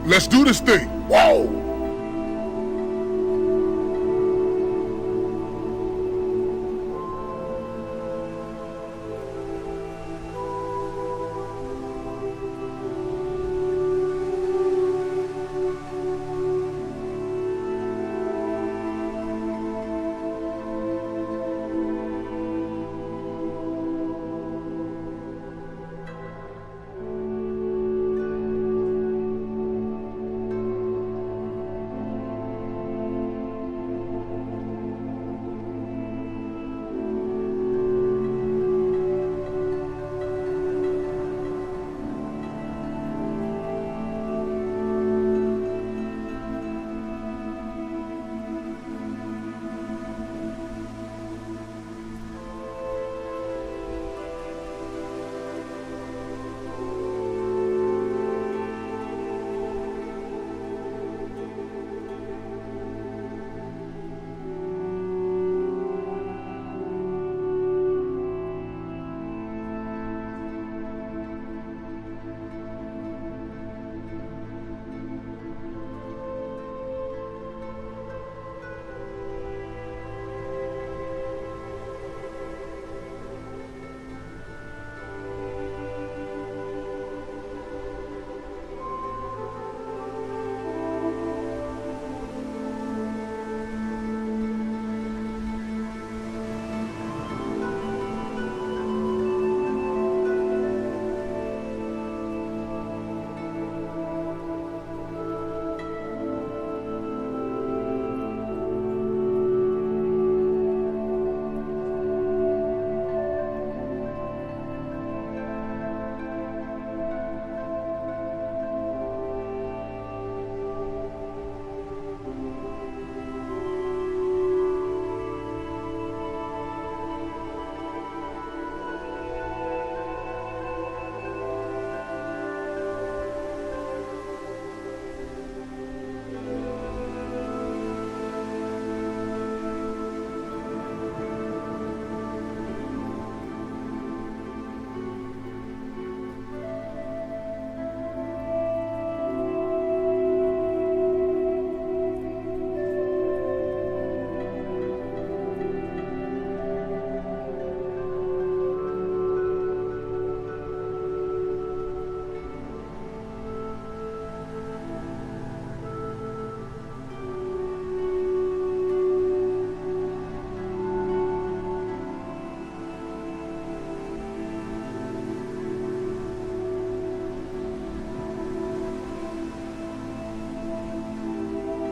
Let's do this thing. Whoa!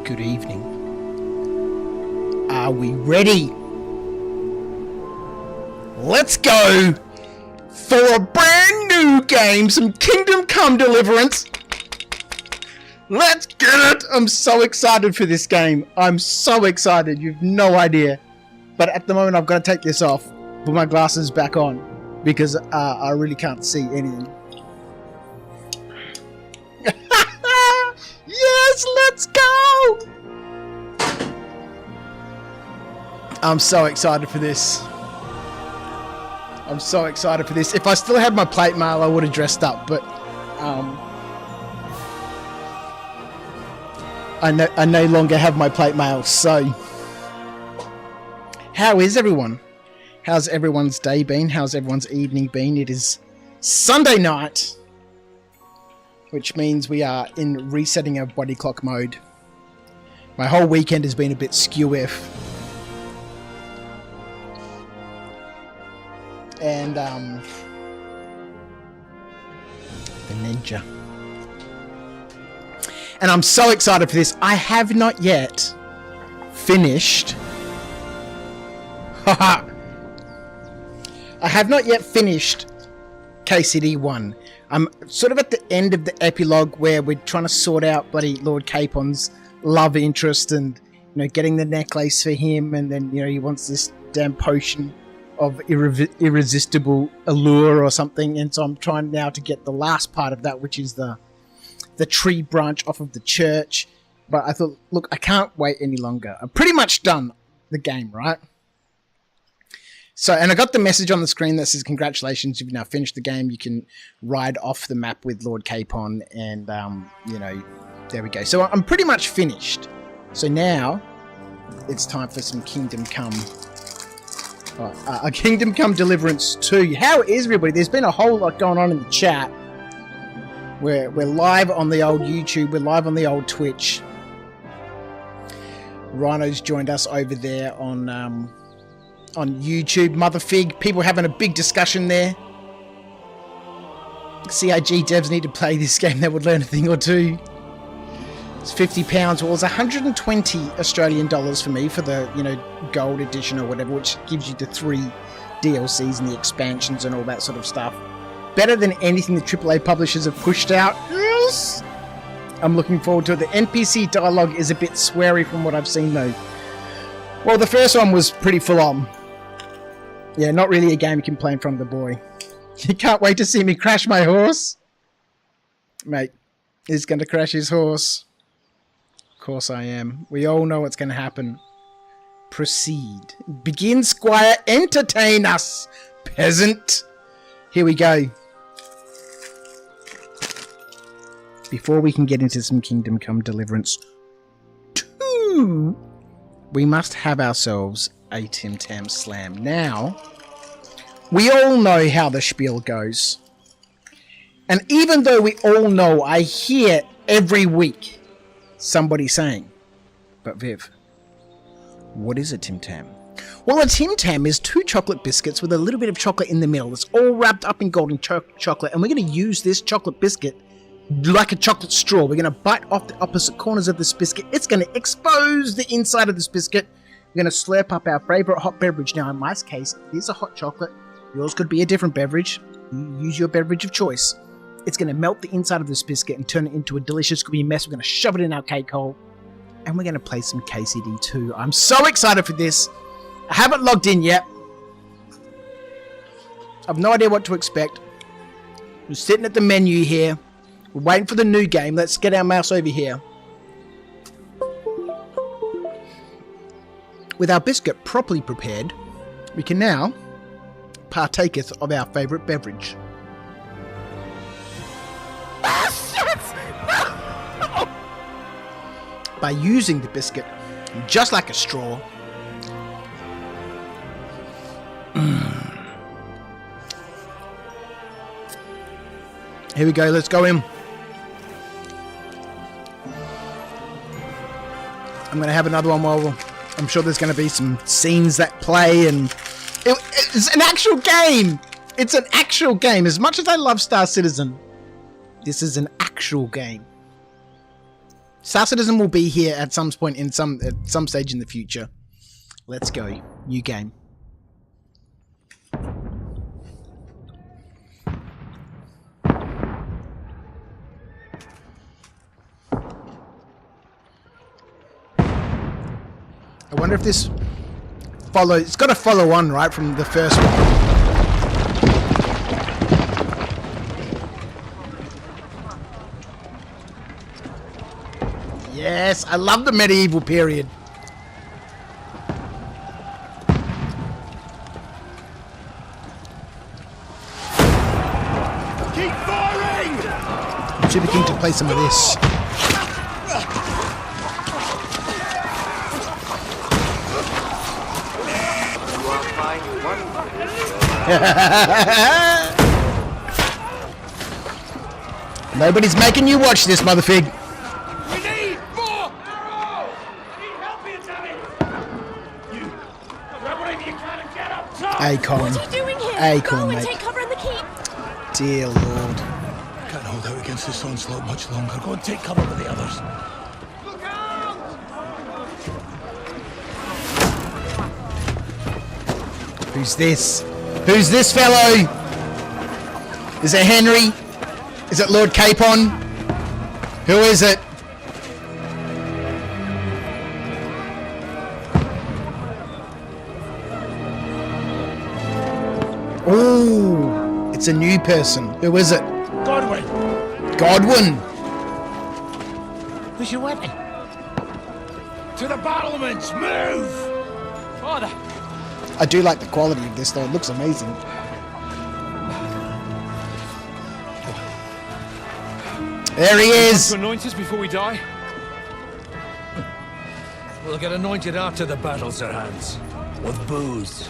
Good evening. Are we ready? Let's go for a brand new game, some Kingdom Come Deliverance. Let's get it! I'm so excited for this game. I'm so excited, you've no idea. But at the moment I've got to take this off, put my glasses back on, because I really can't see anything. Yes, let's go! I'm so excited for this. I'm so excited for this. If I still had my plate mail, I would have dressed up, but I no longer have my plate mail, so how is everyone? How's everyone's day been? How's everyone's evening been? It is Sunday night, which means we are in resetting our body clock mode. My whole weekend has been a bit skew-if. And, the ninja. And I'm so excited for this. I have not yet finished... Haha! I have not yet finished KCD1. I'm sort of at the end of the epilogue where we're trying to sort out bloody Lord Capon's love interest and, you know, getting the necklace for him, and then, you know, he wants this damn potion of irresistible allure or something, and so I'm trying now to get the last part of that, which is the tree branch off of the church. But I thought, look, I can't wait any longer. I'm pretty much done the game, right? So, and I got the message on the screen that says, congratulations, you've now finished the game. You can ride off the map with Lord Capon, and, you know, there we go. So I'm pretty much finished. So now it's time for some Kingdom Come. Kingdom Come Deliverance 2. How is everybody? There's been a whole lot going on in the chat. We're live on the old YouTube. We're live on the old Twitch. Rhino's joined us over there on YouTube. Motherfig, people having a big discussion there. CIG devs need to play this game. They would learn a thing or two. It's £50. Well, it's 120 Australian dollars for me for the, you know, gold edition or whatever, which gives you the 3 DLCs and the expansions and all that sort of stuff. Better than anything the AAA publishers have pushed out. Yes! I'm looking forward to it. The NPC dialogue is a bit sweary from what I've seen, though. Well, the first one was pretty full on. Yeah, not really a game you can play in front of the boy. You can't wait to see me crash my horse? Mate, he's going to crash his horse. Of course I am. We all know what's going to happen. Proceed. Begin, Squire. Entertain us, peasant. Here we go. Before we can get into some Kingdom Come Deliverance 2, we must have ourselves a Tim Tam Slam. Now, we all know how the spiel goes. And even though we all know, I hear every week somebody saying, but Viv, what is a Tim Tam? Well, a Tim Tam is 2 chocolate biscuits with a little bit of chocolate in the middle. It's all wrapped up in golden chocolate, and we're going to use this chocolate biscuit like a chocolate straw. We're going to bite off the opposite corners of this biscuit. It's going to expose the inside of this biscuit. We're going to slurp up our favorite hot beverage. Now, in my case, it is a hot chocolate. Yours could be a different beverage. You use your beverage of choice. It's going to melt the inside of this biscuit and turn it into a delicious gooey mess. We're going to shove it in our cake hole, and we're going to play some KCD2. I'm so excited for this. I haven't logged in yet. I've no idea what to expect. We're sitting at the menu here. We're waiting for the new game. Let's get our mouse over here. With our biscuit properly prepared, we can now partaketh of our favourite beverage. By using the biscuit just like a straw. Here we go, let's go in. I'm going to have another one while I'm sure there's going to be some scenes that play, and it's an actual game. It's an actual game. As much as I love Star Citizen, this is an actual game. Star Citizen will be here at some point at some stage in the future. Let's go. New game. I wonder if this follow. It's got to follow on, right, from the first one. Yes, I love the medieval period. Keep firing! I'm super keen to play some of this. Nobody's making you watch this, Motherfig. We need more arrows! I need help here, Danny! You grab whatever you can and get up top! Acorn. What are you doing here? Acorn, Go and mate. take cover in the keep. Dear Lord. Can't hold out against this onslaught much longer. Go and take cover with the others. Look out! Who's this? Who's this fellow? Is it Henry? Is it Lord Capon? Who is it? Oh, it's a new person. Who is it? Godwin! Godwin. Where's your weapon? To the battlements! Move! Father, I do like the quality of this though, it looks amazing. There he is! To anoint us before we die? We'll get anointed after the battle, Sir Hans. With booze.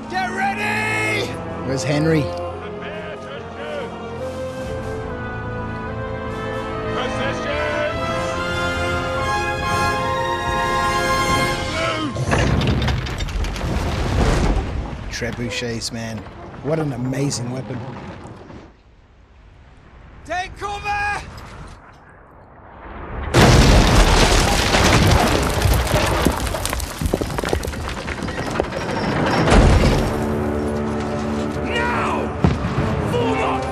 Get ready! Where's Henry? Trebuchets, man. What an amazing weapon. Take cover! Now! Form up!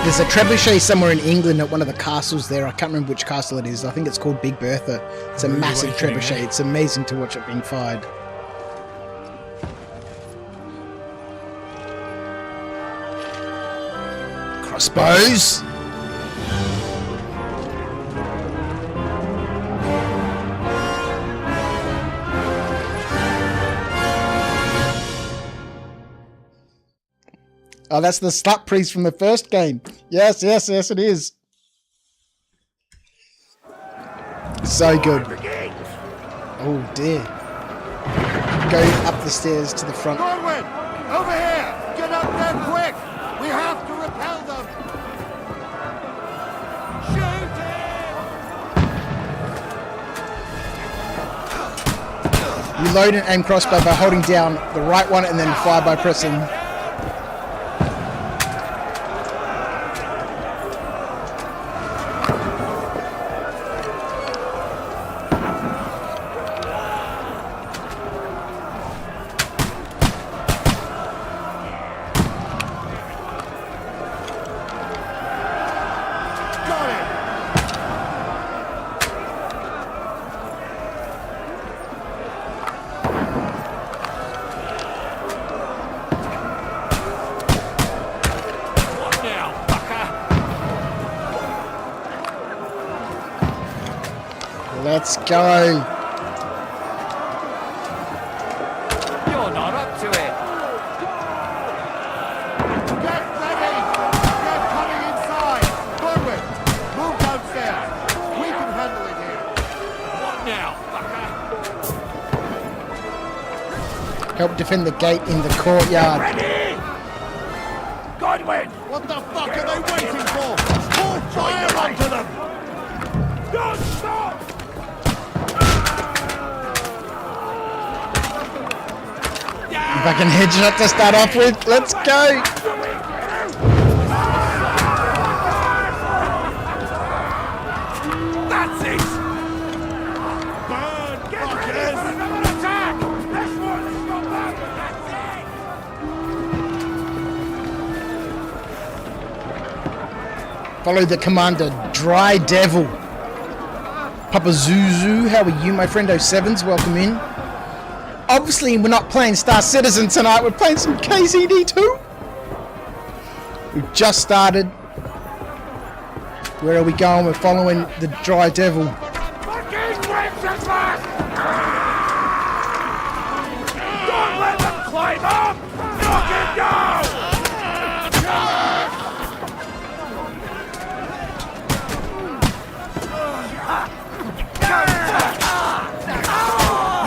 There's a trebuchet somewhere in England at one of the castles there. I can't remember which castle it is. I think it's called Big Bertha. It's a massive trebuchet. It's amazing to watch it being fired. Crossbows! Oh, that's the slut priest from the first game. Yes, yes, yes, it is. So good. Oh, dear. Go up the stairs to the front. Corwin! Over here! Get up there quick! We have to repel them! Shoot it! You load and aim crossbow by holding down the right one and then fire by pressing. Let's go. You're not up to it. Get ready! They're coming inside! Corwin, move downstairs. We can handle it here. What now, fucker? Help defend the gate in the courtyard. Ready! Godwin! What the fuck are they waiting for? Pour fire onto them! Don't stop! If I can headshot to start off with, let's go! That's it! Burn! Get ready for another attack! This one's not bad, that's it! Follow the commander, Dry Devil. Papa Zuzu, how are you, my friend? 07s, welcome in. Obviously, we're not playing Star Citizen tonight. We're playing some KCD2. We've just started. Where are we going? We're following the Dry Devil. Fucking breakfast fast! Don't let them climb up! Knock him down!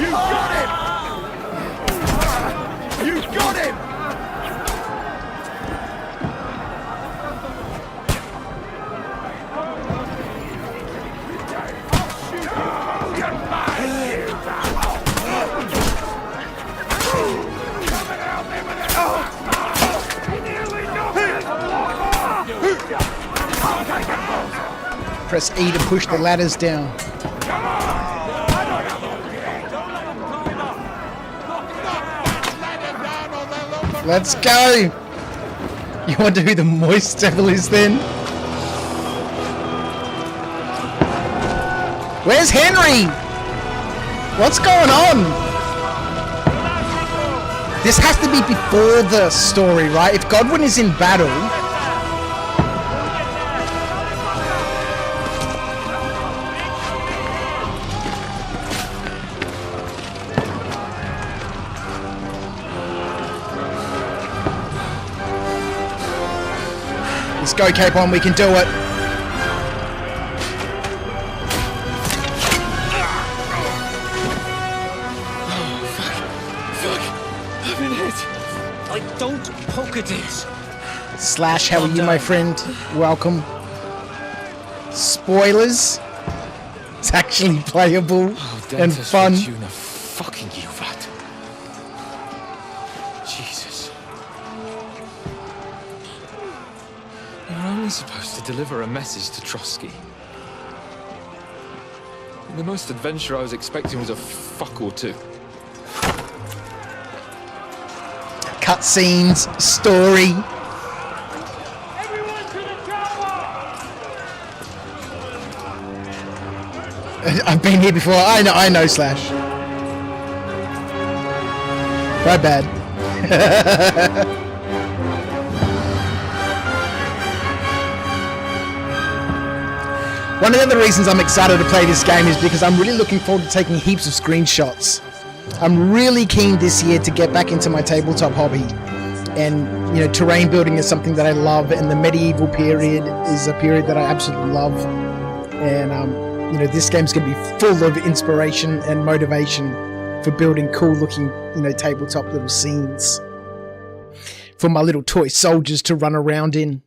You got him! You got him! Press E to push the ladders down. Let's go! You wonder who the Moist Devil is then? Where's Henry? What's going on? This has to be before the story, right? If Godwin is in battle... Let's go, Capon, we can do it. I've been hit. Don't poke at it. Slash, how are you, my friend? Welcome. Spoilers. It's actually playable and fun. Fortuna, fucking you, vat. Jesus. You're only supposed to deliver a message to Trotsky. The most adventure I was expecting was a fuck or two. Cutscenes, story. Everyone to the tower! I've been here before. I know, Slash. My bad. One of the other reasons I'm excited to play this game is because I'm really looking forward to taking heaps of screenshots. I'm really keen this year to get back into my tabletop hobby, and you know, terrain building is something that I love, and the medieval period is a period that I absolutely love, and you know, this game's going to be full of inspiration and motivation for building cool looking, you know, tabletop little scenes for my little toy soldiers to run around in.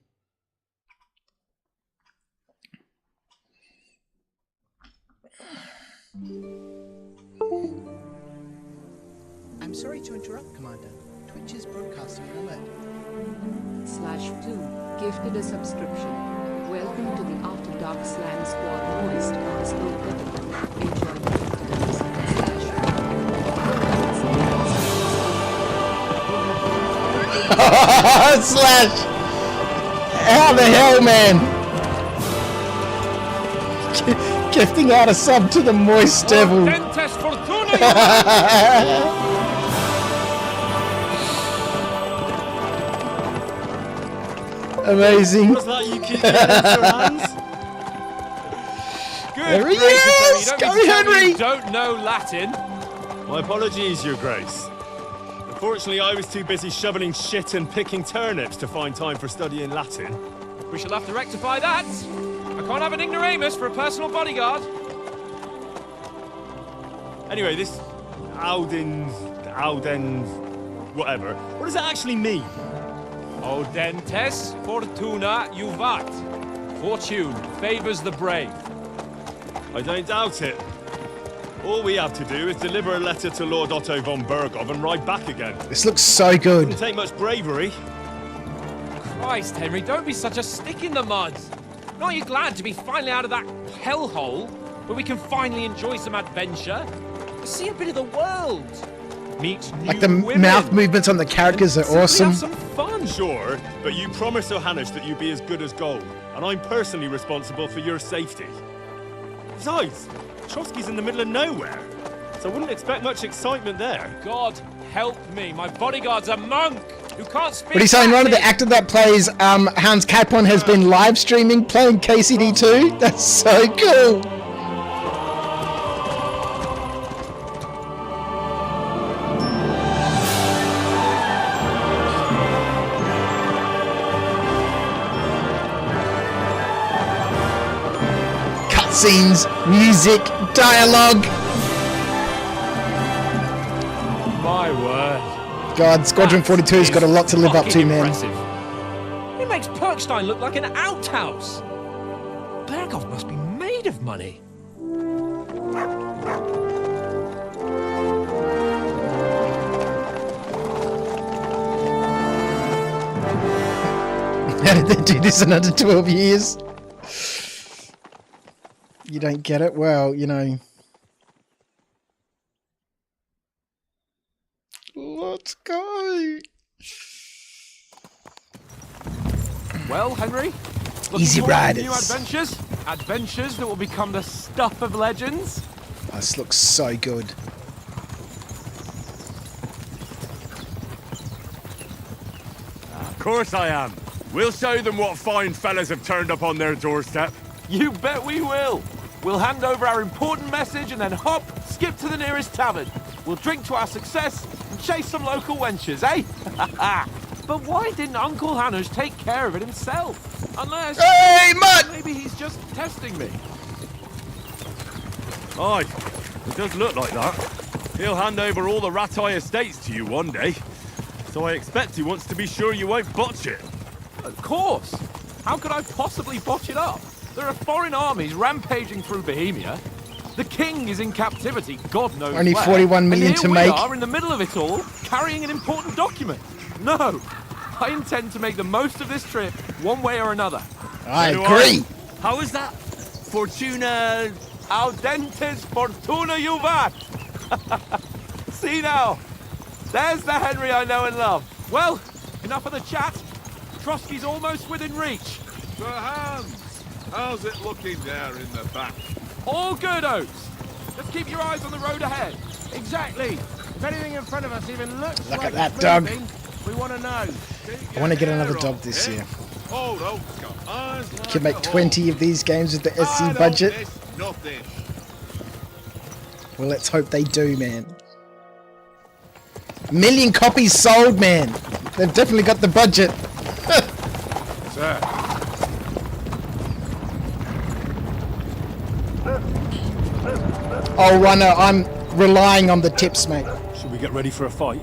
I'm sorry to interrupt, Commander. Twitch is broadcasting an alert. /2 gifted a subscription. Welcome to the After Dark Slam Squad Moist Cast Open. Enjoy the Slash! How the hell, man? Gifting out a sub to the Moist Devil. Amazing. Was that you keep your hands? There he is! Go, Henry! You don't know Latin. My apologies, Your Grace. Unfortunately, I was too busy shoveling shit and picking turnips to find time for studying Latin. We shall have to rectify that. I can't have an ignoramus for a personal bodyguard. Anyway, this Audens, whatever. What does that actually mean? Audentes fortuna juvat. Fortune favors the brave. I don't doubt it. All we have to do is deliver a letter to Lord Otto von Bergov and ride back again. This looks so good. Doesn't take much bravery. Christ, Henry, don't be such a stick in the mud. Aren't you glad to be finally out of that hellhole where we can finally enjoy some adventure? See a bit of the world. Meet new Like the women. mouth movements on the characters are Simply awesome. have some fun. Sure, but you promised Johannes that you'd be as good as gold, and I'm personally responsible for your safety. Besides, Trotsky's in the middle of nowhere, so I wouldn't expect much excitement there. God help me, my bodyguard's a monk who can't speak. What are you saying, Ron? The Latin. actor that plays Hans Capon has been live streaming playing KCD2? That's so cool. Cutscenes, music, dialogue. My word. God, Squadron 42's got a lot to live up to, Fucking man. impressive. It makes Perkstein look like an outhouse. Bergov must be made of money. How did they do this in under 12 years? You don't get it? Well, you know. Let's go. Well, Henry, looking Easy forward to riders. New adventures. Adventures that will become the stuff of legends. This looks so good. course I am. We'll show them what fine fellas have turned up on their doorstep. You bet we will. We'll hand over our important message and then hop, skip to the nearest tavern. We'll drink to our success and chase some local wenches, eh? But why didn't Uncle Hanush take care of it himself? Unless... Hey, mate! Maybe he's just testing me. Aye, it does look like that. He'll hand over all the Ratai estates to you one day. So I expect he wants to be sure you won't botch it. Of course. How could I possibly botch it up? There are foreign armies rampaging through Bohemia. The king is in captivity, God knows Only where. 41 million and to here make. we are in the middle of it all, carrying an important document. No, I intend to make the most of this trip, one way or another. I agree. How is that? Fortuna... Audentes fortuna juvat. See now, there's the Henry I know and love. Well, enough of the chat. Trotsky's almost within reach. Sir Hans, how's it looking there in the back? All good, Oates. Just keep your eyes on the road ahead. Exactly. If anything in front of us even looks Look like at that it's dog. moving, we want to know. I want to get another dog this year. Hold on, got eyes like Can make a 20 of these games with the hawk. I SC don't budget. miss nothing. Well, let's hope they do, man. 1 million copies sold, man. They've definitely got the budget. Sir, Oh, Runner, I'm relying on the tips, mate. Should we get ready for a fight?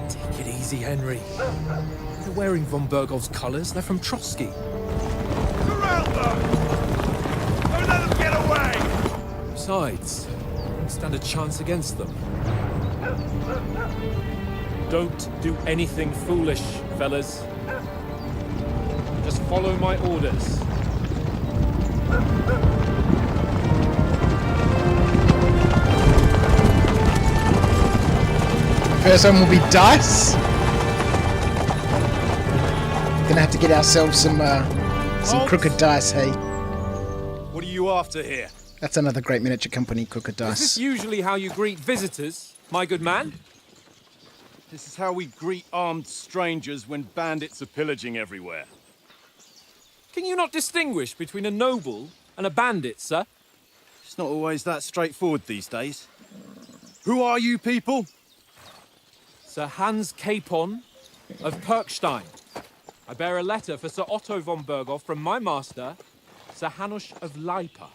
Take it easy, Henry. They're wearing von Bergov's colours. They're from Trotsky. surround them! Don't let them get away! Besides, I don't stand a chance against them. Don't do anything foolish, fellas. Just follow my orders. First one will be dice. Gonna have to get ourselves some crooked dice, hey. What are you after here? That's another great miniature company, crooked Is this dice. usually how you greet visitors, my good man? This is how we greet armed strangers when bandits are pillaging everywhere. Can you not distinguish between a noble and a bandit, sir? It's not always that straightforward these days. Who are you people? Sir Hans Capon of Perkstein. I bear a letter for Sir Otto von Berghoff from my master, Sir Hanush of Lipa.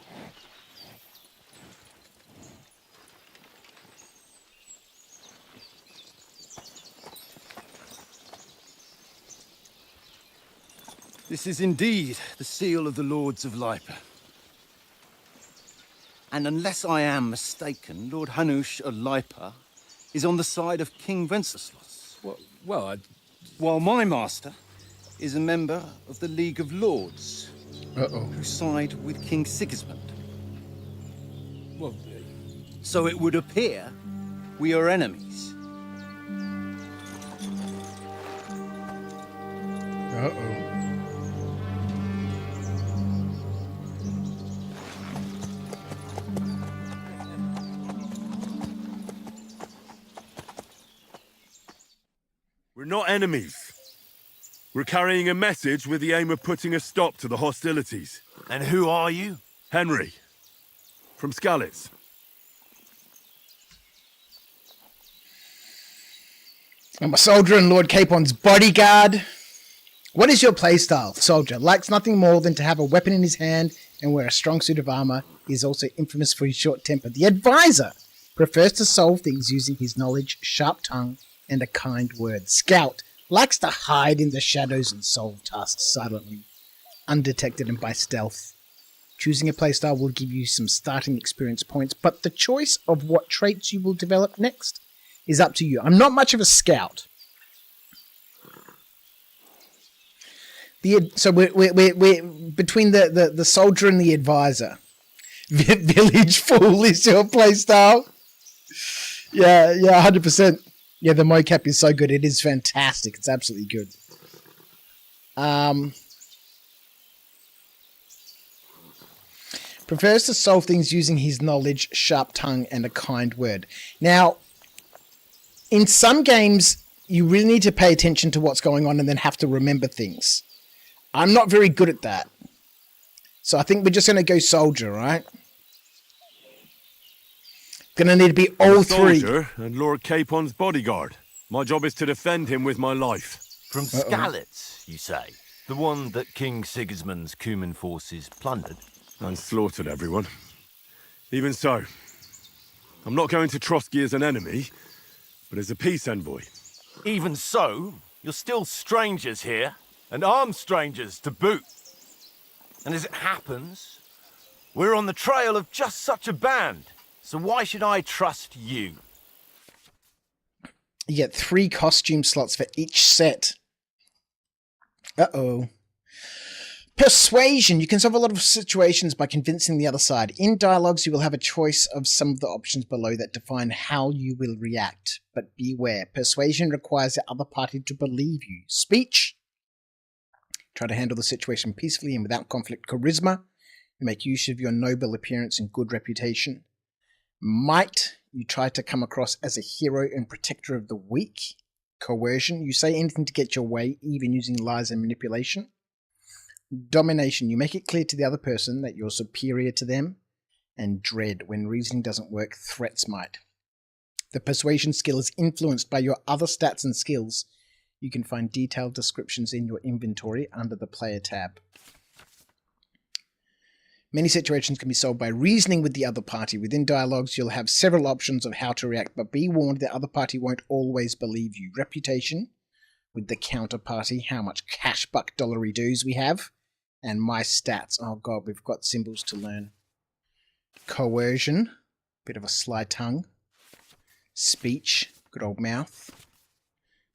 This is indeed the seal of the Lords of Lipa. And unless I am mistaken, Lord Hanush of Lipa is on the side of King Wenceslas, Well, while my master is a member of the League of Lords, Uh-oh. who side with King Sigismund. well, So it would appear we are enemies. Uh-oh. We're not enemies. We're carrying a message with the aim of putting a stop to the hostilities. And who are you? Henry, from Skalitz. I'm a soldier and Lord Capon's bodyguard. What is your playstyle? Soldier likes nothing more than to have a weapon in his hand and wear a strong suit of armor. He is also infamous for his short temper. The advisor prefers to solve things using his knowledge, sharp tongue, and a kind word. Scout likes to hide in the shadows and solve tasks silently, undetected and by stealth. Choosing a playstyle will give you some starting experience points, but the choice of what traits you will develop next is up to you. I'm not much of a scout. So we're between the soldier and the advisor. Village fool is your playstyle. Yeah, 100%. Yeah, the mocap is so good. It is fantastic. It's absolutely good. Prefers to solve things using his knowledge, sharp tongue, and a kind word. Now, in some games, you really need to pay attention to what's going on and then have to remember things. I'm not very good at that. So I think we're just going to go soldier, right? Going to need to be all three. Soldier and Lord Capon's bodyguard. My job is to defend him with my life. From Skalitz, you say? The one that King Sigismund's Cuman forces plundered? And slaughtered everyone. Even so, I'm not going to Trotsky as an enemy, but as a peace envoy. Even so, you're still strangers here, and armed strangers to boot. And as it happens, we're on the trail of just such a band, so why should I trust you? You get 3 costume slots for each set. Uh-oh. Persuasion. You can solve a lot of situations by convincing the other side. In dialogues, you will have a choice of some of the options below that define how you will react. But beware. Persuasion requires the other party to believe you. Speech. Try to handle the situation peacefully and without conflict. Charisma. You make use of your noble appearance and good reputation. Might. You try to come across as a hero and protector of the weak. Coercion. You say anything to get your way, even using lies and manipulation. Domination. You make it clear to the other person that you're superior to them. And dread. When reasoning doesn't work, threats might. The persuasion skill is influenced by your other stats and skills. You can find detailed descriptions in your inventory under the player tab. Many situations can be solved by reasoning with the other party. Within dialogues, you'll have several options of how to react, but be warned the other party won't always believe you. Reputation, with the counterparty, how much cash buck dollary dues we have, and my stats. Oh god, we've got symbols to learn. Coercion, bit of a sly tongue. Speech, good old mouth.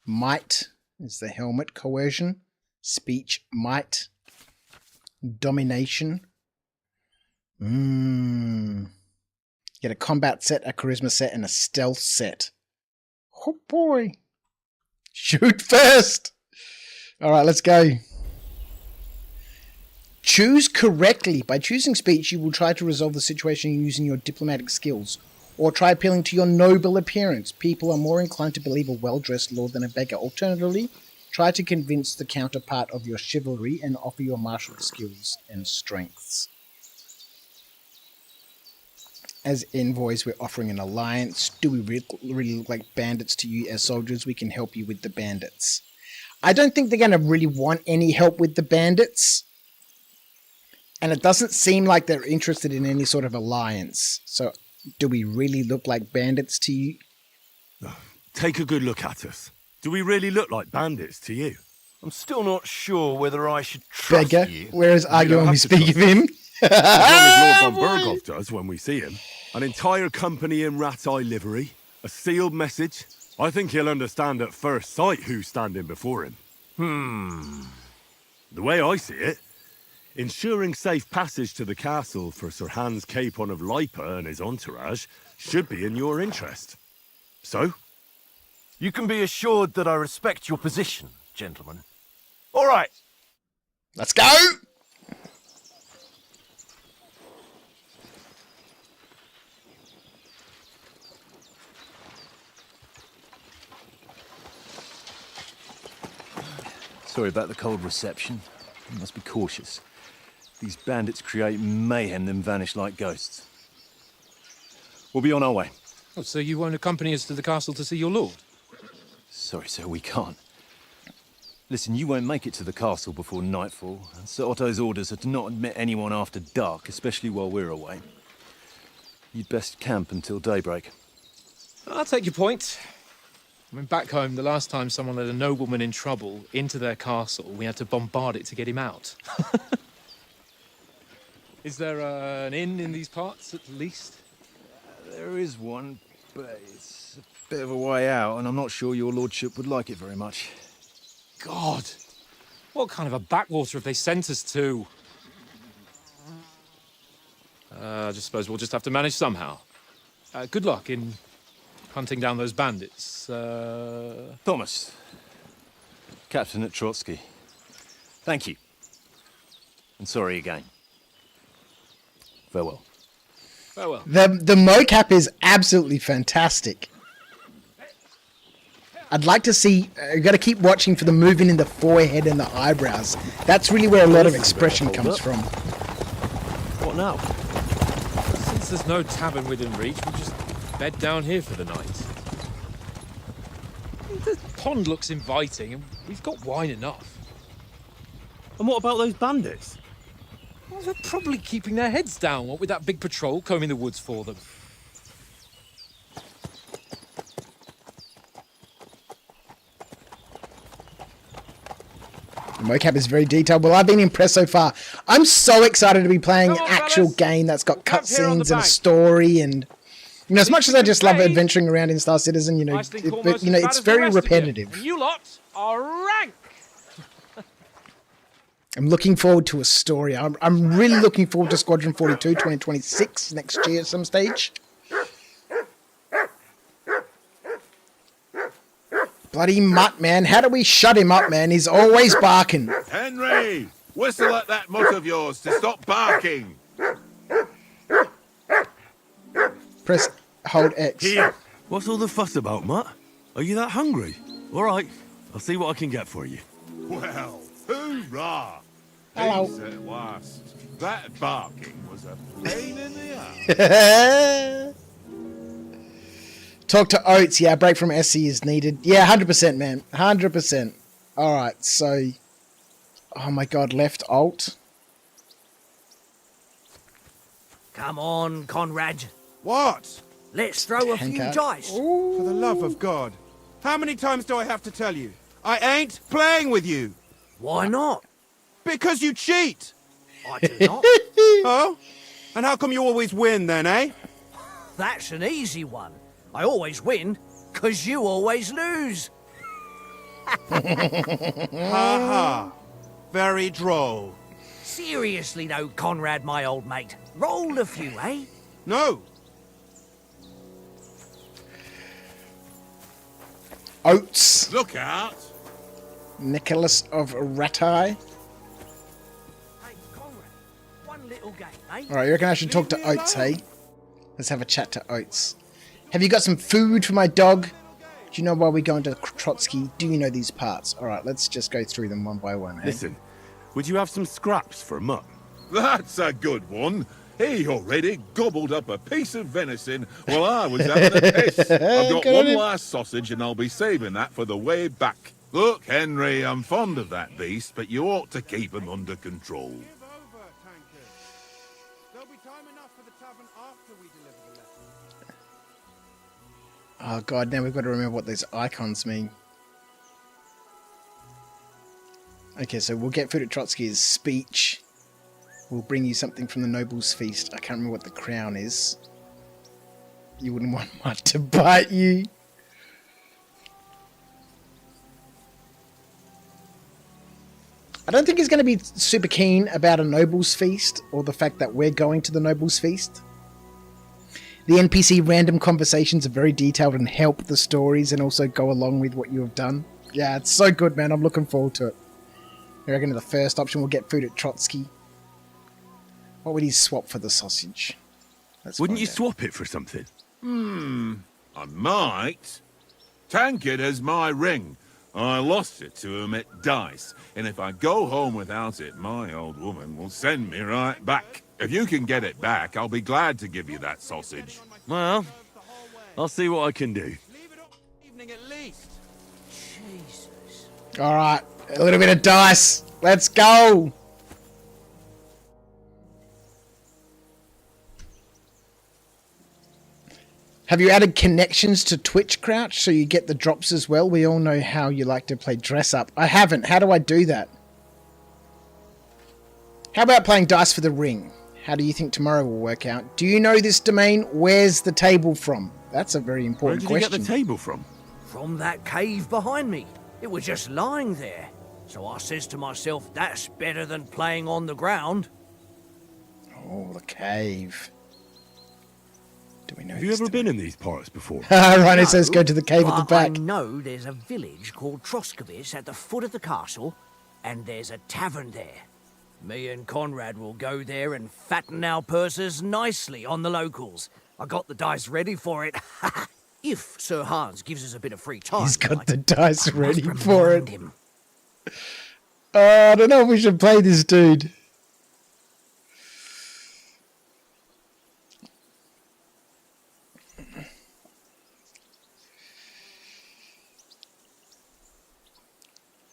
Might is the helmet. Coercion, speech, might. Domination. Get a combat set, a charisma set, and a stealth set. Oh boy. Shoot first. Alright, let's go. Choose correctly. By choosing speech, you will try to resolve the situation using your diplomatic skills. Or try appealing to your noble appearance. People are more inclined to believe a well-dressed lord than a beggar. Alternatively, try to convince the counterpart of your chivalry and offer your martial skills and strengths. As envoys, we're offering an alliance. Do we really look like bandits to you as soldiers? We can help you with the bandits. I don't think they're going to really want any help with the bandits. And it doesn't seem like they're interested in any sort of alliance. So, do we really look like bandits to you? Take a good look at us. Do we really look like bandits to you? I'm still not sure whether I should trust Beggar, you. where is Argo when we speak of him? As long as Lord von Berghoff does when we see him. An entire company in rat eye livery. A sealed message. I think he'll understand at first sight who's standing before him. The way I see it, ensuring safe passage to the castle for Sir Hans Capon of Lipa and his entourage should be in your interest. So? You can be assured that I respect your position, gentlemen. All right. Let's go! Sorry about the cold reception. You must be cautious. These bandits create mayhem, then vanish like ghosts. We'll be on our way. Oh, so you won't accompany us to the castle to see your lord? Sorry, sir, we can't. Listen, you won't make it to the castle before nightfall, and Sir Otto's orders are to not admit anyone after dark, especially while we're away. You'd best camp until daybreak. I'll take your point. I mean, back home, the last time someone let a nobleman in trouble into their castle, we had to bombard it to get him out. Is there an inn in these parts, at least? There is one, but it's a bit of a way out, and I'm not sure your lordship would like it very much. God! What kind of a backwater have they sent us to? I just suppose we'll just have to manage somehow. Good luck in hunting down those bandits. Thomas, Captain at Trotsky. Thank you. And sorry again. Farewell. Farewell. The mocap is absolutely fantastic. I'd like to see. You got to keep watching for the moving in the forehead and the eyebrows. That's really where a lot of expression comes from. What now? Since there's no tavern within reach, we'll just bed down here for the night. The pond looks inviting, and we've got wine enough. And what about those bandits? Well, they're probably keeping their heads down, what with that big patrol combing the woods for them. The mocap is very detailed. Well, I've been impressed so far. I'm so excited to be playing an actual game that's got cutscenes and a story, and you know, as much as I just love adventuring around in Star Citizen, you know, it's very repetitive. You lot are rank. I'm looking forward to a story. I'm really looking forward to Squadron 42 2026 next year at some stage. Bloody mutt, man. How do we shut him up, man? He's always barking. Henry! Whistle at that mutt of yours to stop barking. Press hold X. Here. What's all the fuss about, Mutt? Are you that hungry? All right. I'll see what I can get for you. Well, hoorah! Hello. Peace at last. That barking was a pain in the ass. Talk to Oates. Yeah, a break from SE is needed. Yeah, 100%, man. 100%. All right, so... Oh, my God. Left alt. Come on, Conrad. What? Let's throw a few dice. For the love of God. How many times do I have to tell you? I ain't playing with you. Why not? Because you cheat. I do not. Oh? And how come you always win then, eh? That's an easy one. I always win, 'cause you always lose. Ha ha. Very droll. Seriously though, Conrad, my old mate. Roll a few, eh? No. Oates. Look out. Nicholas of Ratai. Hey, Conrad, one little game, eh? All right, you reckon I should talk to Oates, hey? Let's have a chat to Oates. Have you got some food for my dog? Do you know why we're going to Trotsky? Do you know these parts? All right, let's just go through them one by one. Hey? Listen, would you have some scraps for Mutt? That's a good one. He already gobbled up a piece of venison while I was having a piss. I've got one last sausage and I'll be saving that for the way back. Look, Henry, I'm fond of that beast, but you ought to keep him under control. Oh God, now we've got to remember what those icons mean. Okay, so we'll get food at Trotsky's speech. We'll bring you something from the Noble's Feast. I can't remember what the crown is. You wouldn't want Mutt to bite you. I don't think he's going to be super keen about a Noble's Feast or the fact that we're going to the Noble's Feast. The NPC random conversations are very detailed and help the stories and also go along with what you have done. Yeah, it's so good, man. I'm looking forward to it. I reckon the first option we'll get food at Trotsky. What would he swap for the sausage? Wouldn't you swap it for something? I might. Tankard has my ring. I lost it to him at dice, and if I go home without it, my old woman will send me right back. If you can get it back, I'll be glad to give you that sausage. Well, I'll see what I can do. Jesus. All right, a little bit of dice. Let's go. Have you added connections to Twitch, Crouch, so you get the drops as well? We all know how you like to play dress up. I haven't. How do I do that? How about playing dice for the ring? How do you think tomorrow will work out? Do you know this domain? Where's the table from? That's a very important question. Where did you get the table from? From that cave behind me. It was just lying there. So I says to myself, that's better than playing on the ground. Oh, the cave. Do we know? Have you ever been in these parts before? Ronnie says go to the cave at the back. I know there's a village called Troskowitz at the foot of the castle, and there's a tavern there. Me and Conrad will go there and fatten our purses nicely on the locals. I got the dice ready for it. If Sir Hans gives us a bit of free time. He's got like, the dice I ready must for remind it. him. I don't know if we should play this dude.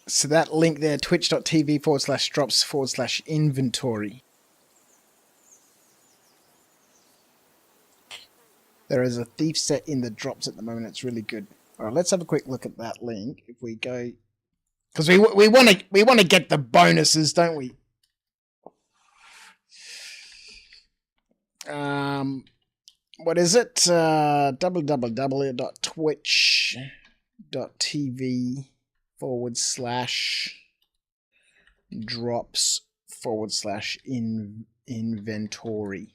So that link there, twitch.tv/drops/inventory. There is a thief set in the drops at the moment. It's really good. All right, let's have a quick look at that link. If we go, because we want to get the bonuses, don't we? What is it? www.twitch.tv/drops/inventory.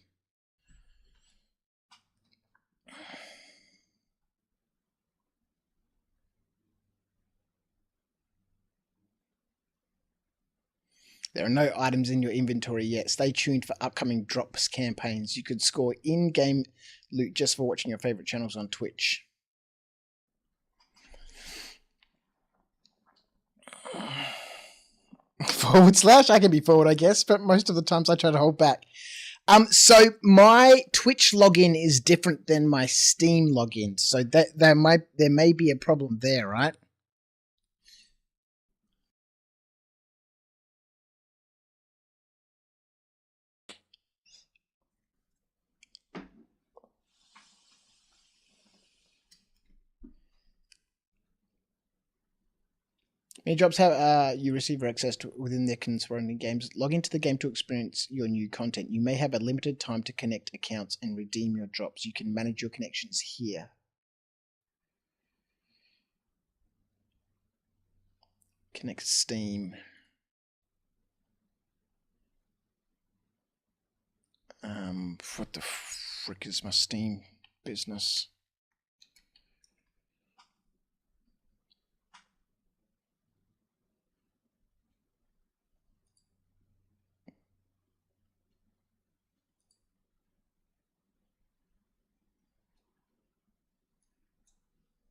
There are no items in your inventory yet. Stay tuned for upcoming drops campaigns. You could score in-game loot just for watching your favorite channels on Twitch. / I can be forward, I guess, but most of the times I try to hold back. So my Twitch login is different than my Steam login, so there may be a problem there, right? Many drops have you receive access to within their corresponding games. Log into the game to experience your new content. You may have a limited time to connect accounts and redeem your drops. You can manage your connections here. Connect Steam. What the frick is my Steam business?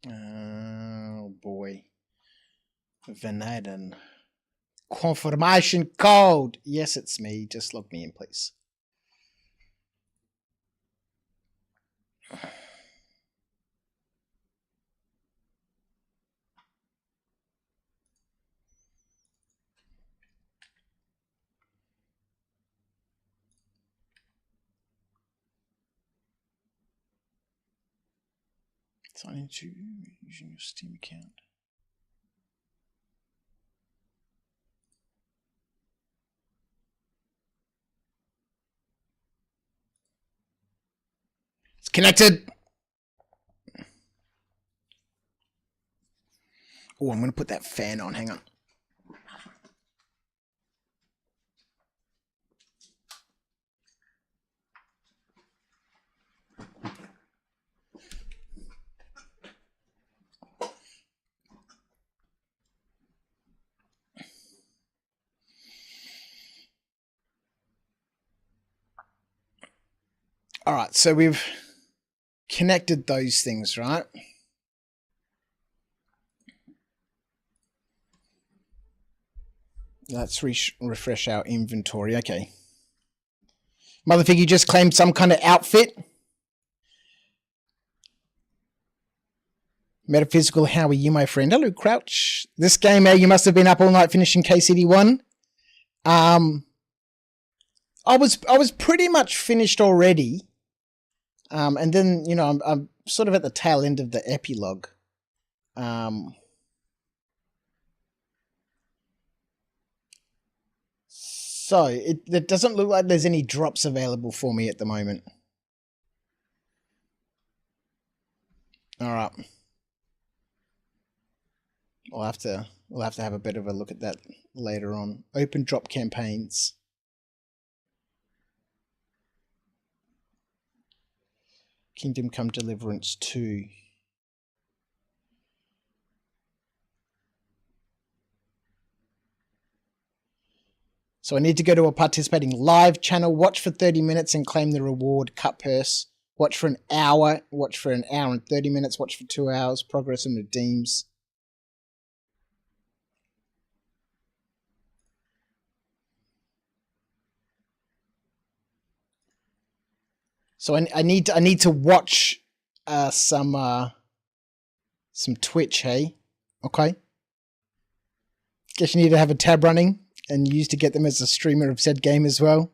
Oh boy. Veneden. Confirmation code. Yes, it's me. Just log me in, please. Sign into using your Steam account. It's connected. Oh, I'm going to put that fan on. Hang on. All right, so we've connected those things, right? Let's refresh our inventory. Okay. Motherfig, you just claimed some kind of outfit. Metaphysical, how are you, my friend? Hello, Crouch. This game, you must have been up all night finishing KCD1. I was pretty much finished already. And then, you know, I'm sort of at the tail end of the epilogue. So it doesn't look like there's any drops available for me at the moment. All right. We'll have to have a bit of a look at that later on. Open drop campaigns. Kingdom Come Deliverance 2. So I need to go to a participating live channel, watch for 30 minutes and claim the reward cut purse Watch for an hour. Watch for an hour and 30 minutes. Watch for 2 hours. Progress and redeems. So I need to watch some Twitch, hey? Okay. Guess you need to have a tab running and use to get them as a streamer of said game as well.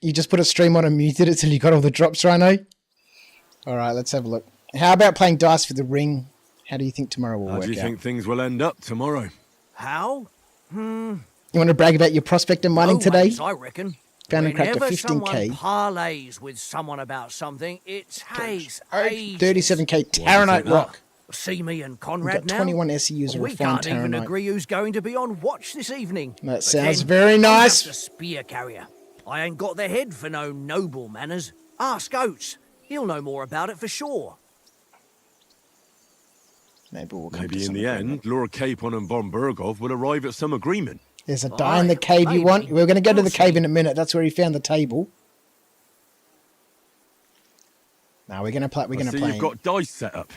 You just put a stream on and muted it till you got all the drops, Rhino? Alright, let's have a look. How about playing dice for the ring? How do you think tomorrow will work out? How do you think things will end up tomorrow? How? You want to brag about your prospector mining today? Ways, I reckon. Found and cracked a Whenever 15k. someone parlays with someone about something, it takes ages. 37k Taranite Rock. See me and We've Conrad got now? 21 SEUs of We refined can't even Taranite. agree who's going to be on watch this evening. That But sounds then, very nice. I'm just a spear carrier. I ain't got the head for no noble manners. Ask Oates. He'll know more about it for sure. Maybe we'll come Maybe to in some the agreement. end, Lord Capon and Von Berghoff will arrive at some agreement. There's a die in the cave you want. We're going to go to the cave in a minute. That's where he found the table. Now we're going to play. We're I going to see play. you've got dice set up.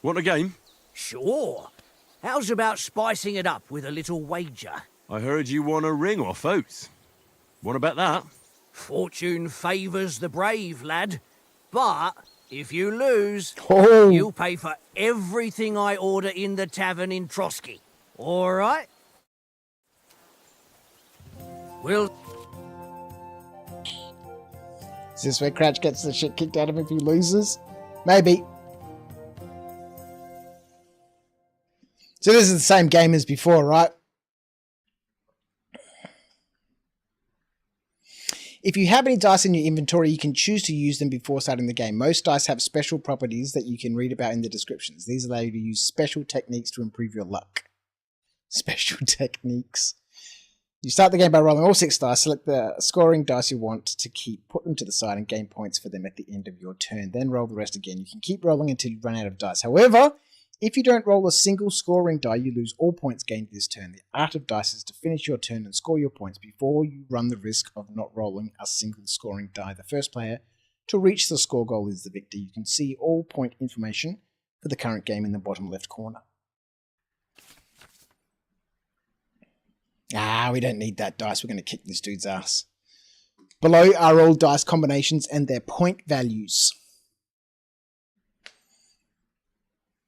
Want a game? Sure. How's about spicing it up with a little wager? I heard you won a ring off Oates. Want to bet that? Fortune favours the brave, lad. But if you lose, Oh. you'll pay for everything I order in the tavern in Trotsky. All right? We'll... Is this where Crouch gets the shit kicked out of him if he loses? Maybe. So this is the same game as before, right? If you have any dice in your inventory, you can choose to use them before starting the game. Most dice have special properties that you can read about in the descriptions. These allow you to use special techniques to improve your luck. Special techniques. You start the game by rolling all 6 dice, select the scoring dice you want to keep, put them to the side and gain points for them at the end of your turn. Then roll the rest again. You can keep rolling until you run out of dice. However, if you don't roll a single scoring die, you lose all points gained this turn. The art of dice is to finish your turn and score your points before you run the risk of not rolling a single scoring die. The first player to reach the score goal is the victor. You can see all point information for the current game in the bottom left corner. We don't need that dice. We're going to kick this dude's ass. Below are all dice combinations and their point values.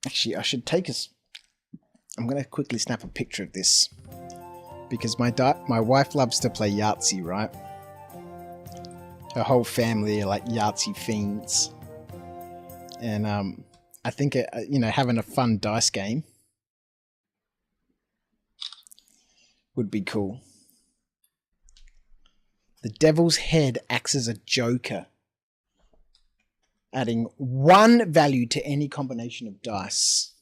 Actually, I should take us... I'm going to quickly snap a picture of this. Because my wife loves to play Yahtzee, right? Her whole family are like Yahtzee fiends. And I think, having a fun dice game would be cool. The Devil's Head acts as a joker, adding 1 value to any combination of dice.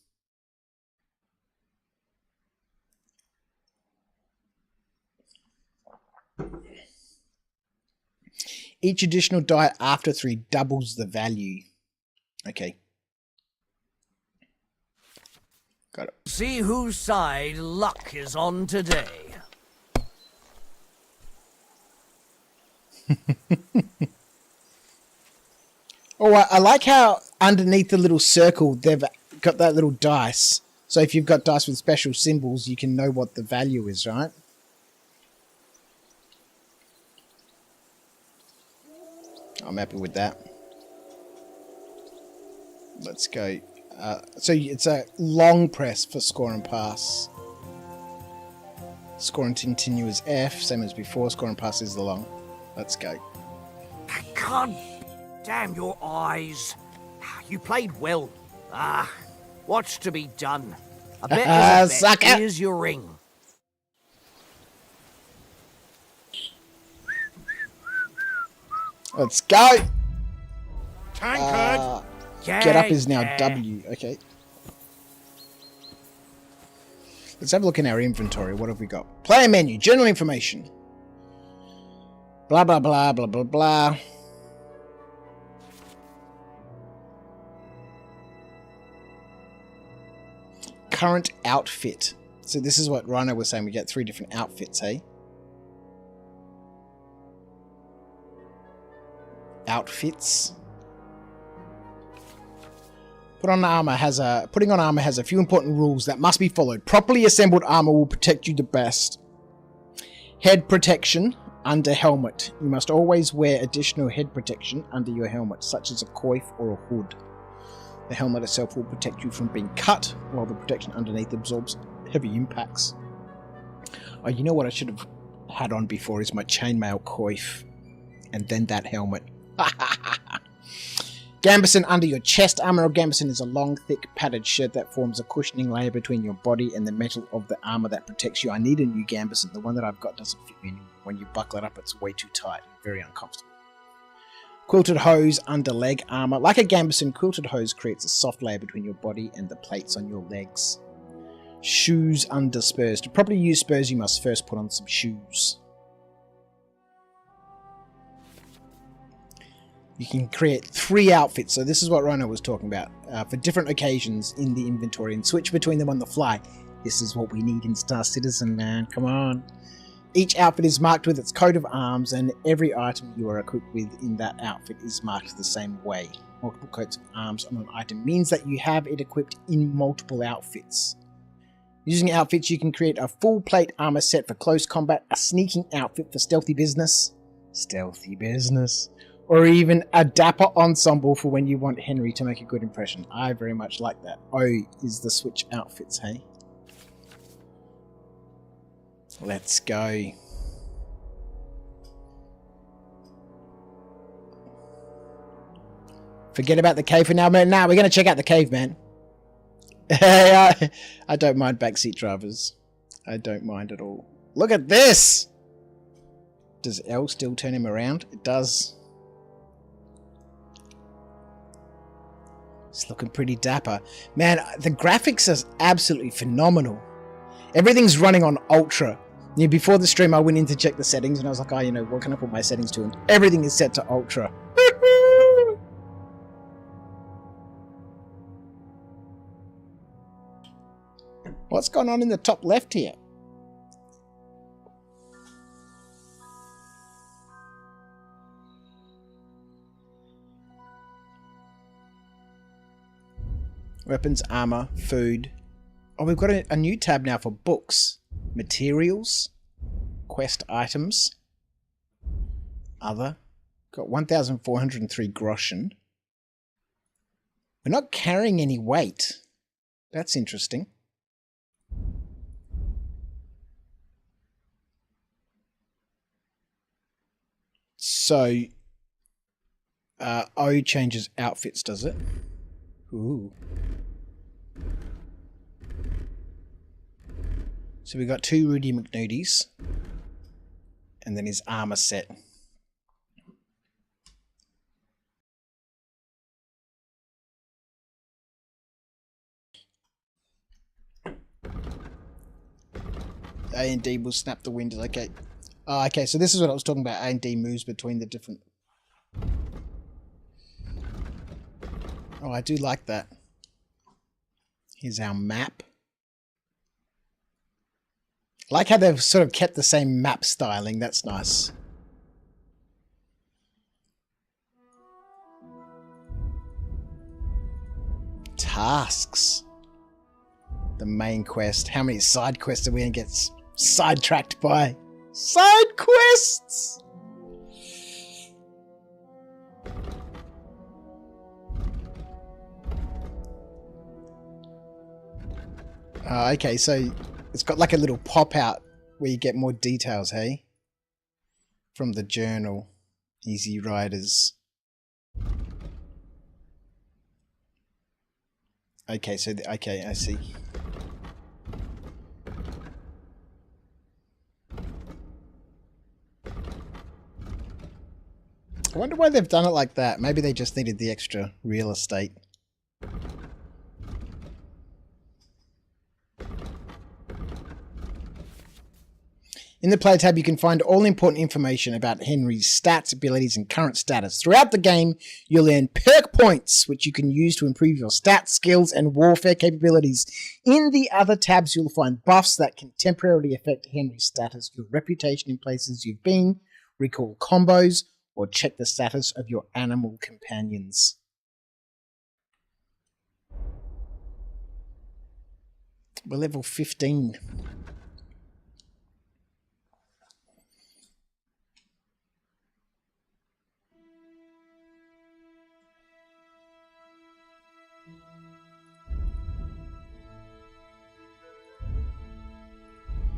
Each additional die after 3 doubles the value. Okay. Got it. See whose side luck is on today. Oh, I like how underneath the little circle they've got that little dice. So if you've got dice with special symbols, you can know what the value is, right? I'm happy with that. Let's go. So it's a long press for score and pass. Score and continue is F, same as before. Score and pass is the long. Let's go. God damn your eyes. You played well. What's to be done? I bet there's a bet. Sucker. Here's your ring. Let's go. Tankard. Get up is now W. Okay. Let's have a look in our inventory. What have we got? Player menu. General information. Blah, blah, blah, blah, blah, blah. Current outfit. So this is what Rhino was saying. We get 3 different outfits, hey? outfits. Putting on armor has a few important rules that must be followed. Properly assembled armor will protect you the best. Head protection under helmet. You must always wear additional head protection under your helmet, such as a coif or a hood. The helmet itself will protect you from being cut, while the protection underneath absorbs heavy impacts. Oh, you know what I should have had on before is my chainmail coif, and then that helmet. Gambeson under your chest. Armor of Gambeson is a long, thick, padded shirt that forms a cushioning layer between your body and the metal of the armor that protects you. I need a new Gambeson. The one that I've got doesn't fit me anymore. When you buckle it up, it's way too tight and very uncomfortable. Quilted hose under leg armor. Like a Gambeson, quilted hose creates a soft layer between your body and the plates on your legs. Shoes under spurs. To properly use spurs, you must first put on some shoes. You can create 3 outfits, so this is what Rhino was talking about, for different occasions in the inventory and switch between them on the fly. This is what we need in Star Citizen, man. Come on. Each outfit is marked with its coat of arms, and every item you are equipped with in that outfit is marked the same way. Multiple coats of arms on an item means that you have it equipped in multiple outfits. Using outfits, you can create a full plate armor set for close combat, a sneaking outfit for stealthy business, or even a dapper ensemble for when you want Henry to make a good impression. I very much like that. O is the switch outfits, hey? Let's go. Forget about the cave for now, man. Nah, we're going to check out the cave, man. I don't mind backseat drivers. I don't mind at all. Look at this! Does L still turn him around? It does. It's looking pretty dapper. Man, the graphics are absolutely phenomenal. Everything's running on Ultra. Yeah, before the stream, I went in to check the settings, and I was like, oh, you know, what can I put my settings to? And everything is set to Ultra. What's going on in the top left here? Weapons, armor, food. Oh, we've got a new tab now for books. Materials. Quest items. Other. Got 1,403 groschen. We're not carrying any weight. That's interesting. So, O changes outfits, does it? Ooh. So we got 2 Rudy McNudies, and then his armor set. A and D will snap the windows. Okay. Oh, okay, so this is what I was talking about. A and D moves between the different... Oh, I do like that. Here's our map. I like how they've sort of kept the same map styling. That's nice. Tasks. The main quest. How many side quests are we going to get sidetracked by? Side quests! Okay, so it's got like a little pop out where you get more details, hey? From the journal. Easy Riders. Okay, so okay, I see. I wonder why they've done it like that. Maybe they just needed the extra real estate. In the Play tab, you can find all important information about Henry's stats, abilities, and current status. Throughout the game, you'll earn perk points, which you can use to improve your stats, skills, and warfare capabilities. In the other tabs, you'll find buffs that can temporarily affect Henry's status, your reputation in places you've been, recall combos, or check the status of your animal companions. We're level 15.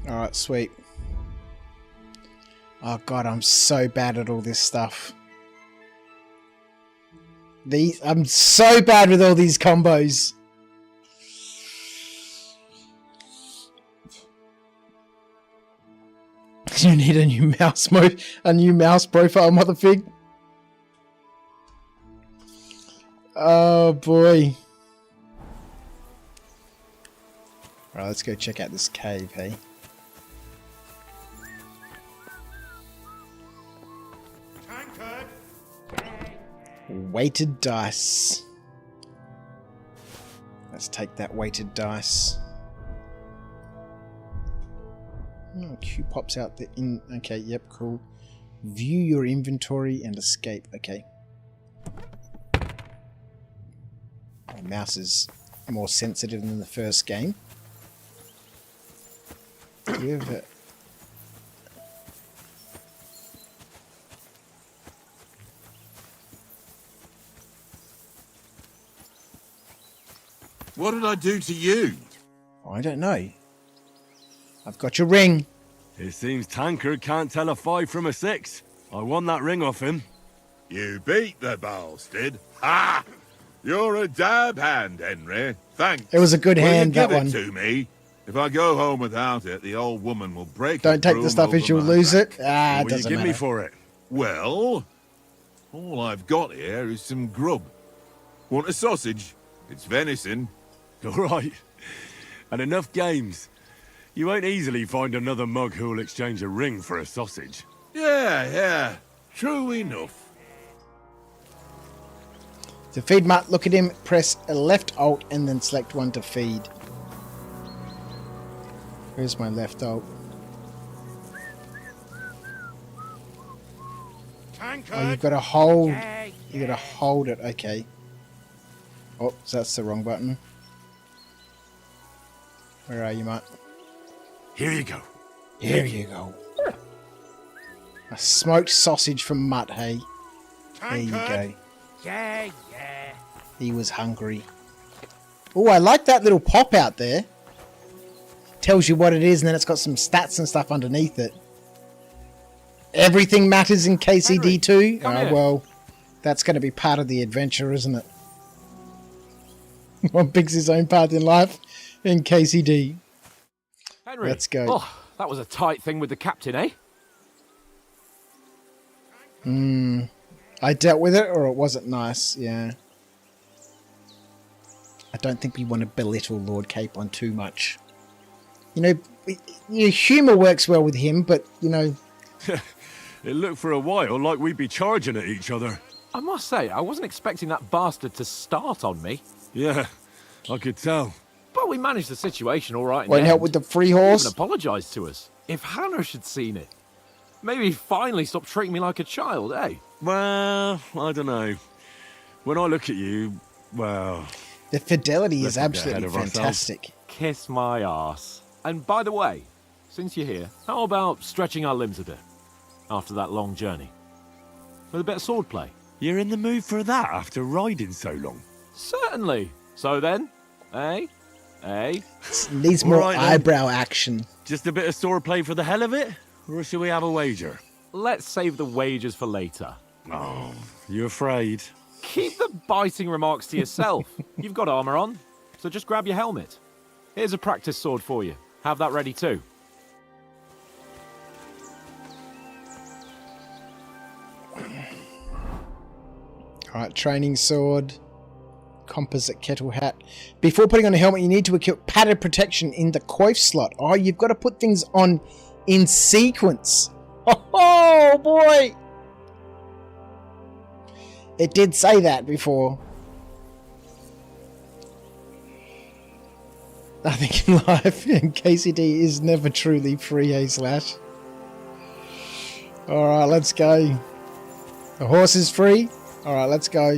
Alright, sweet. Oh god, I'm so bad at all this stuff. I'm so bad with all these combos. You need a new mouse profile, motherfig. Oh boy. Alright, let's go check out this cave, hey? Weighted dice. Let's take that weighted dice. Oh, Q pops out the in. Okay, yep, cool. View your inventory and escape. Okay. My mouse is more sensitive than the first game. Give it. What did I do to you? I don't know. I've got your ring. It seems Tankard can't tell a 5 from a 6. I won that ring off him. You beat the bastard. Ha! You're a dab hand, Henry. Thanks. It was a good hand, that one. Give it to me. If I go home without it, the old woman will break. Don't take the stuff as you'll lose it. Ah, it What will you doesn't give matter. me for it? Well, all I've got here is some grub. Want a sausage? It's venison. All right. And enough games. You won't easily find another mug who'll exchange a ring for a sausage. Yeah. True enough. To feed Mutt, look at him, press a left alt and then select one to feed. Where's my left alt? Oh, you've got to hold. You got to hold it. Okay. Oh, so that's the wrong button. Where are you, Mutt? Here you go. Here you go. A smoked sausage from Mutt, hey? There you go. Yeah. He was hungry. Oh, I like that little pop out there. Tells you what it is, and then it's got some stats and stuff underneath it. Everything matters in KCD2? Oh, well, that's going to be part of the adventure, isn't it? One picks his own path in life in KCD. Henry. Let's go. Oh, that was a tight thing with the captain, eh? I dealt with it, or it wasn't nice, yeah. I don't think we want to belittle Lord Capon too much. You know, humour works well with him, but, you know... It looked for a while like we'd be charging at each other. I must say, I wasn't expecting that bastard to start on me. Yeah, I could tell. But we managed the situation all right. Won't help with the free horse? He even apologised to us. If Hannah had seen it, maybe he'd finally stop treating me like a child, eh? Well, I don't know. When I look at you, well... The fidelity is let's not get absolutely ahead of ourselves. fantastic. Kiss my arse. And by the way, since you're here, how about stretching our limbs a bit after that long journey? With a bit of swordplay. You're in the mood for that after riding so long? Certainly. So then, eh? Needs more All right, then. eyebrow action. Just a bit of swordplay for the hell of it? Or should we have a wager? Let's save the wagers for later. Oh, you afraid? Keep the biting remarks to yourself. You've got armour on, so just grab your helmet. Here's a practice sword for you. Have that ready too. Alright, training sword. Composite kettle hat. Before putting on a helmet, you need to equip padded protection in the coif slot. Oh, you've got to put things on in sequence. Oh boy! It did say that before. Nothing in life in KCD is never truly free, hey Slash. Alright, let's go. The horse is free. All right, let's go.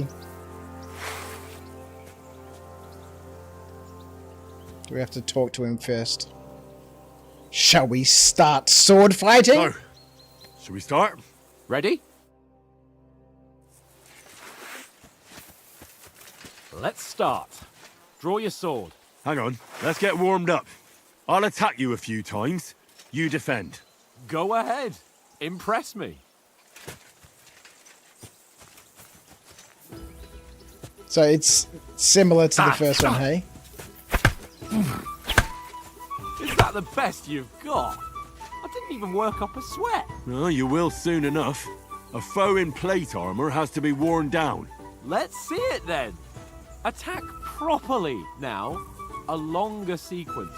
Do we have to talk to him first? Shall we start sword fighting? So, should we start? Ready? Let's start. Draw your sword. Hang on, let's get warmed up. I'll attack you a few times. You defend. Go ahead. Impress me. So it's similar to the first one, hey? Is that the best you've got? I didn't even work up a sweat. No, you will soon enough. A foe in plate armor has to be worn down. Let's see it then. Attack properly now. A longer sequence.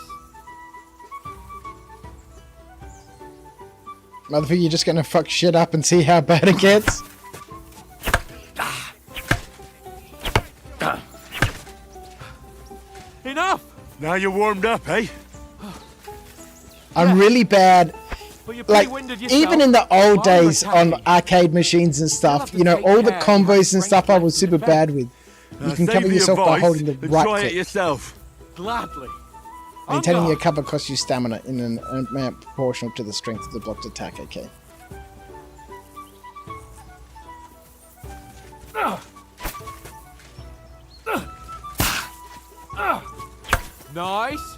Motherfucker, you're just gonna fuck shit up and see how bad it gets? Enough! Now you're warmed up, eh? I'm really bad. But you're Like, pretty-winded yourself. even in the old While days you're on attacking, arcade machines and stuff, you know, all the combos and stuff I was super bad with. You can Save cover the yourself by advice holding the and right try it click. yourself. Gladly. Maintaining your cover costs you stamina in an amount proportional to the strength of the blocked attack, okay. Nice.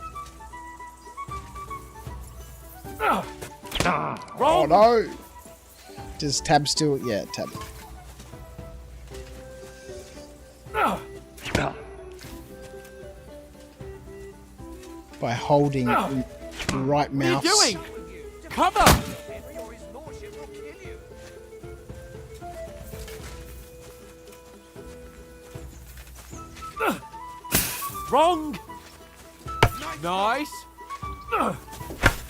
Oh no! Does tab still? Yeah, tab. By holding the right mouse. What are you doing? Cover! Wrong! Nice!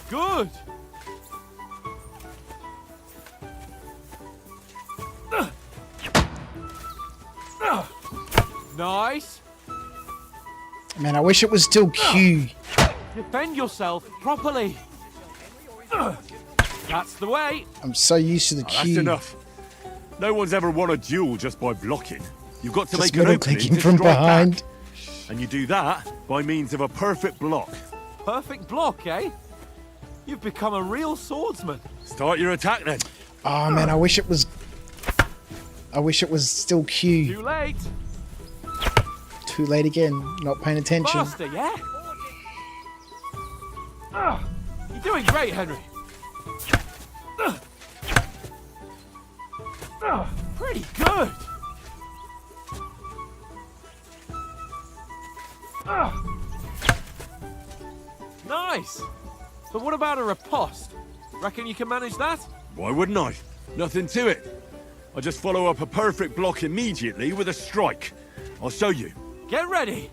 Good! Nice! Man, I wish it was still Q. Defend yourself properly! That's the way! I'm so used to the That's Q. enough. No one's ever won a duel just by blocking. You've got to Just make an middle opening clicking to from strike behind. back. And you do that by means of a perfect block. Perfect block, eh? You've become a real swordsman. Start your attack then. Oh man, I wish it was. I wish it was still Q. Too late! Too late again. Not paying attention. Faster, yeah? You're doing great, Henry. Pretty good. Nice. But what about a riposte? Reckon you can manage that? Why wouldn't I? Nothing to it. I just follow up a perfect block immediately with a strike. I'll show you. Get ready.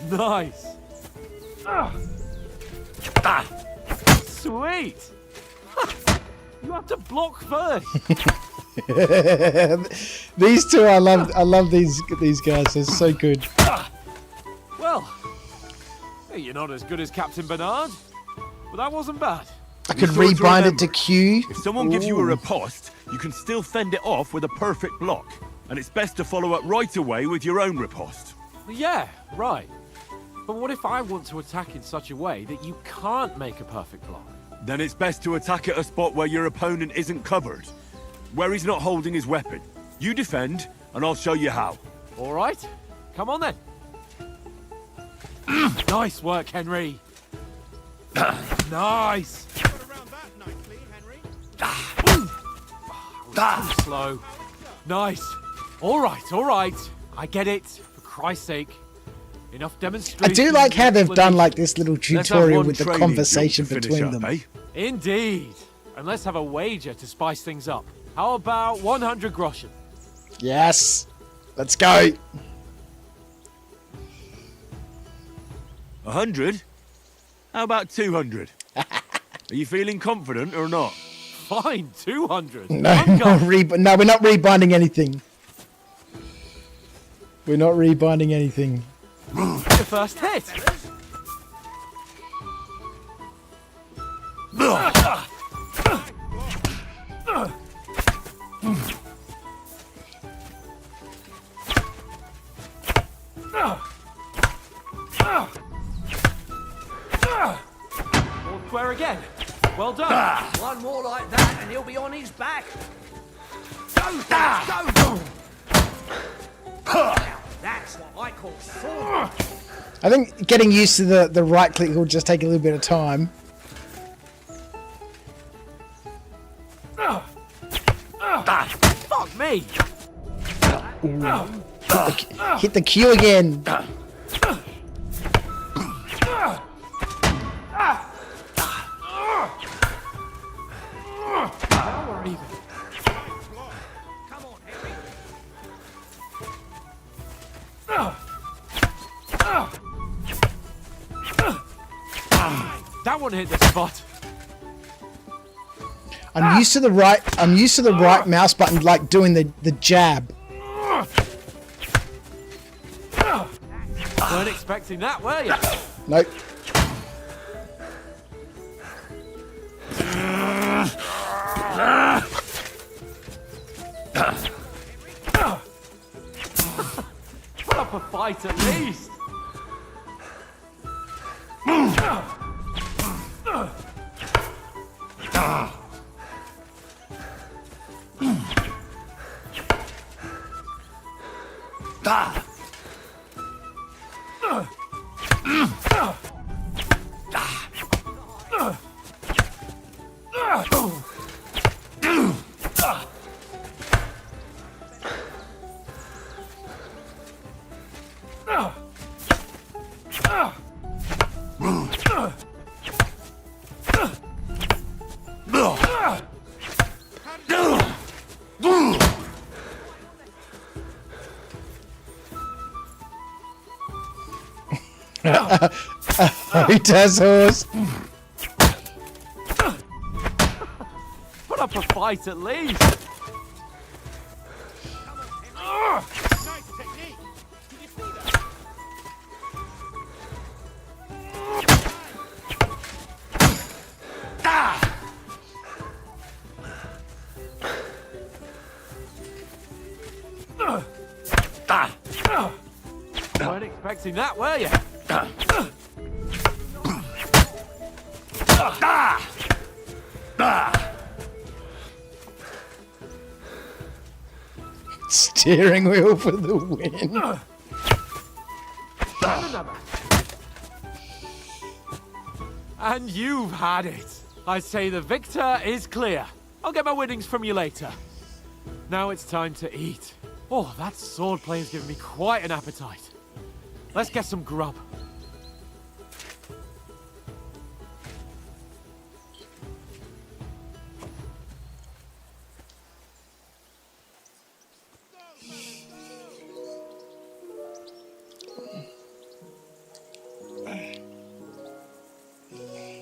Nice. Sweet. You have to block first. These two, I love these guys. They're so good. Well, hey, you're not as good as Captain Bernard, but that wasn't bad. I could Be sure to rebind it remember, to Q. If someone gives you a Ooh. riposte, you can still fend it off with a perfect block. And it's best to follow up right away with your own riposte. Yeah, right. But what if I want to attack in such a way that you can't make a perfect block? Then it's best to attack at a spot where your opponent isn't covered. Where he's not holding his weapon. You defend, and I'll show you how. All right, come on then. Nice work, Henry. Nice. Too slow. Nice. All right. I get it. For Christ's sake. Enough I demonstration. do like how they've done like explanation. this little Let's have tutorial one with the training conversation drill to between finish them. up, eh? Indeed. And let's have a wager to spice things up. How about 100 groschen? Yes. Let's go. 100? How about 200? Are you feeling confident or not? Fine, 200. No, I'm not going. no, we're not rebinding anything. We're not rebinding anything. Your first hit. All square again. Well done. One more like that and he'll be on his back. Go, go! Now, that's what I call sword. I think getting used to the right click will just take a little bit of time. Fuck me. Hit the Q again. Now we're even. Come on, Henry. That one hit the spot. I'm used to the right. I'm used to the right mouse button, like doing the jab. Weren't expecting that, were you? Nope. Put up a fight at least. He does horse. Put up a fight at least. Nice technique. Did you see that? Weren't expecting that, were you? Steering wheel for the win. And you've had it. I say the victor is clear. I'll get my winnings from you later. Now it's time to eat. Oh, that swordplay has given me quite an appetite. Let's get some grub.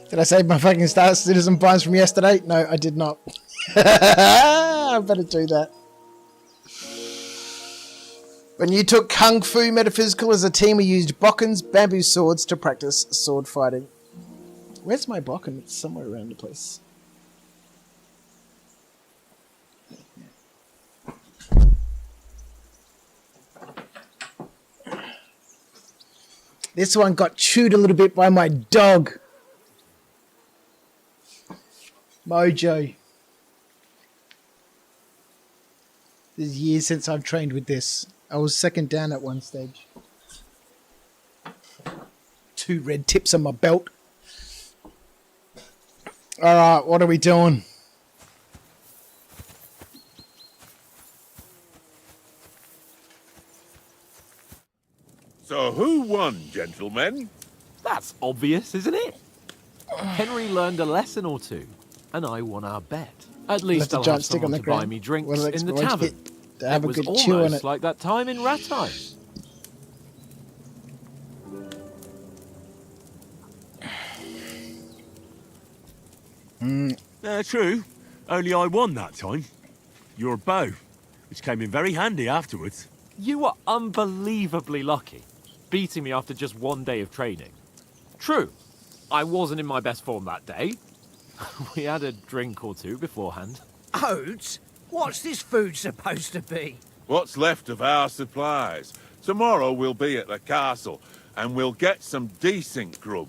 Did I save my fucking Star Citizen points from yesterday? No, I did not. I better do that. When you took Kung Fu Metaphysical as a team, we used bokkens, bamboo swords to practice sword fighting. Where's my bokken? It's somewhere around the place. This one got chewed a little bit by my dog. Mojo. This is years since I've trained with this. I was second down at one stage. 2 red tips on my belt. Alright, what are we doing? So who won, gentlemen? That's obvious, isn't it? Henry learned a lesson or two, and I won our bet. At least I'll have someone to buy me drinks in the tavern. To have it a was good chew on almost it. like that time in Ratai. True. Only I won that time. Your bow, which came in very handy afterwards. You were unbelievably lucky, beating me after just one day of training. True, I wasn't in my best form that day. We had a drink or two beforehand. Oats? What's this food supposed to be? What's left of our supplies? Tomorrow we'll be at the castle, and we'll get some decent grub.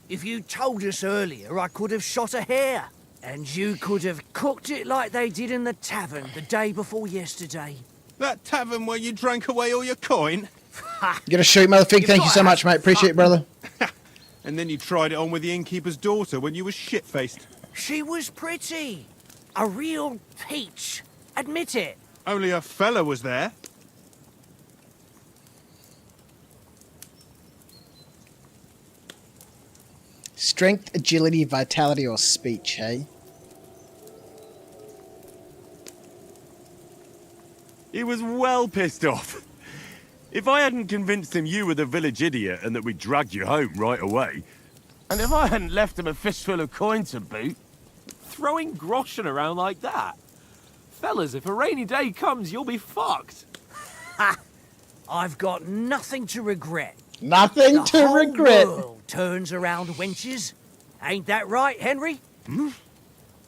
If you told us earlier, I could have shot a hare. And you could have cooked it like they did in the tavern the day before yesterday. That tavern where you drank away all your coin? You gonna shoot, Motherfig? Thank you so much, mate. Appreciate it, brother. And then you tried it on with the innkeeper's daughter when you were shit-faced. She was pretty. A real peach. Admit it. Only a fella was there. Strength, agility, vitality, or speech, hey? He was well pissed off. If I hadn't convinced him you were the village idiot and that we'd drag you home right away... And if I hadn't left him a fistful of coin to boot... Throwing groschen around like that? Fellas, if a rainy day comes, you'll be fucked. Ha! I've got nothing to regret. Nothing to regret. The whole world turns around wenches. Ain't that right, Henry? Hmm?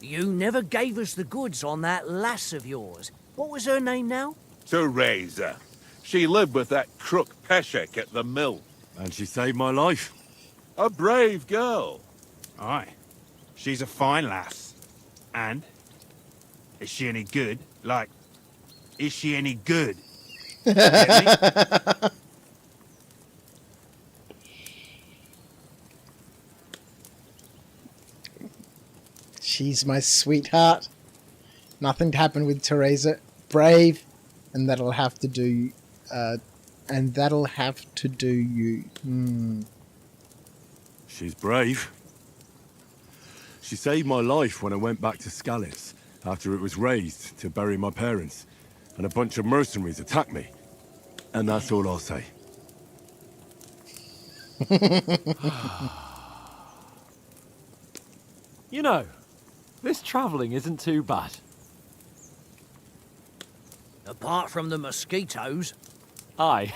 You never gave us the goods on that lass of yours. What was her name now? Teresa. She lived with that crook Peshek at the mill. And she saved my life. A brave girl. Aye. She's a fine lass. And? Is she any good? Like, is she any good? Get me? She's my sweetheart. Nothing to happen with Teresa. Brave, and that'll have to do. And that'll have to do you. She's brave. She saved my life when I went back to Skalitz after it was razed to bury my parents, and a bunch of mercenaries attacked me. And that's all I'll say. You know, this travelling isn't too bad. Apart from the mosquitoes. Aye.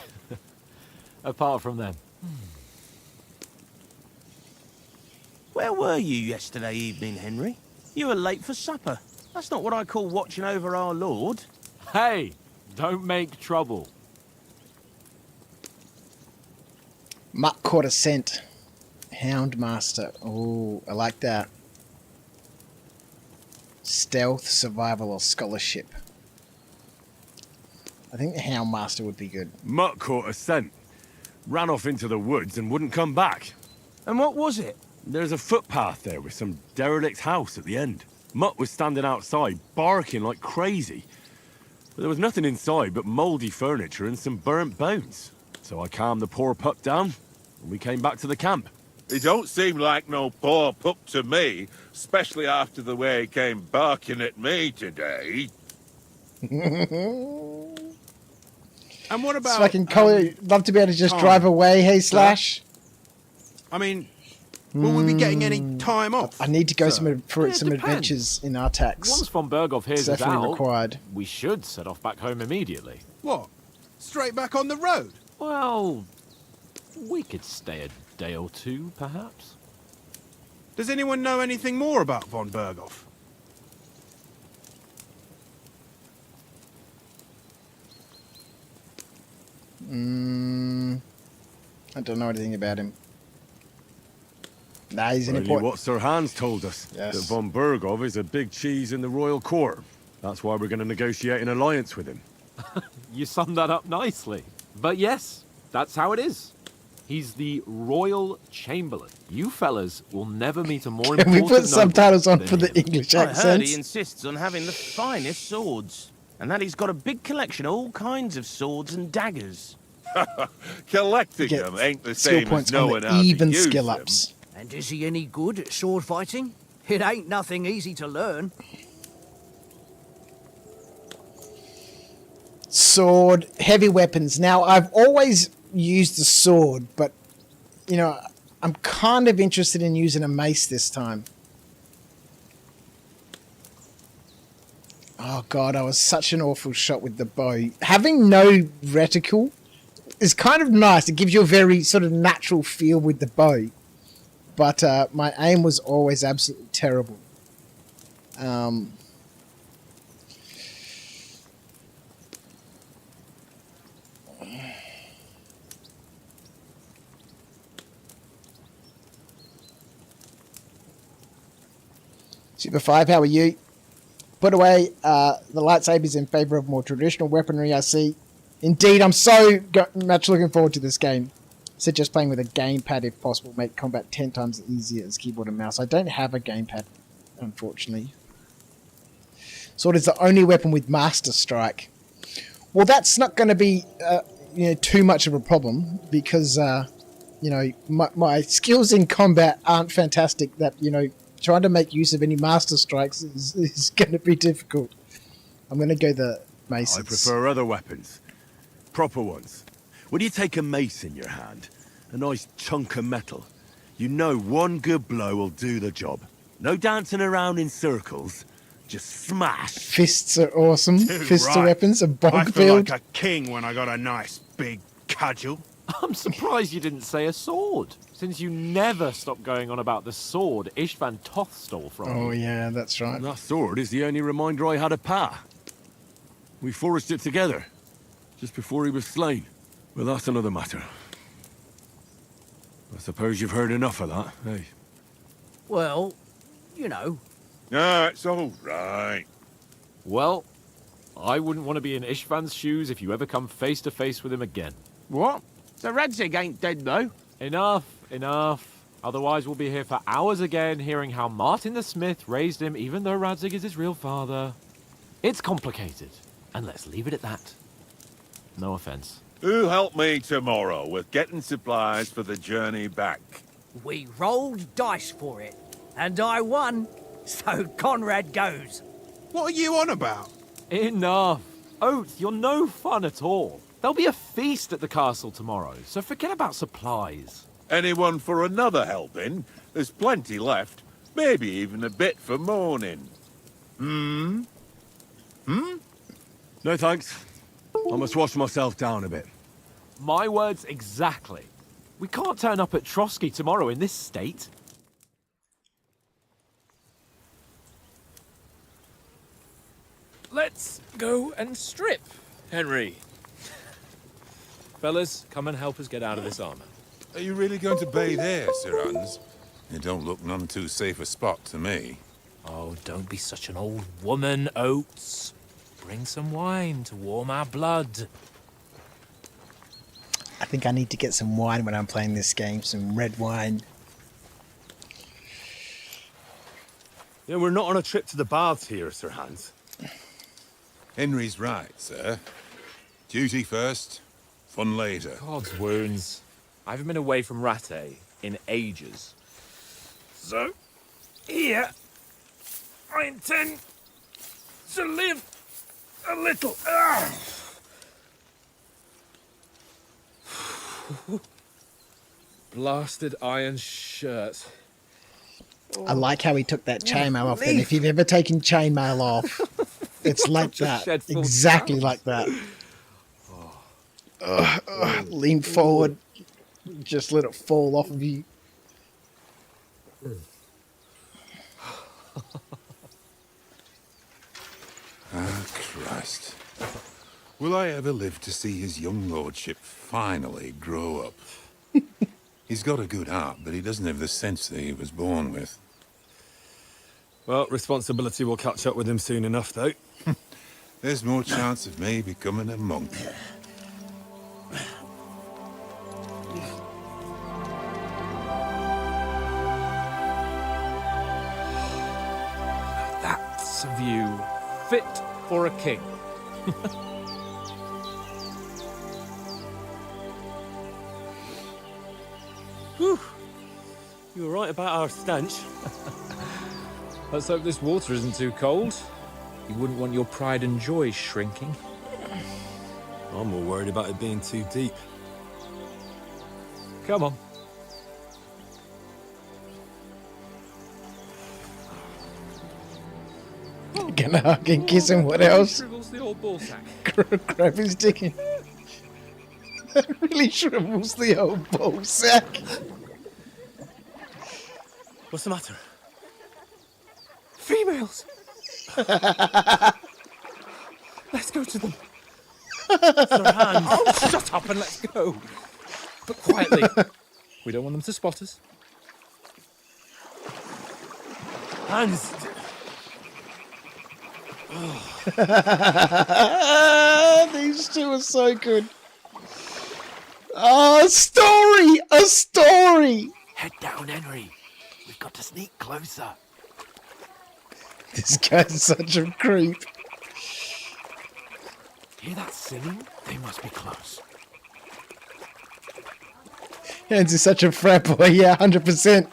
Apart from them. Where were you yesterday evening, Henry? You were late for supper. That's not what I call watching over our lord. Hey, don't make trouble. Mutt caught a scent. Houndmaster. Oh, I like that. Stealth, survival, or scholarship. I think the Houndmaster would be good. Mutt caught a scent. Ran off into the woods and wouldn't come back. And what was it? There's a footpath there with some derelict house at the end. Mutt was standing outside, barking like crazy. But there was nothing inside but mouldy furniture and some burnt bones. So I calmed the poor pup down, and we came back to the camp. He don't seem like no poor pup to me, especially after the way he came barking at me today. And what about... So I can love to be able to just time? drive away, hey Slash. I mean, will we be getting any time off? I need to go for It some depends. adventures in Artax. Once von Berghoff hears us Definitely out, required. we should set off back home immediately. What? Straight back on the road? Well, we could stay a day or two, perhaps. Does anyone know anything more about von Berghoff? I don't know anything about him. Nah, he's an Only important... what Sir Hans told us, Yes. that von Berghoff is a big cheese in the royal court. That's why we're going to negotiate an alliance with him. You summed that up nicely. But yes, that's how it is. He's the Royal Chamberlain. You fellas will never meet a more Can important we put noble subtitles on than for the him. English I heard he accents? insists on having the finest swords. And that he's got a big collection of all kinds of swords and daggers. Collecting Get them ain't the skill same as points on knowing the how even to use skill them. ups. And is he any good at sword fighting? It ain't nothing easy to learn. Sword, heavy weapons. Now, I've always used the sword, but, you know, I'm kind of interested in using a mace this time. Oh, God, I was such an awful shot with the bow. Having no reticle is kind of nice. It gives you a very sort of natural feel with the bow. But my aim was always absolutely terrible. Super 5, how are you? Put away the lightsabers in favour of more traditional weaponry, I see. Indeed, I'm so much looking forward to this game. Suggest playing with a gamepad if possible, make combat 10 times easier as keyboard and mouse. I don't have a gamepad, unfortunately. Sword is the only weapon with Master Strike. Well, that's not going to be too much of a problem because my skills in combat aren't fantastic. That trying to make use of any Master Strikes is going to be difficult. I'm going to go the maces. I prefer other weapons. Proper ones. When you take a mace in your hand, a nice chunk of metal, you know one good blow will do the job. No dancing around in circles, just smash. Fists are awesome. Dude, Fists are right. weapons. A I bonk feel field. like a king when I got a nice big cudgel. I'm surprised you didn't say a sword, since you never stop going on about the sword Ishvan Toth stole from Oh you. yeah, that's right. And that sword is the only reminder I had of Pa. We forged it together, just before he was slain. But that's another matter. I suppose you've heard enough of that, eh? Well, No, it's all right. Well, I wouldn't want to be in Ishvan's shoes if you ever come face to face with him again. What? The Radzig ain't dead, though. Enough. Otherwise we'll be here for hours again hearing how Martin the Smith raised him even though Radzig is his real father. It's complicated, and let's leave it at that. No offense. Who help me tomorrow with getting supplies for the journey back? we rolled dice for it, and I won, so Conrad goes. What are you on about? Enough. Oates, you're no fun at all. There'll be a feast at the castle tomorrow, so forget about supplies. Anyone for another helping? There's plenty left. Maybe even a bit for morning. No thanks. I must wash myself down a bit. My words exactly. We can't turn up at Trotsky tomorrow in this state. Let's go and strip, Henry. Fellas, come and help us get out of this armor. Are you really going to bathe here, Sir Hans? It don't look none too safe a spot to me. Oh, don't be such an old woman, Oates. Bring some wine to warm our blood. I think I need to get some wine when I'm playing this game, some red wine. Yeah, we're not on a trip to the baths here, Sir Hans. Henry's right, sir. Duty first, fun later. God's wounds. I haven't been away from WHAAAAT in ages. So, here, I intend to live a little. Blasted iron shirt. I like how he took that chainmail off. And if you've ever taken chainmail off, it's like that. Exactly like that. Lean forward. Just let it fall off of you. Ah, Christ. Will I ever live to see his young lordship finally grow up? He's got a good heart, but he doesn't have the sense that he was born with. Well, responsibility will catch up with him soon enough, though. There's more chance of me becoming a monk. That's a view fit for a king. Whew. You were right about our stench. Let's hope this water isn't too cold. You wouldn't want your pride and joy shrinking. I'm more worried about it being too deep. Come on. Gonna hug and kiss him. What else? Shrivels the old ball sack. Grab his dick in. That really shrivels the old ball sack. What's the matter? Females! Let's go to them. Sir Hans. Oh, shut up and let's go. But quietly. We don't want them to spot us. Hans, These two are so good. Oh, a story! A story! Head down, Henry. We've got to sneak closer. This guy's such a creep. Hear that singing? They must be close. Hans is such a frat boy. Yeah, 100%.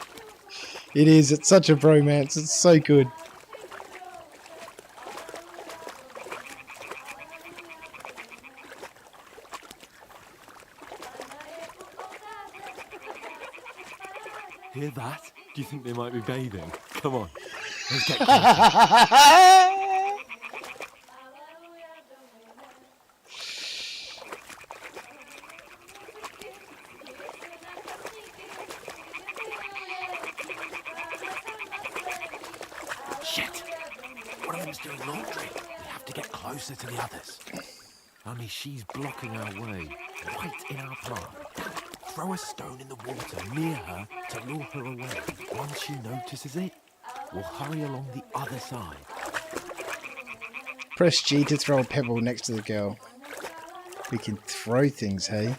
It is. It's such a bromance. It's so good. Hear that? Do you think they might be bathing? Come on. Let's get Shit! One of them's doing laundry. We have to get closer to the others. Only she's blocking our way. Right in our path. Throw a stone in the water near her to lure her away. Once she notices it, we'll hurry along the other side. Press G to throw a pebble next to the girl. We can throw things, hey?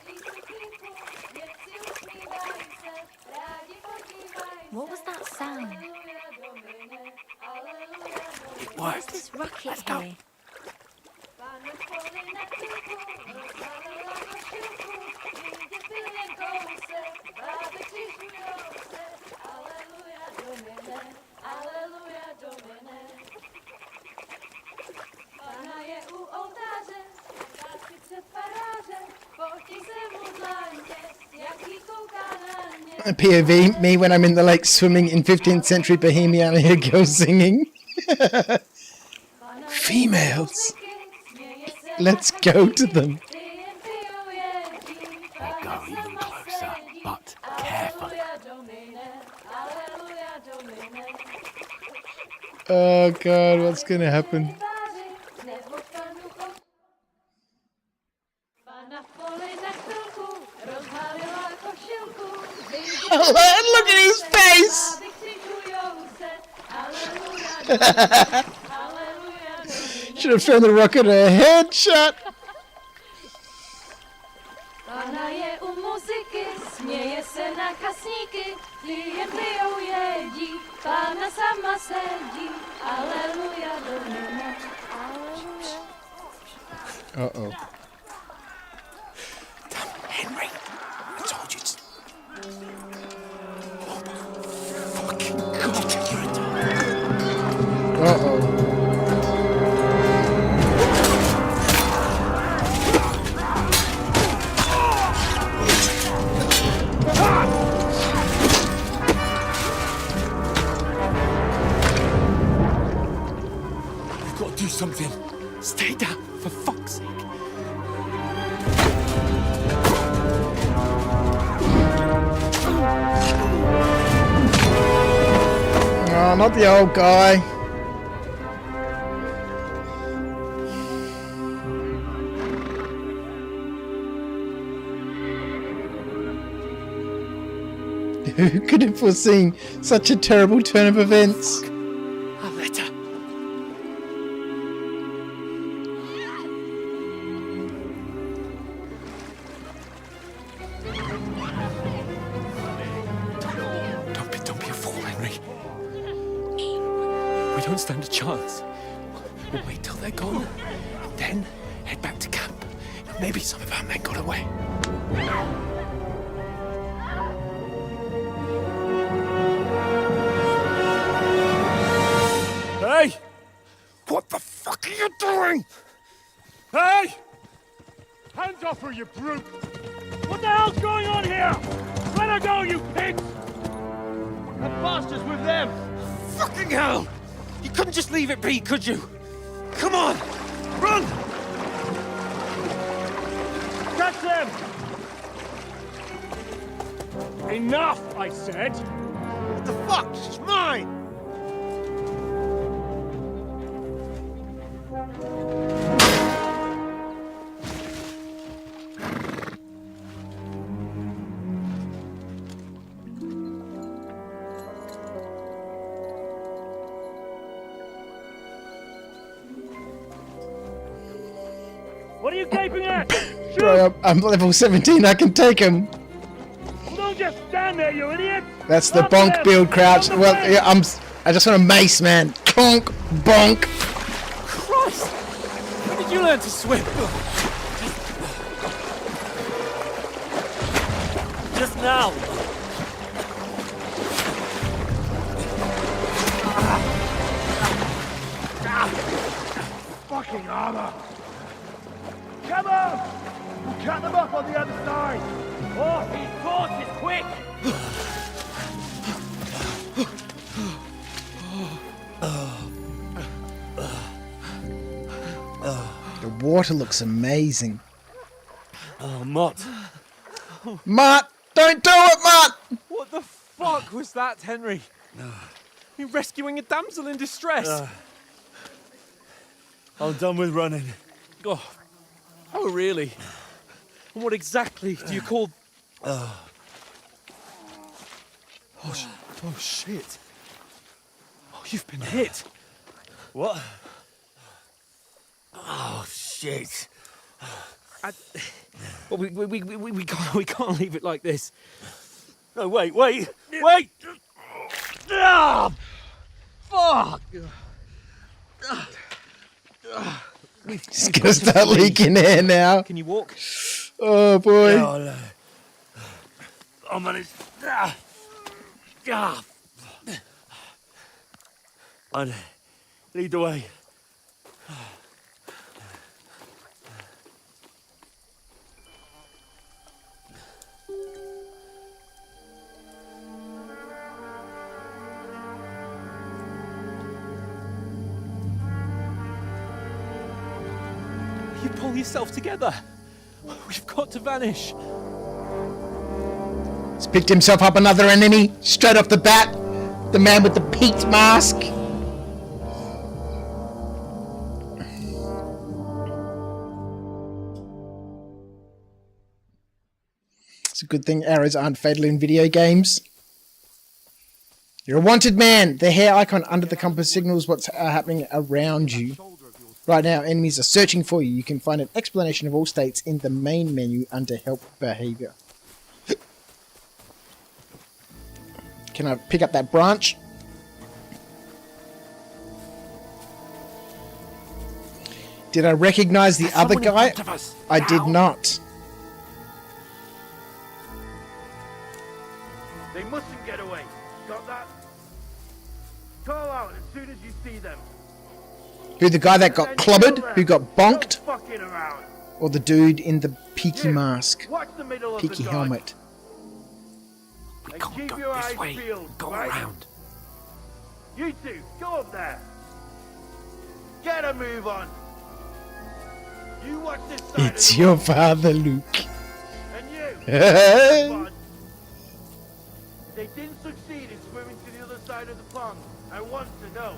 What was that sound? It What worked. is this rocket Let's go. here? POV, me when I'm in the lake swimming in 15th century Bohemia and I hear girls singing. Females. Let's go to them. We'll go even closer, but carefully. Oh god, what's gonna happen? Look at his face! Should have thrown the rocket a headshot. Pana je u muzyky, směje se na kasníky, jen pijou jedí, Pána sama sedí, aleluja domine, aleluja. Uh-oh. Damn, Henry, I told you to... Fucking God, you're a dog. Uh-oh. We've got to do something. Stay down, for fuck's sake. Oh, not the old guy. Who could have foreseen such a terrible turn of events? A letter. Don't be a fool, Henry. We don't stand a chance. We'll wait till they're gone, then head back to camp. Maybe some of our men got away. Hey! What the fuck are you doing? Hey! Hands off her, you brute! What the hell's going on here? Let her go, you pigs! That bastard's with them! Fucking hell! You couldn't just leave it be, could you? Come on! Run! Catch them! Enough, I said! What the fuck? She's mine! you gaping at? Bro, I'm level 17. I can take him. Well, don't just stand there, you idiot! That's the After bonk them. build crouch. On the Well, flank. yeah, I just want to mace, man. Conk, bonk. Christ! When did you learn to swim? Just now. Fucking armor! Come on! We'll cut them up on the other side! Oh, these horses, quick! The water looks amazing. Oh, Mott. Mutt! Don't do it, Mutt! What the fuck was that, Henry? You rescuing a damsel in distress? I'm done with running. Oh, really? And what exactly do you call... Oh, shit. Oh, you've been hit. What? Oh, shit. Well, we can't leave it like this. No, wait! Ah! Fuck! It's gonna start leaking air now. Can you walk? Oh boy. No, no. Oh man, it's... I'd lead the way. You pull yourself together. We've got to vanish. He's picked himself up another enemy straight off the bat. The man with the peaked mask. It's a good thing arrows aren't fatal in video games. You're a wanted man. The hair icon under the compass signals what's happening around you. Right now, enemies are searching for you. You can find an explanation of all states in the main menu under Help Behavior. Can I pick up that branch? Did I recognize the other guy? I did not. They mustn't get away. Got that? Call out as soon as you see them. Who, the guy that got clobbered? Who got bonked? Fucking around. Or the dude in the peaky mask? Watch the middle of Peaky the helmet. We can't keep go your this eyes way. Peeled, go right? Around. You two, go up there. Get a move on. You watch this side. It's your father, Luke. And you. They didn't succeed in swimming to the other side of the pond. I want to know.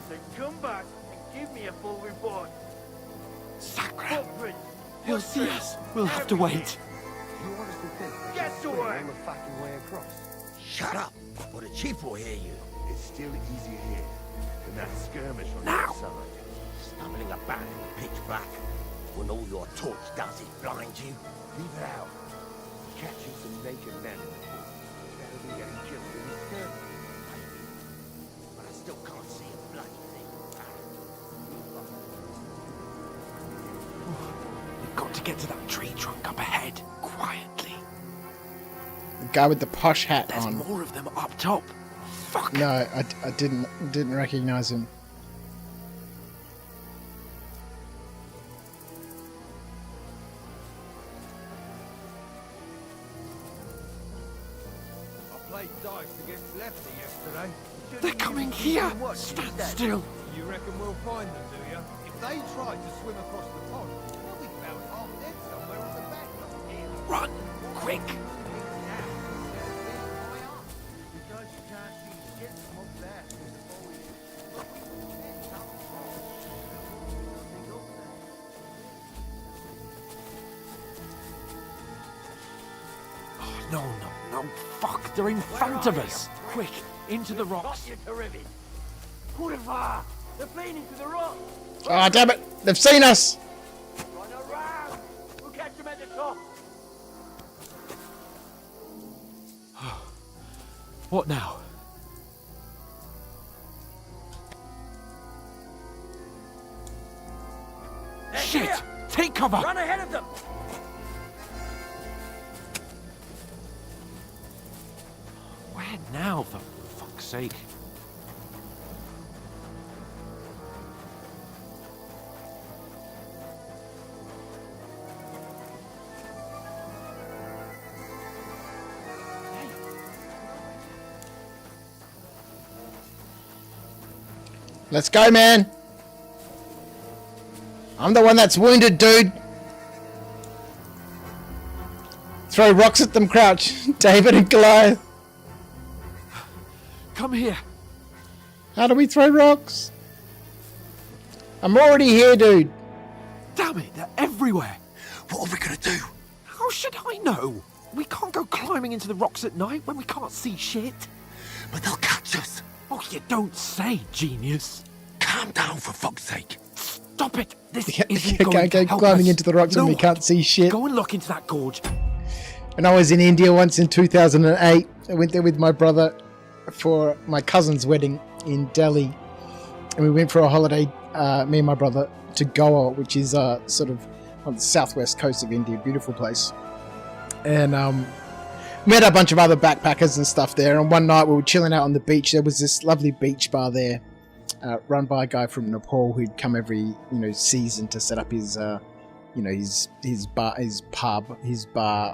Then come back and give me a full report. Sacra. Footprints. He'll see us. We'll have to wait. You honestly think get to work. The fucking way across. Shut up, or the chief will hear you. It's still easier here than that skirmish on the Now. other side. Stumbling about in the pitch black, when all your torch does is blind you. Leave it out. Catching some naked men in the pool. Better than getting killed in the skirmish. But I still can't see a bloody thing. We've got to get to that tree trunk up ahead, quietly. The guy with the posh hat There's on. more of them up top. Fuck. No, I didn't recognize him. I played dice against Lefty yesterday. They're coming here. Stand still. You reckon we'll find them, do you? If they try to swim across the pond, they'll be found half dead somewhere on the back. Run, quick. No, fuck, they're in front of us. Quick, into the rocks. They're playing into the rock. Ah, damn it! They've seen us! top. What now? Shit! Take cover! Run ahead of them! Where now, for fuck's sake? Let's go, man. I'm the one that's wounded, dude. Throw rocks at them, Crouch. David and Goliath. Come here. How do we throw rocks? I'm already here, dude. Damn it, they're everywhere. What are we gonna do? How should I know? We can't go climbing into the rocks at night when we can't see shit. But they'll catch us. Oh, you don't say, genius. Calm down, for fuck's sake. Stop it. This You isn't can't going to go help climbing us. into the rocks when we can't see shit. Go and look into that gorge. When I was in India once in 2008, I went there with my brother for my cousin's wedding in Delhi. And we went for a holiday, me and my brother, to Goa, which is sort of on the southwest coast of India. Beautiful place. And met a bunch of other backpackers and stuff there. And one night we were chilling out on the beach. There was this lovely beach bar there, run by a guy from Nepal who'd come every season to set up his his bar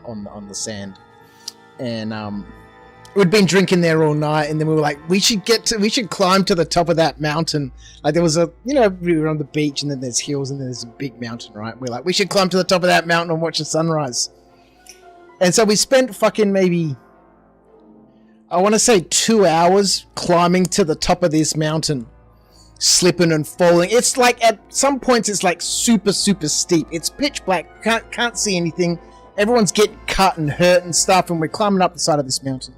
on the sand. And we'd been drinking there all night, and then we were like, we should climb to the top of that mountain. Like there was we were on the beach, and then there's hills, and then there's a big mountain, right? We're like, we should climb to the top of that mountain and watch the sunrise. And so we spent fucking maybe, I want to say 2 hours climbing to the top of this mountain, slipping and falling. It's like at some points it's like super, super steep. It's pitch black, can't see anything. Everyone's getting cut and hurt and stuff, and we're climbing up the side of this mountain.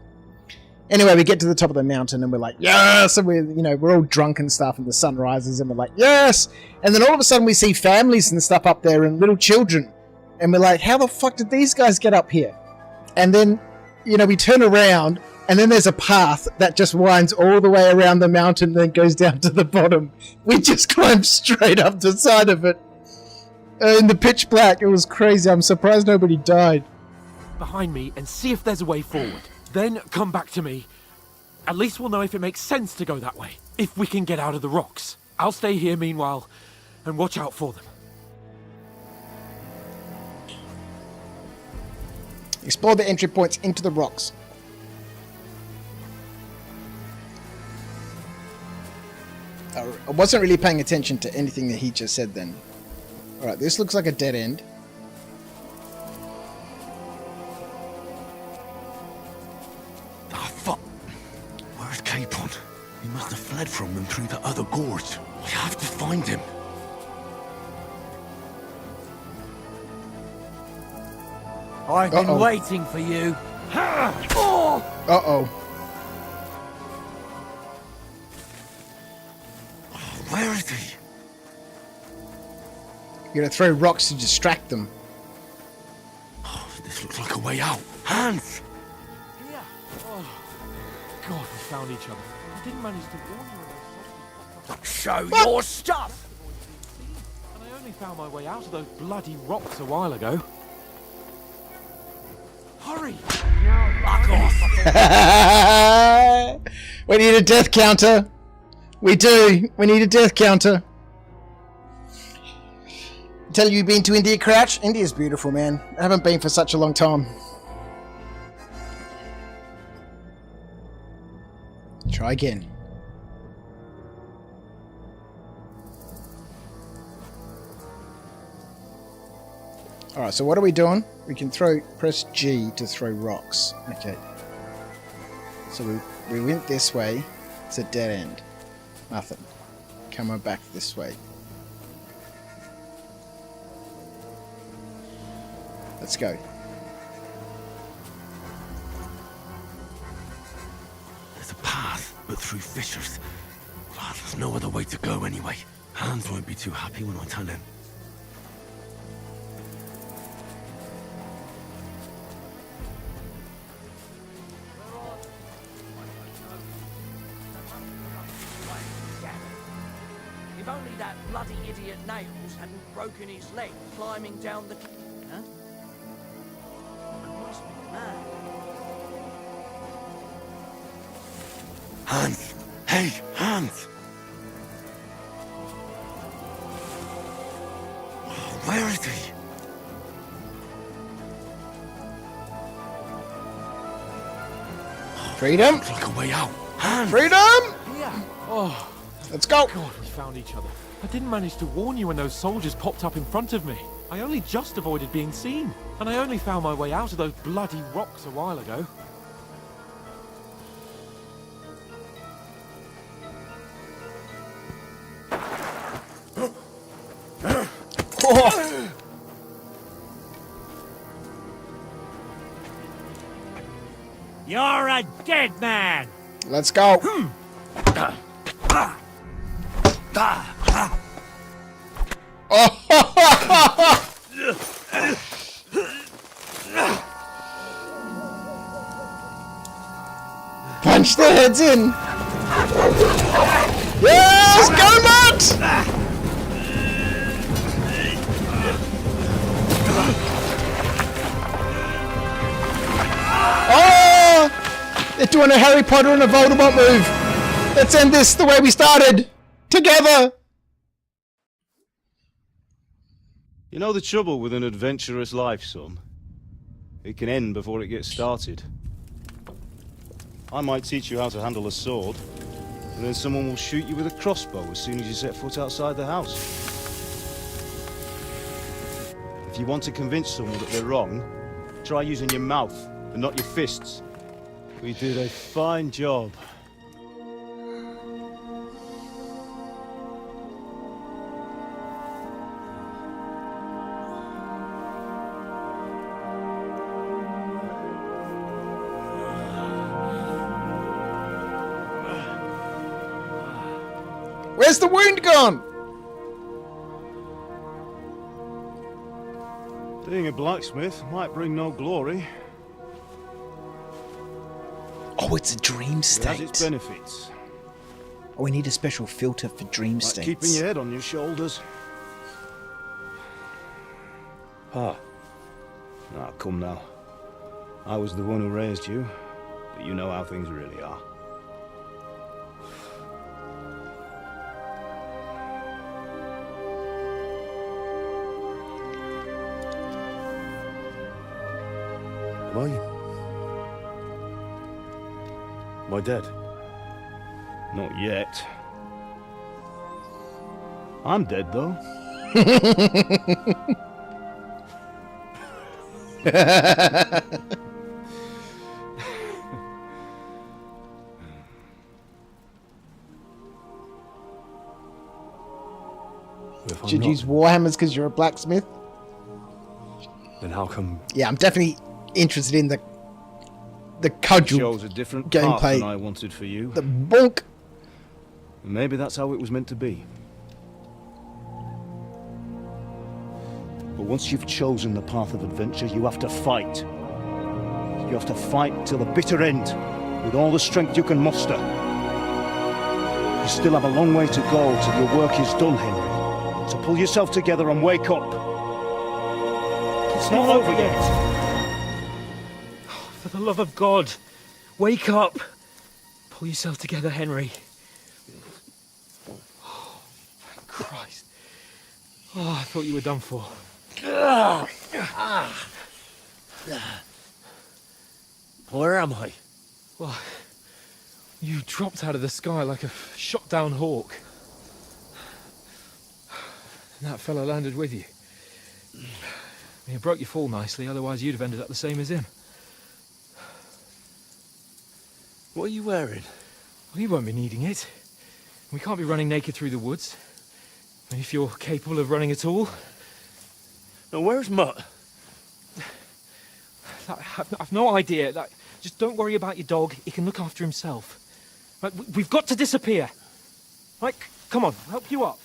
Anyway, we get to the top of the mountain and we're like, yes! And we're all drunk and stuff, and the sun rises and we're like, yes! And then all of a sudden we see families and stuff up there and little children. And we're like, how the fuck did these guys get up here? And then, we turn around, and then there's a path that just winds all the way around the mountain and then goes down to the bottom. We just climbed straight up the side of it. In the pitch black, it was crazy. I'm surprised nobody died. Behind me and see if there's a way forward. Then come back to me. At least we'll know if it makes sense to go that way. If we can get out of the rocks. I'll stay here meanwhile and watch out for them. Explore the entry points into the rocks. I wasn't really paying attention to anything that he just said then. Alright, this looks like a dead end. Ah, fuck. Where's Capon? He must have fled from them through the other gorge. We have to find him. I've been waiting for you. Uh-oh. Where is he? You're gonna throw rocks to distract them. Oh, this looks like a way out. Hans! Yeah. Oh, God, we found each other. I didn't manage to warn you. Show your stuff! And I only found my way out of those bloody rocks a while ago. Hurry! Fuck off! We need a death counter. We do. We need a death counter. Tell you, you've been to India, Crouch? India's beautiful, man. I haven't been for such a long time. Try again. Alright, so what are we doing? We can press G to throw rocks. Okay. So we went this way. It's a dead end. Nothing. Come on back this way. Let's go. There's a path, but through fissures. Well, there's no other way to go anyway. Hans won't be too happy when I tell him. only that bloody idiot Nails hadn't broken his leg climbing down the... Huh? I must be mad. Hans! Hey, Hans! Where is he? Freedom! Looks like a way out. Hans! Freedom! Yeah. Oh, let's go. God, we found each other. I didn't manage to warn you when those soldiers popped up in front of me. I only just avoided being seen. And I only found my way out of those bloody rocks a while ago. Oh. You're a dead man! Let's go. Punch their heads in. Yes, go Matt! Oh! They're doing a Harry Potter and a Voldemort move. Let's end this the way we started. Together. You know the trouble with an adventurous life, son? It can end before it gets started. I might teach you how to handle a sword, and then someone will shoot you with a crossbow as soon as you set foot outside the house. If you want to convince someone that they're wrong, try using your mouth and not your fists. We did a fine job. Where's the wound gone? Being a blacksmith might bring no glory. Oh, it's a dream It state. has its benefits. Oh, we need a special filter for dream Like states. keeping your head on your shoulders. Ah. Ah, come now. I was the one who raised you, but you know how things really are. Am I dead? Not yet. I'm dead, though. Should use warhammers because you're a blacksmith? Then how come... Yeah, I'm definitely interested in the cudgel Shows a different path gameplay. than I wanted for you. The bonk. Maybe that's how it was meant to be. But once you've chosen the path of adventure, you have to fight. You have to fight till the bitter end, with all the strength you can muster. You still have a long way to go till your work is done, Henry. So pull yourself together and wake up. It's not over yet. For the love of God, wake up! Pull yourself together, Henry. Oh, thank Christ. Oh, I thought you were done for. Where am I? Well, you dropped out of the sky like a shot-down hawk. And that fella landed with you. He broke your fall nicely, otherwise you'd have ended up the same as him. What are you wearing? Well, you won't be needing it. We can't be running naked through the woods. And if you're capable of running at all... Now, where's Mutt? I've no idea. Just don't worry about your dog. He can look after himself. Right, we've got to disappear. Right, come on, I'll help you up.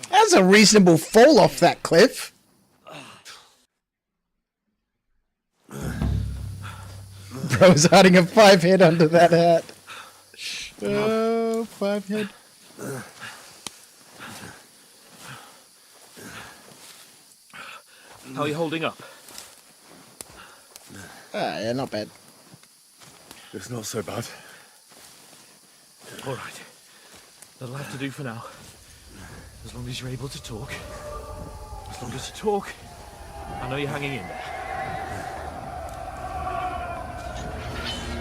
That's a reasonable fall off that cliff. bro is hiding a 5 head under that hat. Oh, 5 head. How are you holding up? Yeah, not bad. It's not so bad. All right. That'll have to do for now. As long as you're able to talk. As long as you talk, I know you're hanging in there.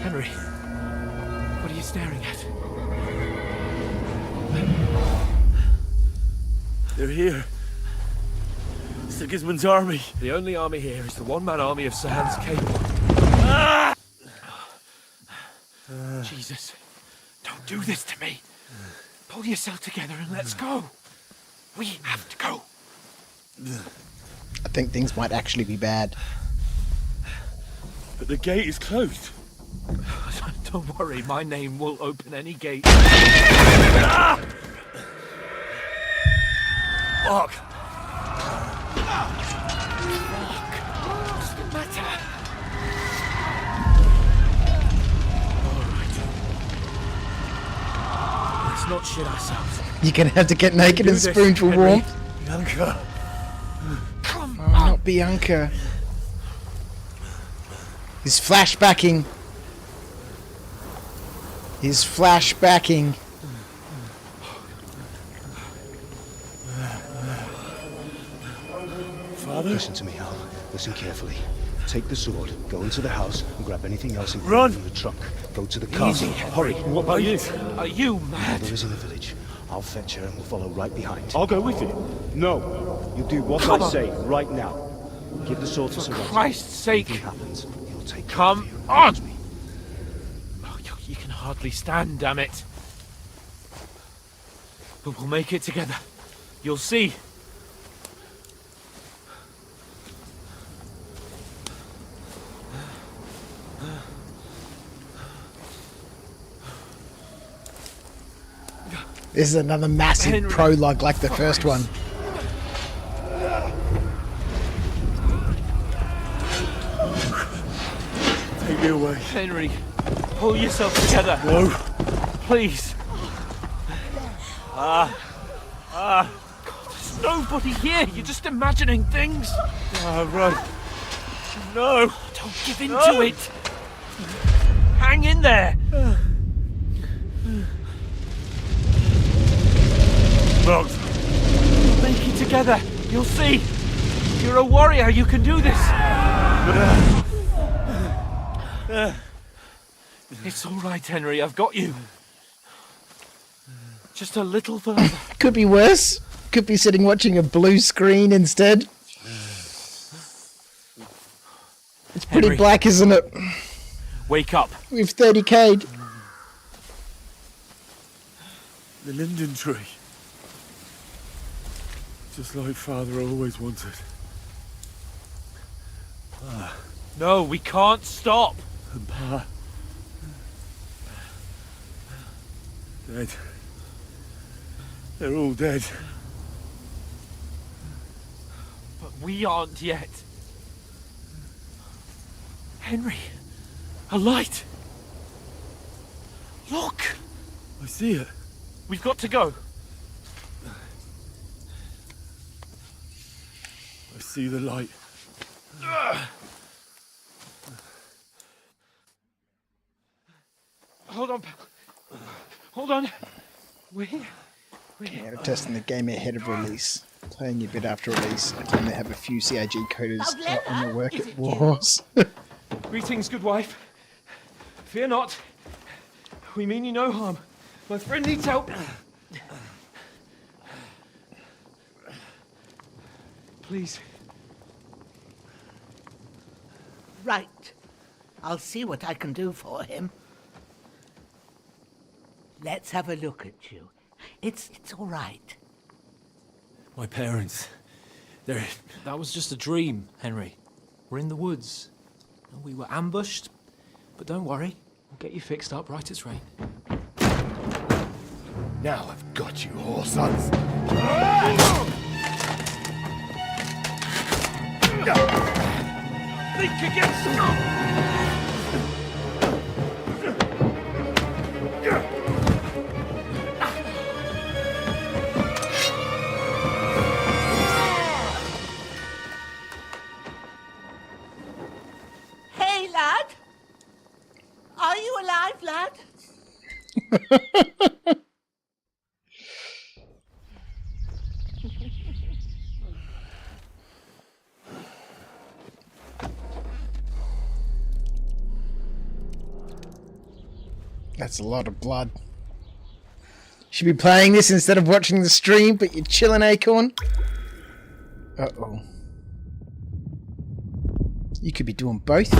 Henry, what are you staring at? They're here. Sigismund's army. The only army here is the one-man army of Sir Hans Cable. Ah! Jesus, don't do this to me. Pull yourself together and let's go. We have to go. I think things might actually be bad. But the gate is closed. Don't worry, my name will open any gate. Ah! Fuck! What's the matter? All right. Let's not shit ourselves. You're gonna have to get naked and spoon for warmth. Bianca. Come on. Not Bianca. He's flashbacking. He's flashbacking. Father? Listen to me, Al. Listen carefully. Take the sword, go into the house, and grab anything else Run! from the trunk. Go to the castle. Hurry. What about you? Are you mad? Mother is in the village. I'll fetch her and we'll follow right behind. I'll go with you. No. You do what Come I on. say right now. Give the sword to Sir For Roger. Christ's sake. If anything happens, he'll take care Come of you. on! Oh, you can hardly stand, damn it. But we'll make it together. You'll see. This is another massive Henry, prologue like the first one. Take me away. Henry, pull yourself together. No. Please. God, there's nobody here. You're just imagining things. Run. No. Don't give in to it. Hang in there. Bugs. We'll make it together. You'll see. You're a warrior. You can do this. It's all right, Henry. I've got you. Just a little further. Could be worse. Could be sitting watching a blue screen instead. It's pretty Henry. black, isn't it? Wake up. We've 30k'd. The linden tree. Just like Father always wanted. No, we can't stop. And Pa. Dead. They're all dead. But we aren't yet. Henry, a light. Look. I see it. We've got to go. I see the light. Hold on. Hold on. We're here. Yeah, testing the game ahead of release. Playing a bit after release. I tend to have a few CIG coders on the work at Wars. Greetings, good wife. Fear not. We mean you no harm. My friend needs help. Please. Right. I'll see what I can do for him. Let's have a look at you. It's all right. My parents. They're... That was just a dream, Henry. We're in the woods. We were ambushed, but don't worry. We'll get you fixed up right as rain. Now I've got you, whore sons. Think again, That's a lot of blood. Should be playing this instead of watching the stream, but you're chilling, Acorn. Uh-oh. You could be doing both.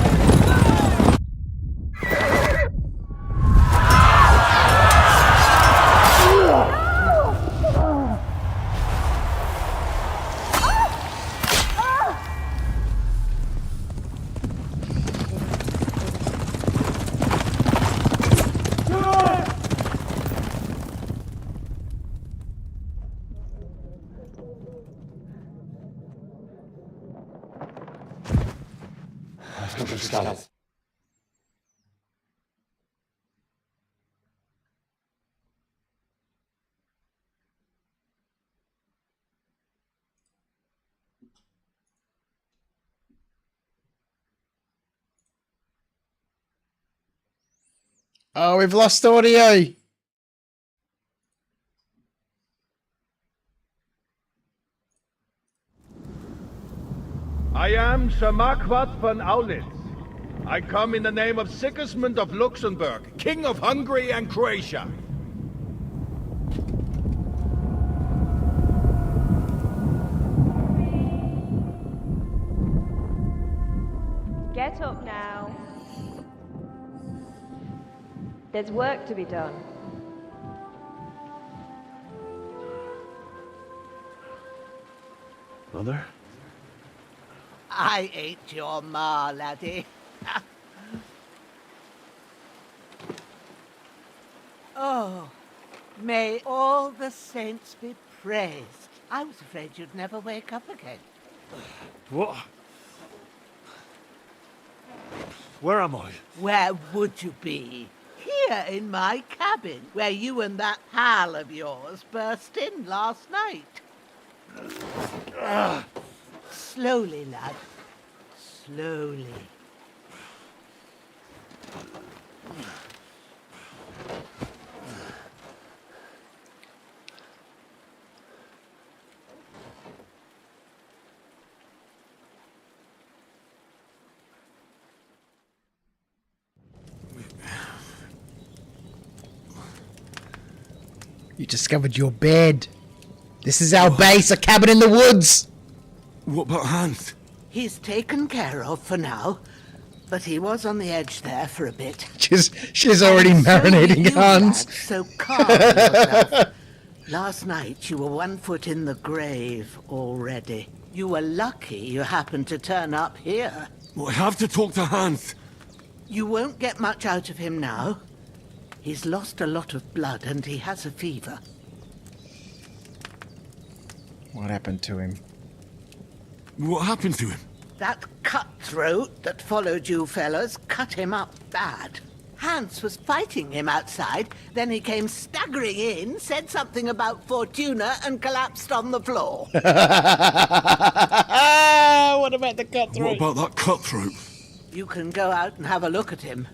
Skalitz. Oh, we've lost audio. I am Sir Marquardt von Aulitz. I come in the name of Sigismund of Luxembourg, King of Hungary and Croatia. Get up now. There's work to be done. Mother? I ain't your ma, laddie. Oh, may all the saints be praised. I was afraid you'd never wake up again. What? Where am I? Where would you be? Here in my cabin, where you and that pal of yours burst in last night. Slowly, lad. Slowly. You discovered your bed. This is our base, a cabin in the woods. What about Hans? He's taken care of for now, but he was on the edge there for a bit. She's already marinating Hans. Lad, so calm yourself. Last night you were 1 foot in the grave already. You were lucky you happened to turn up here. Well, I have to talk to Hans. You won't get much out of him now. He's lost a lot of blood and he has a fever. What happened to him? What happened to him? That cutthroat that followed you fellas cut him up bad. Hans was fighting him outside, then he came staggering in, said something about Fortuna and collapsed on the floor. What about the cutthroat? What about that cutthroat? You can go out and have a look at him.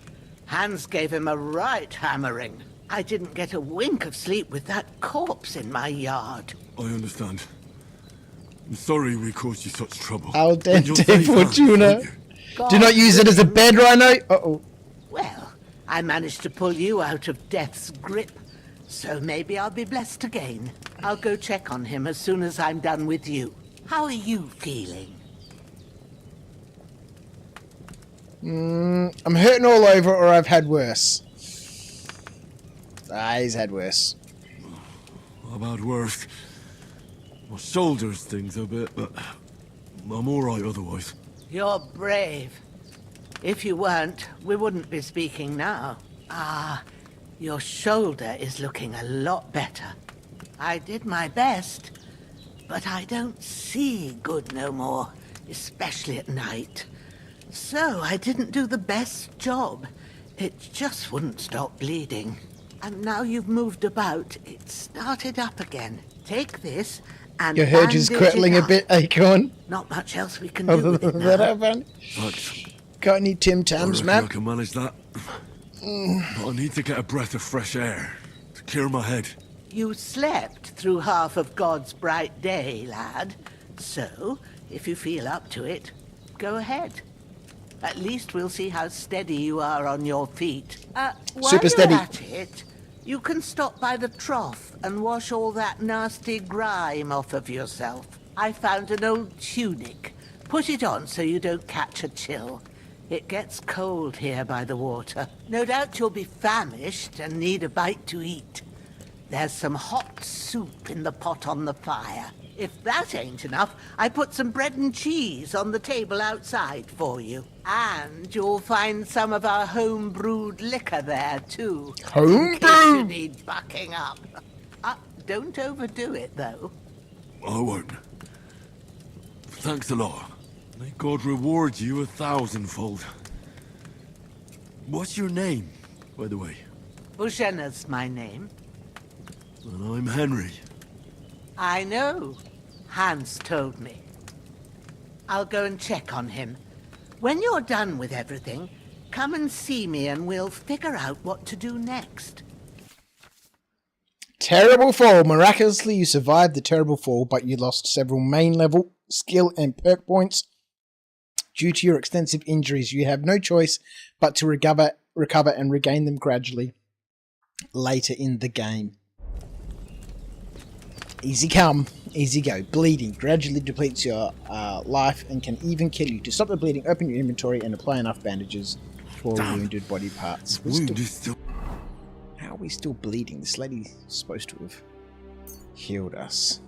Hans gave him a right hammering. I didn't get a wink of sleep with that corpse in my yard. I understand. I'm sorry we caused you such trouble. Al But you'll dente save Hans, Fortuna. won't you? Do not use it as a bed, Rhino. Uh-oh. Well, I managed to pull you out of death's grip, so maybe I'll be blessed again. I'll go check on him as soon as I'm done with you. How are you feeling? I'm hurting all over, or I've had worse. He's had worse. I've had worse. My shoulders stings a bit, but I'm alright otherwise. You're brave. If you weren't, we wouldn't be speaking now. Ah, your shoulder is looking a lot better. I did my best, but I don't see good no more, especially at night. So I didn't do the best job. It just wouldn't stop bleeding. And now you've moved about, it started up again. Take this and Your herd is bandage crackling it a up. bit, Acorn. Not much else we can do Other with it than now. that, Ivan. Thanks. Got any Tim I Tams, reckon I man? can manage that. But I need to get a breath of fresh air to clear my head. You slept through half of God's bright day, lad. So, if you feel up to it, go ahead. At least we'll see how steady you are on your feet. While Super you're steady. at it, you can stop by the trough and wash all that nasty grime off of yourself. I found an old tunic. Put it on so you don't catch a chill. It gets cold here by the water. No doubt you'll be famished and need a bite to eat. There's some hot soup in the pot on the fire. If that ain't enough, I put some bread and cheese on the table outside for you. And you'll find some of our home-brewed liquor there, too. In case you need bucking up. Don't overdo it, though. I won't. Thanks a lot. May God reward you 1,000-fold. What's your name, by the way? Bushena's my name. And I'm Henry. I know. Hans told me. I'll go and check on him. When you're done with everything, come and see me and we'll figure out what to do next. Terrible fall. Miraculously, you survived the terrible fall, but you lost several main level skill and perk points due to your extensive injuries. You have no choice but to recover and regain them gradually later in the game. Easy come, easy go. Bleeding gradually depletes your life and can even kill you. To stop the bleeding, open your inventory and apply enough bandages for wounded body parts. How are we still bleeding? This lady's supposed to have healed us.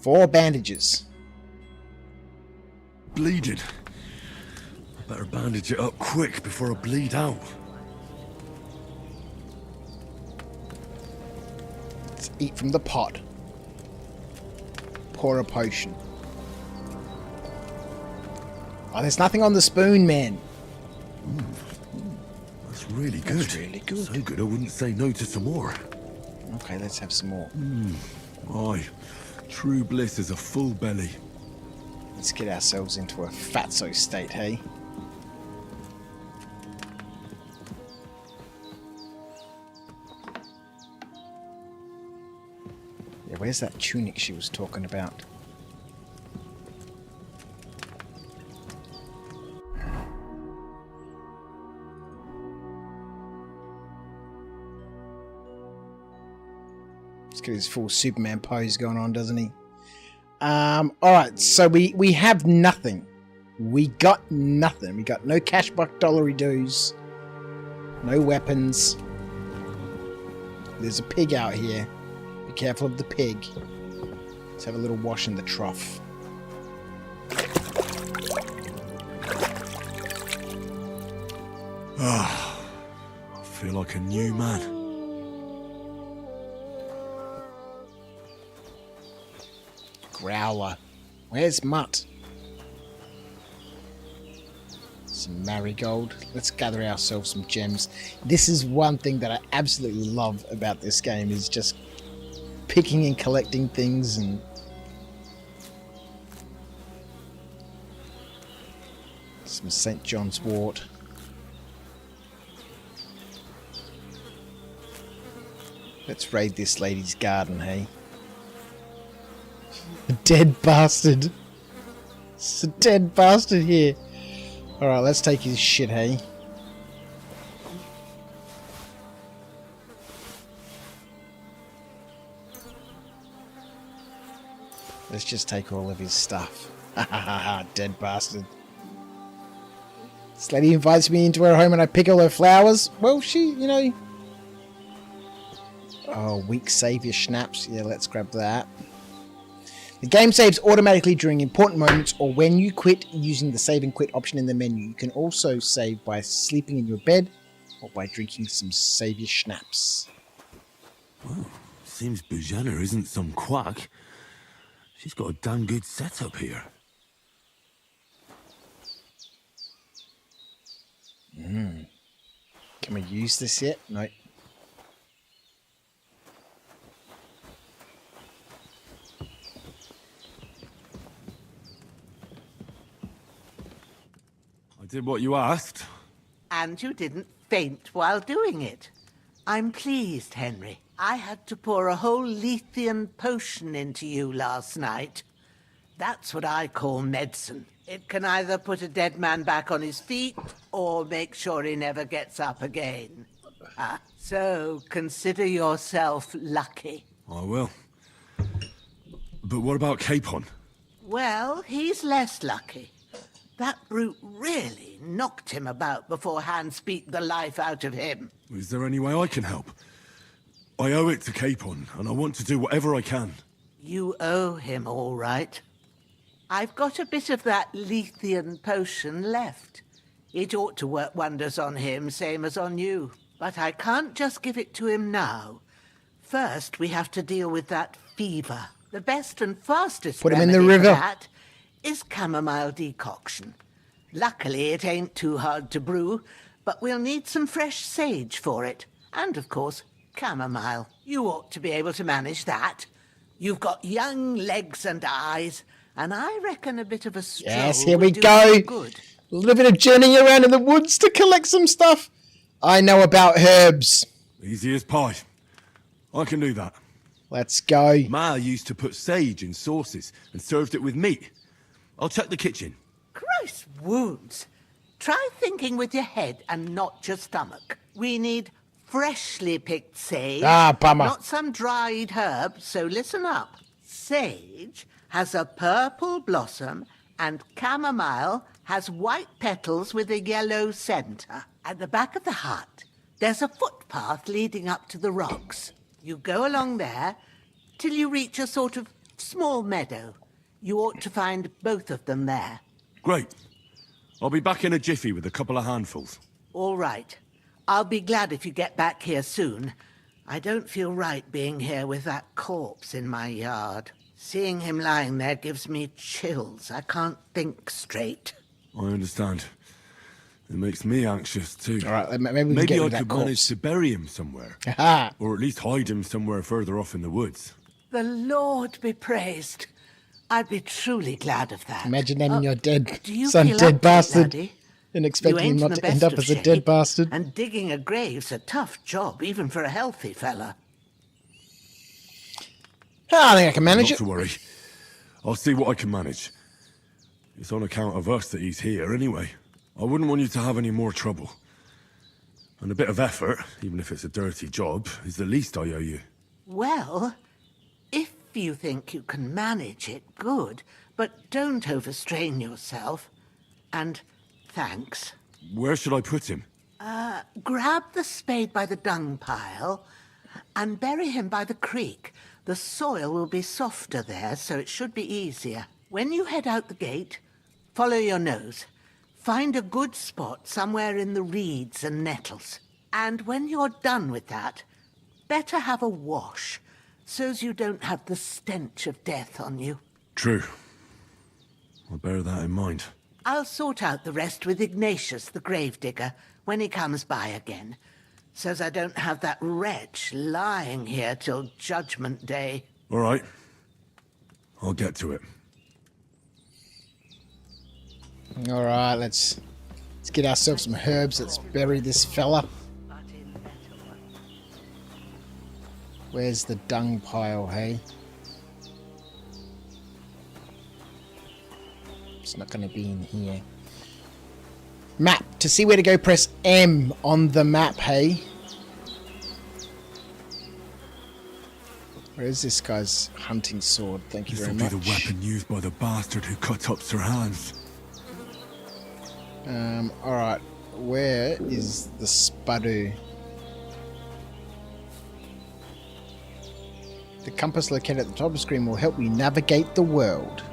Four bandages. Bleeding. I better bandage it up quick before I bleed out. Let's eat from the pot. Pour a potion. Oh, there's nothing on the spoon, man. That's really good. That's really good. So good I wouldn't say no to some more. Okay, let's have some more. Aye. True bliss is a full belly. Let's get ourselves into a fatso state, hey? Yeah, where's that tunic she was talking about? He's got his full Superman pose going on, doesn't he? Alright, so we have nothing. We got nothing. We got no cash buck dollary dues. No weapons. There's a pig out here. Be careful of the pig. Let's have a little wash in the trough. I feel like a new man. Growler. Where's Mutt? Some marigold. Let's gather ourselves some gems. This is one thing that I absolutely love about this game, is just picking and collecting things. And some St. John's wort. Let's raid this lady's garden, hey? A dead bastard. It's a dead bastard here. Alright, let's take his shit, hey? Let's just take all of his stuff. Ha ha ha ha, dead bastard. This lady invites me into her home and I pick all her flowers. Well, she, you know... Oh, weak savior schnapps. Yeah, let's grab that. The game saves automatically during important moments or when you quit using the save and quit option in the menu. You can also save by sleeping in your bed or by drinking some savior schnapps. Well, seems Bujana isn't some quack. She's got a damn good setup here. Can we use this yet? No. I did what you asked. And you didn't faint while doing it. I'm pleased, Henry. I had to pour a whole Lethean potion into you last night. That's what I call medicine. It can either put a dead man back on his feet or make sure he never gets up again. So consider yourself lucky. I will. But what about Capon? Well, he's less lucky. That brute really knocked him about before Hans beat the life out of him. Is there any way I can help? I owe it to Capon, and I want to do whatever I can. You owe him, all right. I've got a bit of that Lethean potion left. It ought to work wonders on him, same as on you. But I can't just give it to him now. First, we have to deal with that fever. The best and fastest Put him in the remedy for river. that is chamomile decoction. Luckily, it ain't too hard to brew, but we'll need some fresh sage for it. And, of course, chamomile. You ought to be able to manage that. You've got young legs and eyes, and I reckon a bit of a stroll Yes, here we would do go. you good. A little bit of journeying around in the woods to collect some stuff. I know about herbs. Easy as pie. I can do that. Let's go. Ma used to put sage in sauces and served it with meat. I'll check the kitchen. Christ wounds. Try thinking with your head and not your stomach. We need freshly picked sage. Bummer. Not some dried herb, so listen up. Sage has a purple blossom and chamomile has white petals with a yellow centre. At the back of the hut, there's a footpath leading up to the rocks. You go along there till you reach a sort of small meadow. You ought to find both of them there. Great. I'll be back in a jiffy with a couple of handfuls. All right. I'll be glad if you get back here soon. I don't feel right being here with that corpse in my yard. Seeing him lying there gives me chills. I can't think straight. I understand. It makes me anxious too. All right, maybe we can get I rid of could that manage corpse. to bury him somewhere. Aha. Or at least hide him somewhere further off in the woods. The Lord be praised. I'd be truly glad of that. Imagine naming your dead do you son feel up dead to it, bastard laddie? and You expecting him ain't not in to the end best up of as a shape, dead bastard. And digging a grave's a tough job, even for a healthy fella. I think I can manage Not it. to worry. I'll see what I can manage. It's on account of us that he's here anyway. I wouldn't want you to have any more trouble. And a bit of effort, even if it's a dirty job, is the least I owe you. Well, if you think you can manage it, good. But don't overstrain yourself. And thanks. Where should I put him? Grab the spade by the dung pile and bury him by the creek. The soil will be softer there, so it should be easier. When you head out the gate, follow your nose. Find a good spot somewhere in the reeds and nettles. And when you're done with that, better have a wash, so's you don't have the stench of death on you. True. I'll bear that in mind. I'll sort out the rest with Ignatius, the gravedigger, when he comes by again, so's I don't have that wretch lying here till Judgment Day. All right. I'll get to it. All right, let's get ourselves some herbs. Let's bury this fella. Where's the dung pile, hey? It's not going to be in here. Map. To see where to go, press M on the map, hey? Where is this guy's hunting sword? Thank you This very will much. be the weapon used by the bastard who cut up Sir Hans. Alright. Where is the Spadu? The compass located at the top of the screen will help you navigate the world.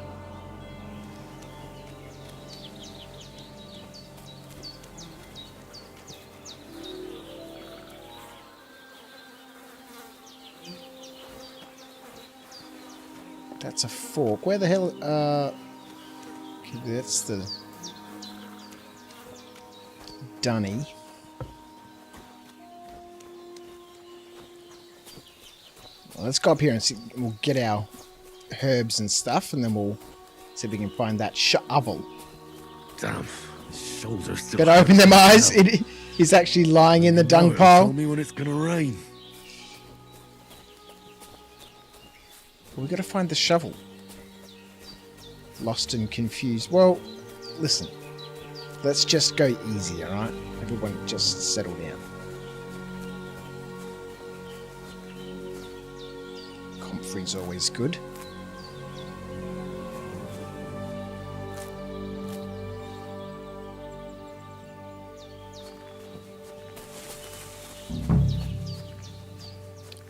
That's a fork. Where the hell? Okay, that's the dunny. Well, let's go up here and see. We'll get our herbs and stuff, and then we'll see if we can find that shovel. Damn, his shoulders still. Better open them eyes. He's actually lying in the dung Tell pile. me when it's gonna rain. We got to find the shovel. Lost and confused. Well, listen. Let's just go easy, alright? Everyone just settle down. Comfrey's always good.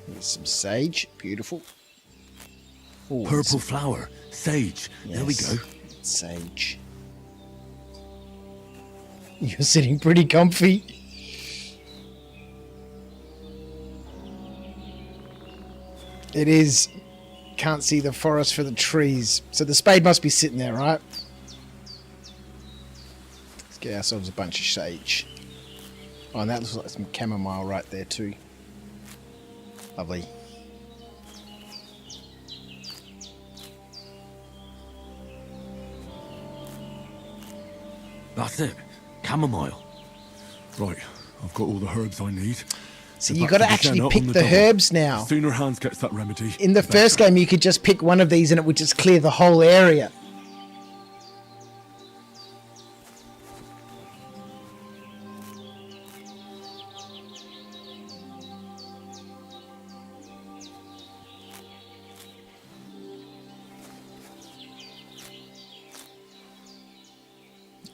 Here's some sage. Beautiful. Ooh, Purple flower. Sage. Yes, there we go. Sage. You're sitting pretty comfy. It is. Can't see the forest for the trees. So the spade must be sitting there, right? Let's get ourselves a bunch of sage. Oh, and that looks like some chamomile right there too. Lovely. That's it. Chamomile. Right, I've got all the herbs I need. So you got to actually pick the herbs now. The sooner Hans gets that remedy. In the first game, you could just pick one of these and it would just clear the whole area.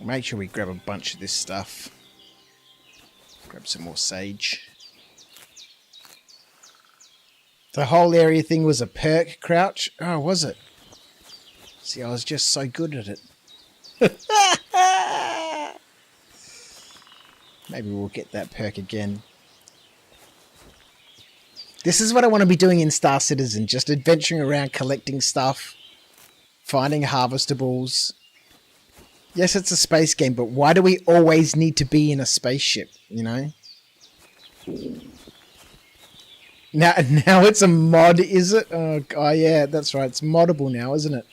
Make sure we grab a bunch of this stuff. Grab some more sage. The whole area thing was a perk, Crouch? Oh, was it? See, I was just so good at it. Maybe we'll get that perk again. This is what I want to be doing in Star Citizen. Just adventuring around, collecting stuff. Finding harvestables. Yes, it's a space game, but why do we always need to be in a spaceship, you know? Now it's a mod, is it? Oh, yeah, that's right. It's moddable now, isn't it?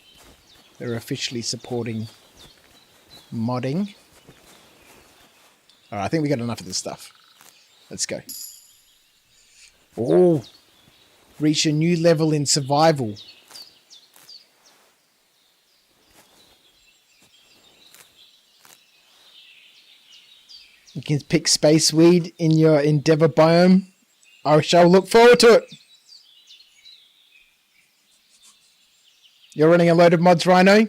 They're officially supporting modding. Alright, I think we got enough of this stuff. Let's go. Oh, reach a new level in survival. You can pick space weed in your endeavor biome. I shall look forward to it. You're running a load of mods, Rhino?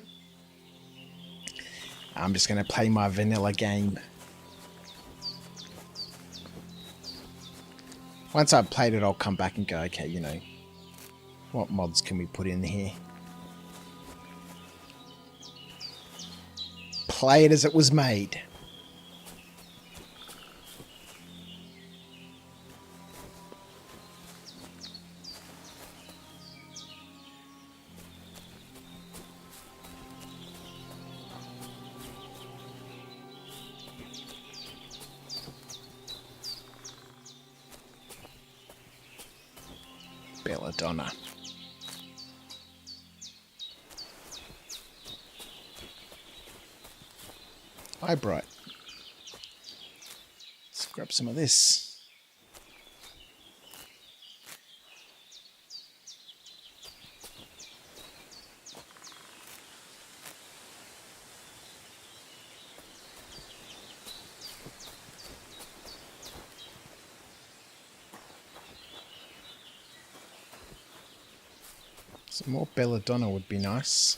I'm just going to play my vanilla game. Once I've played it, I'll come back and go, okay, you know, what mods can we put in here? Play it as it was made. Belladonna. Hi, Bright. Let's grab some of this. Some more belladonna would be nice.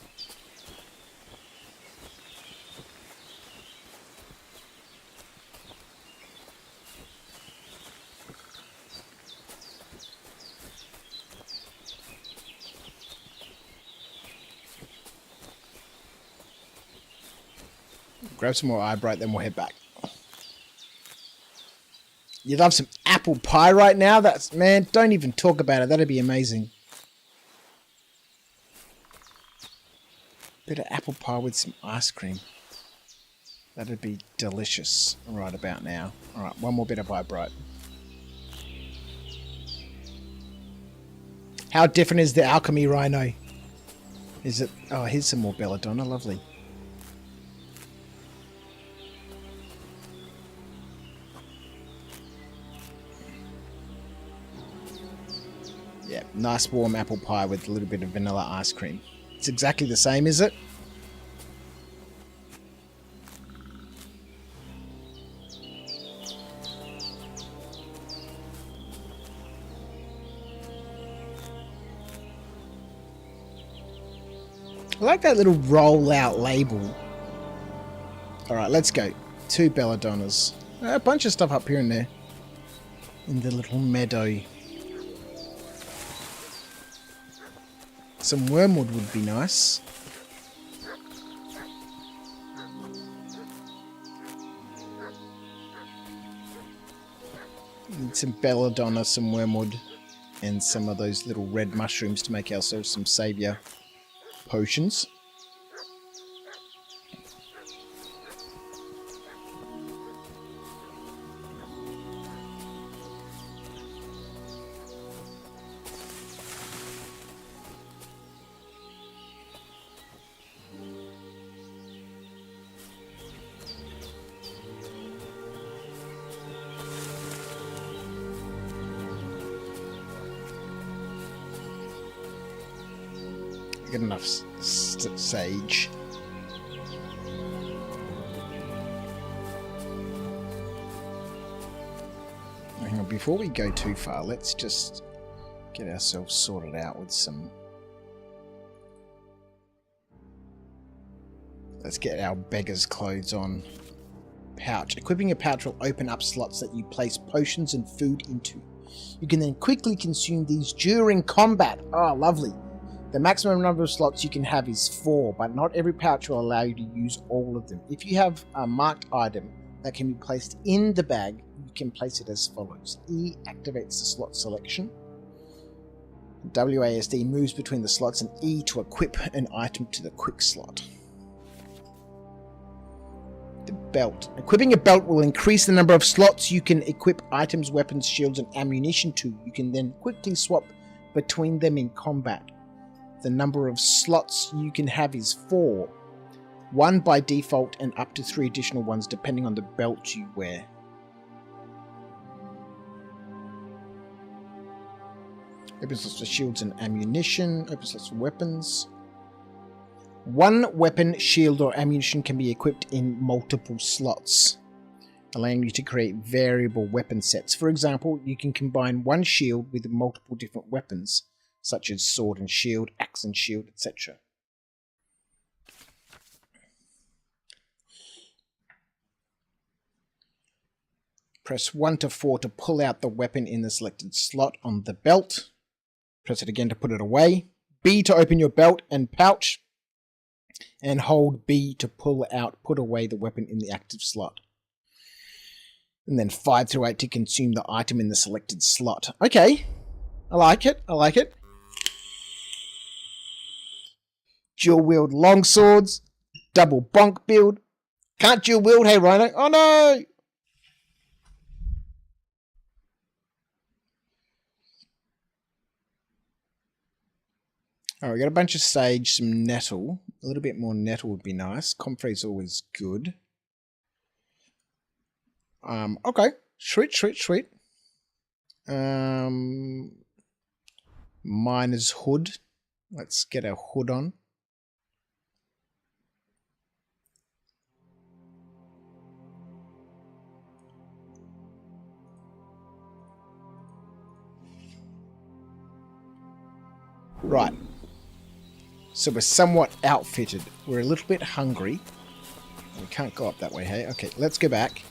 Grab some more eye bright, then we'll head back. You'd love some apple pie right now? That's, man, don't even talk about it. That'd be amazing. Bit of apple pie with some ice cream. That'd be delicious right about now. Alright, one more bit of eye bright. How different is the alchemy, Rhino? Is it... Oh, here's some more belladonna. Lovely. Yeah, Nice warm apple pie with a little bit of vanilla ice cream. It's exactly the same, is it? I like that little roll-out label. Alright, let's go. 2 belladonnas. A bunch of stuff up here and there. In the little meadow. Some wormwood would be nice. Need some belladonna, some wormwood, and some of those little red mushrooms to make ourselves some saviour potions. Get enough sage. Hang on, before we go too far, let's just get ourselves sorted out with some... Let's get our beggar's clothes on. Pouch. Equipping a pouch will open up slots that you place potions and food into. You can then quickly consume these during combat. Oh, lovely. The maximum number of slots you can have is 4, but not every pouch will allow you to use all of them. If you have a marked item that can be placed in the bag, you can place it as follows. E activates the slot selection. WASD moves between the slots, and E to equip an item to the quick slot. The belt. Equipping a belt will increase the number of slots you can equip items, weapons, shields, and ammunition to. You can then quickly swap between them in combat. The number of slots you can have is 4. 1 by default and up to 3 additional ones depending on the belt you wear. Open slots for shields and ammunition. Open slots for weapons. 1 weapon, shield, or ammunition can be equipped in multiple slots, allowing you to create variable weapon sets. For example, you can combine 1 shield with multiple different weapons, such as sword and shield, axe and shield, etc. Press 1 to 4 to pull out the weapon in the selected slot on the belt. Press it again to put it away. B to open your belt and pouch. And hold B to put away the weapon in the active slot. And then 5 through 8 to consume the item in the selected slot. Okay, I like it, I like it. Dual wield long swords, double bonk build. Can't dual wield, hey Rhino. Oh no! Alright, we got a bunch of sage, some nettle. A little bit more nettle would be nice. Comfrey's always good. Okay. Sweet. Miner's hood. Let's get our hood on. Right. So we're somewhat outfitted. We're a little bit hungry. We can't go up that way, hey? Okay, let's go back.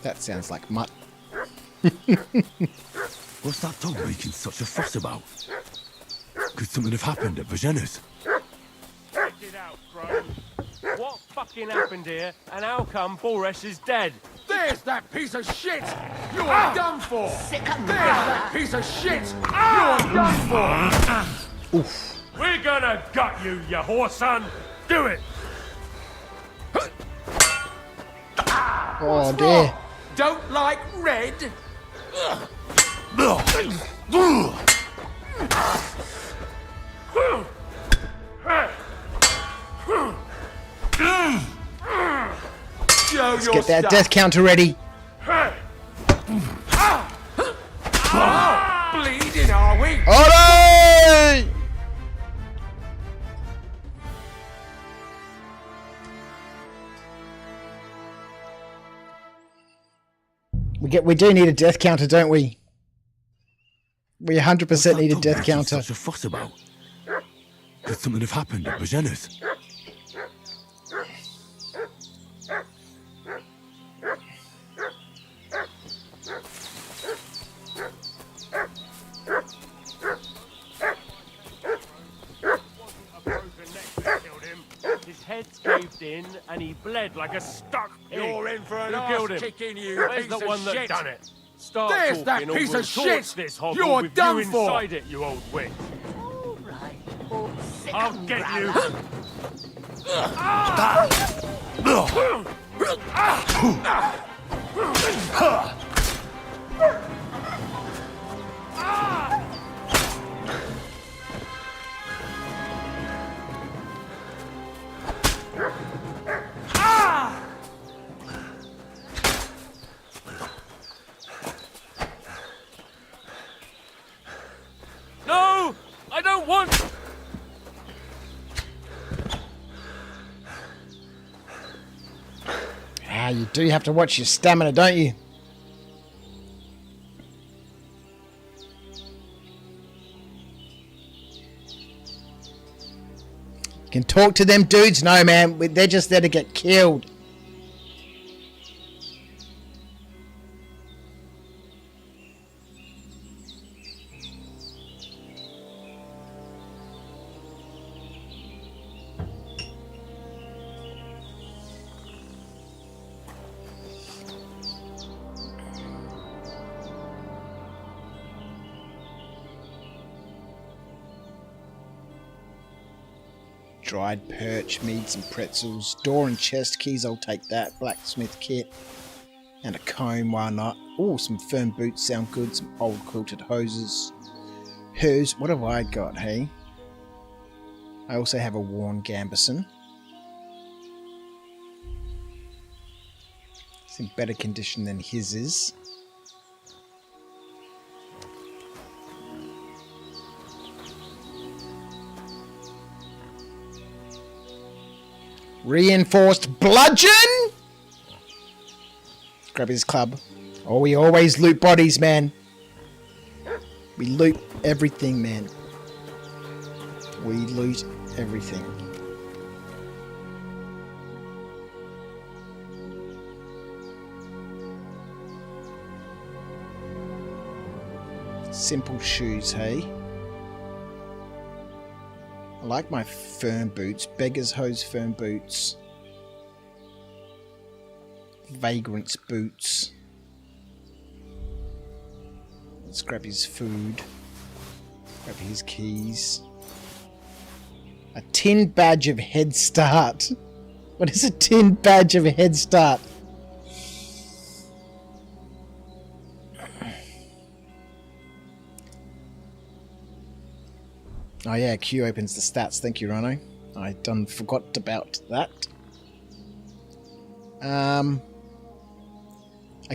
That sounds like mutt. What's that dog making such a fuss about? Could something have happened at Virginia's? Check it out, bro. What fucking happened here, and how come Boris is dead? There's that piece of shit! You are done for! There's that piece of shit! You are done for! Oof. We're gonna gut you, you whore son! Do it! Oh dear. Don't like red? Let's get that death counter ready. Bleeding, are we? Alright! We do need a death counter, don't we? We 100% need a death counter. Such a fuss about. Could something have happened at Bajena's? His head's caved in and he bled like a stuck pig. You're in for an Who killed him? arse-kicking, you Where's piece the of one that shit? done it? Start There's that talking or piece we'll of torch shit! this hovel You're with done you for! inside it, you old witch. All right, old sick I'll get you. umbrella. No! I don't want... Ah, you do have to watch your stamina, don't you? You can talk to them dudes? No, man. They're just there to get killed. Dried perch, mead, some pretzels, door and chest keys, I'll take that. Blacksmith kit. And a comb, why not? Oh, some firm boots sound good. Some old quilted hoses. Hers, what have I got, hey? I also have a worn gambeson. It's in better condition than his is. Reinforced bludgeon! Grab his club. Oh, we always loot bodies, man. We loot everything, man. We loot everything. Simple shoes, hey? I like my firm boots. Beggar's hose firm boots. Vagrant's boots. Let's grab his food. Grab his keys. A tin badge of head start. What is a tin badge of head start? Oh yeah, Q opens the stats. Thank you, Rhino. I done forgot about that. I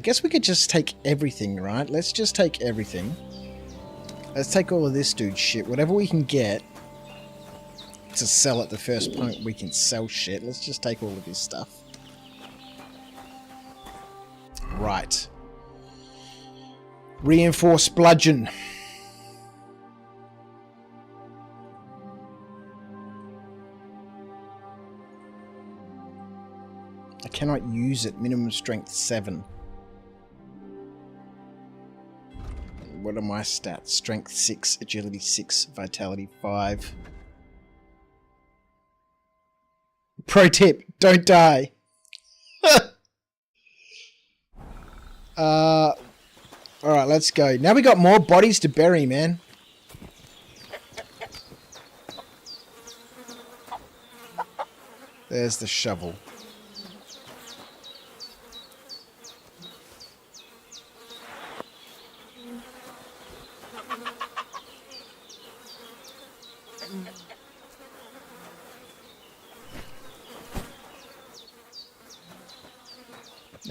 guess we could just take everything, right? Let's just take everything. Let's take all of this dude's shit. Whatever we can get to sell at the first point, we can sell shit. Let's just take all of his stuff. Right. Reinforced bludgeon. I cannot use it. Minimum strength 7. What are my stats? Strength 6, agility 6, vitality 5. Pro tip, don't die. Alright, let's go. Now we got more bodies to bury, man. There's the shovel.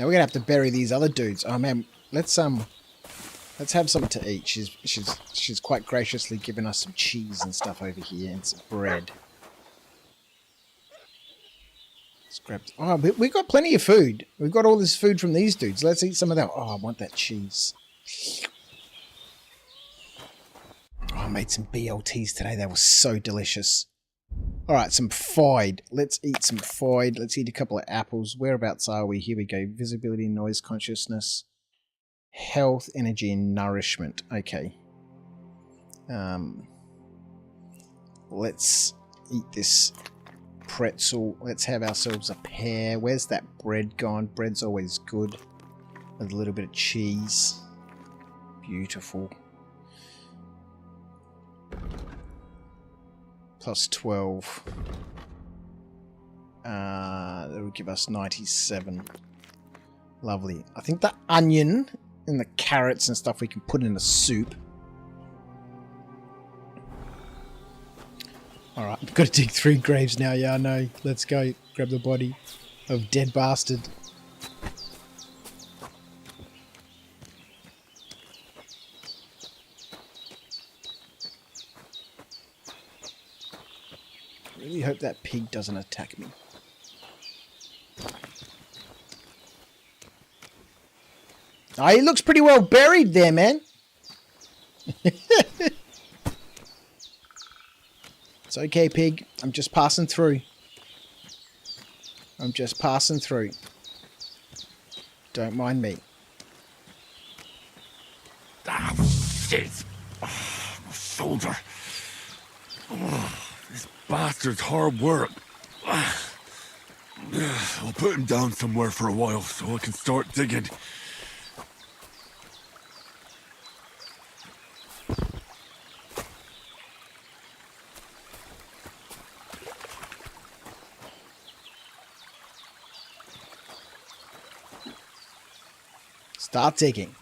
Now we're gonna have to bury these other dudes. Oh man, let's have something to eat. She's quite graciously given us some cheese and stuff over here and some bread. Let's grab. Oh, we got plenty of food. We've got all this food from these dudes. Let's eat some of that. Oh, I want that cheese. Oh, I made some BLTs today. They were so delicious. All right, some food. Let's eat some food. Let's eat a couple of apples. Whereabouts are we? Here we go. Visibility, noise, consciousness, health, energy, and nourishment. Okay. Let's eat this pretzel. Let's have ourselves a pear. Where's that bread gone? Bread's always good. With a little bit of cheese. Beautiful. Plus 12. That will give us 97. Lovely. I think the onion and the carrots and stuff we can put in a soup. Alright, we've got to dig 3 graves now. Yeah, I know. Let's go. Grab the body of dead bastard. Really hope that pig doesn't attack me. Oh, he looks pretty well buried there, man. It's okay, pig. I'm just passing through. I'm just passing through. Don't mind me. Ah, shit. Oh, my shoulder. Oh, this bastard's hard work. I'll put him down somewhere for a while so I can start digging. Start digging.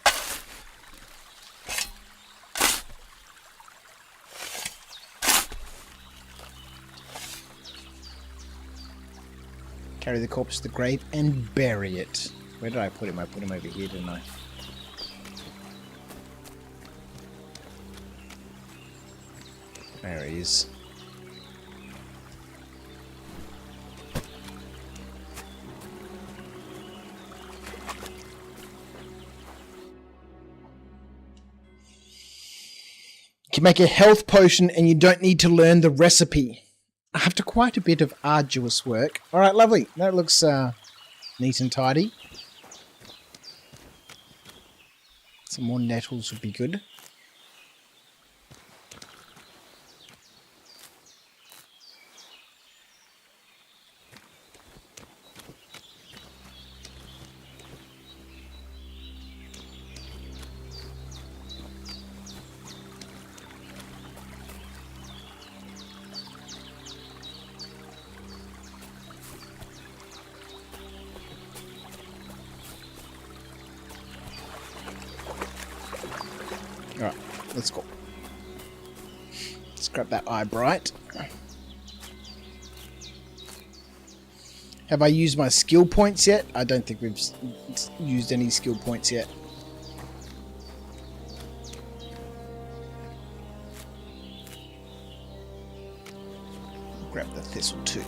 Carry the corpse to the grave and bury it. Where did I put him? I put him over here, didn't I? There he is. You can make a health potion and you don't need to learn the recipe. After quite a bit of arduous work. Alright, lovely. That looks neat and tidy. Some more nettles would be good. Alright, let's go. Let's grab that eye bright. Have I used my skill points yet? I don't think we've used any skill points yet. Grab the thistle too.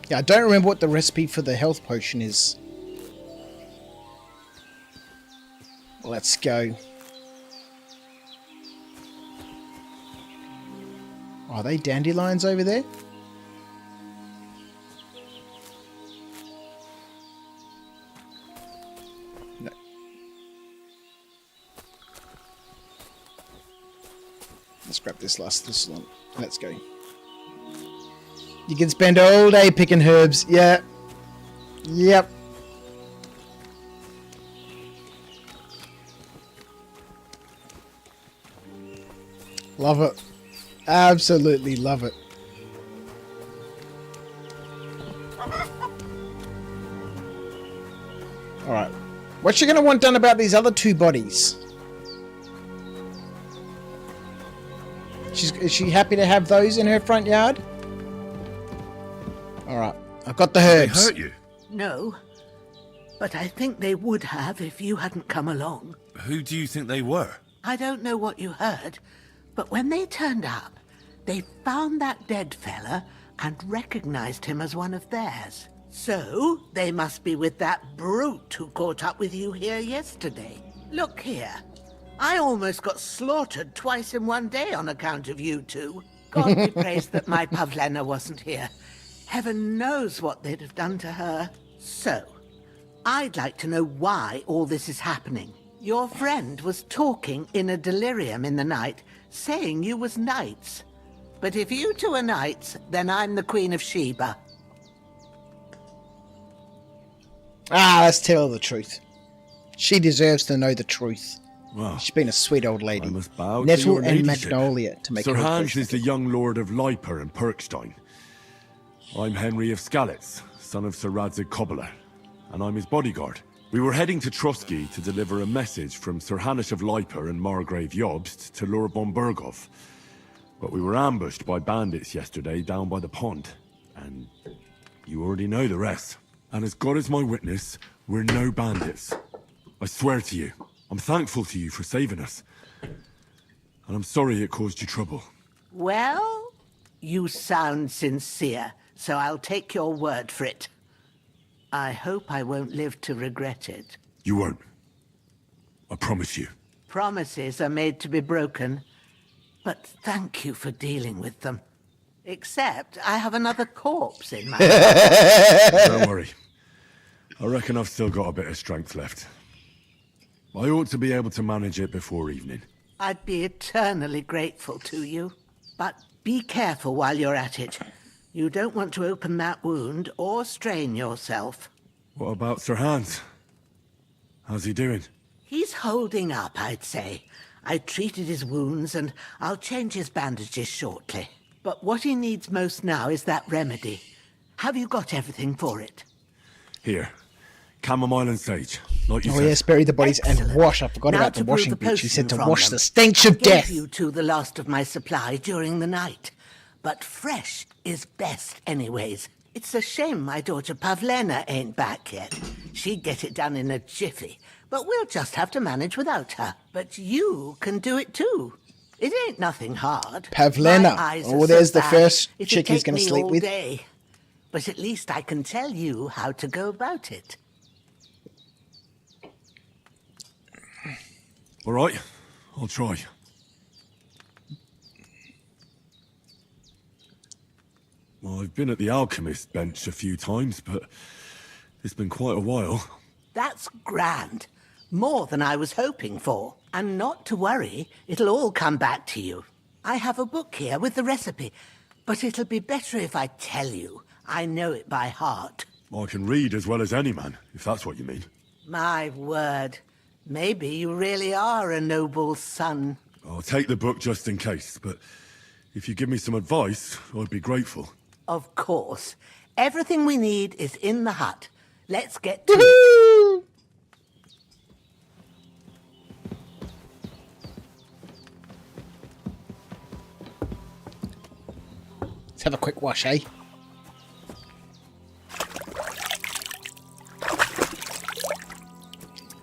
Yeah, I don't remember what the recipe for the health potion is. Let's go. Are they dandelions over there? No. Let's grab this last thistle. Let's go. You can spend all day picking herbs. Yeah. Yep. Love it. Absolutely love it. Alright. What's she going to want done about these other 2 bodies? Is she happy to have those in her front yard? I've got the They herbs. hurt you? No, but I think they would have if you hadn't come along. Who do you think they were? I don't know what you heard, but when they turned up, they found that dead fella and recognized him as one of theirs. So, they must be with that brute who caught up with you here yesterday. Look here. I almost got slaughtered twice in one day on account of you two. God be praised that my Pavlena wasn't here. Heaven knows what they'd have done to her. So, I'd like to know why all this is happening. Your friend was talking in a delirium in the night, saying you was knights. But if you two are knights, then I'm the Queen of Sheba. Let's tell her the truth. She deserves to know the truth. Well, she's been a sweet old lady. I must bow to Nettle your and ladyship. Magnolia to make Sir her Hans is the young lord of Leiper and Perkstein. I'm Henry of Skalitz, son of Sir Radzig Cobbler, and I'm his bodyguard. We were heading to Trotsky to deliver a message from Sir Hanish of Leiper and Margrave Jobst to Lord von Burgov. But we were ambushed by bandits yesterday down by the pond, and you already know the rest. And as God is my witness, we're no bandits. I swear to you, I'm thankful to you for saving us. And I'm sorry it caused you trouble. Well, you sound sincere, so I'll take your word for it. I hope I won't live to regret it. You won't. I promise you. Promises are made to be broken, but thank you for dealing with them. Except I have another corpse in my Don't worry. I reckon I've still got a bit of strength left. I ought to be able to manage it before evening. I'd be eternally grateful to you. But be careful while you're at it. You don't want to open that wound or strain yourself. What about Sir Hans? How's he doing? He's holding up, I'd say. I treated his wounds and I'll change his bandages shortly. But what he needs most now is that remedy. Have you got everything for it? Here. Chamomile and sage, like you Oh said. yes, bury the bodies and wash. I forgot Now about the to brew washing the bit. She said to potion wash from the them. stench I of death. gave you two the last of my supply during the night. But fresh is best anyways. It's a shame my daughter Pavlena ain't back yet. She'd get it done in a jiffy. But we'll just have to manage without her. But you can do it too. It ain't nothing hard. Pavlena. My eyes Oh, are there's so the bad, first it'd chick he's take going to me sleep all with. day. But at least I can tell you how to go about it. All right, I'll try. Well, I've been at the alchemist bench a few times, but it's been quite a while. That's grand. More than I was hoping for. And not to worry, it'll all come back to you. I have a book here with the recipe, but it'll be better if I tell you. I know it by heart. I can read as well as any man, if that's what you mean. My word. Maybe you really are a noble son. I'll take the book just in case, but if you give me some advice, I'd be grateful. Of course. Everything we need is in the hut. Let's get to it. Let's have a quick wash, eh?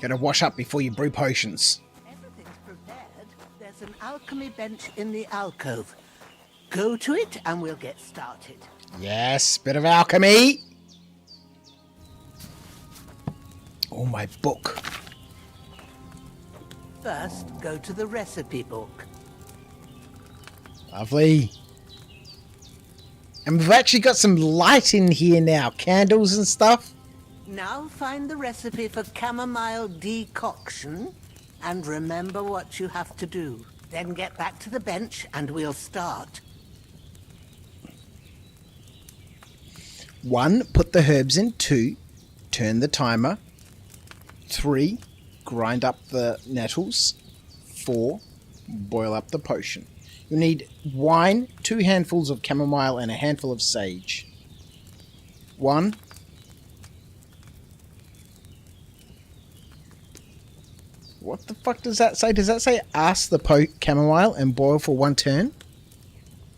Gotta wash up before you brew potions. Everything's prepared. There's an alchemy bench in the alcove. Go to it and we'll get started. Yes, bit of alchemy. Oh, my book. First, go to the recipe book. Lovely. And we've actually got some light in here now. Candles and stuff. Now find the recipe for chamomile decoction and remember what you have to do. Then get back to the bench and we'll start. 1, put the herbs in. 2, turn the timer. 3, grind up the nettles. 4, boil up the potion. You'll need wine, 2 handfuls of chamomile, and a handful of sage. 1. What the fuck does that say? Does that say ask the chamomile and boil for 1 turn?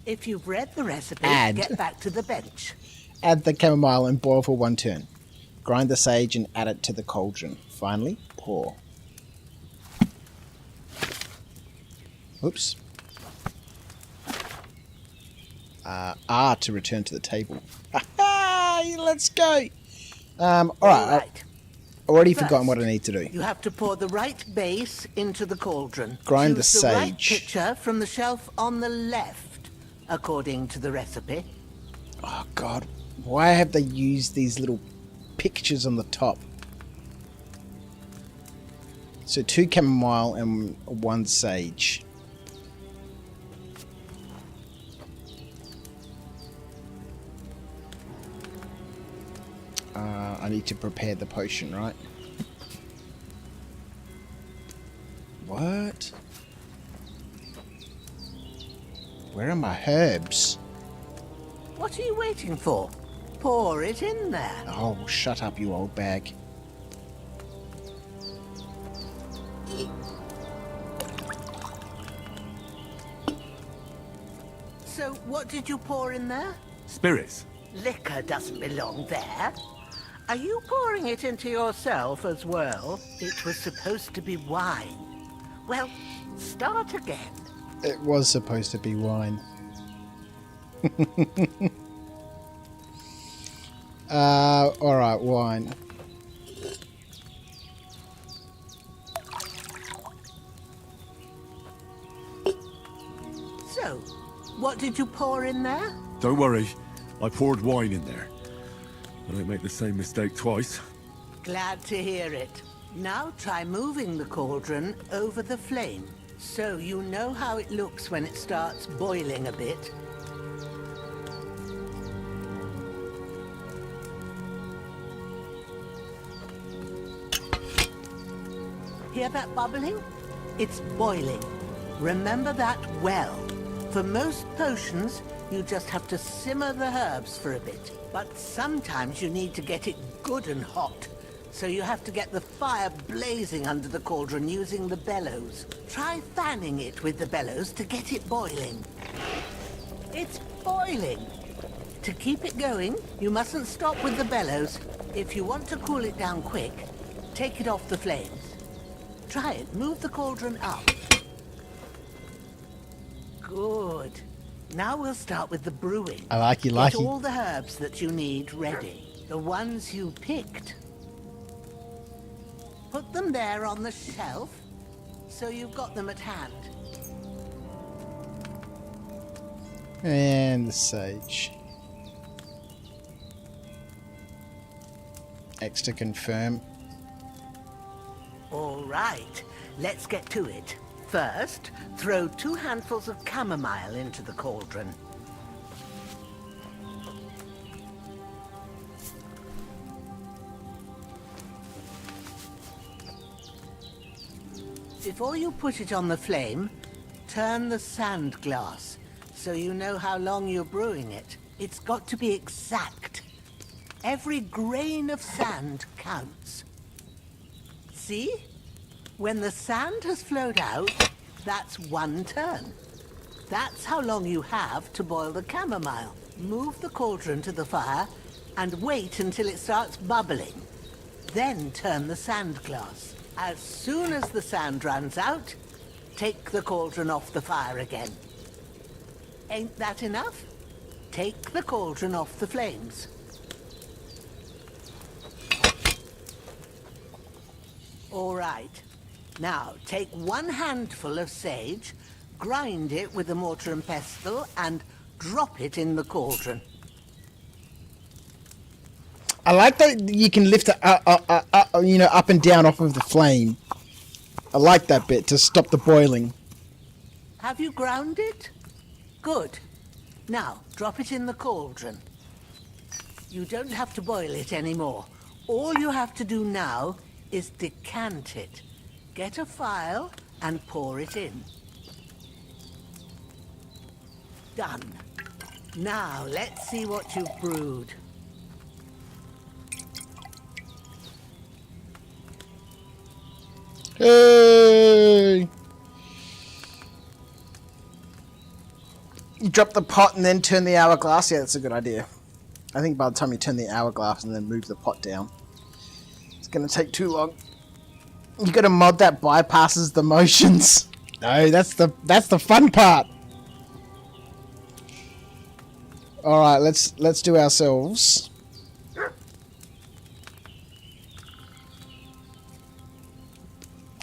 If you've read the recipe, Add. get back to the bench. Add the chamomile and boil for 1 turn. Grind the sage and add it to the cauldron. Finally, pour. Oops. R to return to the table. Let's go. All right. I've already forgotten what I need to do. You have to pour the right base into the cauldron. Grind Choose the the right sage. pitcher from the shelf on the left, according to the recipe. Oh God, why have they used these little pictures on the top? So 2 chamomile and 1 sage. I need to prepare the potion, right? What? Where are my herbs? What are you waiting for? Pour it in there. Oh, shut up, you old bag. So, what did you pour in there? Spirits. Liquor doesn't belong there. Are you pouring it into yourself as well? It was supposed to be wine. Well, start again. It was supposed to be wine. Alright, wine. So, what did you pour in there? Don't worry, I poured wine in there. I don't make the same mistake twice. Glad to hear it. Now try moving the cauldron over the flame, so you know how it looks when it starts boiling a bit. Hear that bubbling? It's boiling. Remember that well. For most potions, you just have to simmer the herbs for a bit. But sometimes you need to get it good and hot. So you have to get the fire blazing under the cauldron using the bellows. Try fanning it with the bellows to get it boiling. It's boiling! To keep it going, you mustn't stop with the bellows. If you want to cool it down quick, take it off the flames. Try it. Move the cauldron up. Good. Now we'll start with the brewing. I like you, Get all the herbs that you need ready. The ones you picked. Put them there on the shelf, so you've got them at hand. And the sage. X to confirm. All right, let's get to it. First, throw 2 handfuls of chamomile into the cauldron. Before you put it on the flame, turn the sand glass, so you know how long you're brewing it. It's got to be exact. Every grain of sand counts. See? When the sand has flowed out, that's 1 turn. That's how long you have to boil the chamomile. Move the cauldron to the fire and wait until it starts bubbling. Then turn the sand glass. As soon as the sand runs out, take the cauldron off the fire again. Ain't that enough? Take the cauldron off the flames. All right. Now, take 1 handful of sage, grind it with a mortar and pestle, and drop it in the cauldron. I like that you can lift it up and down off of the flame. I like that bit to stop the boiling. Have you ground it? Good. Now, drop it in the cauldron. You don't have to boil it anymore. All you have to do now is decant it. Get a phial and pour it in. Done. Now, let's see what you've brewed. Hey! You drop the pot and then turn the hourglass. Yeah, that's a good idea. I think by the time you turn the hourglass and then move the pot down, it's going to take too long. You got to mod that bypasses the motions. No, that's the fun part. All right, let's do ourselves.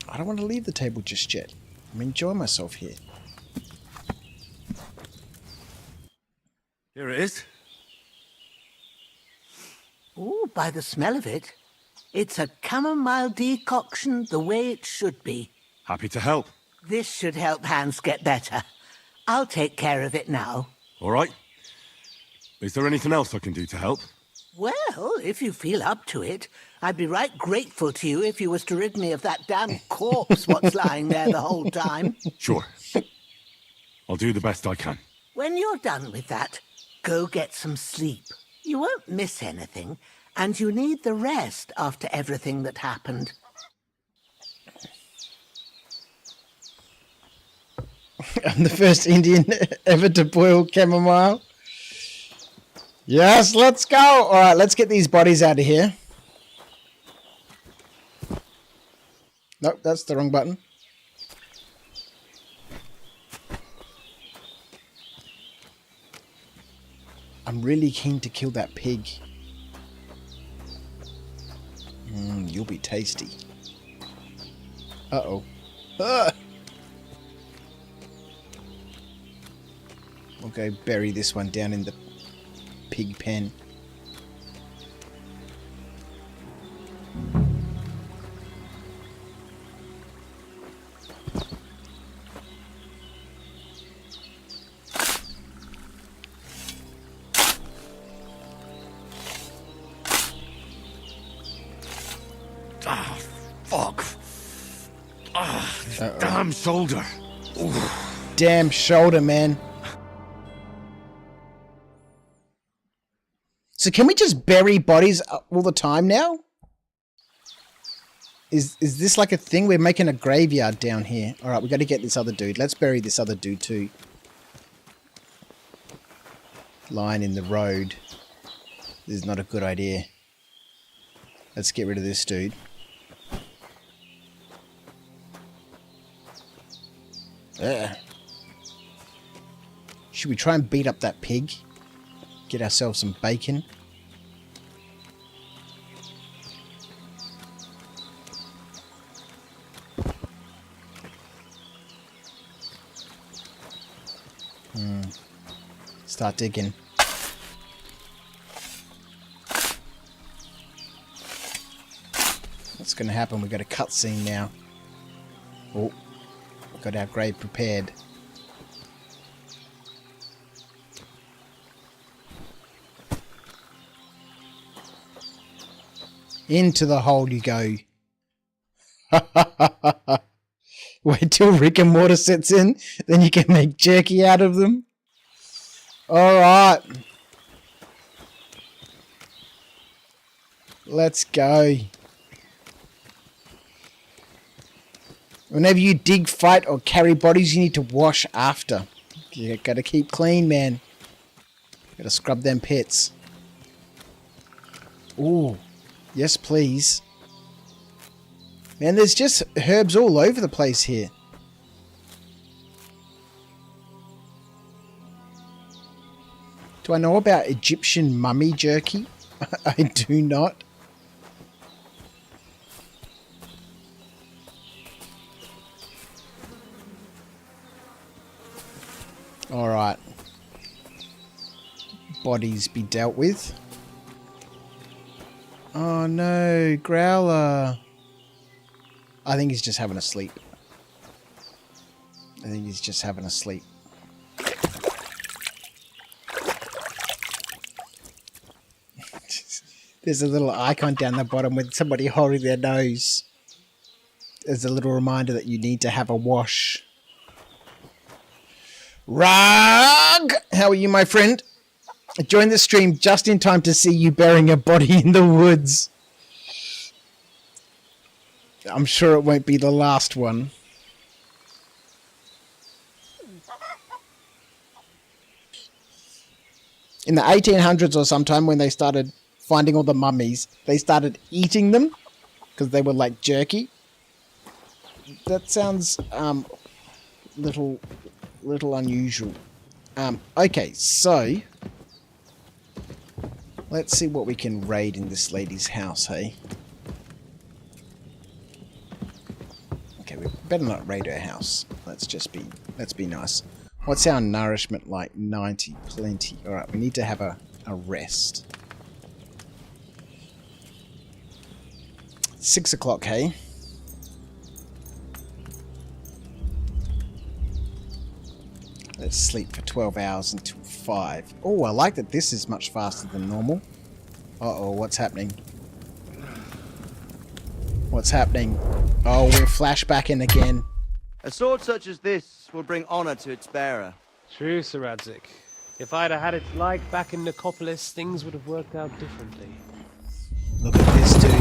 I don't want to leave the table just yet. I'm enjoying myself here. Here it is. Ooh, by the smell of it, it's a chamomile decoction the way it should be. Happy to help. This should help Hans get better. I'll take care of it now. All right. Is there anything else I can do to help? Well, if you feel up to it, I'd be right grateful to you if you was to rid me of that damn corpse what's lying there the whole time. Sure. I'll do the best I can. When you're done with that, go get some sleep. You won't miss anything, and you need the rest after everything that happened. I'm the first Indian ever to boil chamomile. Yes, let's go. All right, let's get these bodies out of here. Nope, that's the wrong button. I'm really keen to kill that pig. You'll be tasty. Uh-oh. We'll go bury this one down in the pig pen. Ah, fuck. Ah, this damn shoulder. Damn shoulder, man. So can we just bury bodies all the time now? Is this like a thing? We're making a graveyard down here. All right, we got to get this other dude. Let's bury this other dude too. Lying in the road. This is not a good idea. Let's get rid of this dude. Should we try and beat up that pig? Get ourselves some bacon. Start digging. What's going to happen? We've got a cutscene now. Oh, we've got our grave prepared. Into the hole you go. Wait till Rick and Morty sets in, then you can make jerky out of them. Alright. Let's go. Whenever you dig, fight, or carry bodies, you need to wash after. You gotta keep clean, man. Gotta scrub them pits. Ooh. Yes, please. Man, there's just herbs all over the place here. Do I know about Egyptian mummy jerky? I do not. Alright. Bodies be dealt with. Oh no, Growler. I think he's just having a sleep. I think he's just having a sleep. There's a little icon down the bottom with somebody holding their nose. There's a little reminder that you need to have a wash. Rug! How are you, my friend? I joined the stream just in time to see you burying a body in the woods. I'm sure it won't be the last one. In the 1800s or sometime when they started finding all the mummies, they started eating them because they were like jerky. That sounds little unusual. Okay, so let's see what we can raid in this lady's house, hey? Okay, we better not raid her house. Let's be nice. What's our nourishment like? 90, plenty. Alright, we need to have a rest. 6 o'clock, hey? Let's sleep for 12 hours until 5. Oh, I like that this is much faster than normal. Uh-oh, what's happening? What's happening? Oh, we're flashbacking again. A sword such as this will bring honor to its bearer. True, Sir Radzik. If I'd have had it like back in Nicopolis, things would have worked out differently. Look at this dude.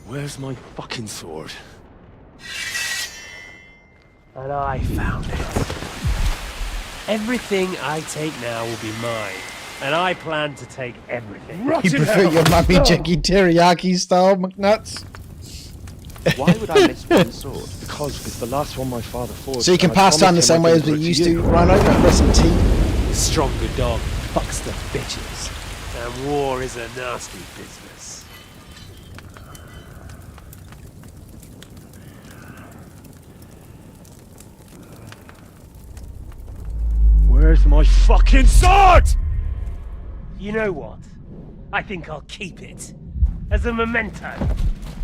Where's my fucking sword? And I found it. Everything I take now will be mine. And I plan to take everything. You prefer your mummy Jackie teriyaki style, McNuts? Why would I miss one sword? Because it's the last one my father forged. So you can pass time the same way as we used to, Rhino? Press some T. The stronger dog fucks the bitches. And war is a nasty business. Where's my fucking sword? You know what? I think I'll keep it. As a memento.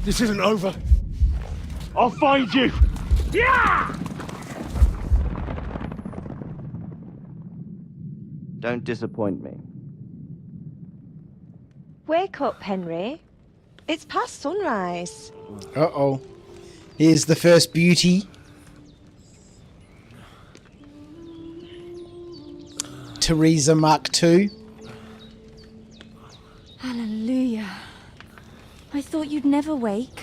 This isn't over. I'll find you. Yeah! Don't disappoint me. Wake up, Henry. It's past sunrise. Uh-oh. Here's the first beauty. Teresa Mark II. Hallelujah. I thought you'd never wake.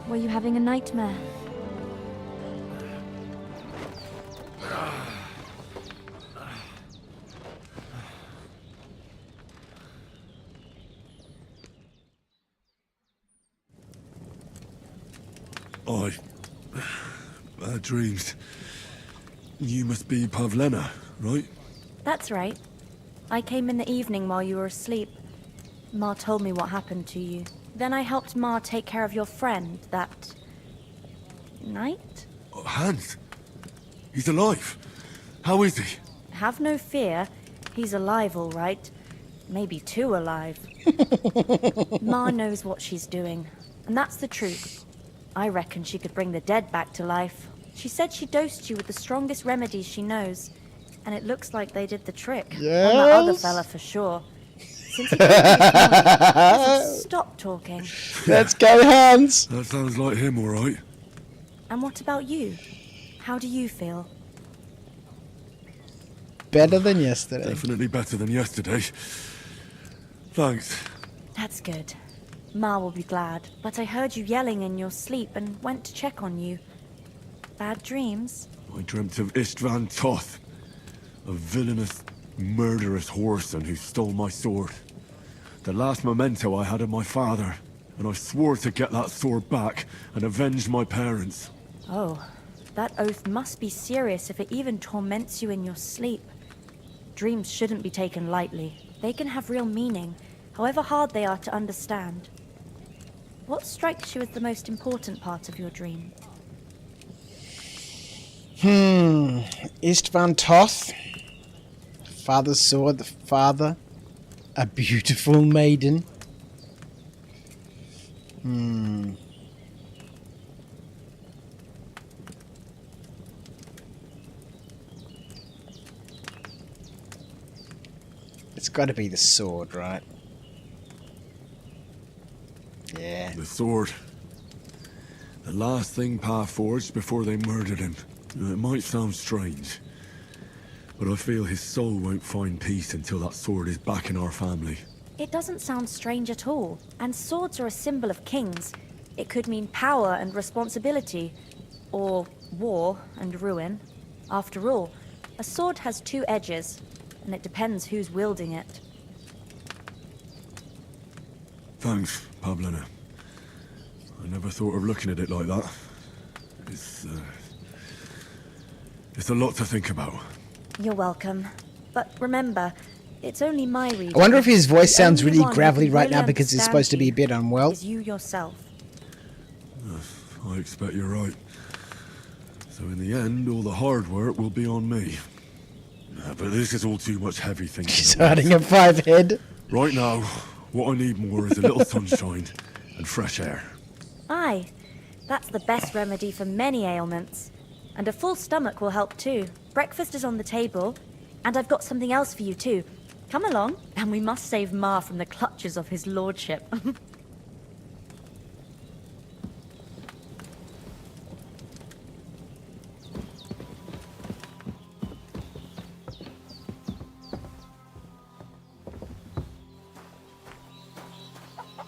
Were you having a nightmare? Bad dreams. You must be Pavlena, right? That's right. I came in the evening while you were asleep. Ma told me what happened to you. Then I helped Ma take care of your friend that night? Hans? He's alive. How is he? Have no fear. He's alive, all right. Maybe too alive. Ma knows what she's doing, and that's the truth. I reckon she could bring the dead back to life. She said she dosed you with the strongest remedies she knows, and it looks like they did the trick. Yes? On the other fella for sure. Since he came here this morning, he hasn't stopped talking. Let's go, Hans! That sounds like him, all right. And what about you? How do you feel? Better than yesterday. Definitely better than yesterday. Thanks. That's good. Ma will be glad, but I heard you yelling in your sleep and went to check on you. Bad dreams? I dreamt of Istvan Toth, a villainous, murderous whoreson who stole my sword. The last memento I had of my father, and I swore to get that sword back and avenge my parents. Oh, that oath must be serious if it even torments you in your sleep. Dreams shouldn't be taken lightly. They can have real meaning, however hard they are to understand. What strikes you as the most important part of your dream? Istvan Toth. Father's sword, the father. A beautiful maiden. It's got to be the sword, right? Yeah. The sword. The last thing Pa forged before they murdered him. It might sound strange, but I feel his soul won't find peace until that sword is back in our family. It doesn't sound strange at all, and swords are a symbol of kings. It could mean power and responsibility, or war and ruin. After all, a sword has two edges, and it depends who's wielding it. Thanks, Pablina. I never thought of looking at it like that. It's a lot to think about. You're welcome. But remember, it's only my reading. I wonder if his voice The sounds only really one who gravelly can right really now because he's supposed to be a bit unwell. is you yourself. I expect you're right. So in the end, all the hard work will be on me. But this is all too much heavy thinking. He's hiding a 5 head. Right now, what I need more is a little sunshine and fresh air. Aye, that's the best remedy for many ailments. And a full stomach will help too. Breakfast is on the table, and I've got something else for you too. Come along, and we must save Ma from the clutches of his lordship.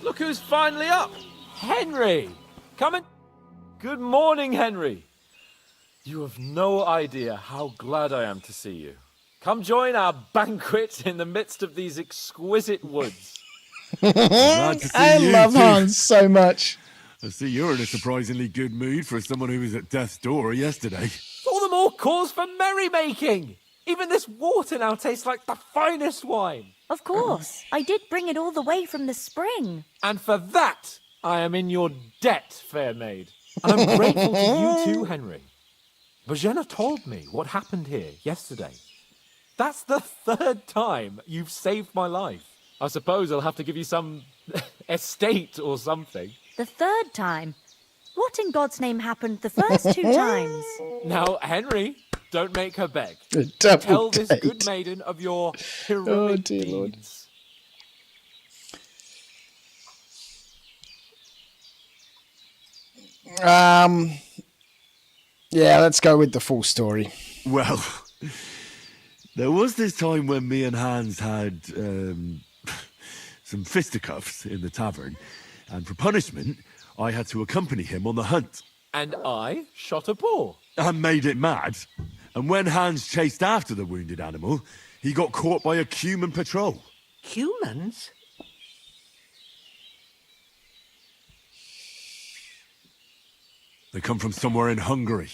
Look who's finally up! Henry! Come and... Good morning, Henry! You have no idea how glad I am to see you. Come join our banquet in the midst of these exquisite woods. I love Hans so much. I see you're in a surprisingly good mood for someone who was at death's door yesterday. All the more cause for merrymaking! Even this water now tastes like the finest wine. Of course, I did bring it all the way from the spring. And for that, I am in your debt, fair maid. And I'm grateful to you too, Henry. Bojena told me what happened here yesterday. That's the 3rd time you've saved my life. I suppose I'll have to give you some estate or something. The 3rd time? What in God's name happened the first 2 times? Now, Henry, don't make her beg. Double Tell this date. good maiden of your heroic dear Lord. deeds. Yeah, let's go with the full story. Well, there was this time when me and Hans had some fisticuffs in the tavern, and for punishment, I had to accompany him on the hunt. And I shot a boar. And made it mad. And when Hans chased after the wounded animal, he got caught by a human patrol. Humans? They come from somewhere in Hungary.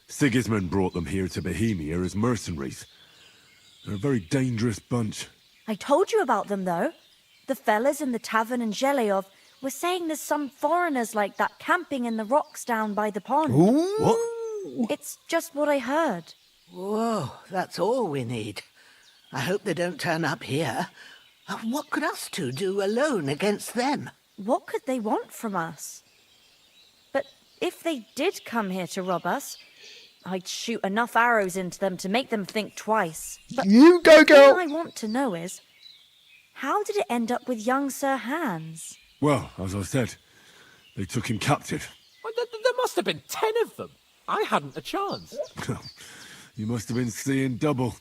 Sigismund brought them here to Bohemia as mercenaries. They're a very dangerous bunch. I told you about them, though. The fellas in the tavern in Zheleyov were saying there's some foreigners like that camping in the rocks down by the pond. Ooh. What? It's just what I heard. Whoa, that's all we need. I hope they don't turn up here. What could us two do alone against them? What could they want from us? But if they did come here to rob us, I'd shoot enough arrows into them to make them think twice. But You go, girl. all I want to know is, how did it end up with young Sir Hans? Well, as I said, they took him captive. Well, there must have been 10 of them. I hadn't a chance. You must have been seeing double.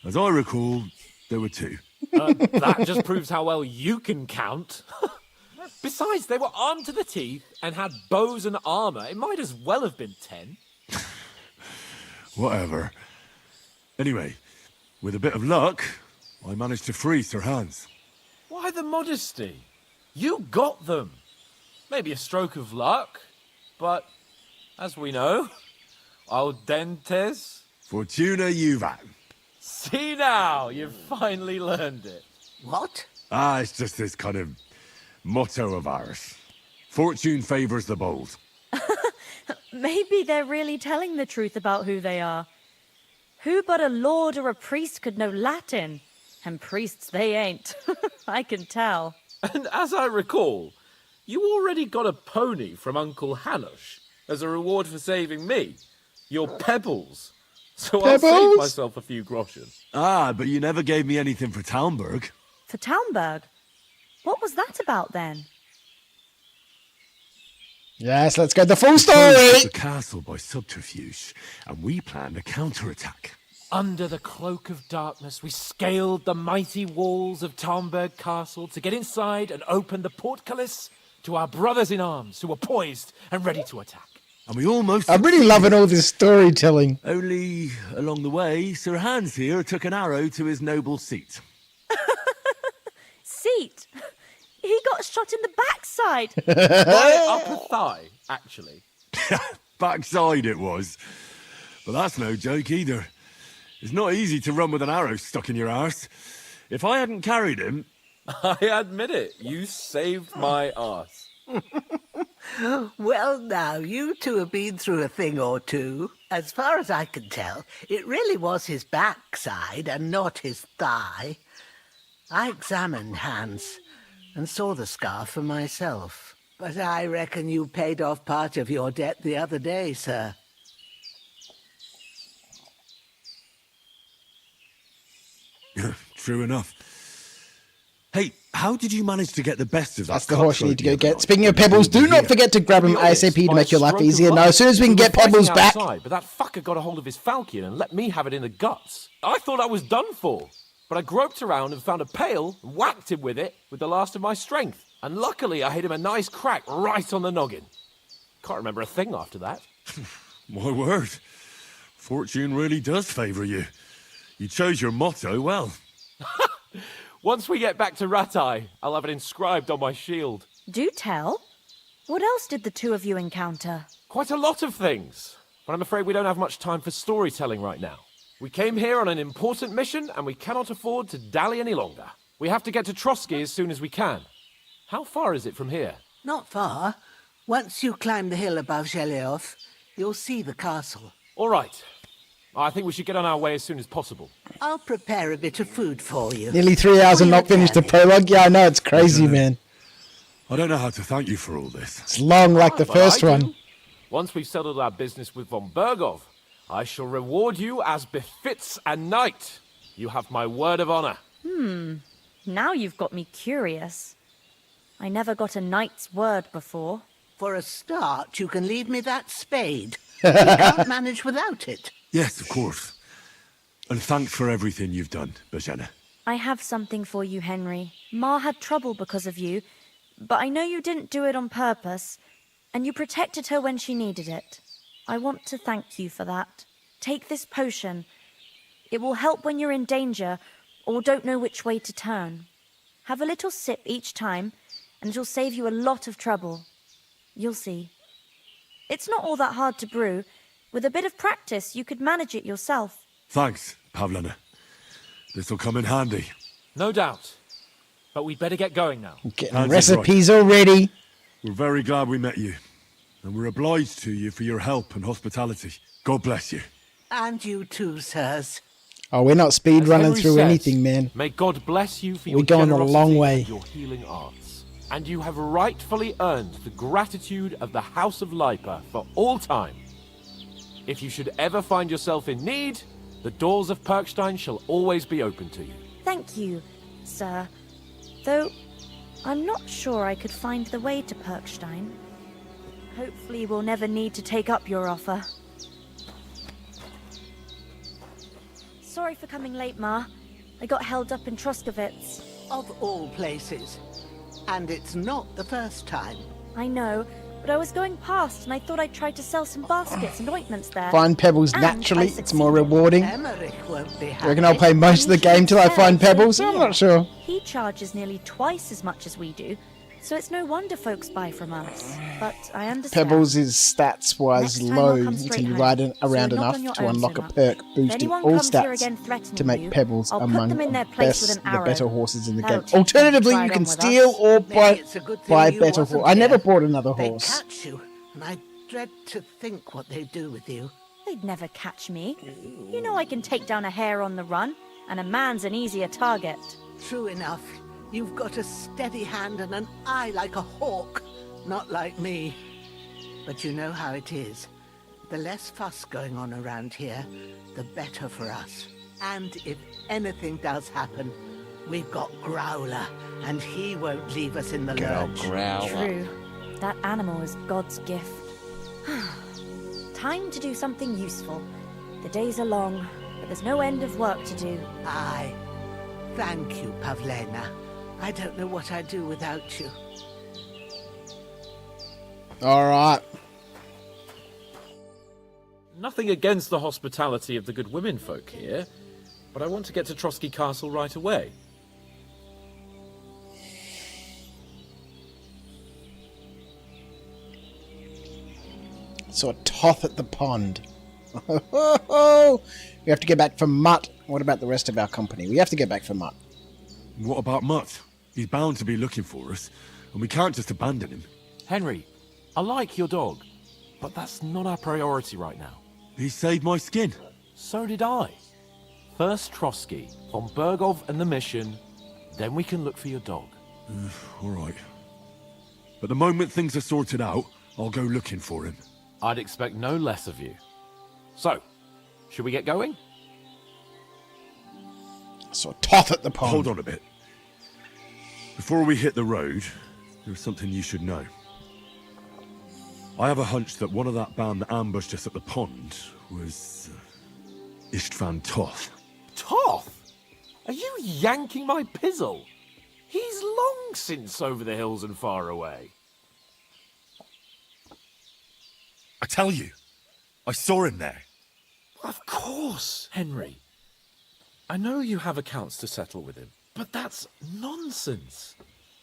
As I recall, there were 2. That just proves how well you can count. Besides, they were armed to the teeth and had bows and armor. It might as well have been 10. Whatever. Anyway, with a bit of luck, I managed to free Sir Hans. Why the modesty? You got them. Maybe a stroke of luck, but as we know, audentes. Fortuna juvat. See now, you've finally learned it. What? It's just this kind of motto of ours. Fortune favors the bold. Maybe they're really telling the truth about who they are. Who but a lord or a priest could know Latin? And priests they ain't. I can tell. And as I recall, you already got a pony from Uncle Hanush as a reward for saving me. Your pebbles. So I'll save myself a few groschen. But you never gave me anything for Talmberg. For Talmberg? What was that about then? Yes, let's go the full story. The castle by subterfuge, and we planned a counterattack. Under the cloak of darkness, we scaled the mighty walls of Talmberg Castle to get inside and open the portcullis to our brothers in arms who are poised and ready to attack. And we almost... I'm really loving all this storytelling. Only along the way, Sir Hans here took an arrow to his noble seat. Seat? He got shot in the backside. My upper thigh, actually. Backside it was. But that's no joke either. It's not easy to run with an arrow stuck in your arse. If I hadn't carried him... I admit it, you saved my arse. Well, now, you two have been through a thing or two. As far as I can tell, it really was his backside and not his thigh. I examined Hans and saw the scar for myself. But I reckon you paid off part of your debt the other day, sir. True enough. Hey, how did you manage to get the best of that? That's the horse you need to go get. Speaking of pebbles, do not forget to grab them ASAP to make your life Stroke of easier. luck, Now, as soon as we can get were fighting pebbles back... outside, but that fucker got a hold of his falcon and let me have it in the guts. I thought I was done for. But I groped around and found a pail and whacked him with it with the last of my strength. And luckily I hit him a nice crack right on the noggin. Can't remember a thing after that. My word. Fortune really does favour you. You chose your motto well. Once we get back to WHAAAAT, I'll have it inscribed on my shield. Do tell. What else did the two of you encounter? Quite a lot of things. But I'm afraid we don't have much time for storytelling right now. We came here on an important mission, and we cannot afford to dally any longer. We have to get to Trotsky as soon as we can. How far is it from here? Not far. Once you climb the hill above Zheleov, you'll see the castle. All right. I think we should get on our way as soon as possible. I'll prepare a bit of food for you. Nearly 3 hours and not finished the prologue. Yeah, I know, it's crazy, man. I don't know how to thank you for all this. It's long like the But first I one. do. Once we've settled our business with von Bergov, I shall reward you as befits a knight. You have my word of honor. Now you've got me curious. I never got a knight's word before. For a start, you can leave me that spade. We can't manage without it. Yes, of course. And thanks for everything you've done, Bajana. I have something for you, Henry. Ma had trouble because of you, but I know you didn't do it on purpose, and you protected her when she needed it. I want to thank you for that. Take this potion. It will help when you're in danger or don't know which way to turn. Have a little sip each time, and it'll save you a lot of trouble. You'll see. It's not all that hard to brew. With a bit of practice, you could manage it yourself. Thanks, Pavlana. This'll come in handy. No doubt. But we'd better get going now. Getting Hands recipes right. already. We're very glad we met you. And we're obliged to you for your help and hospitality. God bless you. And you too, sirs. Oh, we're not speed As running Henry through says, anything, man. May God bless you for your We're going a generosity long way. and your healing arts. And you have rightfully earned the gratitude of the House of Lipa for all time. If you should ever find yourself in need, the doors of Perkstein shall always be open to you. Thank you, sir. Though, I'm not sure I could find the way to Perkstein. Hopefully we'll never need to take up your offer. Sorry for coming late, Ma. I got held up in Troskowitz. Of all places. And it's not the first time. I know, but I was going past and I thought I'd try to sell some baskets and ointments there. Find pebbles And naturally. I It's more rewarding. Emmerich won't be happy. You reckon I'll play most of the game till I find pebbles? I'm not sure. He charges nearly twice as much as we do, so it's no wonder folks buy from us. But I understand. Pebbles is stats-wise Next time low I'll come until straight you home, ride so around not enough on your to own unlock so a much. perk If boosting anyone all comes here again stats threatening to make you, pebbles I'll put among them in their the place with best, an the arrow. better horses in the That'll game. teach them to Alternatively, ride you on can with steal us. or Maybe it's a good thing buy you better wasn't horse. I never here. bought another They'd horse. catch you, and I dread to think what they'd do with you. They'd never catch me. You know I can take down a hare on the run, and a man's an easier target. True enough. You've got a steady hand and an eye like a hawk. Not like me. But you know how it is. The less fuss going on around here, the better for us. And if anything does happen, we've got Growler, and he won't leave us in the lurch. True. That animal is God's gift. Time to do something useful. The days are long, but there's no end of work to do. Aye. Thank you, Pavlena. I don't know what I'd do without you. Alright. Nothing against the hospitality of the good women folk here, but I want to get to Trotsky Castle right away. So a toth at the pond. We have to get back for Mutt. What about the rest of our company? We have to get back for Mutt. What about Mutt? He's bound to be looking for us, and we can't just abandon him. Henry, I like your dog, but that's not our priority right now. He saved my skin. So did I. First Trotsky, von Bergov and the mission, then we can look for your dog. All right. But the moment things are sorted out, I'll go looking for him. I'd expect no less of you. So, should we get going? So a toth at the pond. Hold on a bit. Before we hit the road, there's something you should know. I have a hunch that one of that band that ambushed us at the pond was Istvan Toth. Toth? Are you yanking my pizzle? He's long since over the hills and far away. I tell you, I saw him there. Of course, Henry. I know you have accounts to settle with him, but that's nonsense.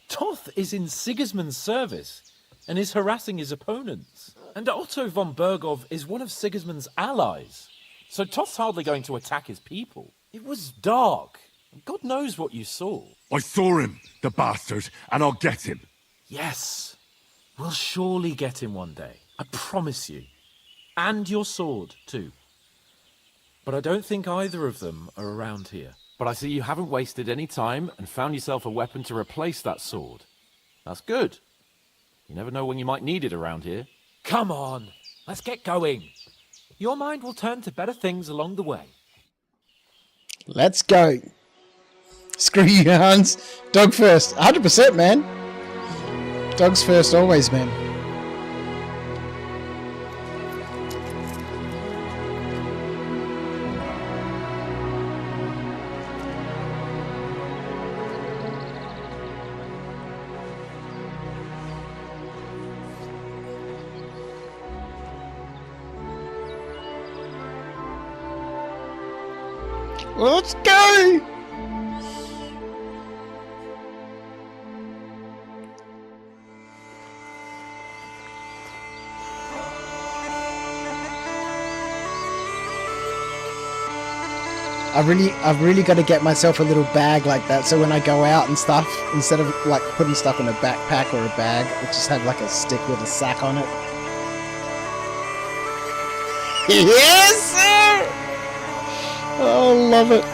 Toth is in Sigismund's service and is harassing his opponents. And Otto von Bergov is one of Sigismund's allies. So Toth's hardly going to attack his people. It was dark. God knows what you saw. I saw him, the bastard, and I'll get him. Yes. We'll surely get him one day. I promise you. And your sword, too. But I don't think either of them are around here. But I see you haven't wasted any time and found yourself a weapon to replace that sword. That's good. You never know when you might need it around here. Come on, let's get going. Your mind will turn to better things along the way. Let's go. Screw you, Hans. Dog first. 100%, man. Dogs first always, man. Let's go! I've really got to get myself a little bag like that, so when I go out and stuff, instead of like putting stuff in a backpack or a bag, I just have like a stick with a sack on it. Yes, sir! Oh, love it.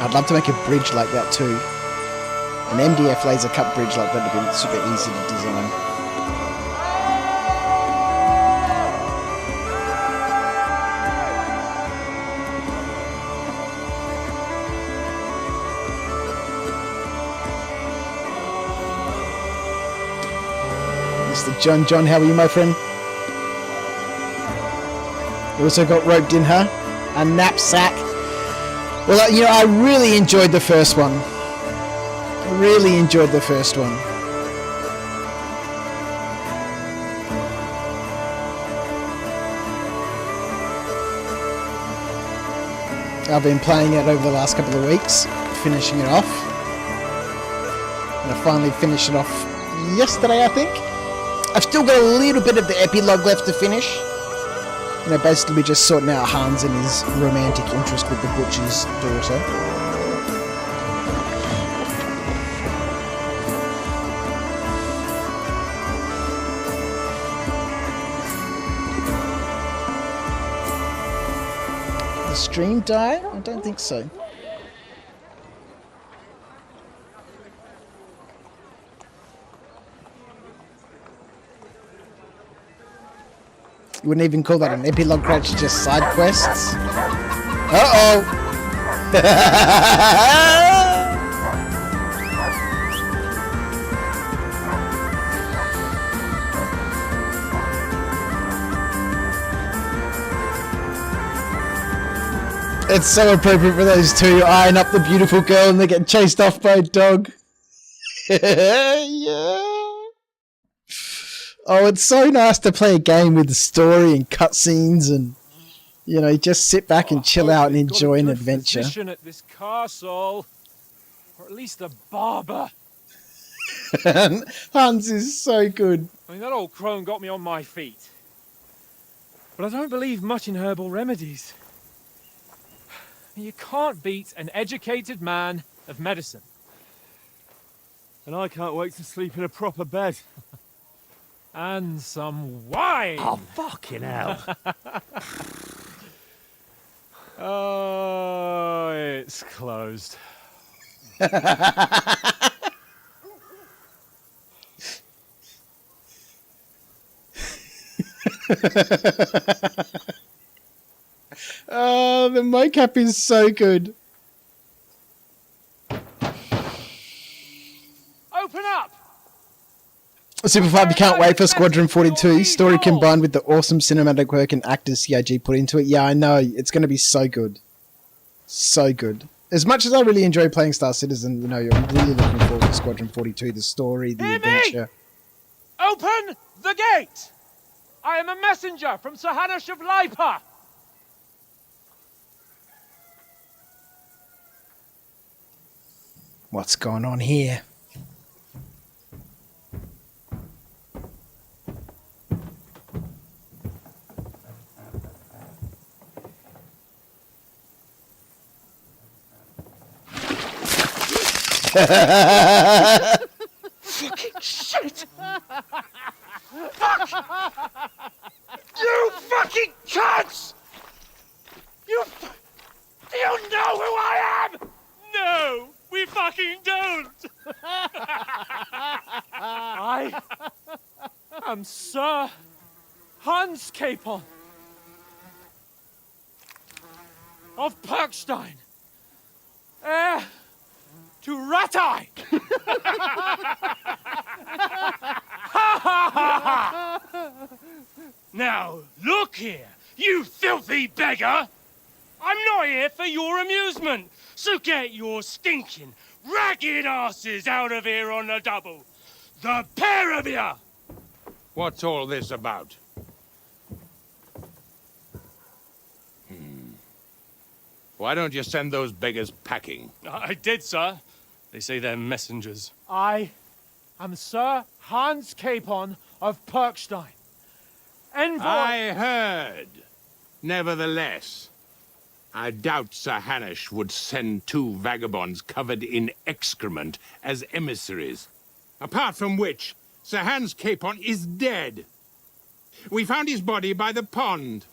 I'd love to make a bridge like that too. An MDF laser cut bridge like that would be super easy to design. Mr. John, how are you, my friend? You also got roped in her. A knapsack. Well, you know, I really enjoyed the first one. I've been playing it over the last couple of weeks, finishing it off. And I finally finished it off yesterday, I think. I've still got a little bit of the epilogue left to finish. You know, basically we're just sorting out Hans and his romantic interest with the butcher's daughter. The stream die? I don't think so. You wouldn't even call that an epilogue crash, just side quests. Uh-oh! It's so appropriate for those two eyeing up the beautiful girl and they get chased off by a dog. Yeah. Oh, it's so nice to play a game with the story and cutscenes and, you know, just sit back and chill out and enjoy an adventure. Physician at this castle, or at least a barber. Hans is so good. I mean, that old crone got me on my feet. But I don't believe much in herbal remedies. You can't beat an educated man of medicine. And I can't wait to sleep in a proper bed. And some wine! Oh, fucking hell. Oh, it's closed. Oh, the mocap is so good. Open up! Super 5, you can't wait for Squadron 42. Story combined with the awesome cinematic work and actors CIG put into it. Yeah, I know. It's going to be so good. So good. As much as I really enjoy playing Star Citizen, you know, I'm really looking forward to Squadron 42, the story, the adventure. Open the gate! I am a messenger from Sir Hanush of Lipa! What's going on here? Fucking shit! Fuck! You fucking cunts! Do you know who I am? No, we fucking don't! I am Sir Hans Capon of Perkstein, heir to Ratai! Now, look here, you filthy beggar! I'm not here for your amusement, so get your stinking, ragged asses out of here on the double. The pair of you! What's all this about? Why don't you send those beggars packing? I did, sir. They say they're messengers. I am Sir Hans Capon of Perkstein. Envoy... I heard. Nevertheless, I doubt Sir Hanush would send two vagabonds covered in excrement as emissaries. Apart from which, Sir Hans Capon is dead. We found his body by the pond.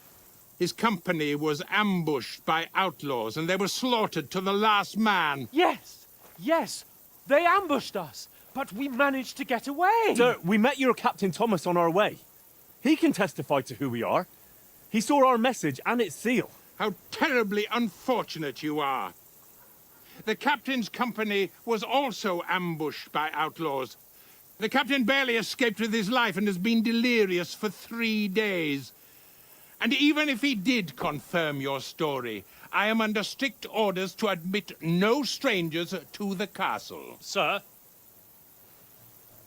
His company was ambushed by outlaws, and they were slaughtered to the last man. Yes, yes, they ambushed us, but we managed to get away. Sir, we met your Captain Thomas on our way. He can testify to who we are. He saw our message and its seal. How terribly unfortunate you are. The captain's company was also ambushed by outlaws. The captain barely escaped with his life and has been delirious for 3 days. And even if he did confirm your story, I am under strict orders to admit no strangers to the castle. Sir,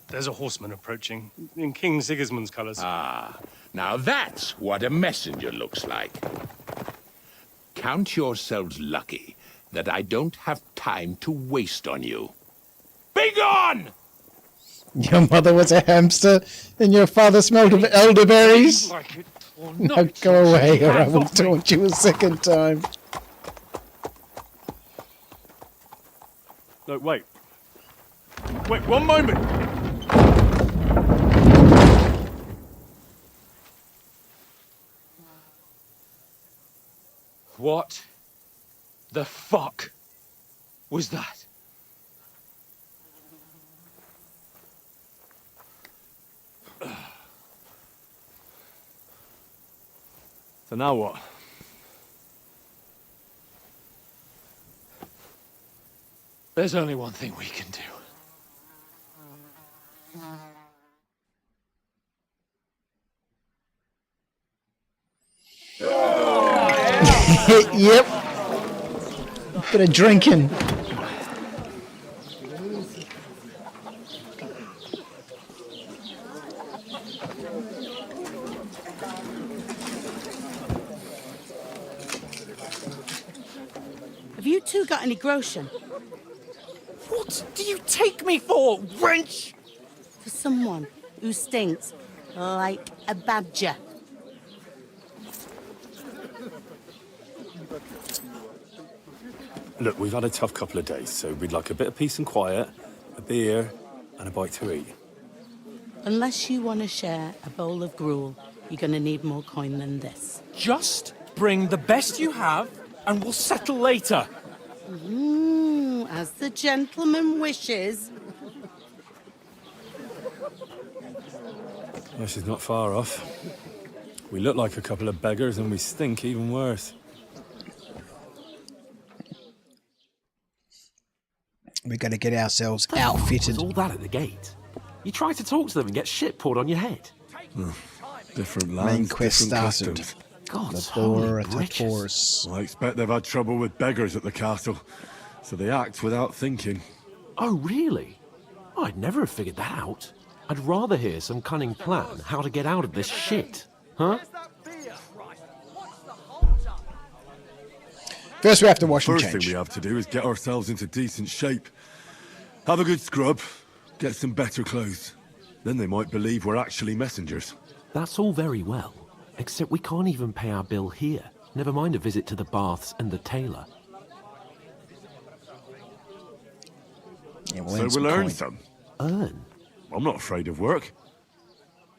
there's a horseman approaching in King Sigismund's colours. Ah, now that's what a messenger looks like. Count yourselves lucky that I don't have time to waste on you. Be gone! Your mother was a hamster and your father smelled of elderberries? No, go away or I will taunt you a second time. No, wait. Wait, one moment! What the fuck was that? So now what? There's only one thing we can do. Yep. Bit of drinking. Have you two got any groschen? What do you take me for, wench? For someone who stinks like a badger. Look, we've had a tough couple of days, so we'd like a bit of peace and quiet, a beer, and a bite to eat. Unless you want to share a bowl of gruel, you're going to need more coin than this. Just bring the best you have, and we'll settle later. As the gentleman wishes. Well, she's not far off. We look like a couple of beggars, and we stink even worse. We're going to get ourselves outfitted. All that at the gate. You try to talk to them and get shit poured on your head. Different Main lands, quest different started. customs. God's I expect they've had trouble with beggars at the castle, so they act without thinking. Oh, really? I'd never have figured that out. I'd rather hear some cunning plan how to get out of this shit. Huh? First we have to wash and First change. thing we have to do is get ourselves into decent shape. Have a good scrub, get some better clothes. Then they might believe we're actually messengers. That's all very well, except we can't even pay our bill here. Never mind a visit to the baths and the tailor. Yeah, So we'll earn some. Earn? I'm not afraid of work.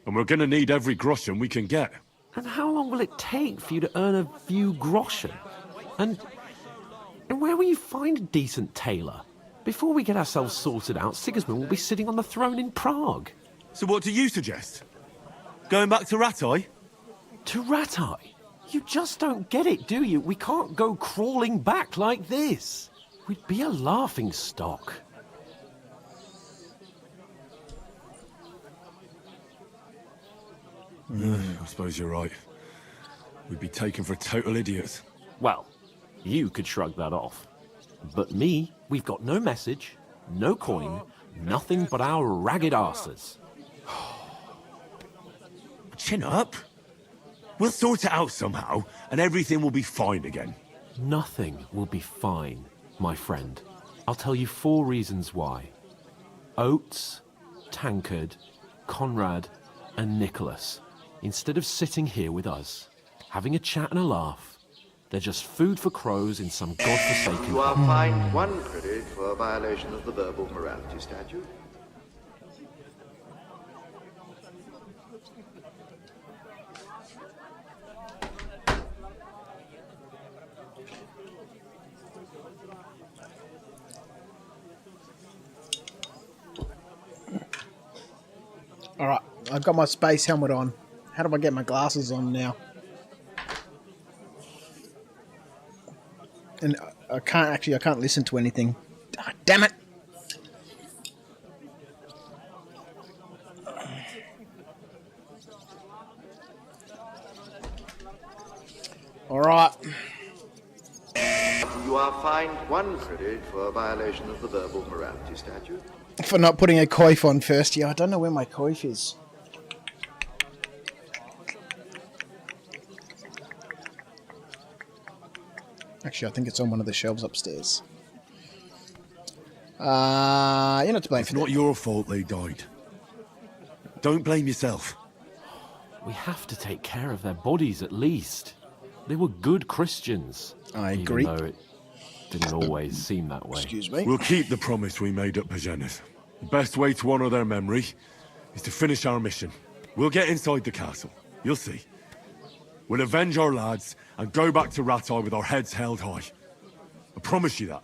And we're going to need every groschen we can get. And how long will it take for you to earn a few groschen? And where will you find a decent tailor? Before we get ourselves sorted out, Sigismund will be sitting on the throne in Prague. So what do you suggest? Going back to Ratai? To Ratai? You just don't get it, do you? We can't go crawling back like this. We'd be a laughing stock. I suppose you're right. We'd be taken for total idiots. Well, you could shrug that off. But me, we've got no message, no coin, nothing but our ragged arses. Chin up. We'll sort it out somehow, and everything will be fine again. Nothing will be fine, my friend. I'll tell you 4 reasons why. Oates, Tankard, Conrad, and Nicholas, instead of sitting here with us, having a chat and a laugh, they're just food for crows in some godforsaken... You are fined 1 credit for a violation of the verbal morality statute. Alright, I've got my space helmet on. How do I get my glasses on now? And I can't listen to anything. Ah, damn it! Alright. You are fined 1 credit for a violation of the verbal morality statute. For not putting a coif on first. Yeah, I don't know where my coif is. Actually, I think it's on one of the shelves upstairs. You're not to blame It's for not your fault they died. Don't blame yourself. We have to take care of their bodies at least. They were good Christians. I agree. Even though it didn't always seem that way. Excuse me. We'll keep the promise we made at Pagenes. The best way to honour their memory is to finish our mission. We'll get inside the castle. You'll see. We'll avenge our lads and go back to Ratai with our heads held high. I promise you that.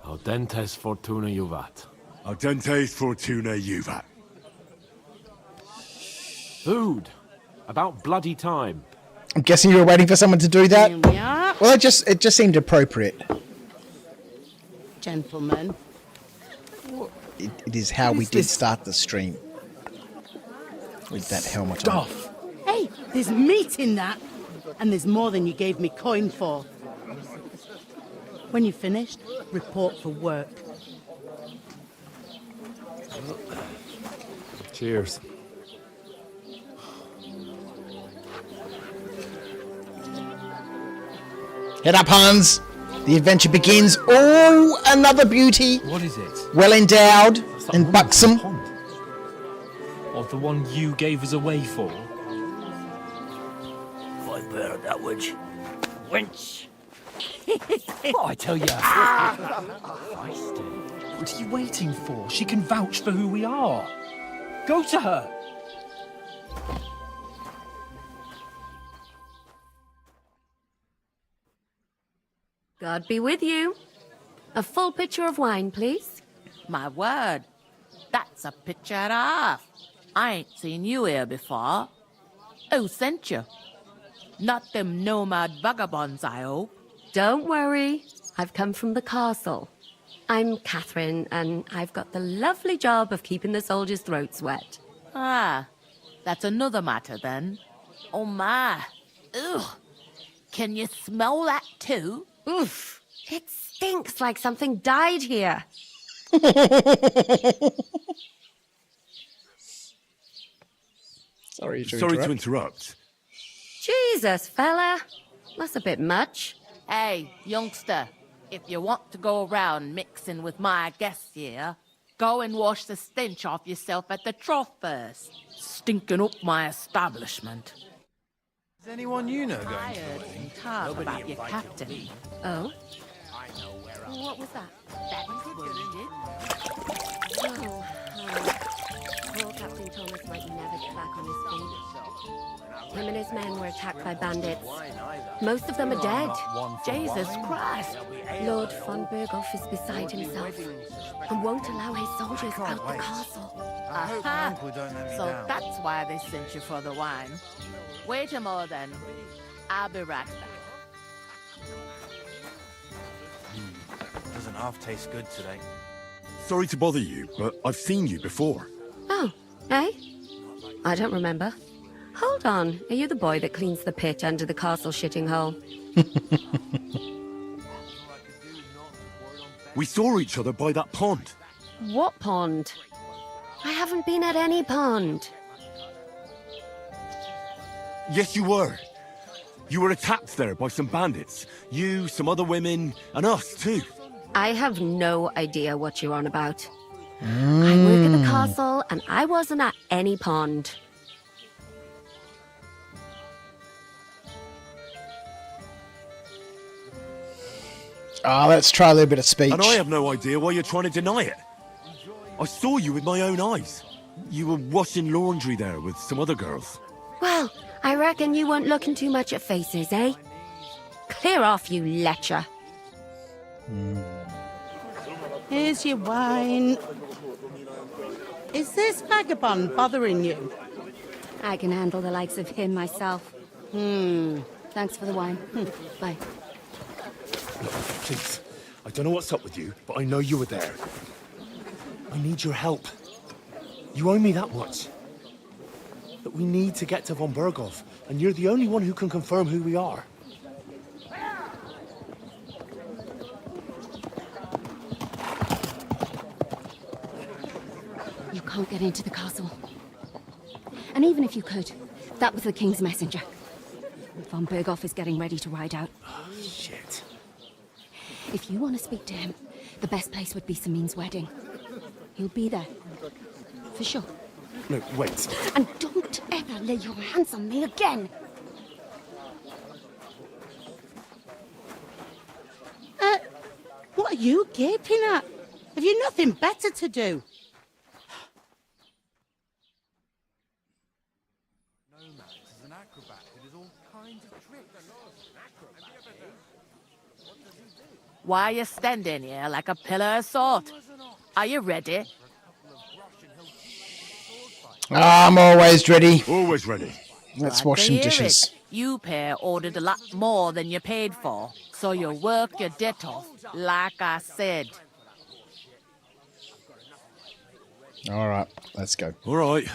Audentes fortuna juvat. Audentes fortuna juvat. Food. About bloody time. I'm guessing you were waiting for someone to do that? Here we are. Well, it just seemed appropriate. Gentlemen. It is how we did start the stream. With that helmet on. Hey, there's meat in that. And there's more than you gave me coin for. When you're finished, report for work. Cheers. Head up, Hans! The adventure begins. Oh, another beauty. What is it? Well endowed and buxom. Or the one you gave us away for? If I bear that wedge. Wench! Oh, I tell you. What are you waiting for? She can vouch for who we are. Go to her. God be with you. A full pitcher of wine, please. My word, that's a pitcher and a half. I ain't seen you here before. Who sent you? Not them nomad vagabonds, I hope. Don't worry. I've come from the castle. I'm Catherine, and I've got the lovely job of keeping the soldiers' throats wet. Ah, that's another matter then. Oh my. Ugh. Can you smell that too? Oof. It stinks like something died here. Sorry to interrupt. Jesus, fella. That's a bit much. Hey, youngster, if you want to go around mixing with my guests here, go and wash the stench off yourself at the trough first. Stinking up my establishment. Is anyone you know going to the wedding? Talk about your captain. Oh? What was that? That's wounded. Oh, poor Captain Thomas might never get back on his feet. Him and his men were attacked by bandits. Most of them are dead. Jesus Christ! Lord von Berghoff is beside himself and won't allow his soldiers out the castle. Aha! So that's why they sent you for the wine. Wait a moment then. I'll be right back. Doesn't half taste good today. Sorry to bother you, but I've seen you before. Oh, eh? I don't remember. Hold on, are you the boy that cleans the pit under the castle shitting hole? We saw each other by that pond. What pond? I haven't been at any pond. Yes, you were. You were attacked there by some bandits. You, some other women, and us too. I have no idea what you're on about. I work at the castle, and I wasn't at any pond. Let's try a little bit of speech. And I have no idea why you're trying to deny it. I saw you with my own eyes. You were washing laundry there with some other girls. Well, I reckon you weren't looking too much at faces, eh? Clear off, you lecher. Here's your wine. Is this vagabond bothering you? I can handle the likes of him myself. Thanks for the wine. Bye. Look, please. I don't know what's up with you, but I know you were there. I need your help. You owe me that much. But we need to get to von Berghoff, and you're the only one who can confirm who we are. You can't get into the castle. And even if you could, that was the King's messenger. Von Berghoff is getting ready to ride out. Oh, shit. If you want to speak to him, the best place would be Samin's wedding. He'll be there. For sure. No, wait. And don't ever lay your hands on me again! What are you gaping at? Have you nothing better to do? Why are you standing here like a pillar of salt? Are you ready? I'm always ready. Always ready. Let's Glad wash to some hear dishes. it. You pair ordered a lot more than you paid for, so you work your debt off, like I said. All right, let's go. All right.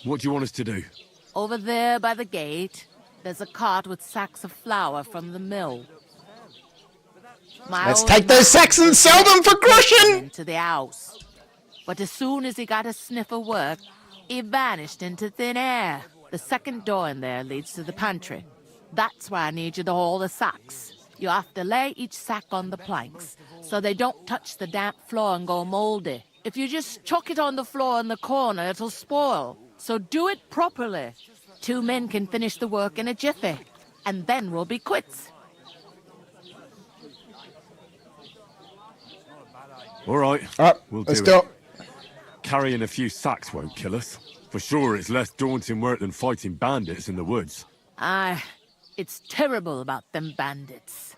What do you want us to do? Over there by the gate, there's a cart with sacks of flour from the mill. My Let's old take those man sacks and sell them for crushing! into the house. But as soon as he got a sniff of work, he vanished into thin air. The second door in there leads to the pantry. That's why I need you to haul the sacks. You have to lay each sack on the planks so they don't touch the damp floor and go moldy. If you just chuck it on the floor in the corner, it'll spoil. So do it properly. 2 men can finish the work in a jiffy, and then we'll be quits. All right. We'll let's do do it. Carrying a few sacks won't kill us. For sure, it's less daunting work than fighting bandits in the woods. Aye, it's terrible about them bandits.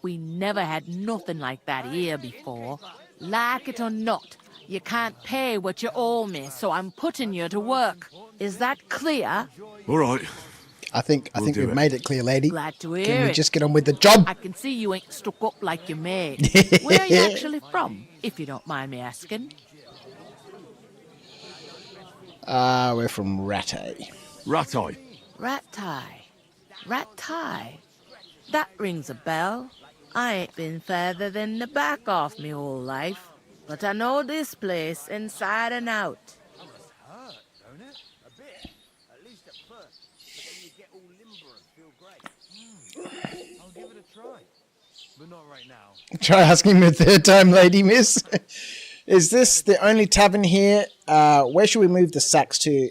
We never had nothing like that here before. Like it or not, you can't pay what you owe me, so I'm putting you to work. Is that clear? All right. I think do we've it. made it clear, lady. Glad to hear Can we it. just get on with the job? I can see you ain't stuck up like you made. Where are you actually from, if you don't mind me asking? We're from Rattay. Rattay. Rattay. Rattay. That rings a bell. I ain't been further than the back off me whole life, but I know this place inside and out. I'll give it a try. But not right now. Try asking me a third time, lady miss. Is this the only tavern here? Where should we move the sacks to?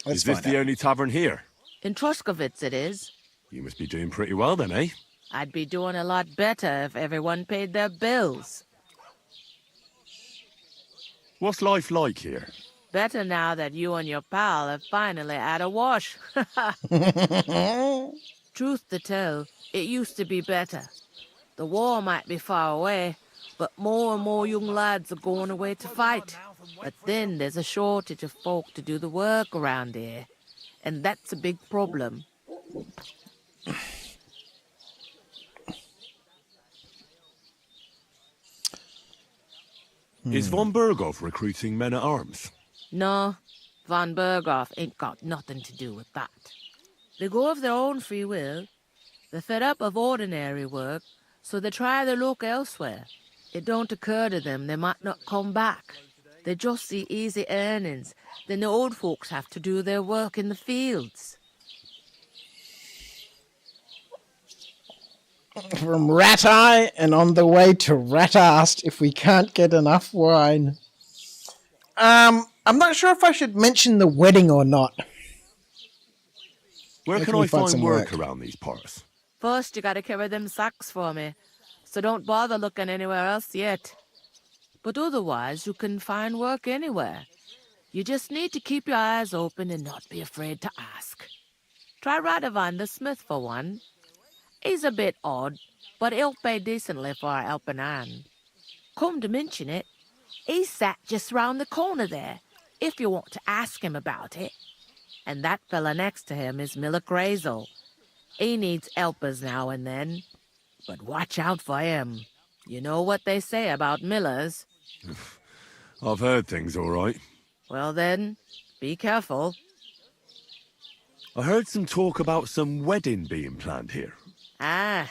Let's Is this find the out. only tavern here? In Troskovitz it is. You must be doing pretty well then, eh? I'd be doing a lot better if everyone paid their bills. What's life like here? Better now that you and your pal have finally had a wash. Truth to tell, it used to be better. The war might be far away, but more and more young lads are going away to fight. But then there's a shortage of folk to do the work around here, and that's a big problem. Is von Berghoff recruiting men-at-arms? No, von Berghoff ain't got nothing to do with that. They go of their own free will. They're fed up of ordinary work, so they try their luck elsewhere. It don't occur to them they might not come back. They just see easy earnings. Then the old folks have to do their work in the fields. From Rattay and on the way to Ratast if we can't get enough wine. I'm not sure if I should mention the wedding or not. Where can I find work around these parts? First, you gotta carry them sacks for me, so don't bother looking anywhere else yet. But otherwise, you can find work anywhere. You just need to keep your eyes open and not be afraid to ask. Try Radovan the smith for one. He's a bit odd, but he'll pay decently for a helping hand. Come to mention it, he sat just round the corner there, if you want to ask him about it. And that fella next to him is Miller Crazel. He needs helpers now and then, but watch out for him. You know what they say about Millers. I've heard things all right. Well then, be careful. I heard some talk about some wedding being planned here. Ah,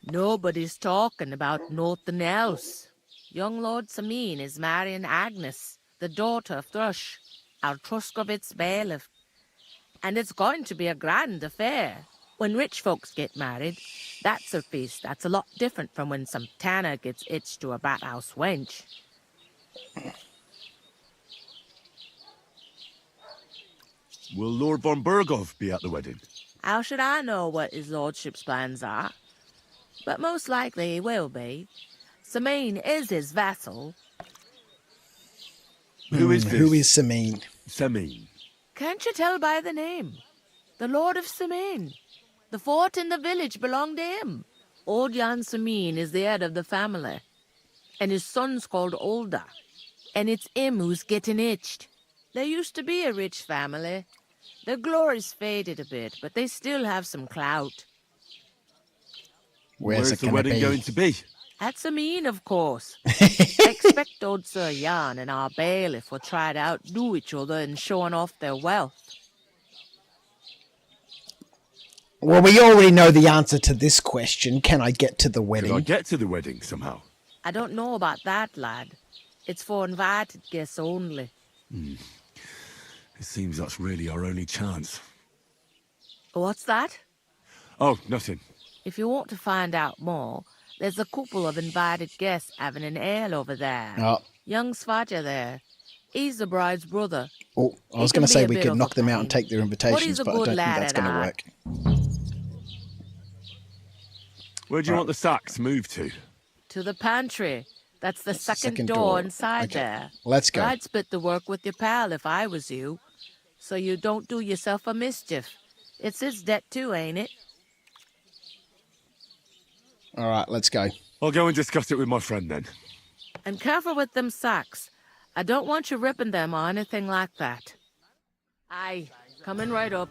nobody's talking about nothing else. Young Lord Samin is marrying Agnes, the daughter of Thrush, our Troskovitz bailiff. And it's going to be a grand affair. When rich folks get married, that's a feast that's a lot different from when some tanner gets hitched to a bathouse wench. Will Lord von Berghoff be at the wedding? How should I know what his lordship's plans are? But most likely he will be. Samin is his vassal. Who is this? Who is Samin? Samin. Can't you tell by the name? The Lord of Samin. The fort and the village belong to him. Old Jan Samin is the head of the family. And his son's called Olda. And it's him who's getting itched. There used to be a rich family. Their glory's faded a bit, but they still have some clout. Where's the wedding going to be? At Samin, of course. I expect old Sir Jan and our bailiff will try to outdo each other in showing off their wealth. Well, we already know the answer to this question. Can I get to the wedding? Can I get to the wedding somehow? I don't know about that, lad. It's for invited guests only. It seems that's really our only chance. What's that? Oh, nothing. If you want to find out more, there's a couple of invited guests having an ale over there. Oh. Young Svaja there. He's the bride's brother. Oh, I was going to say we could knock them out and take their invitations, but I don't think that's going to work. Where do you want the sacks moved to? To the pantry. That's the second door door. inside Okay. there. Let's go. I'd split the work with your pal if I was you, so you don't do yourself a mischief. It's his debt too, ain't it? All right, let's go. I'll go and discuss it with my friend then. And careful with them sacks. I don't want you ripping them or anything like that. Aye, coming right up.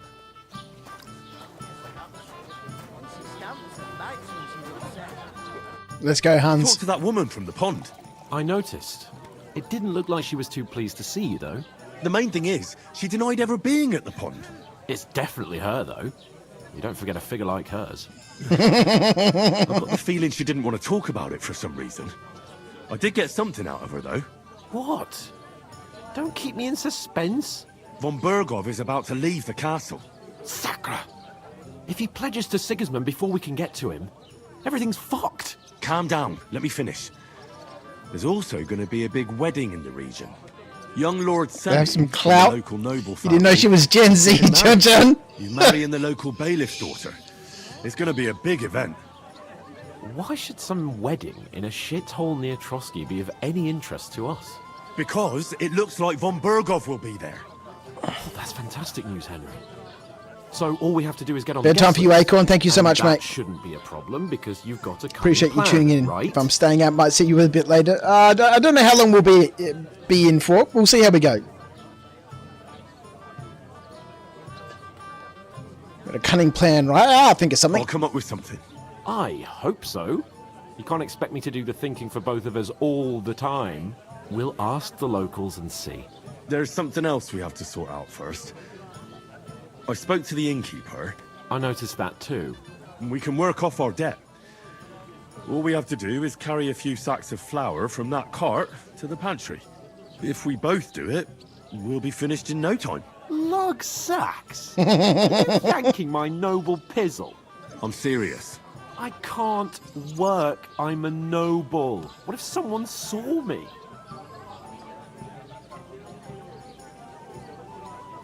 Let's go, Hans. Talk to that woman from the pond. I noticed. It didn't look like she was too pleased to see you, though. The main thing is, she denied ever being at the pond. It's definitely her, though. You don't forget a figure like hers. I've got the feeling she didn't want to talk about it for some reason. I did get something out of her, though. What? Don't keep me in suspense. Von Bergov is about to leave the castle. Sacra! If he pledges to Sigismund before we can get to him, everything's fucked. Calm down, let me finish. There's also going to be a big wedding in the region. Young Lord They have some Sammy, clout. the local noble You family. didn't know she was Gen Z, John. You marrying the local bailiff's daughter. It's going to be a big event. Why should some wedding in a shithole near Trotsky be of any interest to us? Because it looks like Von Bergov will be there. Oh, that's fantastic news, Henry. So all we have to do is get on Bit the of time guest for you, list, Acorn. Thank you so and much, that mate. Shouldn't be a problem because you've got a Appreciate you tuning in. right? If I'm staying out, might see you a bit later. I don't know how long we'll be in for. We'll see how we go. Got a cunning plan, right? I think it's something. I'll come up with something. I hope so. You can't expect me to do the thinking for both of us all the time. We'll ask the locals and see. There's something else we have to sort out first. I spoke to the innkeeper. I noticed that too. We can work off our debt. All we have to do is carry a few sacks of flour from that cart to the pantry. If we both do it, we'll be finished in no time. Lug sacks? Are you thanking my noble pizzle? I'm serious. I can't work. I'm a noble. What if someone saw me?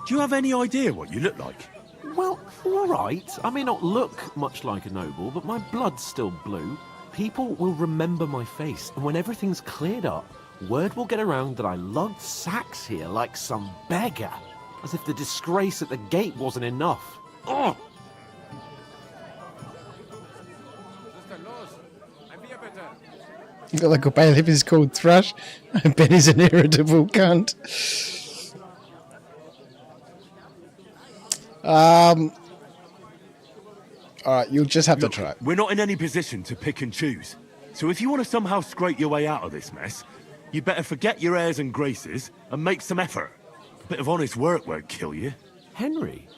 Do you have any idea what you look like? Well, all right. I may not look much like a noble, but my blood's still blue. People will remember my face, and when everything's cleared up, word will get around that I lugged sacks here like some beggar. As if the disgrace at the gate wasn't enough. Ugh! The local bailiff is called Thrush. I bet he's an irritable cunt. Alright, you'll just have to try. We're not in any position to pick and choose. So if you want to somehow scrape your way out of this mess, you better forget your airs and graces and make some effort. A bit of honest work won't kill you. Henry,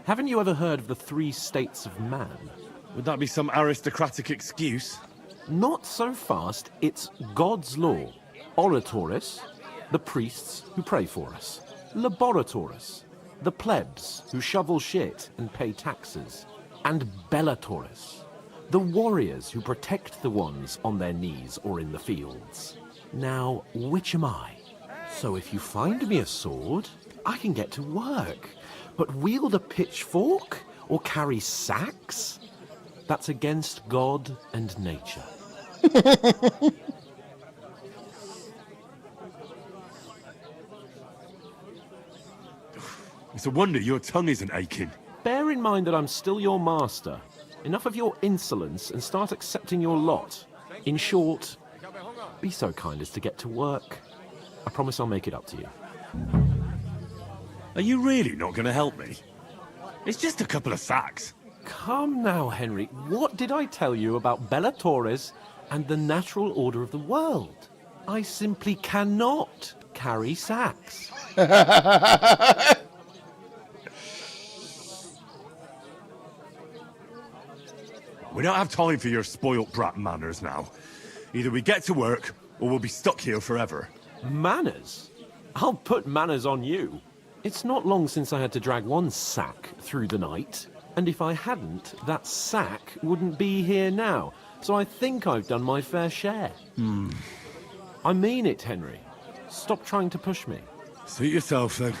haven't you ever heard of the 3 states of man? Would that be some aristocratic excuse? Not so fast. It's God's law. Oratoris, the priests who pray for us. Laboratoris, the plebs who shovel shit and pay taxes. And Bellatoris, the warriors who protect the ones on their knees or in the fields. Now, which am I? So if you find me a sword, I can get to work. But wield a pitchfork or carry sacks? That's against God and nature. It's a wonder your tongue isn't aching. Bear in mind that I'm still your master. Enough of your insolence and start accepting your lot. In short, be so kind as to get to work. I promise I'll make it up to you. Are you really not going to help me? It's just a couple of sacks. Come now, Henry. What did I tell you about Bellatoris and the natural order of the world? I simply cannot carry sacks. We don't have time for your spoilt brat manners now. Either we get to work, or we'll be stuck here forever. Manners? I'll put manners on you. It's not long since I had to drag one sack through the night. And if I hadn't, that sack wouldn't be here now. So I think I've done my fair share. I mean it, Henry. Stop trying to push me. Suit yourself, then.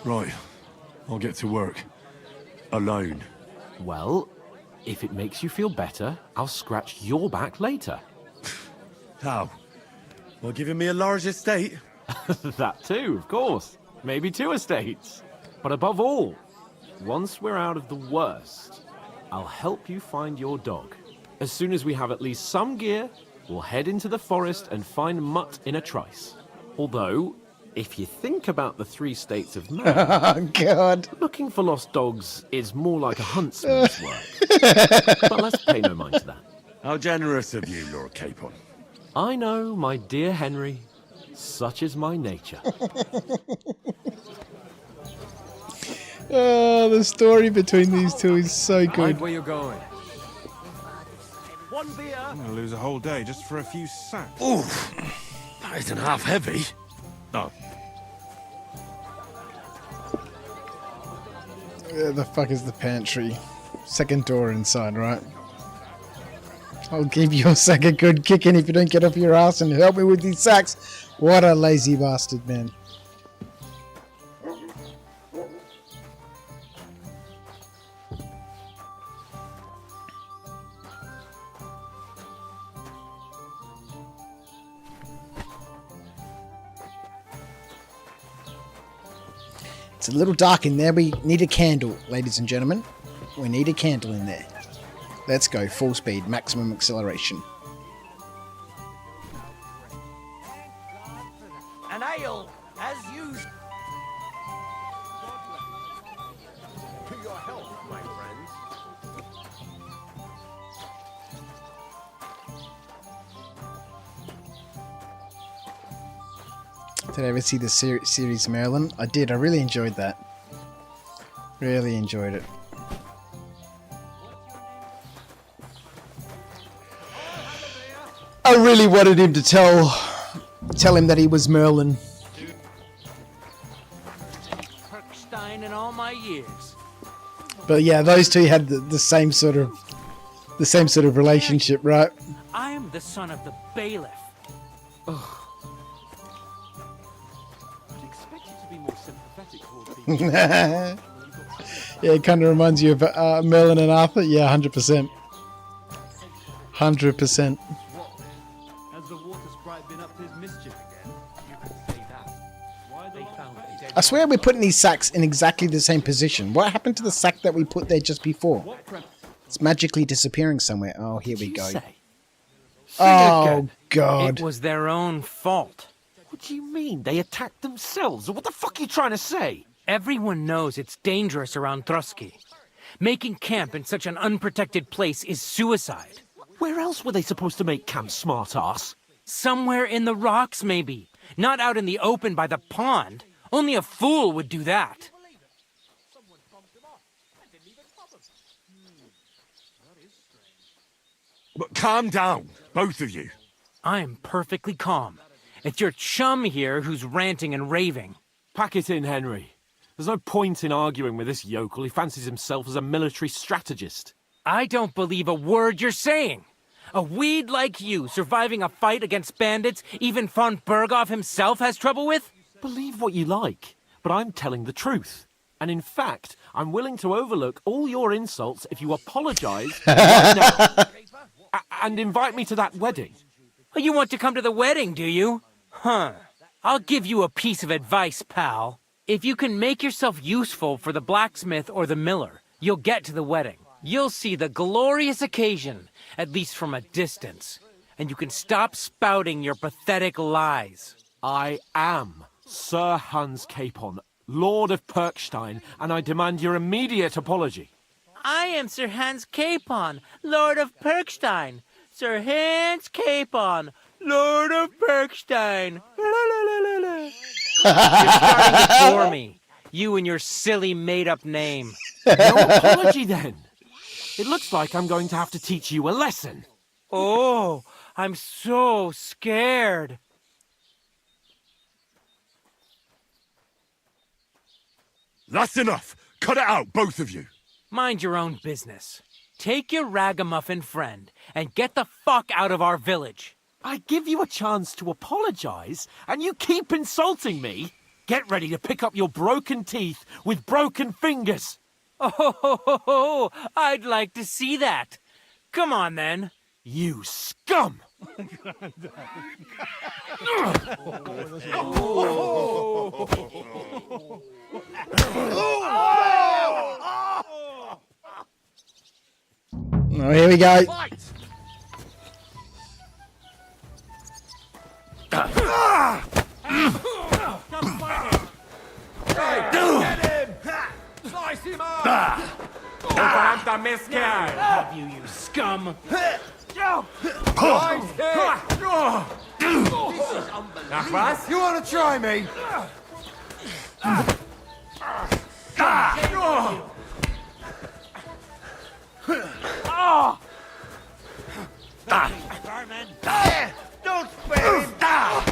Right. I'll get to work. Alone. Well, if it makes you feel better, I'll scratch your back later. How? Well, giving me a large estate? That too, of course. Maybe 2 estates. But above all, once we're out of the worst, I'll help you find your dog. As soon as we have at least some gear, we'll head into the forest and find Mutt in a trice. Although, if you think about the 3 states of man, Oh, God. looking for lost dogs is more like a huntsman's work. But let's pay no mind to that. How generous of you, Lord Capon. I know, my dear Henry. Such is my nature. Oh, the story between these two is so good. Where you going? One beer. I'm gonna lose a whole day just for a few sacks. Oof. That isn't half heavy. Oh. Where the fuck is the pantry? Second door inside, right? I'll give you a second good kicking if you don't get off your ass and help me with these sacks. What a lazy bastard, man. It's a little dark in there. We need a candle, ladies and gentlemen. We need a candle in there. Let's go. Full speed. Maximum acceleration. An ale, as usual. To your health, my friends. Did I ever see the series Merlin? I did. I really enjoyed that. Really enjoyed it. I really wanted him to tell him that he was Merlin. Perkstein in all my years. But yeah, those two had the same sort of relationship, right? I am the son of the bailiff. Ugh. I'd expect you to be more sympathetic towards people. Yeah, it kind of reminds you of Merlin and Arthur. Yeah, 100%. 100%. Has the water sprite been up to his mischief again? You could say that. Why they found a dead I swear we're putting these sacks in exactly the same position. What happened to the sack that we put there just before? It's magically disappearing somewhere. Oh, here we go. Oh, God. It was their own fault. What do you mean? They attacked themselves? What the fuck are you trying to say? Everyone knows it's dangerous around Trotsky. Making camp in such an unprotected place is suicide. Where else were they supposed to make camp, smart-ass? Somewhere in the rocks, maybe. Not out in the open by the pond. Only a fool would do that. But calm down, both of you. I'm perfectly calm. It's your chum here who's ranting and raving. Pack it in, Henry. There's no point in arguing with this yokel. He fancies himself as a military strategist. I don't believe a word you're saying. A weed like you surviving a fight against bandits even von Berghoff himself has trouble with? Believe what you like, but I'm telling the truth. And in fact, I'm willing to overlook all your insults if you apologize right now. And invite me to that wedding. Oh, you want to come to the wedding, do you? Huh. I'll give you a piece of advice, pal. If you can make yourself useful for the blacksmith or the miller, you'll get to the wedding. You'll see the glorious occasion, at least from a distance. And you can stop spouting your pathetic lies. I am Sir Hans Capon, Lord of Perkstein, and I demand your immediate apology. I am Sir Hans Capon, Lord of Perkstein. Sir Hans Capon, Lord of Perkstein. You're starting to bore me. You and your silly made-up name. No apology, then. It looks like I'm going to have to teach you a lesson. Oh, I'm so scared. That's enough. Cut it out, both of you. Mind your own business. Take your ragamuffin friend and get the fuck out of our village. I give you a chance to apologize, and you keep insulting me. Get ready to pick up your broken teeth with broken fingers. Oh, I'd like to see that. Come on, then. You scum! Oh, here we go. Slice him up! Have you, you scum! Nice hit! Nachwas? You want to try me? Don't spare him!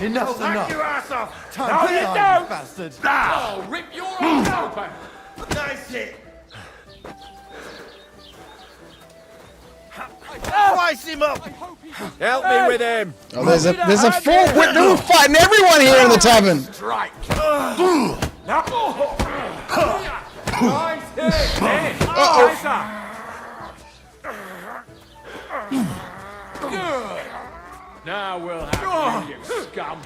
Enough's enough! Your ass off! Time to die, you bastard! I'll rip your arms open! Nice hit! Slice him up! Help me with him! Oh, there's a full. We're fighting everyone here in the tavern. Strike! Nice hit! Good! Now we'll have you, you scum!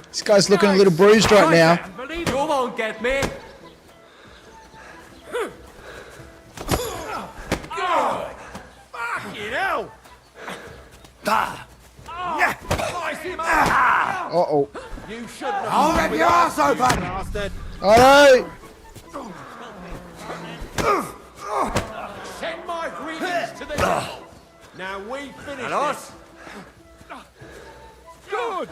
This guy's looking a little bruised right now. You won't get me! Good! Fucking hell! Slice him up! Uh-oh. You shouldn't have. I'll rip your ass open! Bastard! Alright. Send my greetings to the devil! Now we finish this! Good!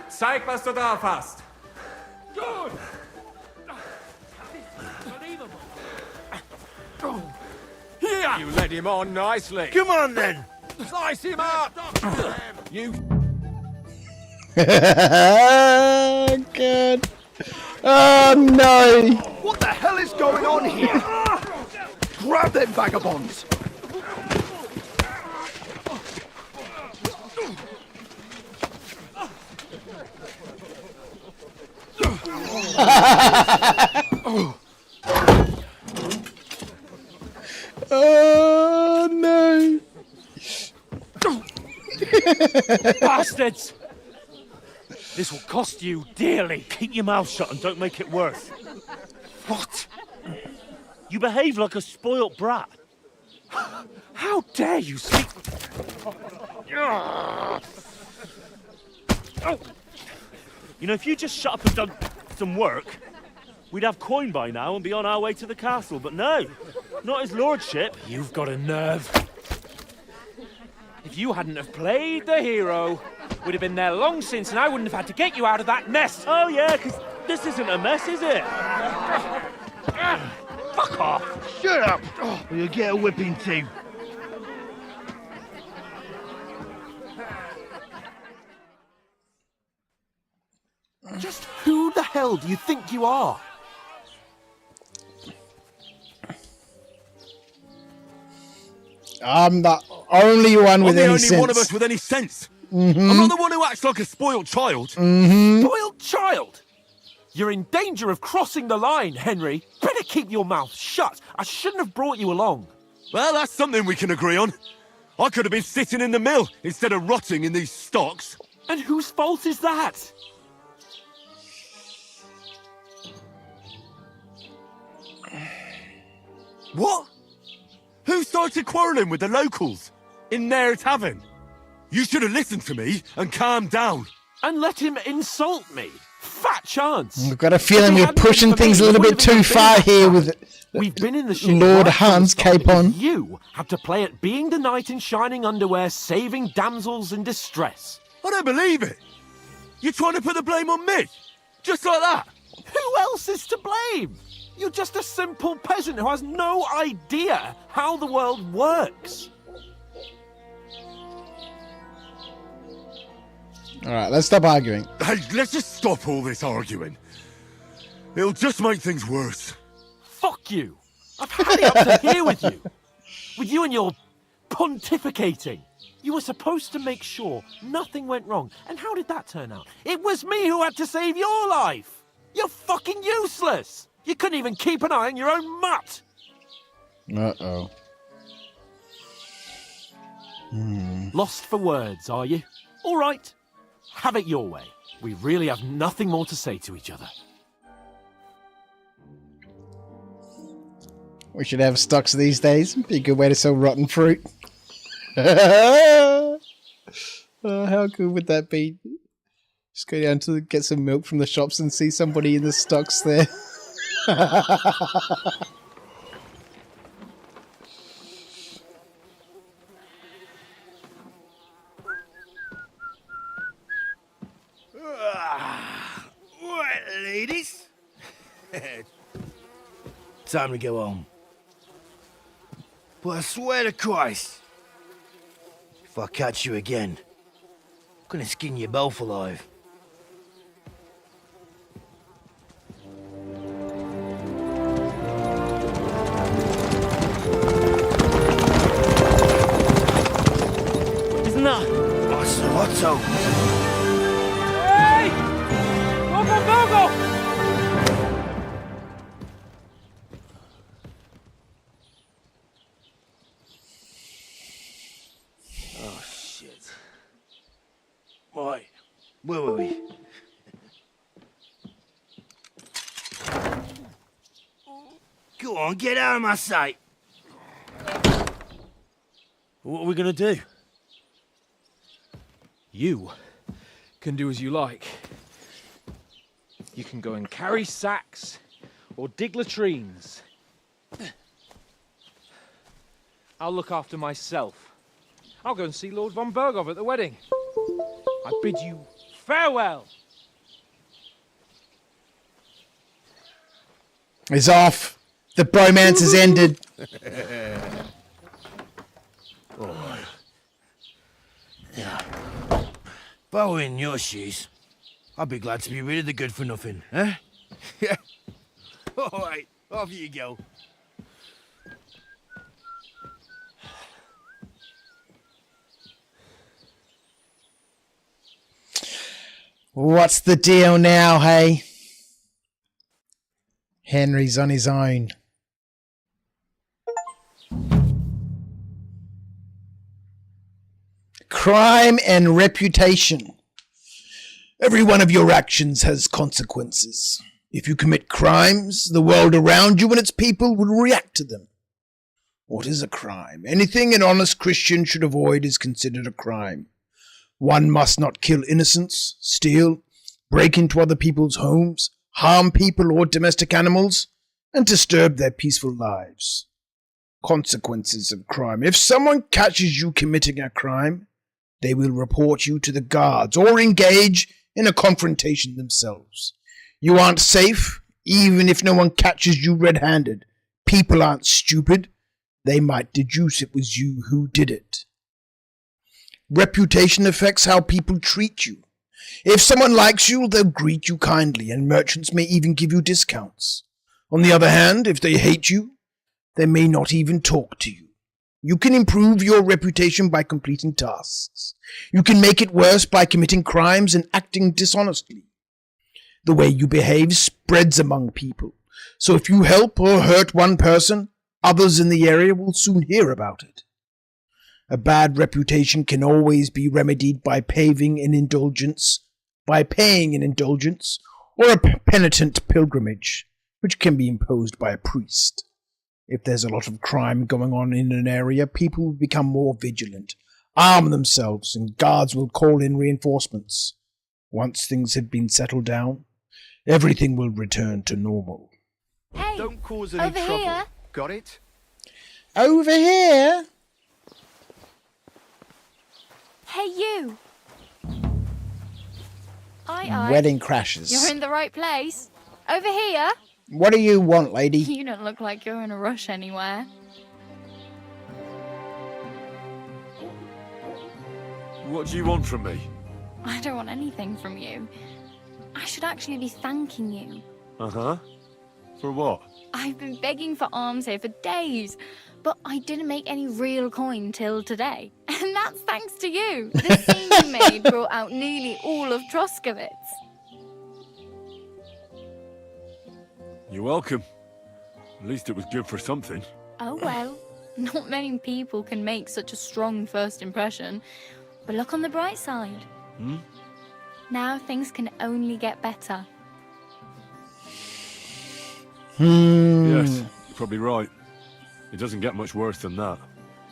Zeig, was du drauf hast! Good! Here! You led him on nicely! Come on then! Slice him up! You... Good. Oh no! What the hell is going on here? Grab them vagabonds! Oh no! Bastards! This will cost you dearly. Keep your mouth shut and don't make it worse. What? You behave like a spoilt brat. How dare you speak... You know, if you just shut up and done some work, we'd have coin by now and be on our way to the castle, but no, not his lordship. You've got a nerve. If you hadn't have played the hero, we'd have been there long since and I wouldn't have had to get you out of that mess. Oh yeah, because this isn't a mess, is it? Fuck off. Shut up! Or you'll get a whipping too. Just who the hell do you think you are? I'm the only one with any I'm the only sense. one of us with any sense. Mm-hmm. I'm not the one who acts like a spoiled child. Mm-hmm. Spoiled child? You're in danger of crossing the line, Henry. Better keep your mouth shut. I shouldn't have brought you along. Well, that's something we can agree on. I could have been sitting in the mill instead of rotting in these stocks. And whose fault is that? What? Who started quarrelling with the locals in their tavern? You should have listened to me and calmed down. And let him insult me. Fat chance. I've got a feeling we're pushing things a little bit too far here with We've been in the shit Lord right from the Hans start Capon. because you have to play at being the knight in shining underwear, saving damsels in distress. I don't believe it. You're trying to put the blame on me? Just like that? Who else is to blame? You're just a simple peasant who has no idea how the world works. Alright, let's stop arguing. Hey, let's just stop all this arguing. It'll just make things worse. Fuck you. I've had it up to here with you. With you and your pontificating. You were supposed to make sure nothing went wrong. And how did that turn out? It was me who had to save your life. You're fucking useless. You couldn't even keep an eye on your own mutt. Uh-oh. Lost for words, are you? All right. Have it your way. We really have nothing more to say to each other. We should have stocks these days. Be a good way to sell rotten fruit. How good would that be? Just go down to get some milk from the shops and see somebody in the stocks there. Right, ladies. Time to go home. But I swear to Christ, if I catch you again, I'm gonna skin you both alive. Isn't that? What's the motto? Hey! Go! Oh, shit. Right, where were we? Go on, get out of my sight. What are we gonna do? You can do as you like. You can go and carry sacks or dig latrines. I'll look after myself. I'll go and see Lord von Berghoff at the wedding. I bid you farewell. It's off. The bromance has ended. Alright. Yeah. If I were in your shoes, I'd be glad to be rid of the good for nothing, eh? Yeah. Alright, off you go. What's the deal now, hey? Henry's on his own. Crime and reputation. Every one of your actions has consequences. If you commit crimes, the world around you and its people will react to them. What is a crime? Anything an honest Christian should avoid is considered a crime. One must not kill innocents, steal, break into other people's homes, harm people or domestic animals, and disturb their peaceful lives. Consequences of crime. If someone catches you committing a crime, they will report you to the guards or engage in a confrontation themselves. You aren't safe, even if no one catches you red-handed. People aren't stupid. They might deduce it was you who did it. Reputation affects how people treat you. If someone likes you, they'll greet you kindly, and merchants may even give you discounts. On the other hand, if they hate you, they may not even talk to you. You can improve your reputation by completing tasks. You can make it worse by committing crimes and acting dishonestly. The way you behave spreads among people, so if you help or hurt one person, others in the area will soon hear about it. A bad reputation can always be remedied by paying an indulgence, or a penitent pilgrimage, which can be imposed by a priest. If there's a lot of crime going on in an area, people will become more vigilant, arm themselves, and guards will call in reinforcements. Once things have been settled down, everything will return to normal. Hey, Don't cause any over trouble. here. Got it? Over here? Hey, you. Aye. Wedding crashes. You're in the right place. Over here. What do you want, lady? You don't look like you're in a rush anywhere. What do you want from me? I don't want anything from you. I should actually be thanking you. Uh-huh. For what? I've been begging for alms here for days, but I didn't make any real coin till today. And that's thanks to you. The scene you made brought out nearly all of Troskowitz. You're welcome. At least it was good for something. Oh well, not many people can make such a strong first impression. But look on the bright side. Hmm? Now things can only get better. Yes, you're probably right. It doesn't get much worse than that.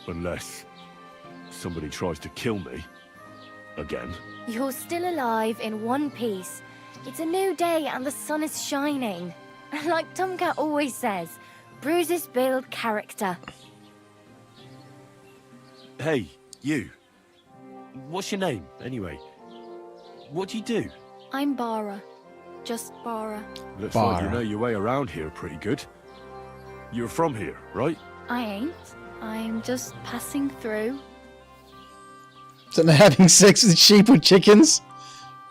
Unless somebody tries to kill me. Again. You're still alive in one piece. It's a new day and the sun is shining. Like Tomcat always says, bruises build character. Hey, you. What's your name, anyway? What do you do? I'm Bara. Just Bara. Looks like you know your way around here pretty good. You're from here, right? I ain't. I'm just passing through. Isn't it having sex with sheep or chickens?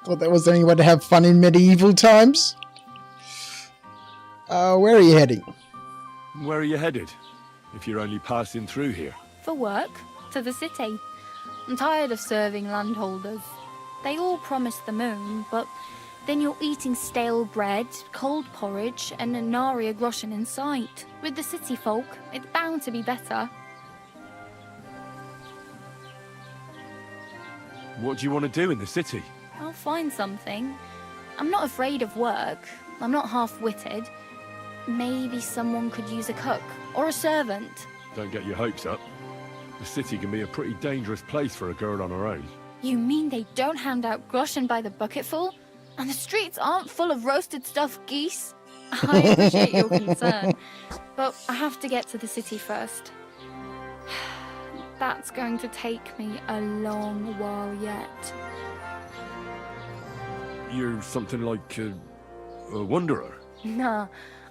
Thought that was the only way to have fun in medieval times. Where are you heading? Where are you headed? If you're only passing through here. For work. To the city. I'm tired of serving landholders. They all promise the moon, but then you're eating stale bread, cold porridge, and a nary groschen in sight. With the city folk, it's bound to be better. What do you want to do in the city? I'll find something. I'm not afraid of work. I'm not half-witted. Maybe someone could use a cook or a servant. Don't get your hopes up. The city can be a pretty dangerous place for a girl on her own. You mean they don't hand out groschen by the bucketful? And the streets aren't full of roasted stuffed geese? I appreciate your concern, but I have to get to the city first. That's going to take me a long while yet. You're something like a wanderer. Nah,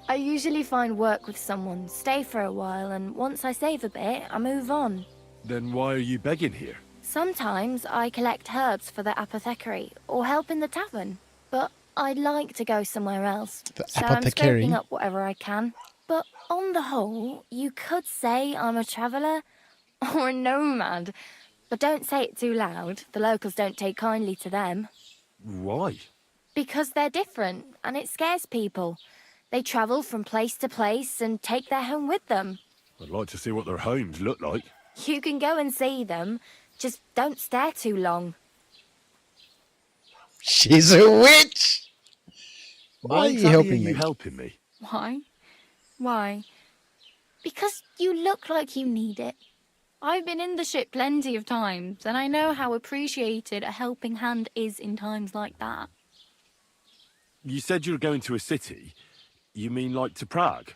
I usually find work with someone, stay for a while, and once I save a bit, I move on. Then why are you begging here? Sometimes I collect herbs for the apothecary, or help in the tavern. But I'd like to go somewhere else. So I'm scoping up whatever I can. But on the whole, you could say I'm a traveller or a nomad. But don't say it too loud. The locals don't take kindly to them. Why? Because they're different, and it scares people. They travel from place to place and take their home with them. I'd like to see what their homes look like. You can go and see them. Just don't stare too long. She's a witch! Why are you exactly helping are me? you helping me? Why? Why? Because you look like you need it. I've been in the ship plenty of times, and I know how appreciated a helping hand is in times like that. You said you were going to a city. You mean like to Prague?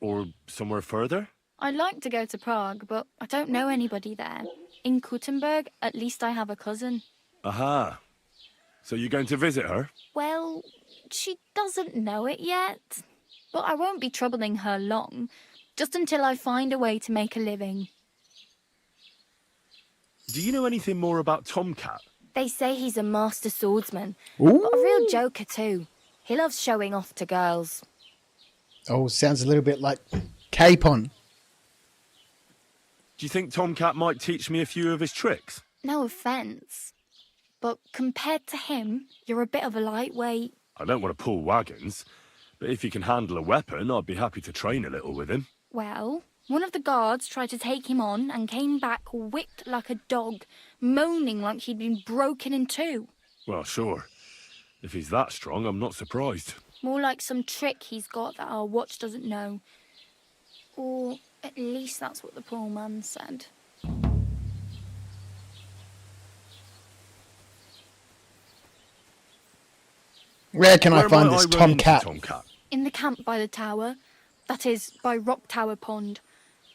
Or somewhere further? I'd like to go to Prague, but I don't know anybody there. In Kuttenberg, at least I have a cousin. Aha. So you're going to visit her? Well, she doesn't know it yet. But I won't be troubling her long, just until I find a way to make a living. Do you know anything more about Tomcat? They say he's a master swordsman, Ooh. but a real joker too. He loves showing off to girls. Oh, sounds a little bit like Capon. Do you think Tomcat might teach me a few of his tricks? No offence, but compared to him, you're a bit of a lightweight. I don't want to pull wagons, but if he can handle a weapon, I'd be happy to train a little with him. Well, one of the guards tried to take him on and came back whipped like a dog, moaning like he'd been broken in two. Well, sure. If he's that strong, I'm not surprised. More like some trick he's got that our watch doesn't know. Or at least that's what the poor man said. Where can I find this Tomcat? In the camp by the tower. That is, by Rock Tower Pond.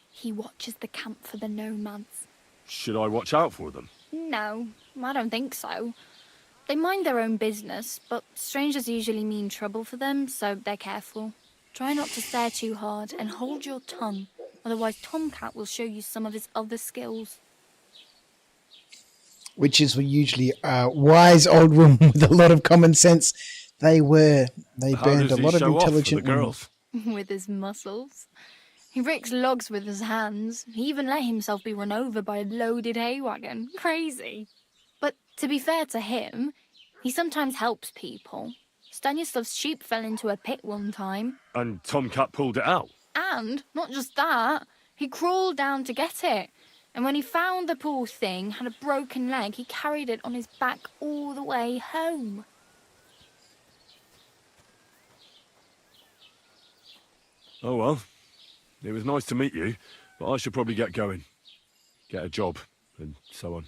He watches the camp for the nomads. Should I watch out for them? No, I don't think so. They mind their own business, but strangers usually mean trouble for them, so they're careful. Try not to stare too hard and hold your tongue, otherwise Tomcat will show you some of his other skills. Witches were usually a wise old woman with a lot of common sense. They were. They How burned does a he lot of show off for the intelligent women. girls? With his muscles. He ricks logs with his hands. He even let himself be run over by a loaded hay wagon. Crazy. But to be fair to him, he sometimes helps people. Stanislav's sheep fell into a pit one time. And Tomcat pulled it out. And, not just that, he crawled down to get it. And when he found the poor thing had a broken leg, he carried it on his back all the way home. Oh well. It was nice to meet you, but I should probably get going. Get a job, and so on.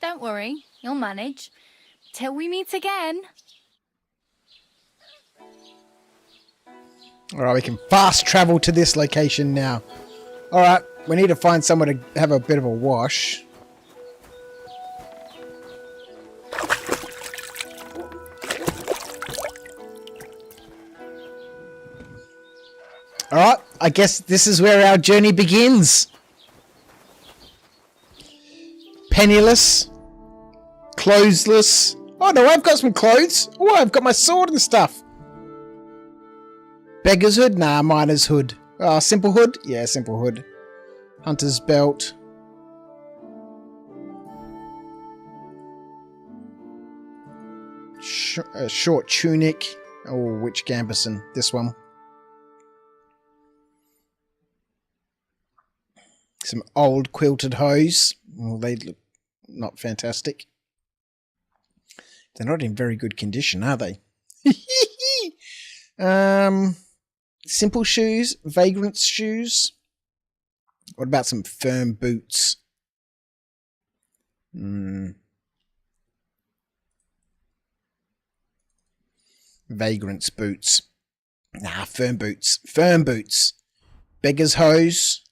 Don't worry, you'll manage. Till we meet again. Alright, we can fast travel to this location now. Alright, we need to find somewhere to have a bit of a wash. Alright, I guess this is where our journey begins. Penniless. Clothesless. Oh no, I've got some clothes. Oh, I've got my sword and stuff. Beggar's hood? Nah, miner's hood. Simple hood? Yeah, simple hood. Hunter's belt. Short tunic. Oh, which gambeson? This one. Some old quilted hose. Well, they look not fantastic. They're not in very good condition, are they? Simple shoes, vagrant's shoes. What about some firm boots? Vagrant's boots. Nah, firm boots. Firm boots. Beggar's hose.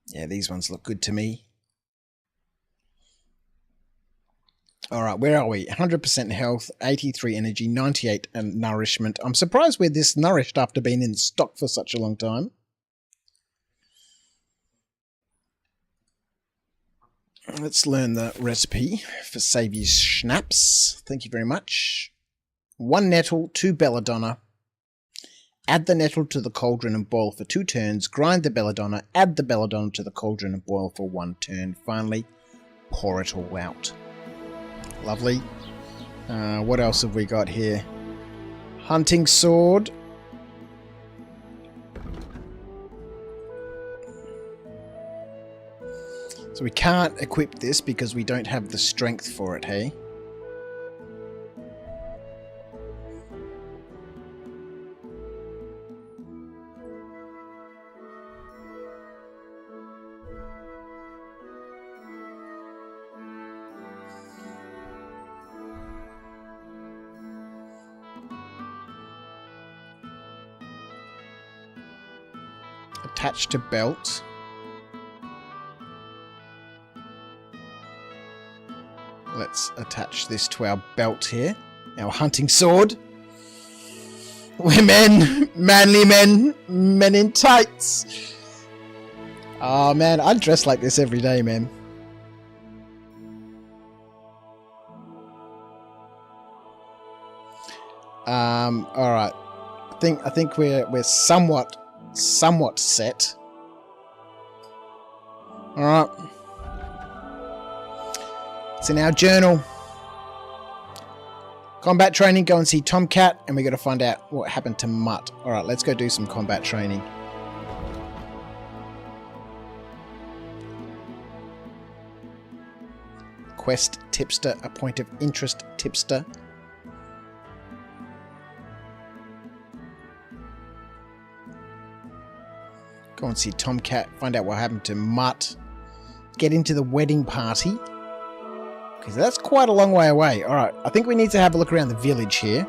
Yeah, these ones look good to me. Alright, where are we? 100% health, 83 energy, 98 and nourishment. I'm surprised we're this nourished after being in stock for such a long time. Let's learn the recipe for Saviour's Schnapps. Thank you very much. 1 nettle, 2 belladonna. Add the nettle to the cauldron and boil for 2 turns. Grind the belladonna. Add the belladonna to the cauldron and boil for 1 turn. Finally, pour it all out. Lovely. What else have we got here? Hunting sword. So we can't equip this because we don't have the strength for it, hey? Attached to belt. Let's attach this to our belt here. Our hunting sword. We're men. Manly men. Men in tights. Oh man, I dress like this every day, man. Alright. I think we're somewhat set. Alright. It's in our journal. Combat training, go and see Tomcat, and we got to find out what happened to Mutt. Alright, let's go do some combat training. Quest tipster, a point of interest tipster. Go and see Tomcat, find out what happened to Mutt. Get into the wedding party. Because that's quite a long way away. Alright, I think we need to have a look around the village here.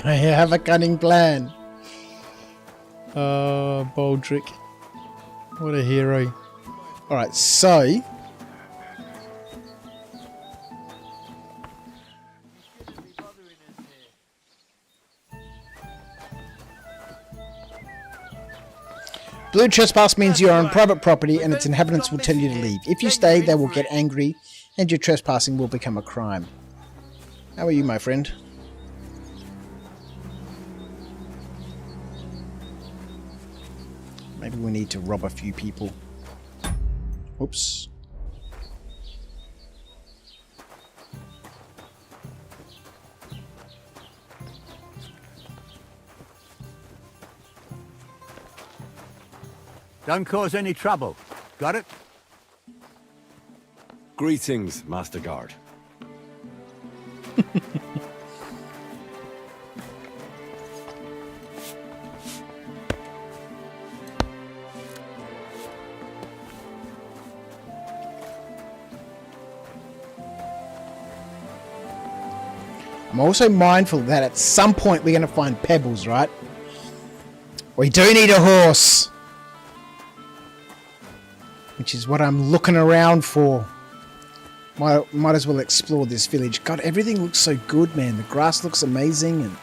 I have a cunning plan. Oh, Baldric. What a hero. Alright, so... Blue trespass means you are on private property and its inhabitants will tell you to leave. If you stay, they will get angry and your trespassing will become a crime. How are you, my friend? Maybe we need to rob a few people. Oops. Don't cause any trouble. Got it? Greetings, Master Guard. I'm also mindful that at some point we're going to find pebbles, right? We do need a horse. Which is what I'm looking around for. Might as well explore this village. God, everything looks so good, man. The grass looks amazing. And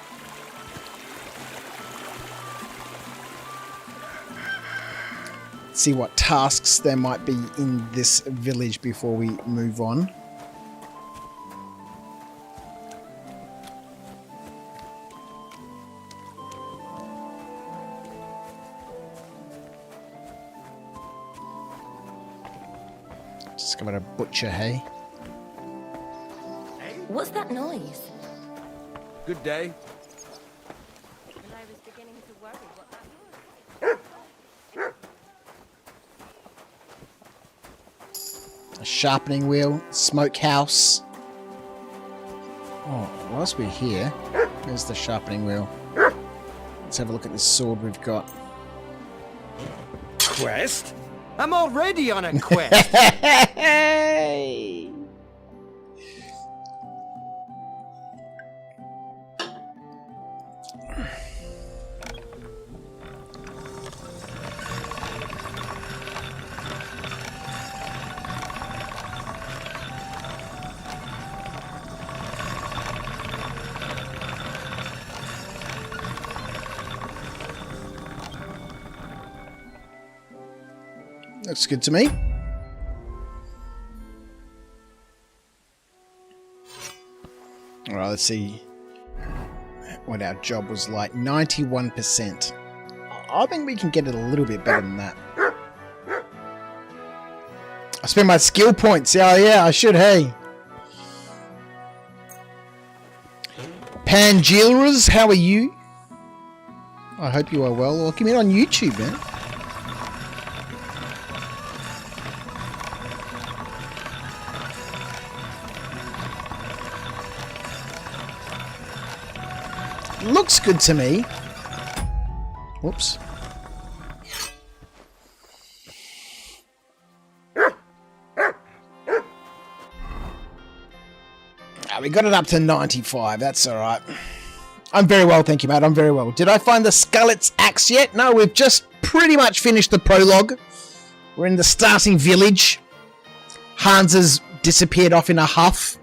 see what tasks there might be in this village before we move on. Discovered a butcher, hey? What's that noise? Good day. I was beginning to worry what that was. A sharpening wheel, smokehouse. Oh, whilst we're here, there's the sharpening wheel. Let's have a look at this sword we've got. Quest? I'm already on a quest. Hey! Looks good to me. Alright, let's see what our job was like. 91%. I think we can get it a little bit better than that. I spent my skill points. Oh yeah, I should, hey. Pangilras, how are you? I hope you are well. Welcome in on YouTube, man. Looks good to me. Whoops. We got it up to 95. That's all right. I'm very well, thank you, mate. I'm very well. Did I find the Skalitz axe yet? No, we've just pretty much finished the prologue. We're in the starting village. Hans has disappeared off in a huff.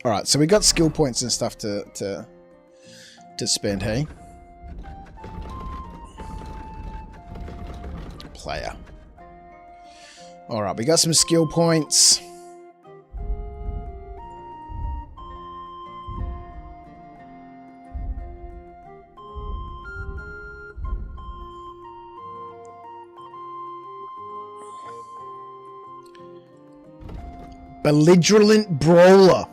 Alright, so we got skill points and stuff to spend, hey? Player. Alright, we got some skill points. Belligerent Brawler.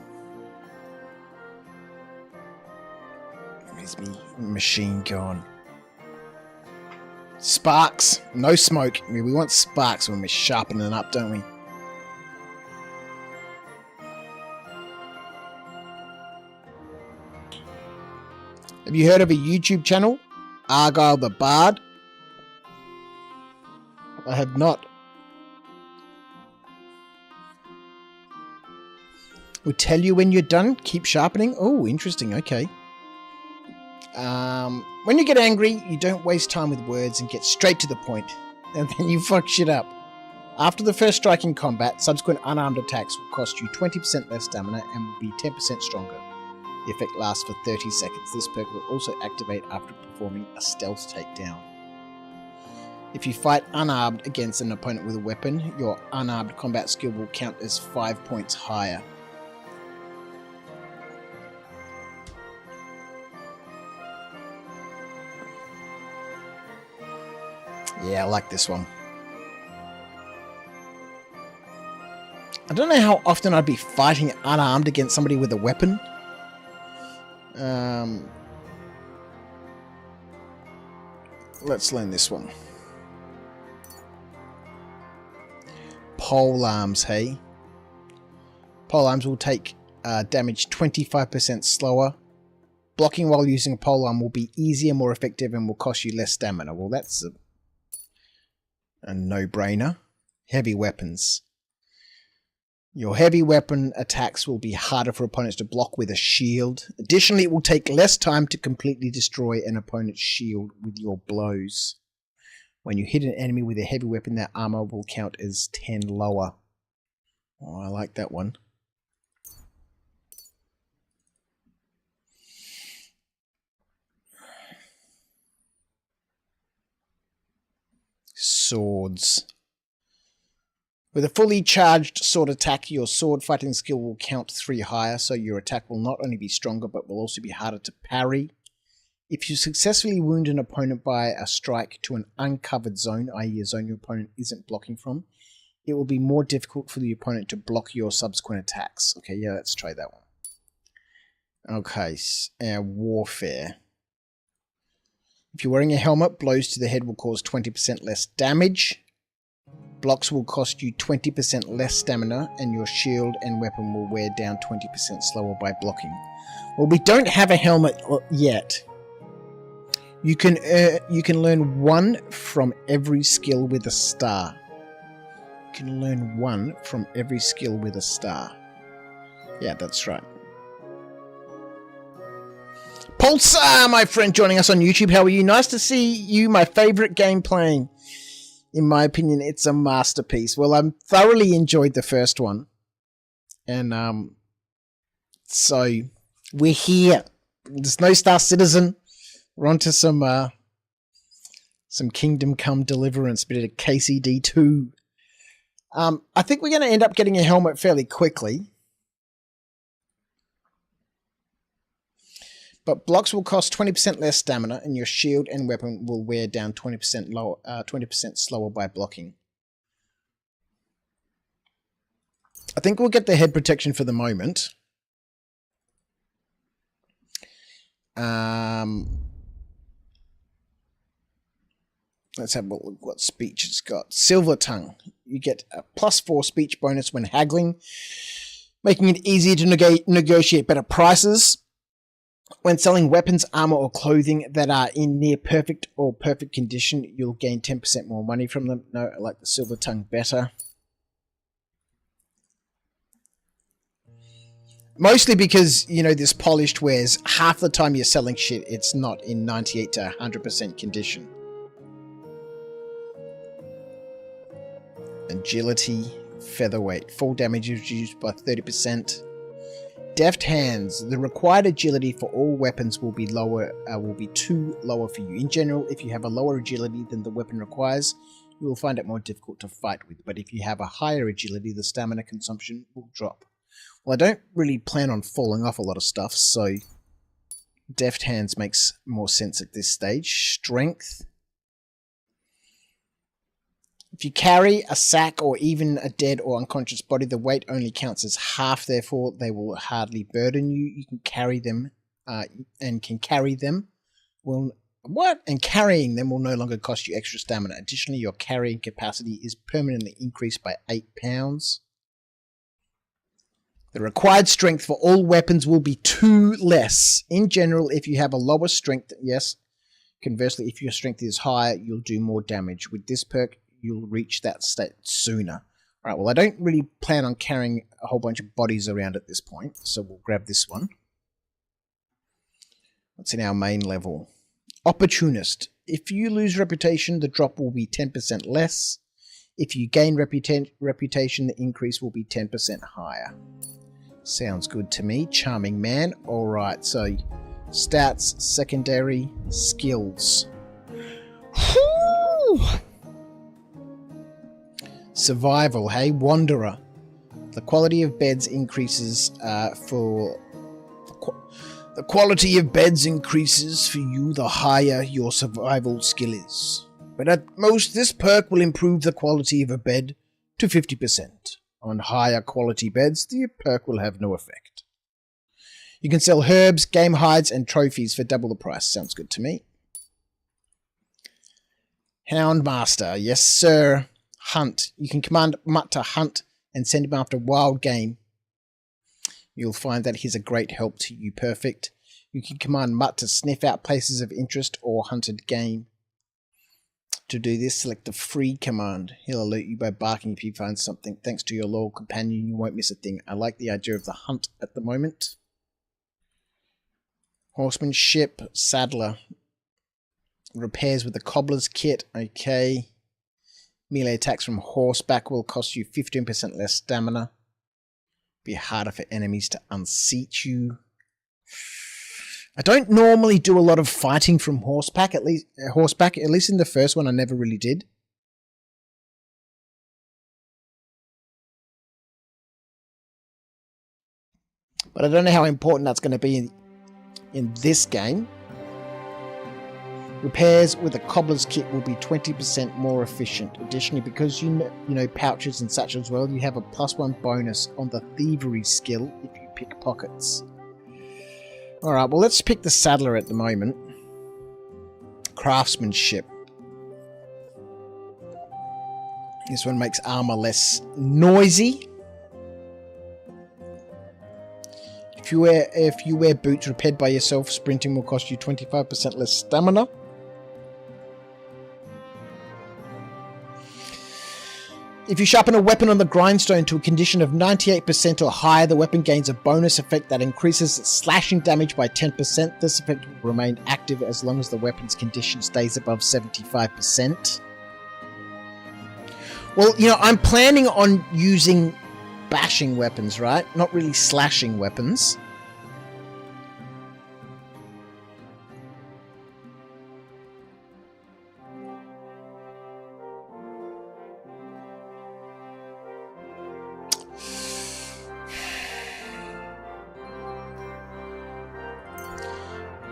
Where's me machine gun? Sparks. No smoke. I mean, we want sparks when we're sharpening up, don't we? Have you heard of a YouTube channel? Argyle the Bard? I have not. We'll tell you when you're done. Keep sharpening. Oh, interesting. Okay. When you get angry, you don't waste time with words and get straight to the point. And then you fuck shit up. After the first strike in combat, subsequent unarmed attacks will cost you 20% less stamina and will be 10% stronger. The effect lasts for 30 seconds. This perk will also activate after performing a stealth takedown. If you fight unarmed against an opponent with a weapon, your unarmed combat skill will count as 5 points higher. Yeah, I like this one. I don't know how often I'd be fighting unarmed against somebody with a weapon. Let's learn this one. Pole arms, hey? Pole arms will take damage 25% slower. Blocking while using a pole arm will be easier, more effective, and will cost you less stamina. Well, that's a no-brainer. Heavy weapons. Your heavy weapon attacks will be harder for opponents to block with a shield. Additionally, it will take less time to completely destroy an opponent's shield with your blows. When you hit an enemy with a heavy weapon, their armor will count as 10 lower. Oh, I like that one. Swords. With a fully charged sword attack, your sword fighting skill will count 3 higher, so your attack will not only be stronger, but will also be harder to parry. If you successfully wound an opponent by a strike to an uncovered zone, i.e. a zone your opponent isn't blocking from, it will be more difficult for the opponent to block your subsequent attacks. Okay, yeah, let's try that one. Okay, warfare. If you're wearing a helmet, blows to the head will cause 20% less damage. Blocks will cost you 20% less stamina, and your shield and weapon will wear down 20% slower by blocking. Well, we don't have a helmet yet. You can learn 1 from every skill with a star. You can learn 1 from every skill with a star. Yeah, that's right. Pulsar, my friend, joining us on YouTube. How are you? Nice to see you. My favorite game playing. In my opinion, it's a masterpiece. Well, I thoroughly enjoyed the first one. And so we're here. There's no Star Citizen. We're on to some Kingdom Come Deliverance, bit of KCD2. I think we're going to end up getting a helmet fairly quickly. But blocks will cost 20% less stamina, and your shield and weapon will wear down 20% slower by blocking. I think we'll get the head protection for the moment. Let's have a look what speech it's got. Silver Tongue. You get a +4 speech bonus when haggling, making it easier to negotiate better prices. When selling weapons, armor, or clothing that are in near perfect or perfect condition, you'll gain 10% more money from them. No, I like the Silver Tongue better. Mostly because, you know, this polished wears half the time you're selling shit, it's not in 98 to 100% condition. Agility, featherweight. Fall damage is reduced by 30%. Deft hands. The required agility for all weapons will be will be 2 lower for you. In general, if you have a lower agility than the weapon requires, you will find it more difficult to fight with. But if you have a higher agility, the stamina consumption will drop. Well, I don't really plan on falling off a lot of stuff, so deft hands makes more sense at this stage. Strength. If you carry a sack or even a dead or unconscious body, the weight only counts as half, therefore they will hardly burden you. You can carry them, and carrying them will no longer cost you extra stamina. Additionally, your carrying capacity is permanently increased by 8 pounds. The required strength for all weapons will be 2 less. In general, if you have a lower strength, yes. Conversely, if your strength is higher, you'll do more damage. With this perk, you'll reach that state sooner. Alright, well, I don't really plan on carrying a whole bunch of bodies around at this point, so we'll grab this one. What's in our main level? Opportunist. If you lose reputation, the drop will be 10% less. If you gain reputation, the increase will be 10% higher. Sounds good to me. Charming man. Alright, so stats, secondary, skills. Whew. Survival, hey? Wanderer. The quality of beds increases for... The quality of beds increases for you the higher your survival skill is. But at most, this perk will improve the quality of a bed to 50%. On higher quality beds, the perk will have no effect. You can sell herbs, game hides, and trophies for double the price. Sounds good to me. Houndmaster, yes sir. Hunt. You can command Mutt to hunt and send him after wild game. You'll find that he's a great help to you. Perfect. You can command Mutt to sniff out places of interest or hunted game. To do this, select the free command. He'll alert you by barking if he finds something. Thanks to your loyal companion, you won't miss a thing. I like the idea of the hunt at the moment. Horsemanship, saddler. Repairs with the cobbler's kit. Okay. Melee attacks from horseback will cost you 15% less stamina. Be harder for enemies to unseat you. I don't normally do a lot of fighting from horseback, at least in the first one I never really did. But I don't know how important that's going to be in this game. Repairs with a cobbler's kit will be 20% more efficient. Additionally, because you know pouches and such as well, you have a +1 bonus on the thievery skill if you pick pockets. Alright, well let's pick the saddler at the moment. Craftsmanship. This one makes armor less noisy. If you wear boots repaired by yourself, sprinting will cost you 25% less stamina. If you sharpen a weapon on the grindstone to a condition of 98% or higher, the weapon gains a bonus effect that increases its slashing damage by 10%. This effect will remain active as long as the weapon's condition stays above 75%. Well, you know, I'm planning on using bashing weapons, right? Not really slashing weapons.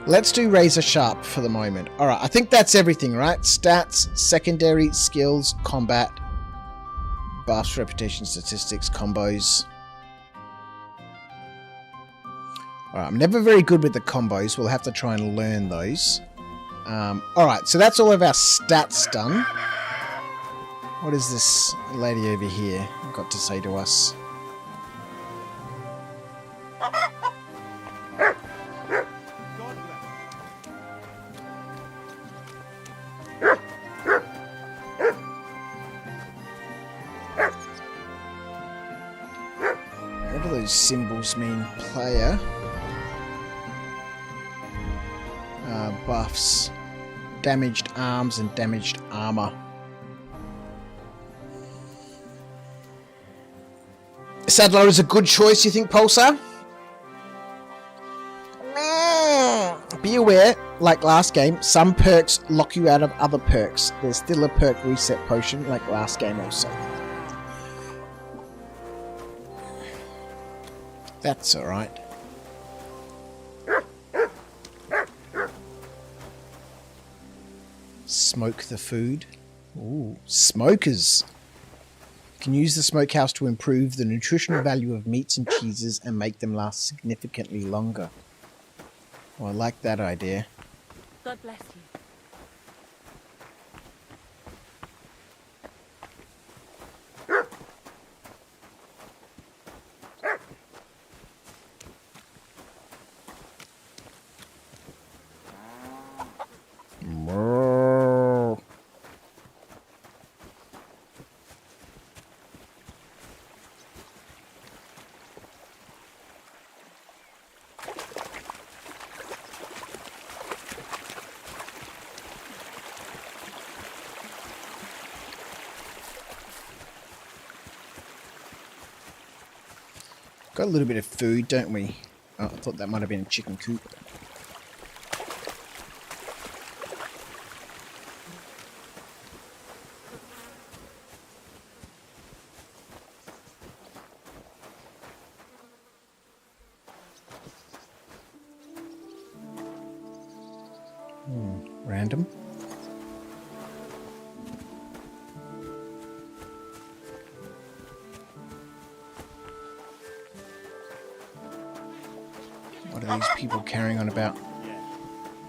Let's do Razor Sharp for the moment. Alright, I think that's everything, right? Stats, secondary, skills, combat, buffs, reputation, statistics, combos. Alright, I'm never very good with the combos. We'll have to try and learn those. Alright, so that's all of our stats done. What is this lady over here got to say to us? What do those symbols mean? Player. Buffs. Damaged arms and damaged armor. Saddler is a good choice, you think, Pulsar? Be aware, like last game, some perks lock you out of other perks. There's still a perk reset potion, like last game also. That's alright. Smoke the food. Ooh, smokers. You can use the smokehouse to improve the nutritional value of meats and cheeses and make them last significantly longer. Oh, I like that idea. God bless you. Got a little bit of food, don't we? Oh, I thought that might have been a chicken coop. Random. What are these people carrying on about?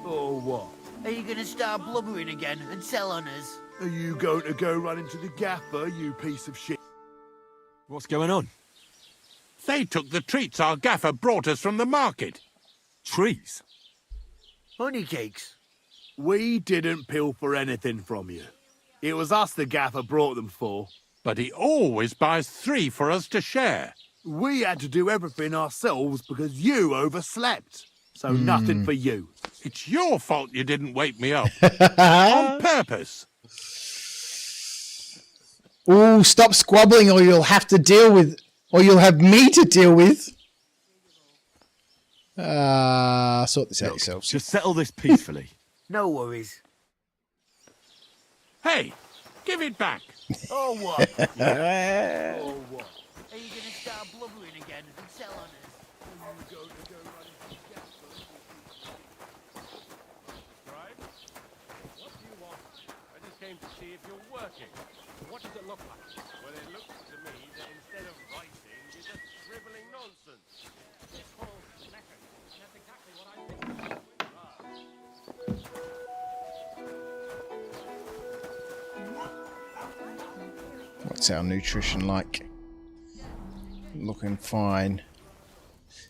Oh, what? Are you going to start blubbering again and sell on us? Are you going to go run into the gaffer, you piece of shit? What's going on? They took the treats our gaffer brought us from the market. Trees? Honey cakes. We didn't pilfer anything from you. It was us the gaffer brought them for. But he always buys 3 for us to share. We had to do everything ourselves because you overslept. So nothing for you. It's your fault you didn't wake me up. On purpose. Ooh, stop squabbling or you'll have to deal with... Or you'll have me to deal with. Sort this out yourselves. Just settle this peacefully. No worries. Hey, give it back. Oh, what? Oh, what? Are you going to start blubbering again and sell on us? Right? What do you want? I just came to see if you're working. What does it look like? Well, it looks to me that instead of writing, you're just scribbling nonsense. This whole method, and that's exactly what I think. What's our nutrition like? Looking fine.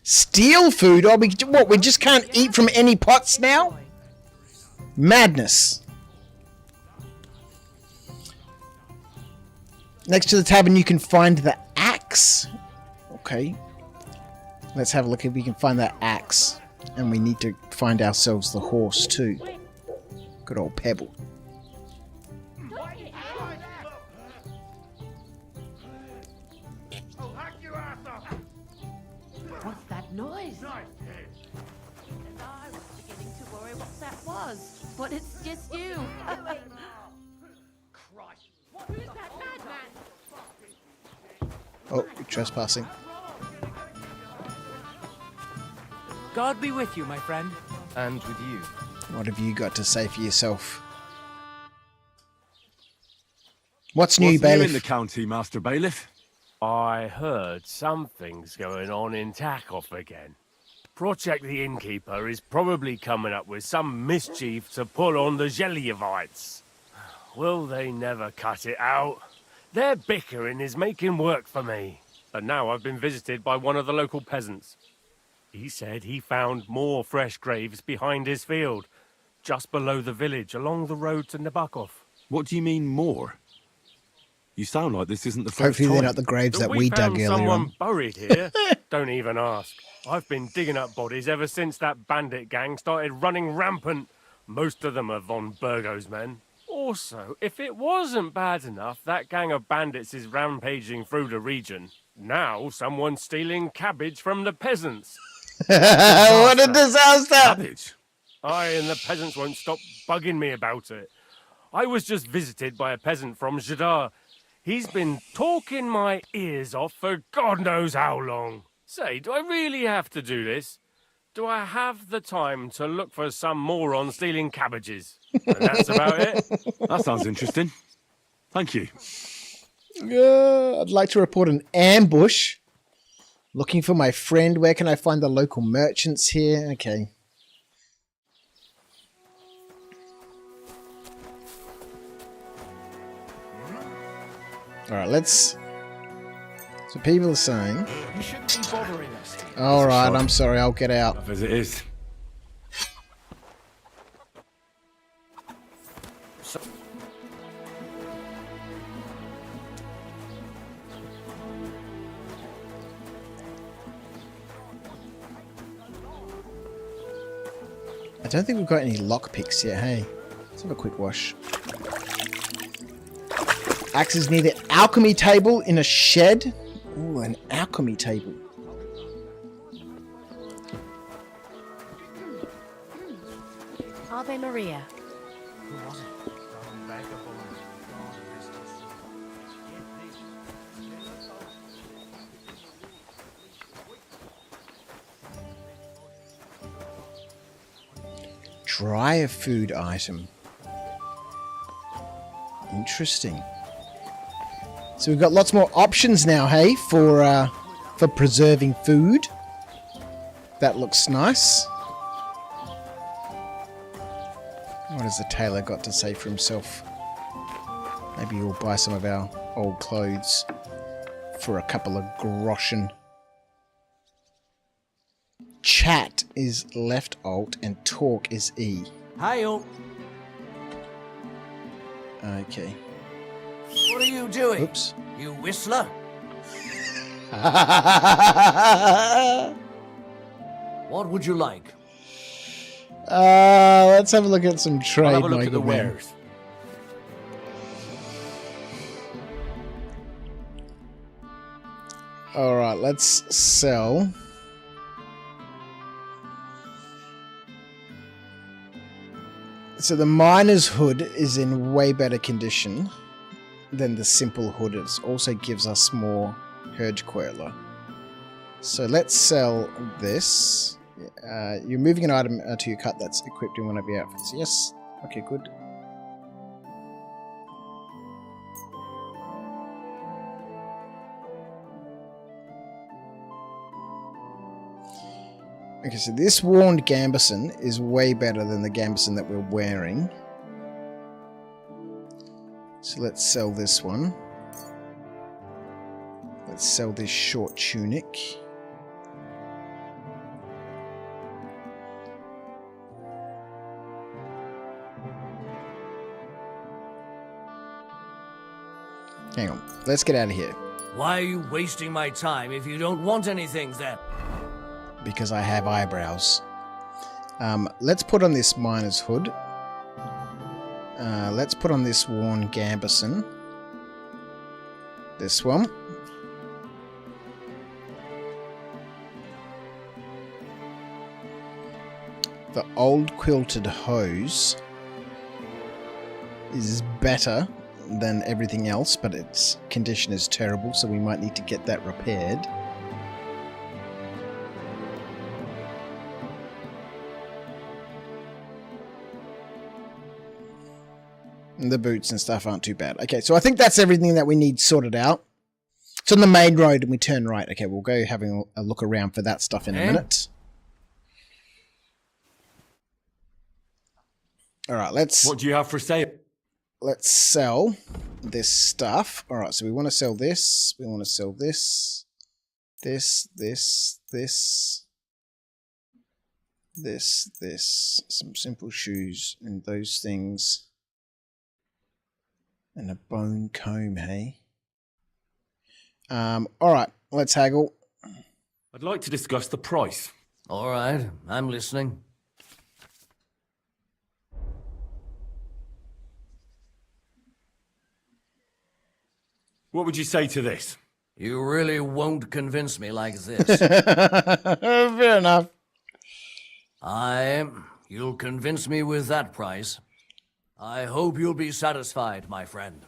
Steal food? Oh, we just can't eat from any pots now? Madness. Next to the tavern, you can find the axe. Okay. Let's have a look if we can find that axe. And we need to find ourselves the horse, too. Good old Pebble. What's that noise? And I was beginning to worry what that was. But it's just you. Christ. Who's that madman? Oh, trespassing. God be with you, my friend. And with you. What have you got to say for yourself? What's new, Bailiff? In the county, Master Bailiff? I heard something's going on in Takoff again. Project the Innkeeper is probably coming up with some mischief to pull on the Zhelyevites. Will they never cut it out? Their bickering is making work for me. And now I've been visited by one of the local peasants. He said he found more fresh graves behind his field, just below the village, along the road to Nabokov. What do you mean more? You sound like this isn't the first time. Hopefully they're not the graves that we dug earlier someone on. buried here. Don't even ask. I've been digging up bodies ever since that bandit gang started running rampant. Most of them are von Burgo's men. Also, if it wasn't bad enough, that gang of bandits is rampaging through the region. Now someone's stealing cabbage from the peasants. What a disaster! Cabbage? I and the peasants won't stop bugging me about it. I was just visited by a peasant from Jadar. He's been talking my ears off for God knows how long. Say, do I really have to do this? Do I have the time to look for some moron stealing cabbages? And that's about it. That sounds interesting. Thank you. I'd like to report an ambush. Looking for my friend. Where can I find the local merchants here? Okay. Alright, let's... So people are saying... You shouldn't be bothering us. Alright, I'm sorry, I'll get out. As it is. I don't think we've got any lockpicks yet, hey? Let's have a quick wash. Axe is near the alchemy table in a shed. Ooh, an alchemy table. Ave Maria. Who was it? Dry a food item. Interesting. So we've got lots more options now, hey, for preserving food. That looks nice. What has the tailor got to say for himself? Maybe he'll buy some of our old clothes for a couple of groschen. Chat is left alt and talk is E. Hi-yo. Okay. What are you doing? Oops. You whistler? What would you like? Let's have a look at some trade. I'll have a look my at the good man. wares. All right, let's sell. So the miner's hood is in way better condition than the simple hood. It also gives us more Hurge Queller. So let's sell this. You're moving an item to your cart that's equipped in one of your outfits. Yes. Okay, good. Okay, so this worn gambeson is way better than the gambeson that we're wearing. So let's sell this one. Let's sell this short tunic. Hang on, let's get out of here. Why are you wasting my time if you don't want anything then? Because I have eyebrows. Let's put on this miner's hood. Let's put on this worn gambeson. This one. The old quilted hose is better than everything else, but its condition is terrible, so we might need to get that repaired. And the boots and stuff aren't too bad. Okay, so I think that's everything that we need sorted out. It's on the main road and we turn right. Okay, we'll go having a look around for that stuff in a minute. Alright, let's... What do you have for sale? Let's sell this stuff. Alright, so we want to sell this. We want to sell this. This. Some simple shoes and those things. And a bone comb, hey? Alright, let's haggle. I'd like to discuss the price. All right, I'm listening. What would you say to this? You really won't convince me like this. Fair enough. You'll convince me with that price. I hope you'll be satisfied, my friend.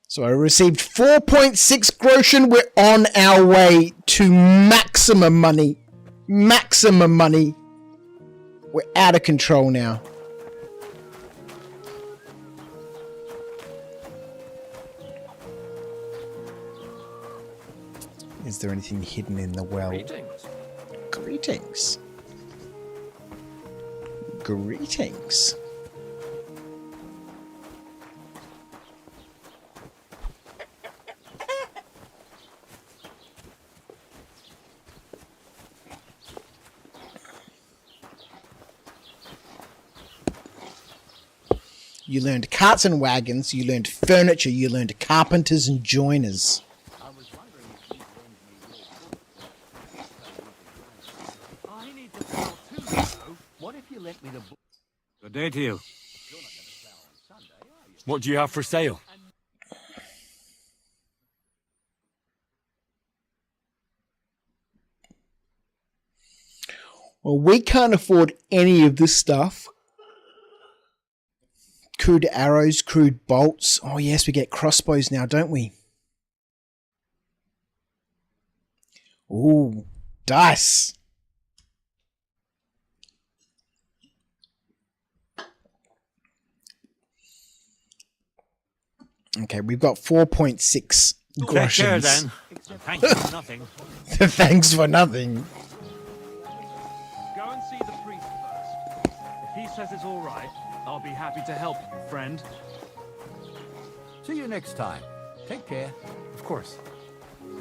So I received 4.6 groschen. We're on our way to maximum money. Maximum money. We're out of control now. Is there anything hidden in the well? Greetings. Greetings. Greetings. You learned carts and wagons, you learned furniture, you learned carpenters and joiners. What if you let me the... Good day to you. What do you have for sale? Well, we can't afford any of this stuff. Crude arrows, crude bolts. Oh, yes, we get crossbows now, don't we? Ooh, dice. Okay, we've got 4.6 groshens. Take care then. Thank you for nothing. Thanks for nothing. Go and see the priest first. If he says it's all right, I'll be happy to help you, friend. See you next time. Take care. Of course.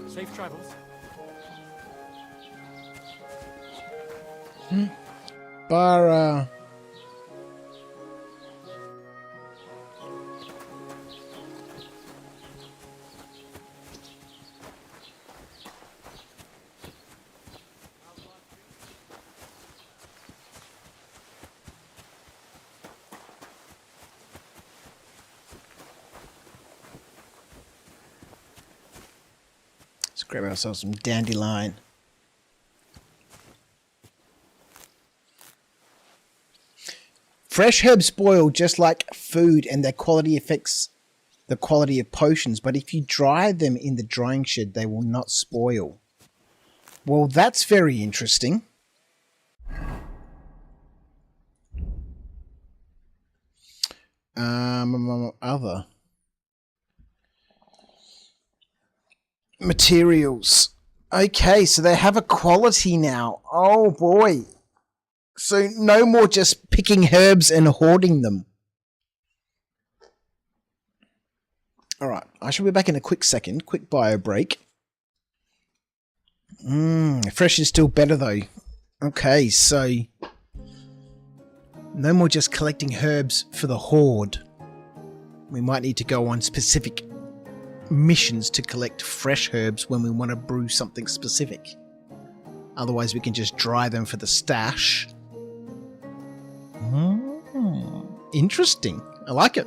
Safe travels. Bara. Let's grab ourselves some dandelion. Fresh herbs spoil just like food, and their quality affects the quality of potions. But if you dry them in the drying shed, they will not spoil. Well, that's very interesting. Other materials. Okay, so they have a quality now. Oh boy. So no more just picking herbs and hoarding them. Alright, I shall be back in a quick second. Quick bio break. Fresh is still better though. Okay, so no more just collecting herbs for the hoard. We might need to go on specific missions to collect fresh herbs when we want to brew something specific. Otherwise we can just dry them for the stash. Interesting. I like it.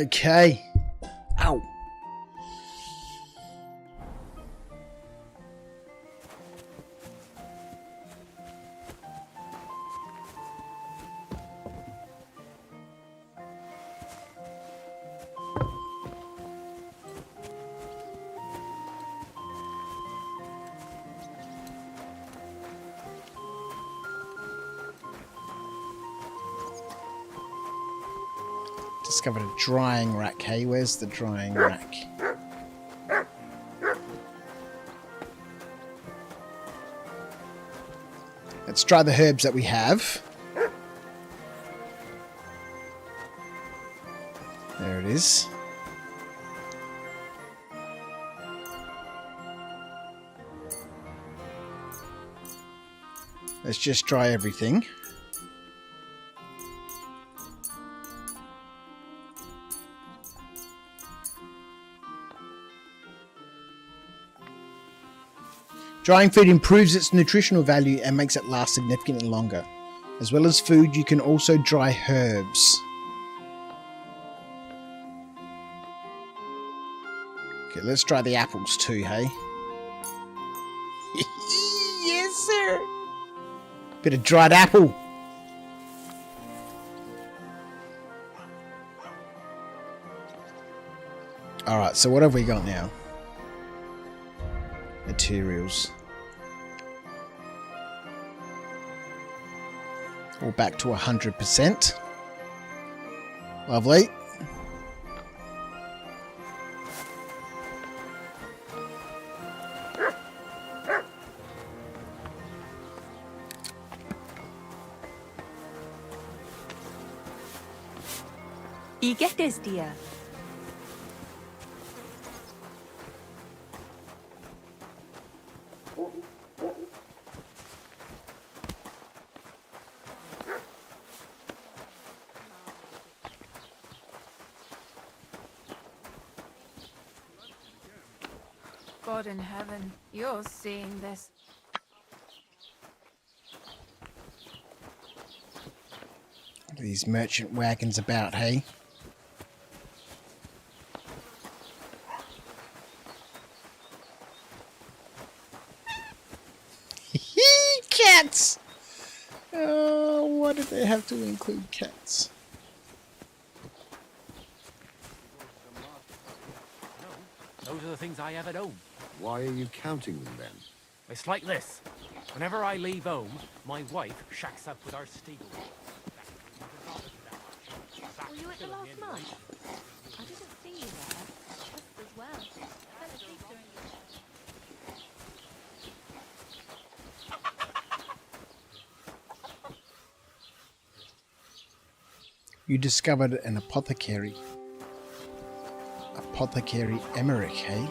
Okay. Ow. Discovered a drying rack. Hey, where's the drying rack? Let's dry the herbs that we have. There it is. Let's just dry everything. Drying food improves its nutritional value and makes it last significantly longer. As well as food, you can also dry herbs. Okay, let's try the apples too, hey? Yes, sir! Bit of dried apple. Alright, so what have we got now? Materials. All back to 100%. Lovely. I get this, dear. God in heaven, you're seeing this. What are these merchant wagons about, hey? Cats! Oh, why did they have to include cats? Those are the things I have at home. Why are you counting them then? It's like this. Whenever I leave home, my wife shacks up with our steeple. Were you at the last month? I didn't see you there. Just as well. I fell asleep during You discovered an apothecary. Apothecary Emmerich, hey?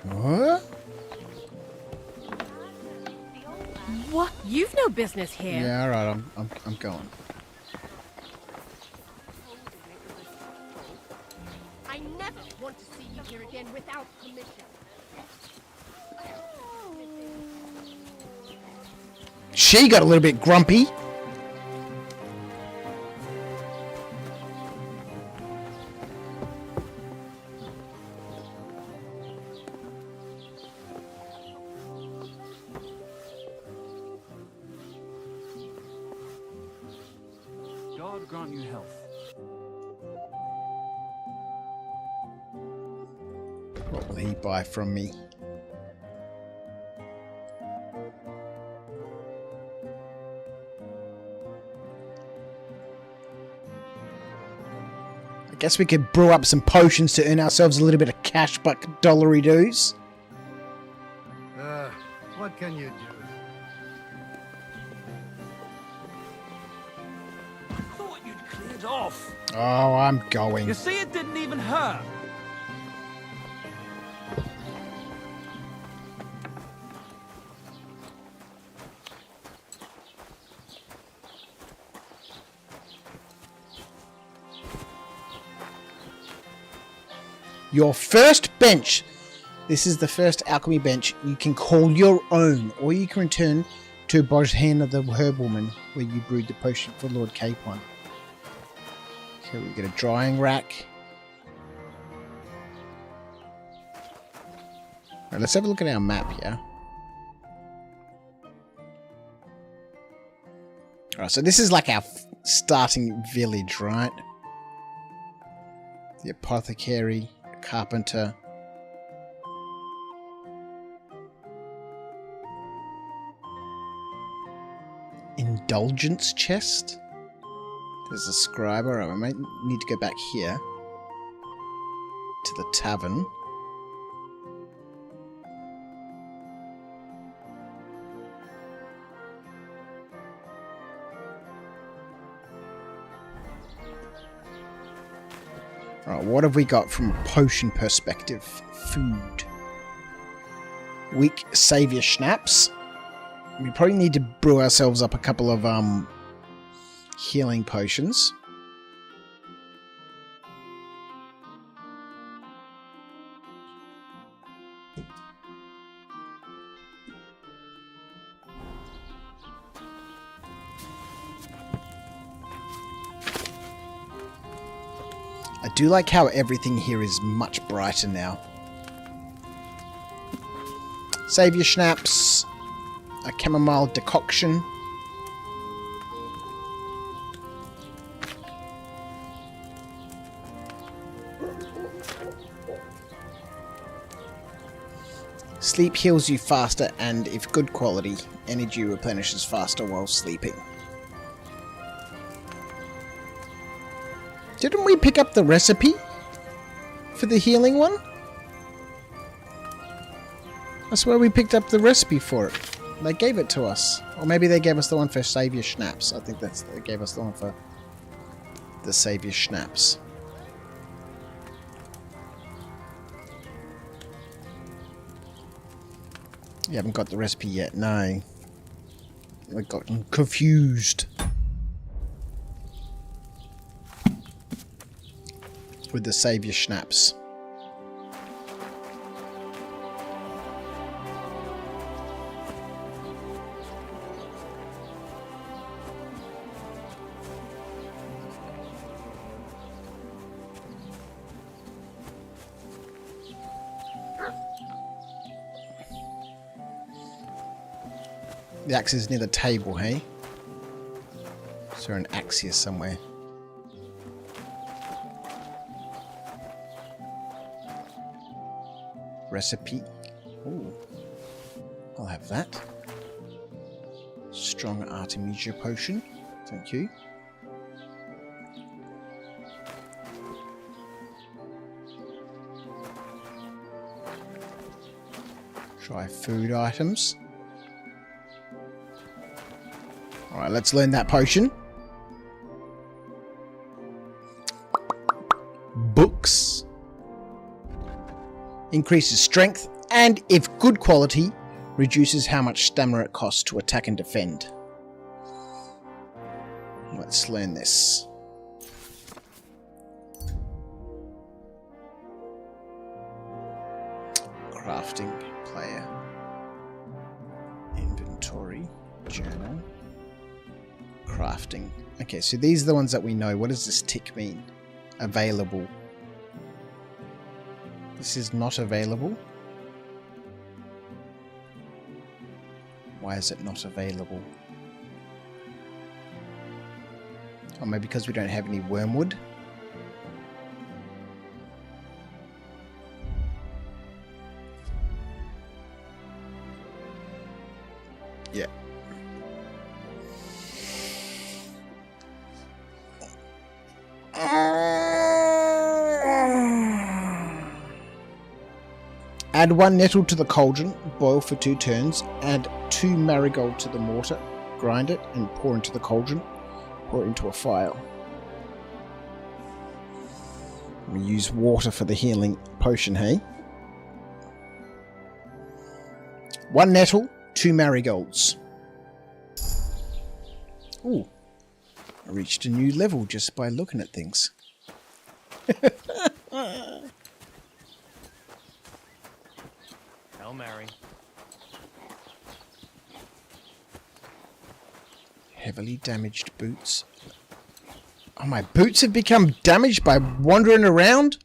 What? What? You've no business here. Yeah, alright, I'm going. I never want to see you here again without permission. She got a little bit grumpy. God grant you health. What will he buy from me? I guess we could brew up some potions to earn ourselves a little bit of cash buck dollary doos. What can you do? Thought you'd cleared off. Oh, I'm going. You see, it didn't even hurt. Your first bench. This is the first alchemy bench you can call your own, or you can return to Bojhana the Herbwoman, where you brewed the potion for Lord Capon. Okay, we get a drying rack. Alright, let's have a look at our map here. Alright, so this is like our starting village, right? The apothecary, the carpenter. Indulgence chest. There's a scribe. Alright, we might need to go back here to the tavern. Alright, what have we got from a potion perspective? Food. Weak savior schnapps. We probably need to brew ourselves up a couple of healing potions. I do like how everything here is much brighter now. Savior schnapps, a chamomile decoction. Sleep heals you faster and, if good quality, energy replenishes faster while sleeping. Didn't we pick up the recipe for the healing one? I swear we picked up the recipe for it. They gave it to us. Or maybe they gave us the one for Savior Schnapps. I think they gave us the one for the Savior Schnapps. You haven't got the recipe yet, no. I got confused with the Savior Schnapps. The axe is near the table, hey? Is there an axe here somewhere? Recipe. Ooh. I'll have that. Strong Artemisia potion. Thank you. Try food items. Alright, let's learn that potion. Books. Increases strength, and if good quality, reduces how much stamina it costs to attack and defend. Let's learn this. Crafting, player. Inventory, journal. Crafting. Okay, so these are the ones that we know. What does this tick mean? Available. This is not available. Why is it not available? Oh, maybe because we don't have any wormwood? Yeah. Add 1 nettle to the cauldron, boil for 2 turns, add 2 marigold to the mortar, grind it, and pour into the cauldron. Pour it into a phial. We use water for the healing potion, hey? 1 nettle, 2 marigolds. Ooh. I reached a new level just by looking at things. Hail Mary. Heavily damaged boots. Oh, my boots have become damaged by wandering around?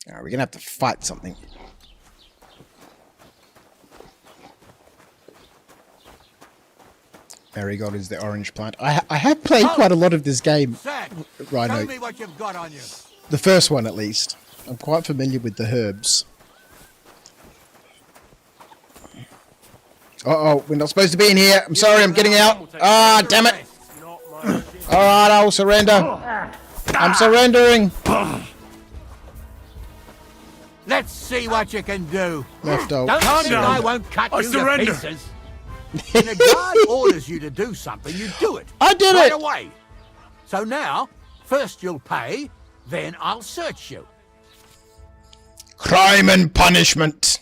Alright, we're gonna have to fight something. Marigold is the orange plant. I have played quite a lot of this game, Rhino. Tell me what you've got on you. The first one, at least. I'm quite familiar with the herbs. Uh-oh, we're not supposed to be in here. I'm sorry, I'm getting out. Ah, damn it. Alright, I'll surrender. I'm surrendering. Let's see what you can do. Left out. Don't think I won't cut you to pieces. When a guard orders you to do something, you do it. I did right it. away. So now, first you'll pay, then I'll search you. Crime and punishment.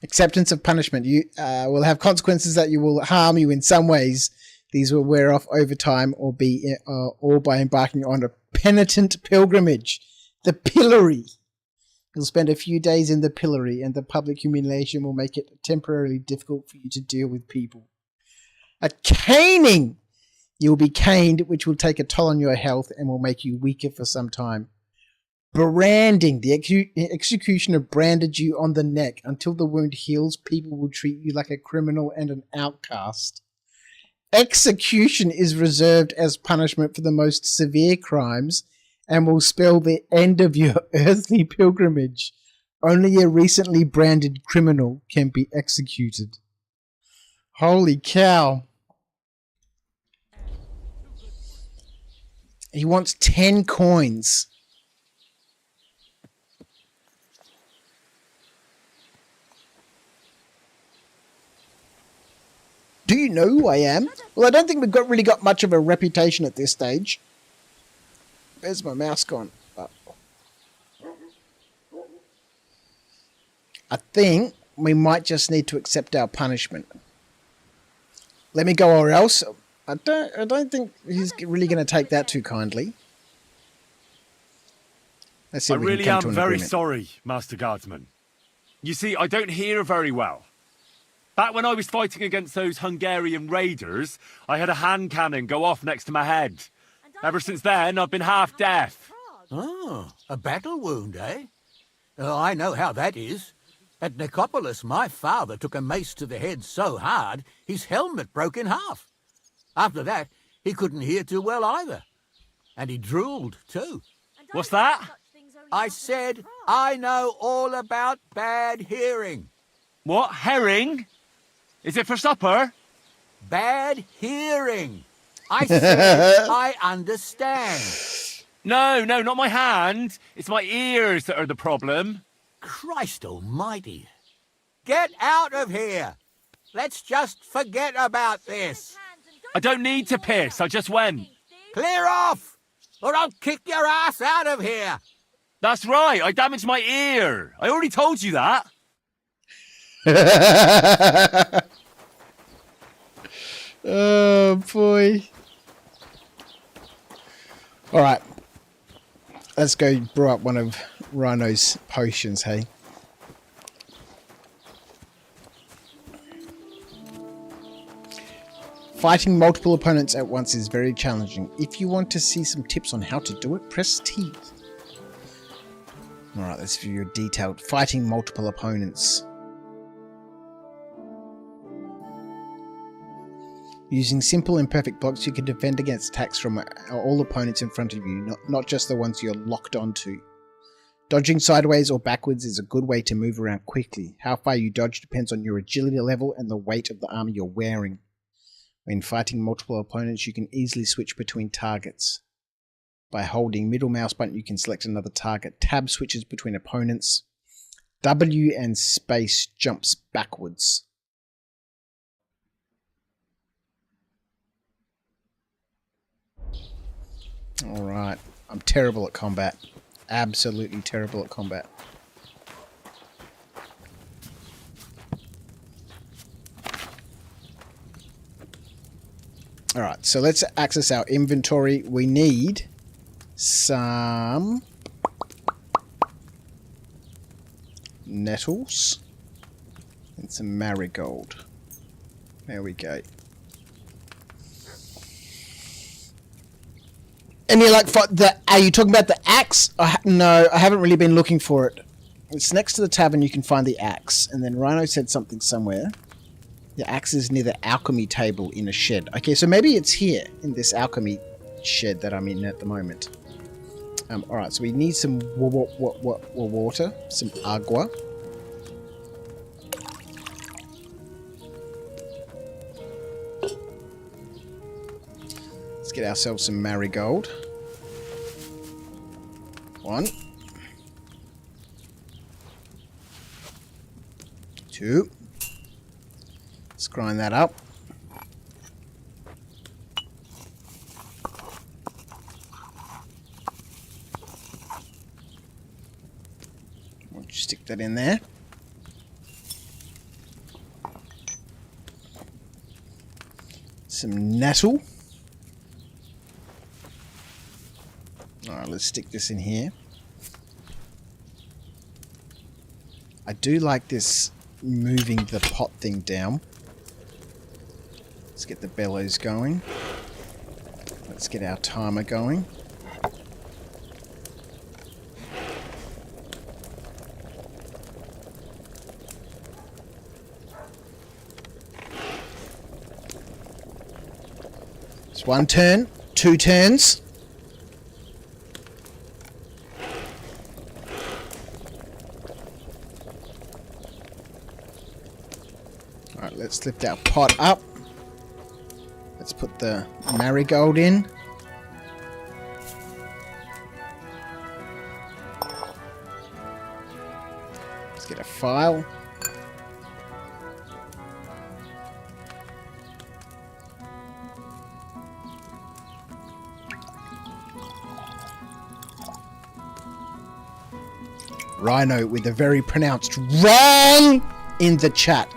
Acceptance of punishment. You will have consequences that will harm you in some ways. These will wear off over time or by embarking on a penitent pilgrimage. The pillory. You'll spend a few days in the pillory, and the public humiliation will make it temporarily difficult for you to deal with people. A caning. You will be caned, which will take a toll on your health and will make you weaker for some time. Branding. The executioner branded you on the neck. Until the wound heals, people will treat you like a criminal and an outcast. Execution is reserved as punishment for the most severe crimes and will spell the end of your earthly pilgrimage. Only a recently branded criminal can be executed. Holy cow. He wants 10 coins. Do you know who I am? Well, I don't think we've really got much of a reputation at this stage. Where's my mouse gone? Oh. I think we might just need to accept our punishment. Let me go, or else. I don't think he's really going to take that too kindly. Let's see I if we can really come am to an very agreement. sorry, Master Guardsman. You see, I don't hear very well. Back when I was fighting against those Hungarian raiders, I had a hand cannon go off next to my head. Ever since then, I've been half deaf. Oh, a battle wound, eh? Oh, I know how that is. At Nicopolis, my father took a mace to the head so hard, his helmet broke in half. After that, he couldn't hear too well either. And he drooled, too. What's that? I said I know all about bad hearing. What? Herring? Is it for supper? Bad hearing. I said I understand. No, not my hand. It's my ears that are the problem. Christ almighty. Get out of here. Let's just forget about this. I don't need to piss. I just went. Clear off, or I'll kick your ass out of here. That's right. I damaged my ear. I already told you that. Oh, boy. Alright. Let's go brew up one of Rhino's potions, hey? Fighting multiple opponents at once is very challenging. If you want to see some tips on how to do it, press T. Alright, let's view your detailed fighting multiple opponents. Using simple and perfect blocks, you can defend against attacks from all opponents in front of you, not just the ones you're locked onto. Dodging sideways or backwards is a good way to move around quickly. How far you dodge depends on your agility level and the weight of the armor you're wearing. When fighting multiple opponents, you can easily switch between targets. By holding middle mouse button, you can select another target. Tab switches between opponents. W and space jumps backwards. Alright, I'm terrible at combat. Absolutely terrible at combat. Alright, so let's access our inventory. We need some nettles and some marigold. There we go. And you're like, are you talking about the axe? No, I haven't really been looking for it. It's next to the tavern, you can find the axe. And then Rhino said something somewhere. The axe is near the alchemy table in a shed. Okay, so maybe it's here, in this alchemy shed that I'm in at the moment. Alright, so we need some water, some agua. Let's get ourselves some marigold. 1. 2. Let's grind that up. We'll just stick that in there. Some nettle. Alright, let's stick this in here. I do like this moving the pot thing down. Let's get the bellows going. Let's get our timer going. It's 1 turn, 2 turns. Alright, let's lift our pot up. Let's put the marigold in. Let's get a file. Rhino with a very pronounced wrong in the chat.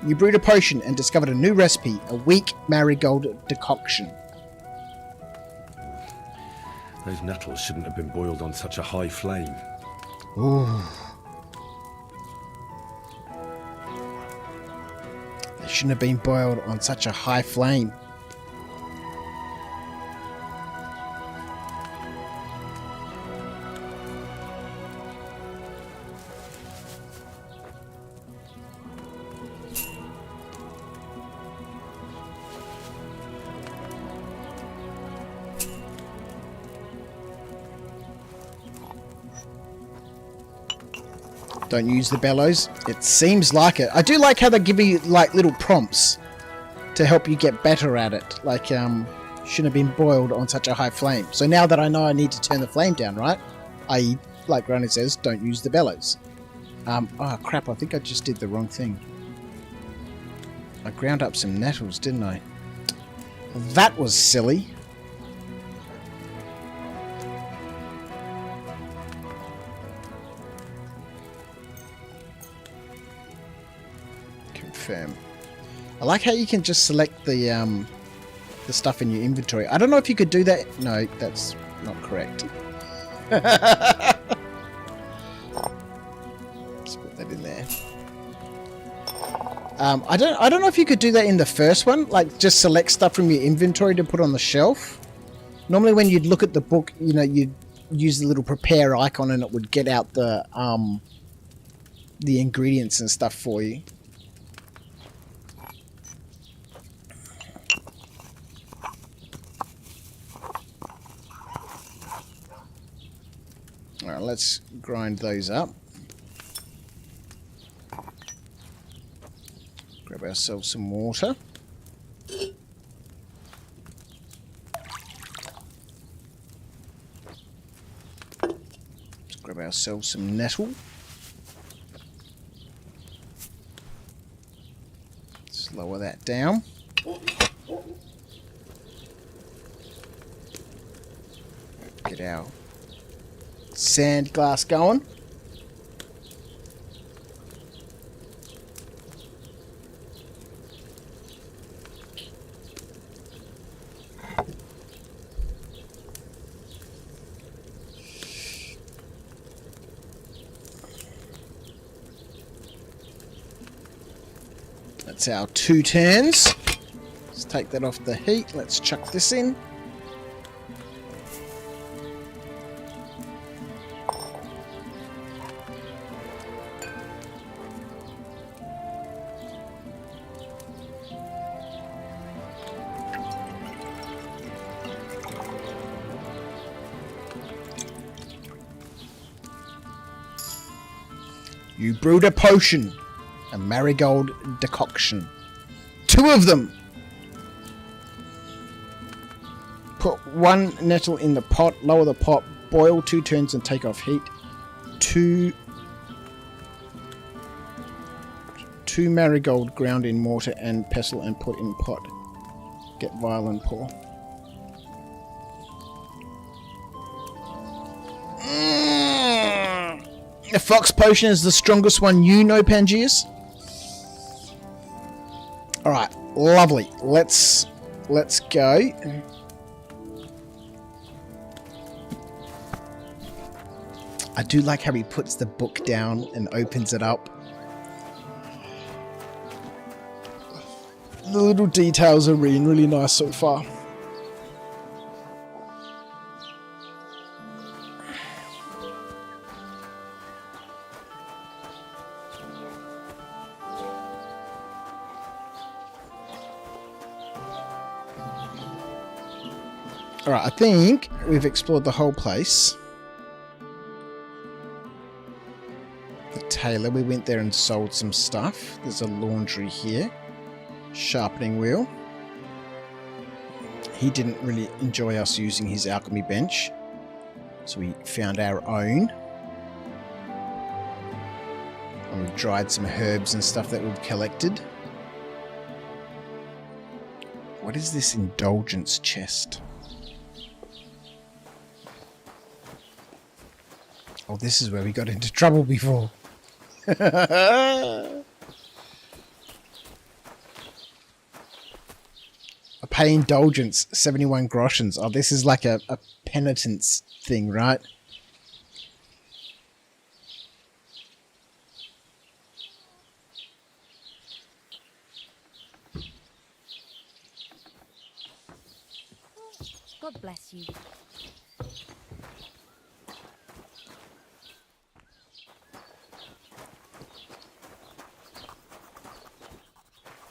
You brewed a potion and discovered a new recipe, a weak marigold decoction. Those nettles shouldn't have been boiled on such a high flame. Ooh. They shouldn't have been boiled on such a high flame. Don't use the bellows. It seems like it. I do like how they give you like little prompts to help you get better at it. Like, shouldn't have been boiled on such a high flame. So now that I know I need to turn the flame down, right? I.e., like Granny says, don't use the bellows. Oh crap, I think I just did the wrong thing. I ground up some nettles, didn't I? That was silly. Confirm. I like how you can just select the stuff in your inventory. I don't know if you could do that. No, that's not correct. Let's put that in there. I don't know if you could do that in the first one, like just select stuff from your inventory to put on the shelf. Normally when you'd look at the book, you know, you'd use the little prepare icon and it would get out the ingredients and stuff for you. Alright, let's grind those up. Grab ourselves some water. Let's grab ourselves some nettle. Let's lower that down. Get our sand glass going. That's our 2 turns. Let's take that off the heat. Let's chuck this in. You brewed a potion. A marigold decoction. 2 of them! Put 1 nettle in the pot, lower the pot, boil 2 turns and take off heat. 2 marigold ground in mortar and pestle and put in pot. Get vial and pour. The fox potion is the strongest one you know, Pangeas. Alright, lovely. Let's go. I do like how he puts the book down and opens it up. The little details are really nice so far. Alright, I think we've explored the whole place. The tailor, we went there and sold some stuff. There's a laundry here. Sharpening wheel. He didn't really enjoy us using his alchemy bench, so we found our own. And we dried some herbs and stuff that we've collected. What is this indulgence chest? Oh, this is where we got into trouble before. I pay indulgence, 71 groshens. Oh, this is like a penitence thing, right? God bless you.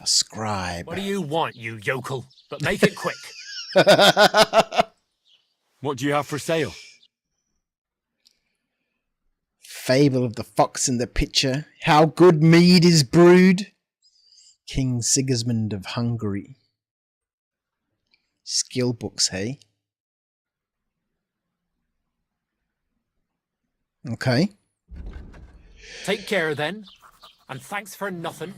A scribe. What do you want, you yokel? But make it quick. What do you have for sale? Fable of the fox in the pitcher. How good mead is brewed. King Sigismund of Hungary. Skill books, hey? Okay. Take care then. And thanks for nothing.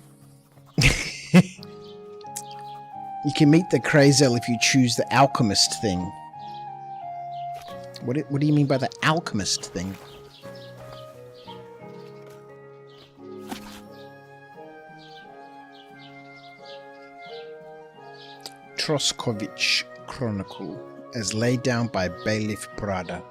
You can meet the Crazel if you choose the alchemist thing. What do you mean by the alchemist thing? Troskovich Chronicle, as laid down by Bailiff Prada.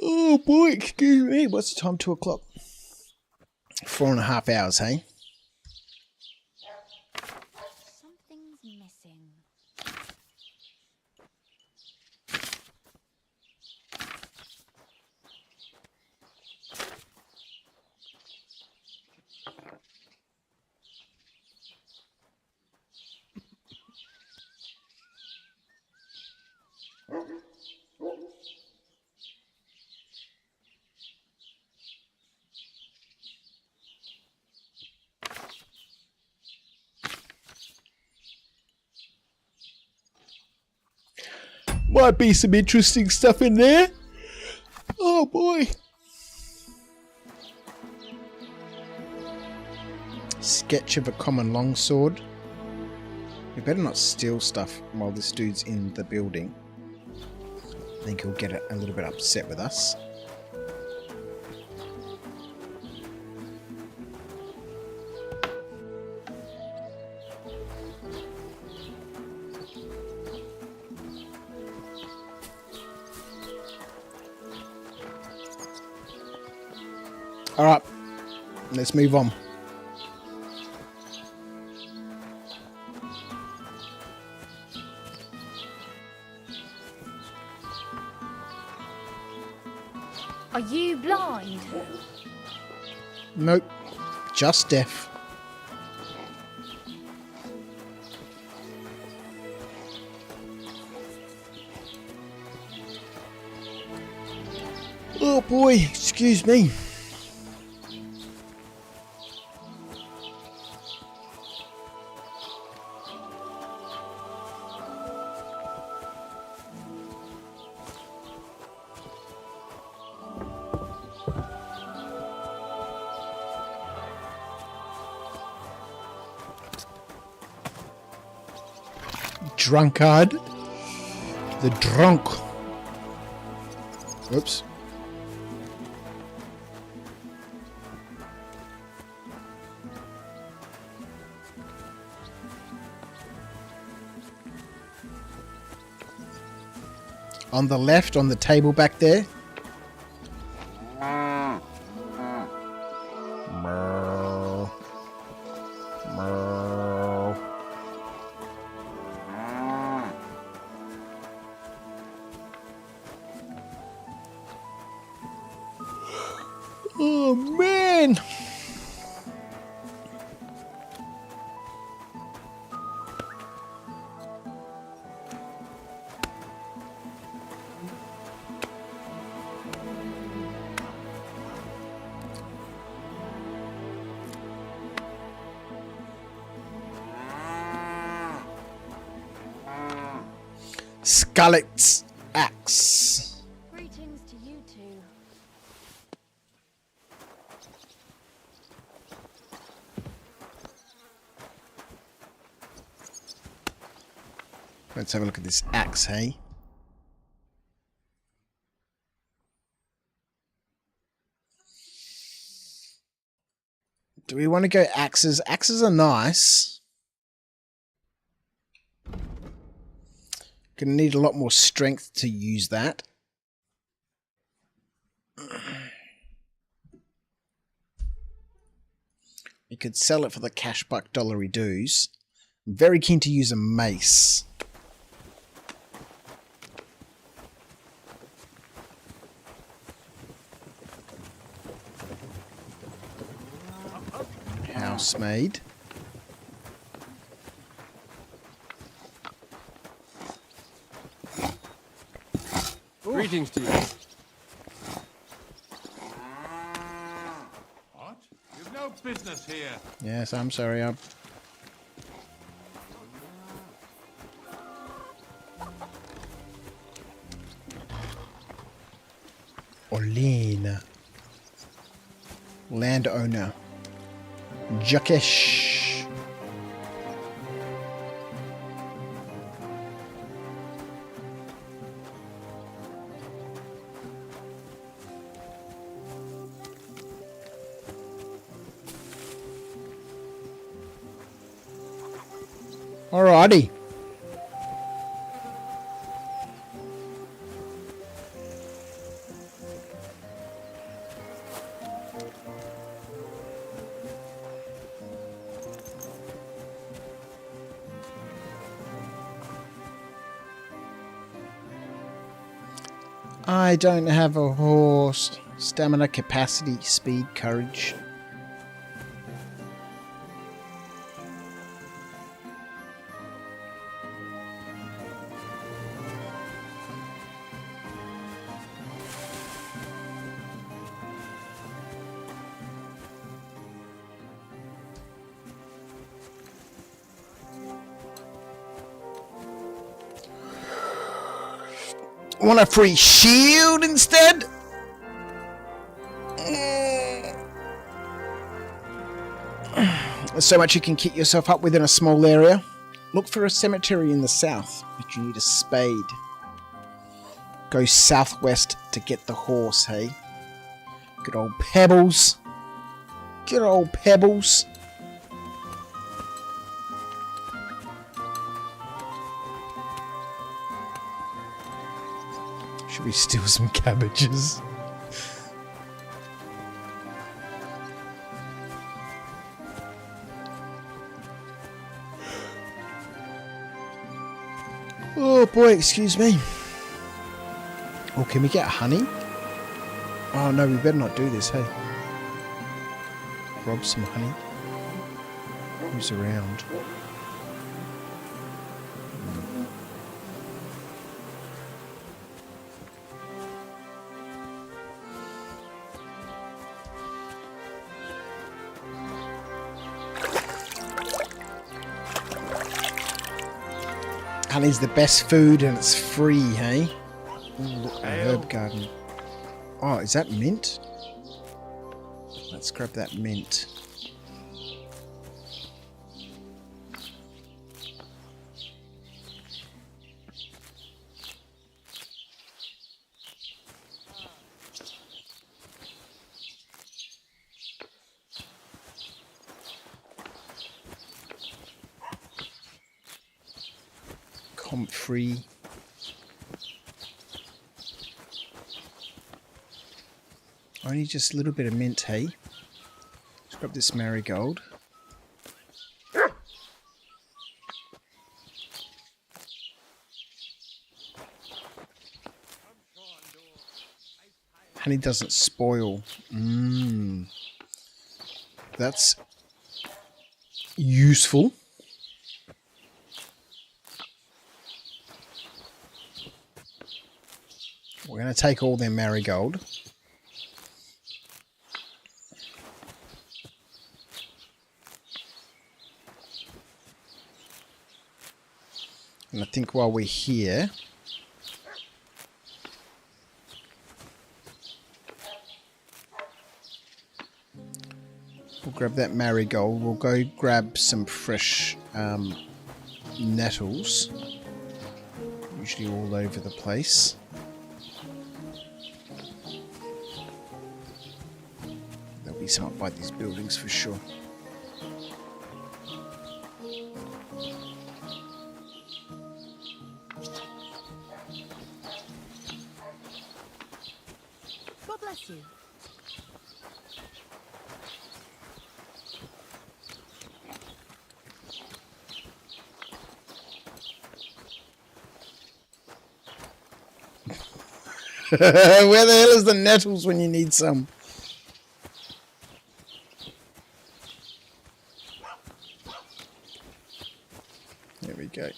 Oh boy, excuse me. What's the time? 2 o'clock. 4.5 hours, hey? Something's missing. Might be some interesting stuff in there. Oh boy. Sketch of a common longsword. We better not steal stuff while this dude's in the building. I think he'll get a little bit upset with us. Alright, let's move on. Are you blind? Nope, just deaf. Oh boy, excuse me. Drunkard. The drunk. Oops. On the left, on the table back there. Meow. Meow. Oh man! Skalitz axe. Greetings to you two. Let's have a look at this axe, hey? Do we want to go axes? Axes are nice. Gonna need a lot more strength to use that. We could sell it for the cash buck dollary dues. I'm very keen to use a mace. Housemaid. Greetings to you. What? You've no business here. Yes, I'm sorry. Orlean. Landowner. Jukish. Alrighty. I don't have a horse. Stamina, capacity, speed, courage. Want a free shield instead? There's so much you can kit yourself up within a small area. Look for a cemetery in the south, but you need a spade. Go southwest to get the horse, hey? Good old Pebbles. Good old Pebbles. Should we steal some cabbages? Oh boy, excuse me. Oh, can we get honey? Oh no, we better not do this, hey. Rob some honey. Who's around? Honey's the best food and it's free, hey? Ooh, a herb garden. Oh, is that mint? Let's grab that mint. Comfrey. Only just a little bit of mint, hey? Let's grab this marigold. Honey doesn't spoil. That's useful. We're going to take all their marigold. And I think while we're here, we'll grab that marigold. We'll go grab some fresh nettles. Usually all over the place. There'll be some up by these buildings for sure. God bless you. Where the hell is the nettles when you need some? There we go.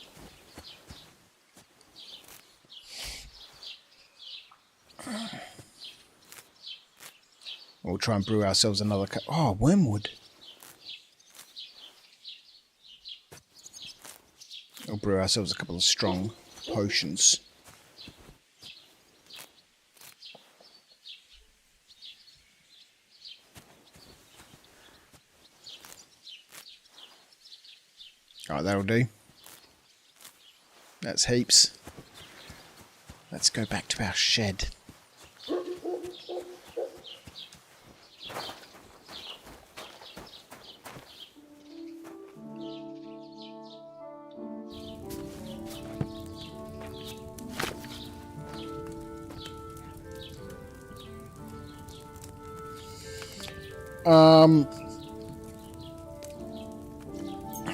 We'll try and brew ourselves another cup. Oh, wormwood. We'll brew ourselves a couple of strong potions. Alright, that'll do. That's heaps. Let's go back to our shed.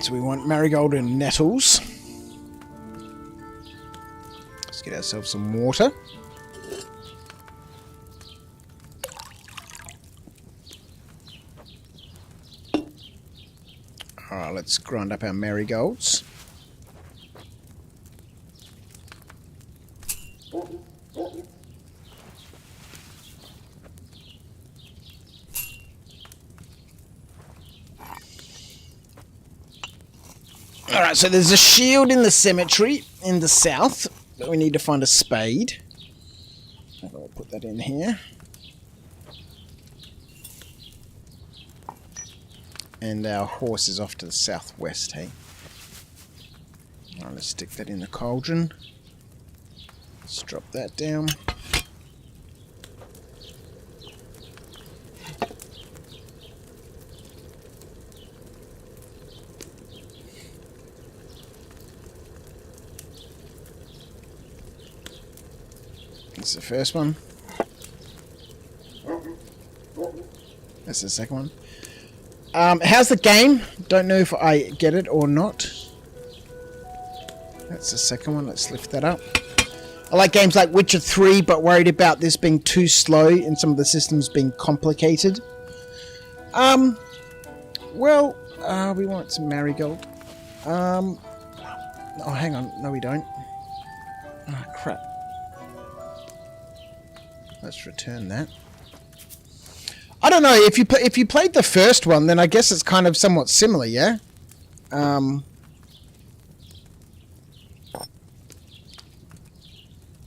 So we want marigold and nettles. Let's get ourselves some water. Alright, let's grind up our marigolds. Alright, so there's a shield in the cemetery in the south, but we need to find a spade. I'll put that in here. And our horse is off to the southwest, hey? Alright, let's stick that in the cauldron. Let's drop that down. That's the first one. That's the second one. How's the game? Don't know if I get it or not. That's the second one. Let's lift that up. I like games like Witcher 3, but worried about this being too slow and some of the systems being complicated. Well, we want some marigold. Oh, hang on. No, we don't. Oh, crap. Let's return that. I don't know, if you played the first one, then I guess it's kind of somewhat similar, yeah?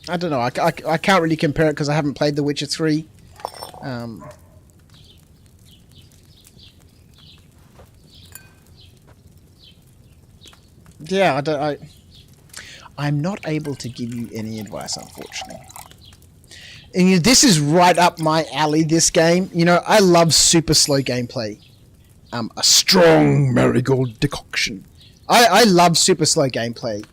I don't know. I can't really compare it because I haven't played The Witcher 3. Yeah, I'm not able to give you any advice, unfortunately. And this is right up my alley, this game. You know, I love super slow gameplay. A strong marigold decoction. I love super slow gameplay.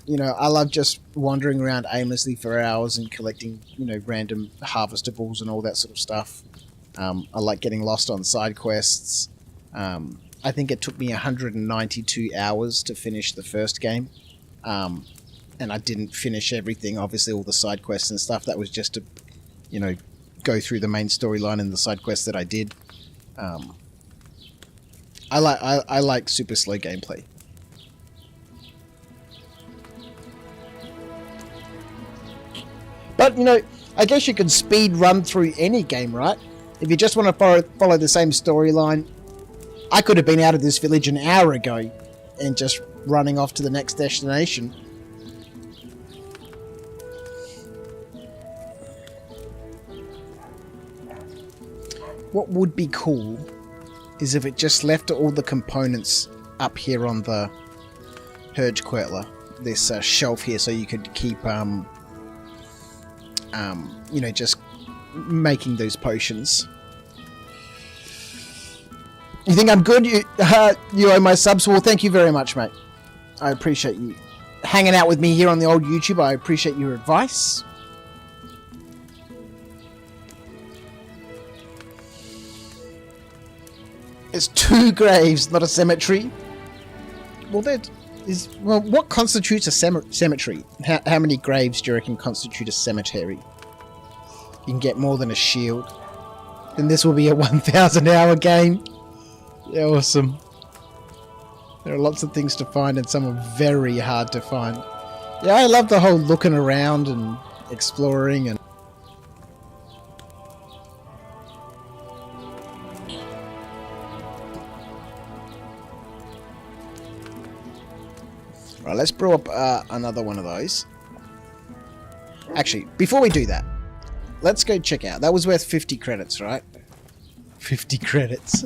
You know, I love just wandering around aimlessly for hours and collecting, you know, random harvestables and all that sort of stuff. I like getting lost on side quests. I think it took me 192 hours to finish the first game. And I didn't finish everything, obviously all the side quests and stuff. That was just to, you know, go through the main storyline and the side quests that I did. I like super slow gameplay. But, you know, I guess you can speed run through any game, right? If you just want to follow the same storyline, I could have been out of this village an hour ago and just running off to the next destination. What would be cool is if it just left all the components up here on the Hergequertler, this shelf here, so you could keep, you know, just making those potions. You think I'm good? You owe my subs? Well, thank you very much, mate. I appreciate you hanging out with me here on the old YouTube. I appreciate your advice. It's 2 graves, not a cemetery. Well, what constitutes a cemetery? How many graves do you reckon constitute a cemetery? You can get more than a shield. Then this will be a 1,000-hour game. Yeah, awesome. There are lots of things to find, and some are very hard to find. Yeah, I love the whole looking around and exploring and. Right, let's brew up another one of those. Actually, before we do that, let's go check out. That was worth 50 credits, right? 50 credits.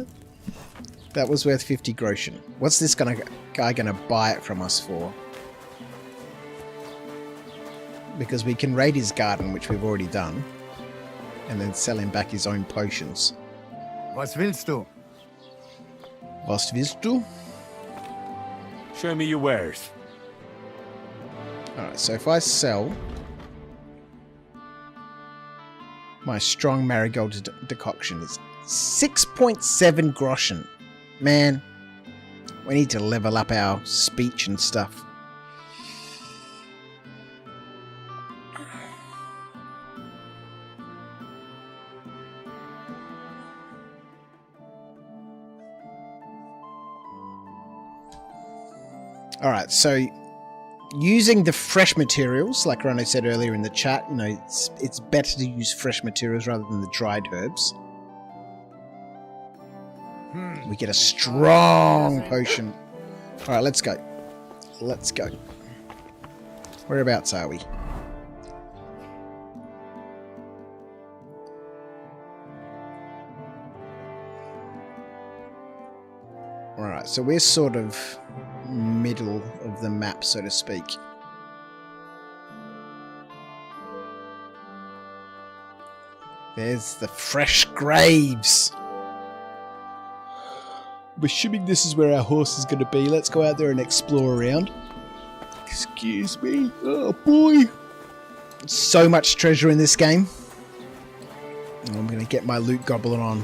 That was worth 50 groschen. What's this guy gonna buy it from us for? Because we can raid his garden, which we've already done, and then sell him back his own potions. Was willst du? Was willst du? Show me your wares. Alright, so if I sell my strong marigold decoction, it's 6.7 groschen. Man, we need to level up our speech and stuff. Alright, so using the fresh materials, like Rano said earlier in the chat, you know, it's better to use fresh materials rather than the dried herbs. We get a strong potion. Alright, let's go. Let's go. Whereabouts are we? Alright, so we're sort of middle of the map, so to speak. There's the fresh graves. I'm assuming this is where our horse is going to be. Let's go out there and explore around. Excuse me. Oh boy. So much treasure in this game. I'm going to get my loot goblin on.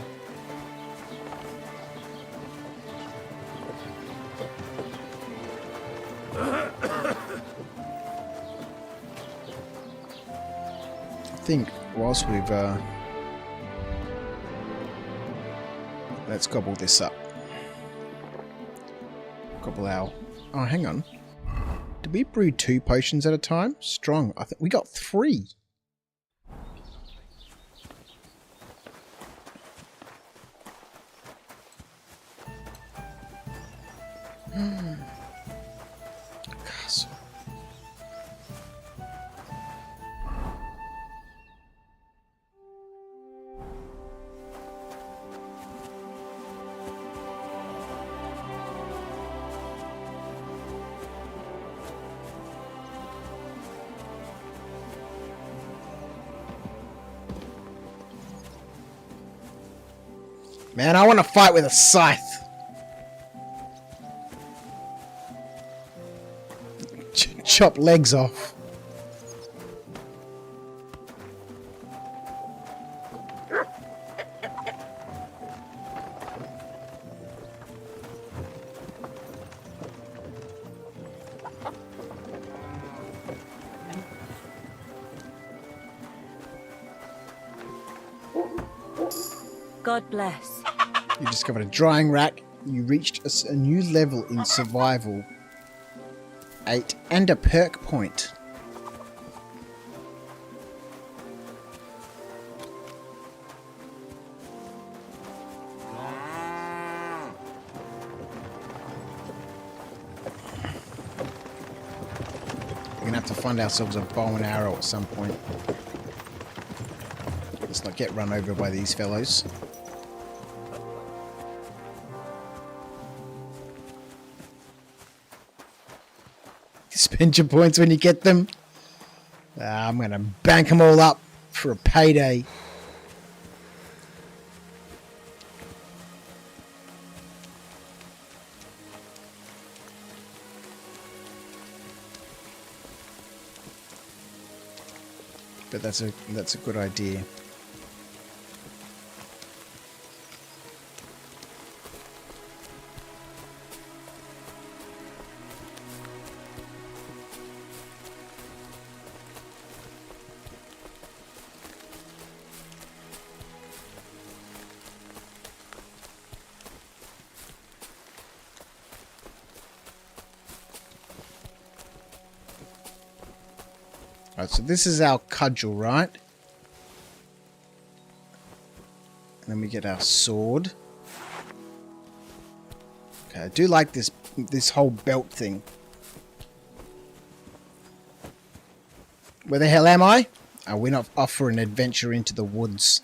I think whilst we've let's gobble this up. Gobble our... Oh, hang on. Did we brew 2 potions at a time? Strong. I think we got 3. Castle. Man, I want to fight with a scythe. Chop legs off. God bless. You discovered a drying rack. You reached a new level in survival. 8 and a perk point. We're gonna have to find ourselves a bow and arrow at some point. Let's not get run over by these fellows. Spend your points when you get them. I'm going to bank them all up for a payday. But that's a good idea. Alright, so this is our cudgel, right? And then we get our sword. Okay, I do like this whole belt thing. Where the hell am I? Oh, we're not off for an adventure into the woods.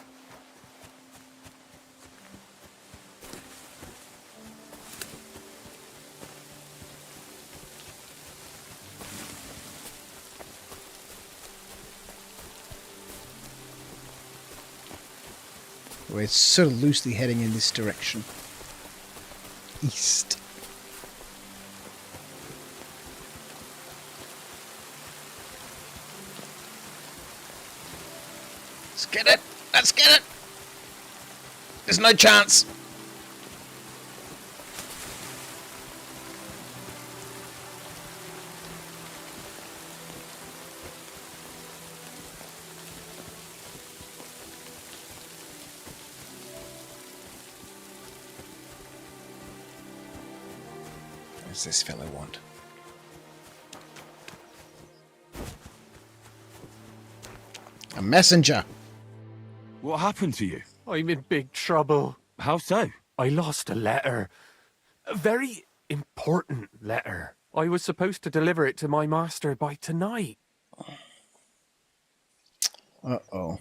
We're sort of loosely heading in this direction. East. Let's get it! Let's get it! There's no chance! What does this fellow want? A messenger! What happened to you? I'm in big trouble. How so? I lost a letter. A very important letter. I was supposed to deliver it to my master by tonight. Uh-oh.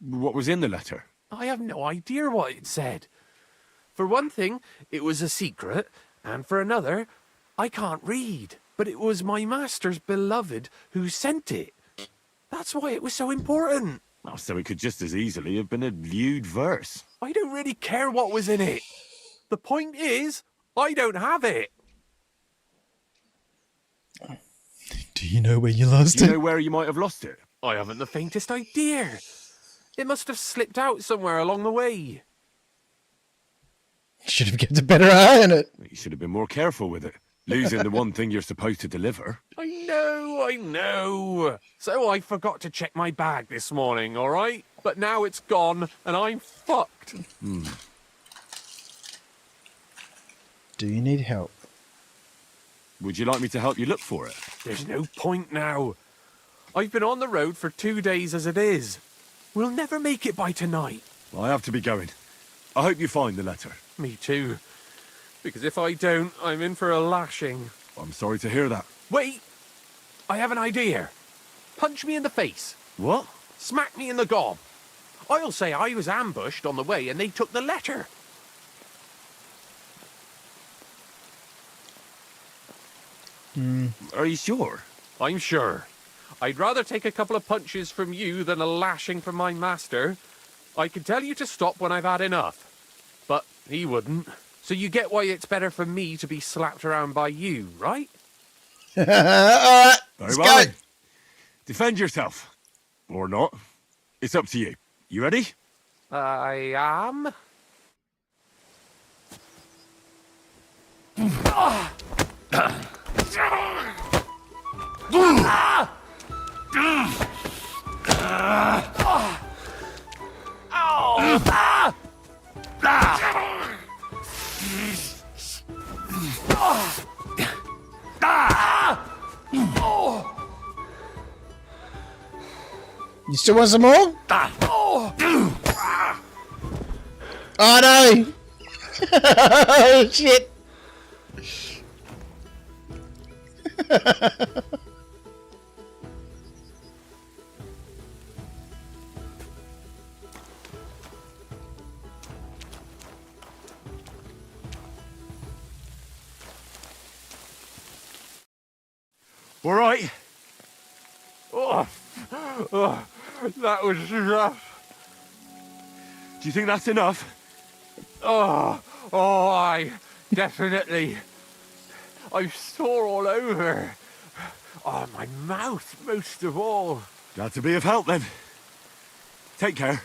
What was in the letter? I have no idea what it said. For one thing, it was a secret, and for another, I can't read. But it was my master's beloved who sent it. That's why it was so important. Oh, so it could just as easily have been a lewd verse. I don't really care what was in it. The point is, I don't have it. Do you know where you lost Do it? you know where you might have lost it? I haven't the faintest idea. It must have slipped out somewhere along the way. Should have kept a better eye on it. You should have been more careful with it. Losing the one thing you're supposed to deliver. I know. So I forgot to check my bag this morning, all right? But now it's gone, and I'm fucked. Do you need help? Would you like me to help you look for it? There's no point now. I've been on the road for 2 days as it is. We'll never make it by tonight. I have to be going. I hope you find the letter. Me too. Because if I don't, I'm in for a lashing. I'm sorry to hear that. Wait! I have an idea. Punch me in the face. What? Smack me in the gob. I'll say I was ambushed on the way and they took the letter. Are you sure? I'm sure. I'd rather take a couple of punches from you than a lashing from my master. I can tell you to stop when I've had enough. He wouldn't. So you get why it's better for me to be slapped around by you, right? Alright, Very let's well go. then. Defend yourself. Or not. It's up to you. You ready? I am. You still want some more? Oh no! Oh shit! All right. Oh, that was rough. Do you think that's enough? Oh, I definitely. I'm sore all over. Oh, my mouth most of all. Glad to be of help then. Take care.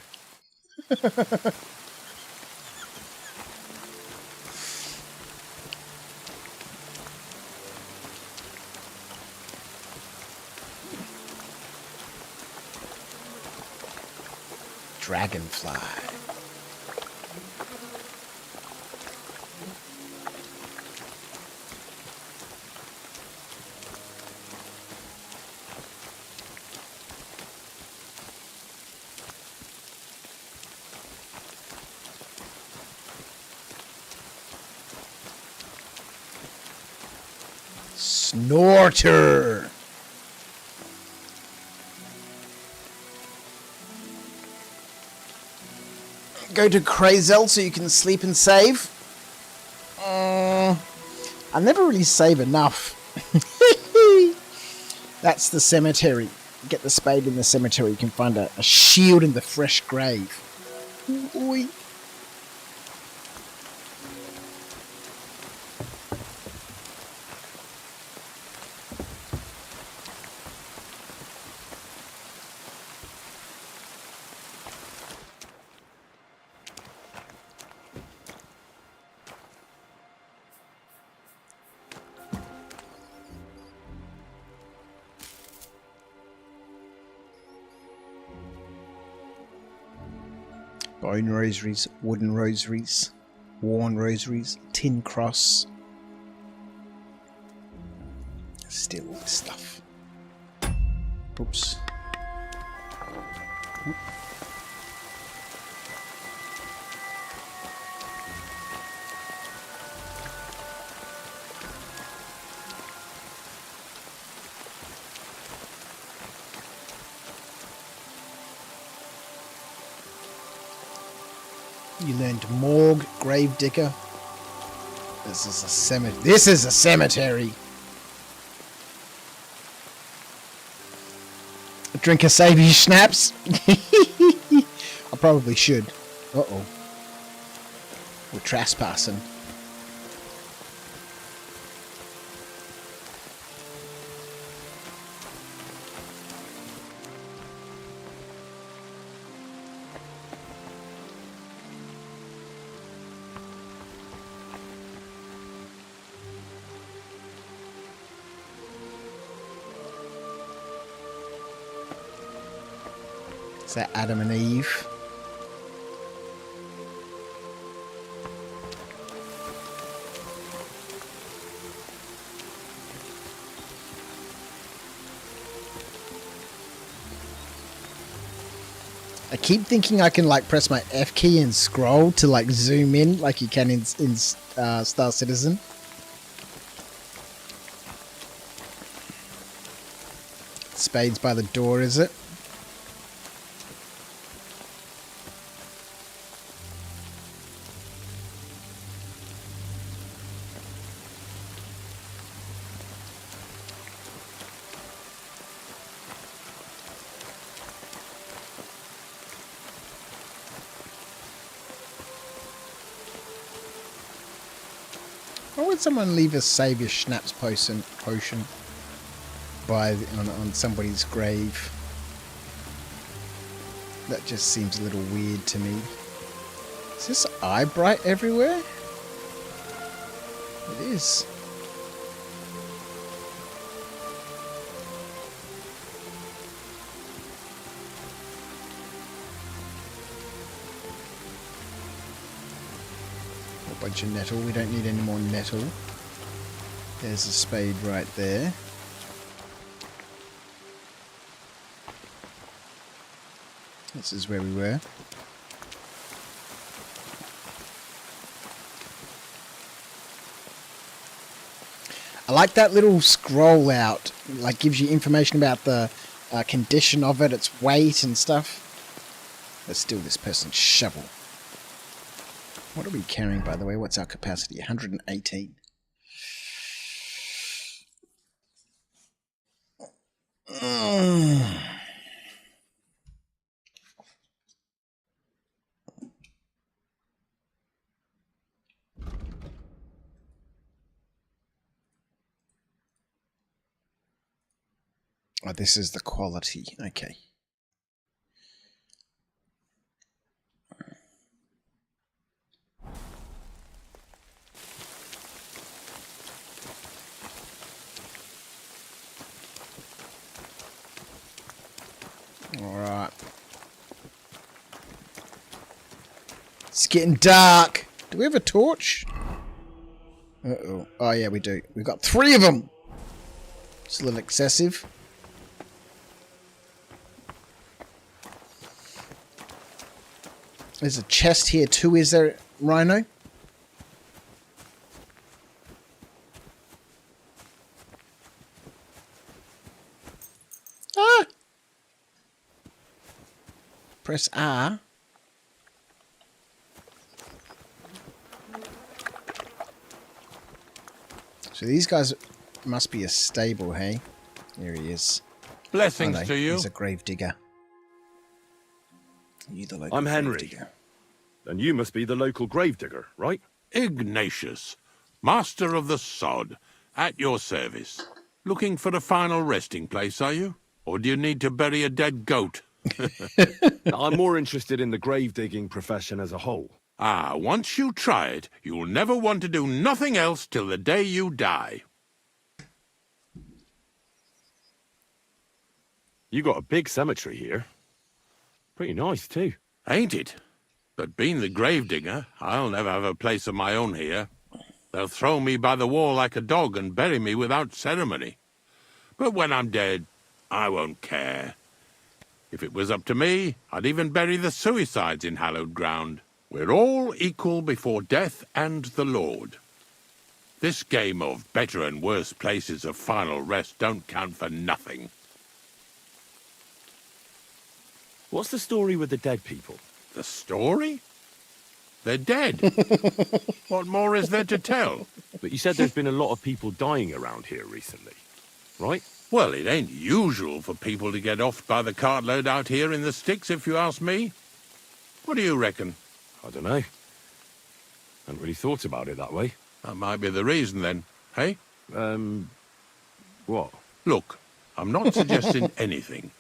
Dragonfly. Snorter. Go to Krazel so you can sleep and save. I never really save enough. That's the cemetery. Get the spade in the cemetery. You can find a shield in the fresh grave. Oi. Bone rosaries, wooden rosaries, worn rosaries, tin cross. Still all this stuff. Oops. You learned morgue, grave digger. This is a cemetery. This is a cemetery. Drink a savey schnapps. I probably should. Uh-oh. We're trespassing. Is that Adam and Eve? I keep thinking I can like press my F key and scroll to like zoom in like you can in Star Citizen. Spades by the door, is it? Why would someone leave a Saviour Schnapps potion on somebody's grave? That just seems a little weird to me. Is this eye bright everywhere? It is. A bunch of nettle. We don't need any more nettle. There's a spade right there. This is where we were. I like that little scroll out. Like, gives you information about the condition of it, its weight and stuff. Let's steal this person's shovel. What are we carrying, by the way? What's our capacity? 118. Oh, this is the quality. Okay. Alright. It's getting dark. Do we have a torch? Uh-oh. Oh, yeah, we do. We've got 3 of them. It's a little excessive. There's a chest here too, is there, Rhino? Ah! Press R. So these guys must be a stable, hey? There he is. Blessings to you. He's a grave digger. You the local I'm Henry. gravedigger. And you must be the local gravedigger, right? Ignatius, master of the sod, at your service. Looking for a final resting place, are you? Or do you need to bury a dead goat? I'm more interested in the grave-digging profession as a whole. Ah, once you try it, you'll never want to do nothing else till the day you die. You got a big cemetery here. Pretty nice, too. Ain't it? But being the gravedigger, I'll never have a place of my own here. They'll throw me by the wall like a dog and bury me without ceremony. But when I'm dead, I won't care. If it was up to me, I'd even bury the suicides in hallowed ground. We're all equal before death and the Lord. This game of better and worse places of final rest don't count for nothing. What's the story with the dead people? The story? They're dead. What more is there to tell? But you said there's been a lot of people dying around here recently, right? Well, it ain't usual for people to get offed by the cartload out here in the sticks, if you ask me. What do you reckon? I don't know. Hadn't really thought about it that way. That might be the reason, then, hey? What? Look, I'm not suggesting anything.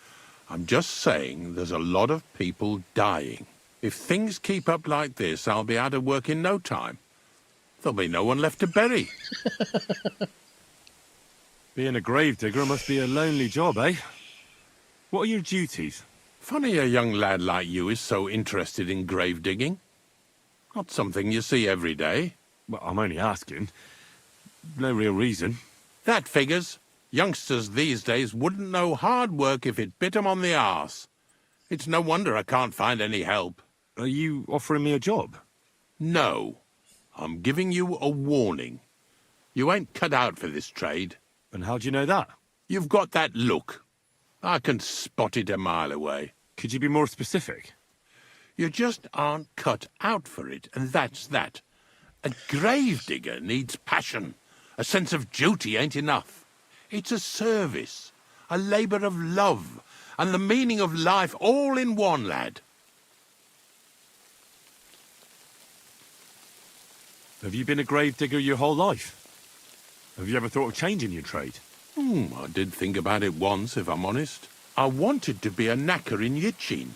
I'm just saying there's a lot of people dying. If things keep up like this, I'll be out of work in no time. There'll be no one left to bury. Being a gravedigger must be a lonely job, eh? What are your duties? Funny a young lad like you is so interested in grave digging. Not something you see every day. Well, I'm only asking. No real reason. That figures. Youngsters these days wouldn't know hard work if it bit 'em on the arse. It's no wonder I can't find any help. Are you offering me a job? No. I'm giving you a warning. You ain't cut out for this trade. And how do you know that? You've got that look. I can spot it a mile away. Could you be more specific? You just aren't cut out for it, and that's that. A gravedigger needs passion. A sense of duty ain't enough. It's a service, a labour of love, and the meaning of life all in one, lad. Have you been a grave digger your whole life? Have you ever thought of changing your trade? I did think about it once, if I'm honest. I wanted to be a knacker in Yitchin,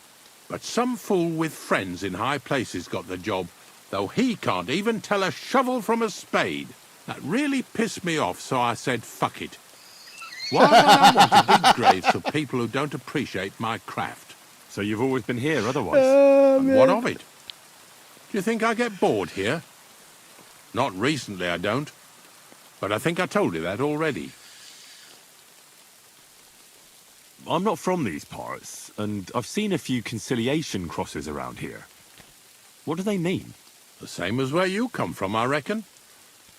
but some fool with friends in high places got the job, though he can't even tell a shovel from a spade. That really pissed me off, so I said, fuck it. Why would I want to dig graves for people who don't appreciate my craft? So you've always been here otherwise? And what of it? Do you think I get bored here? Not recently, I don't. But I think I told you that already. I'm not from these parts, and I've seen a few conciliation crosses around here. What do they mean? The same as where you come from, I reckon.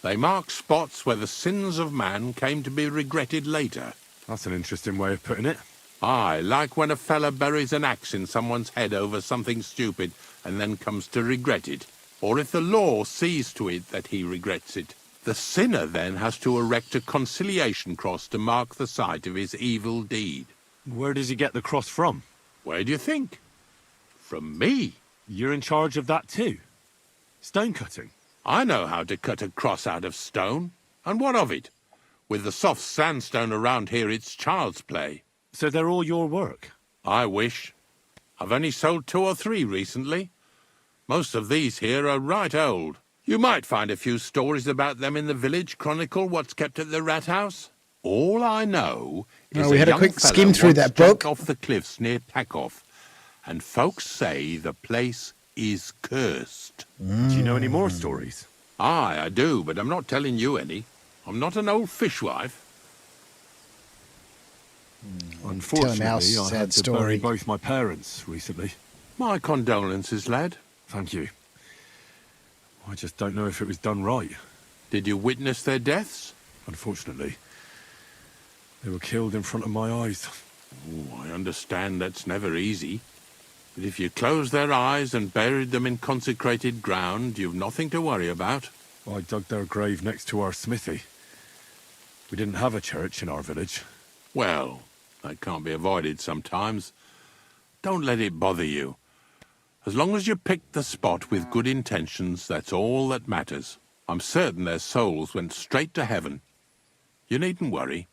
They mark spots where the sins of man came to be regretted later. That's an interesting way of putting it. Aye, like when a fella buries an axe in someone's head over something stupid and then comes to regret it. Or if the law sees to it that he regrets it. The sinner then has to erect a conciliation cross to mark the site of his evil deed. Where does he get the cross from? Where do you think? From me. You're in charge of that too? Stone cutting? I know how to cut a cross out of stone. And what of it? With the soft sandstone around here, it's child's play. So they're all your work? I wish. I've only sold 2 or 3 recently. Most of these here are right old. You might find a few stories about them in the village chronicle what's kept at the rat house. All I know is we had a quick skim through that book. Off the cliffs near Takoff, and folks say the place is cursed. Do you know any more stories? Aye, I do, but I'm not telling you any. I'm not an old fishwife. Unfortunately, Mouse, I had to sad bury story. both my parents recently. My condolences, lad. Thank you. I just don't know if it was done right. Did you witness their deaths? Unfortunately. They were killed in front of my eyes. Oh, I understand that's never easy. But if you closed their eyes and buried them in consecrated ground, you've nothing to worry about. I dug their grave next to our smithy. We didn't have a church in our village. Well, that can't be avoided sometimes. Don't let it bother you. As long as you picked the spot with good intentions, that's all that matters. I'm certain their souls went straight to heaven. You needn't worry.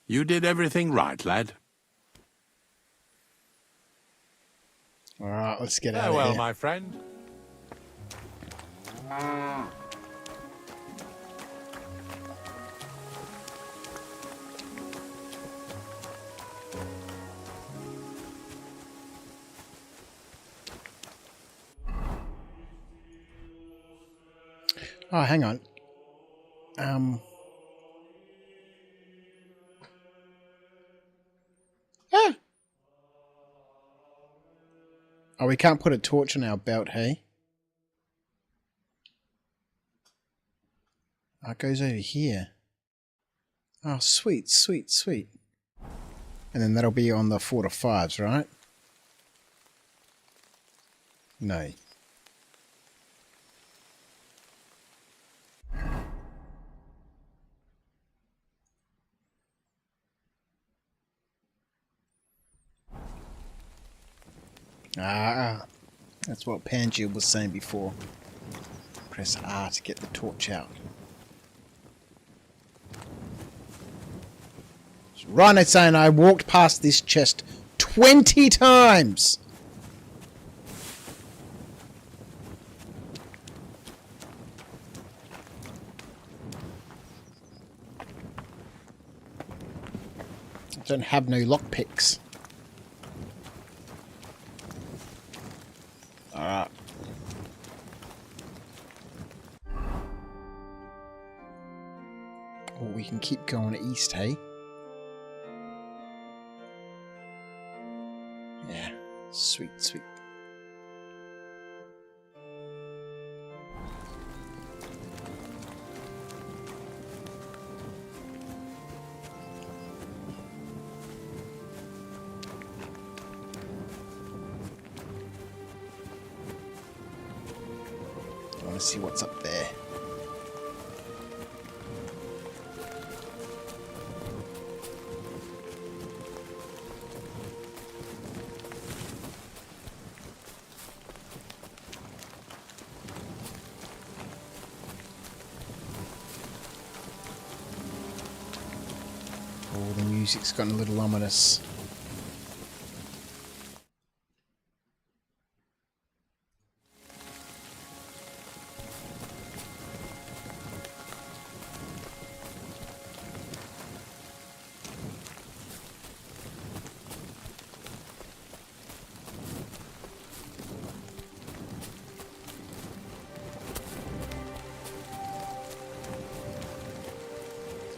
You did everything right, lad. All right, let's get out of Farewell, here. my friend. Oh, hang on. Oh, we can't put a torch on our belt, hey? Oh, it goes over here. Oh, sweet, sweet, sweet. And then that'll be on the 4 to 5s, right? No. Ah, that's what Pangia was saying before. Press R to get the torch out. So Rhino's saying I walked past this chest 20 times. I don't have no lockpicks. Alright. Oh, we can keep going east, hey? Yeah. Sweet, sweet. I want to see what's up there. music's gotten a little ominous.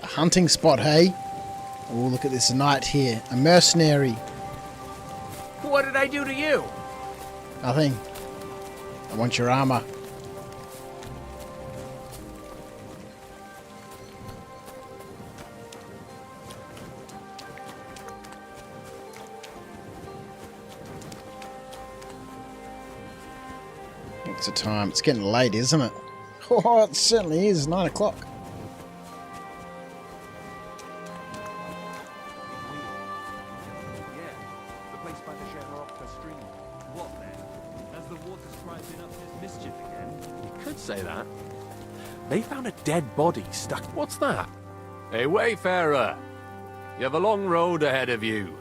Hunting spot, hey? Oh, look at this knight here. A mercenary. What did I do to you? Nothing. I want your armor. What's the time? It's getting late, isn't it? Oh, it certainly is. 9 o'clock. Say that. They found a dead body stuck. What's that? Hey, wayfarer. You have a long road ahead of you.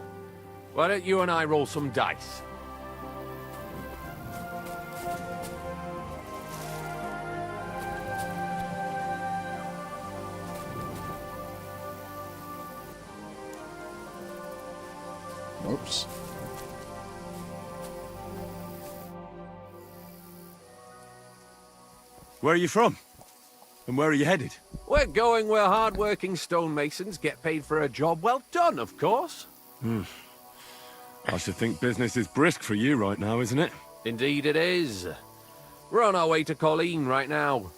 Why don't you and I roll some dice? Oops. Where are you from? And where are you headed? We're going where hard-working stonemasons get paid for a job well done, of course. I should think business is brisk for you right now, isn't it? Indeed it is. We're on our way to Colleen right now.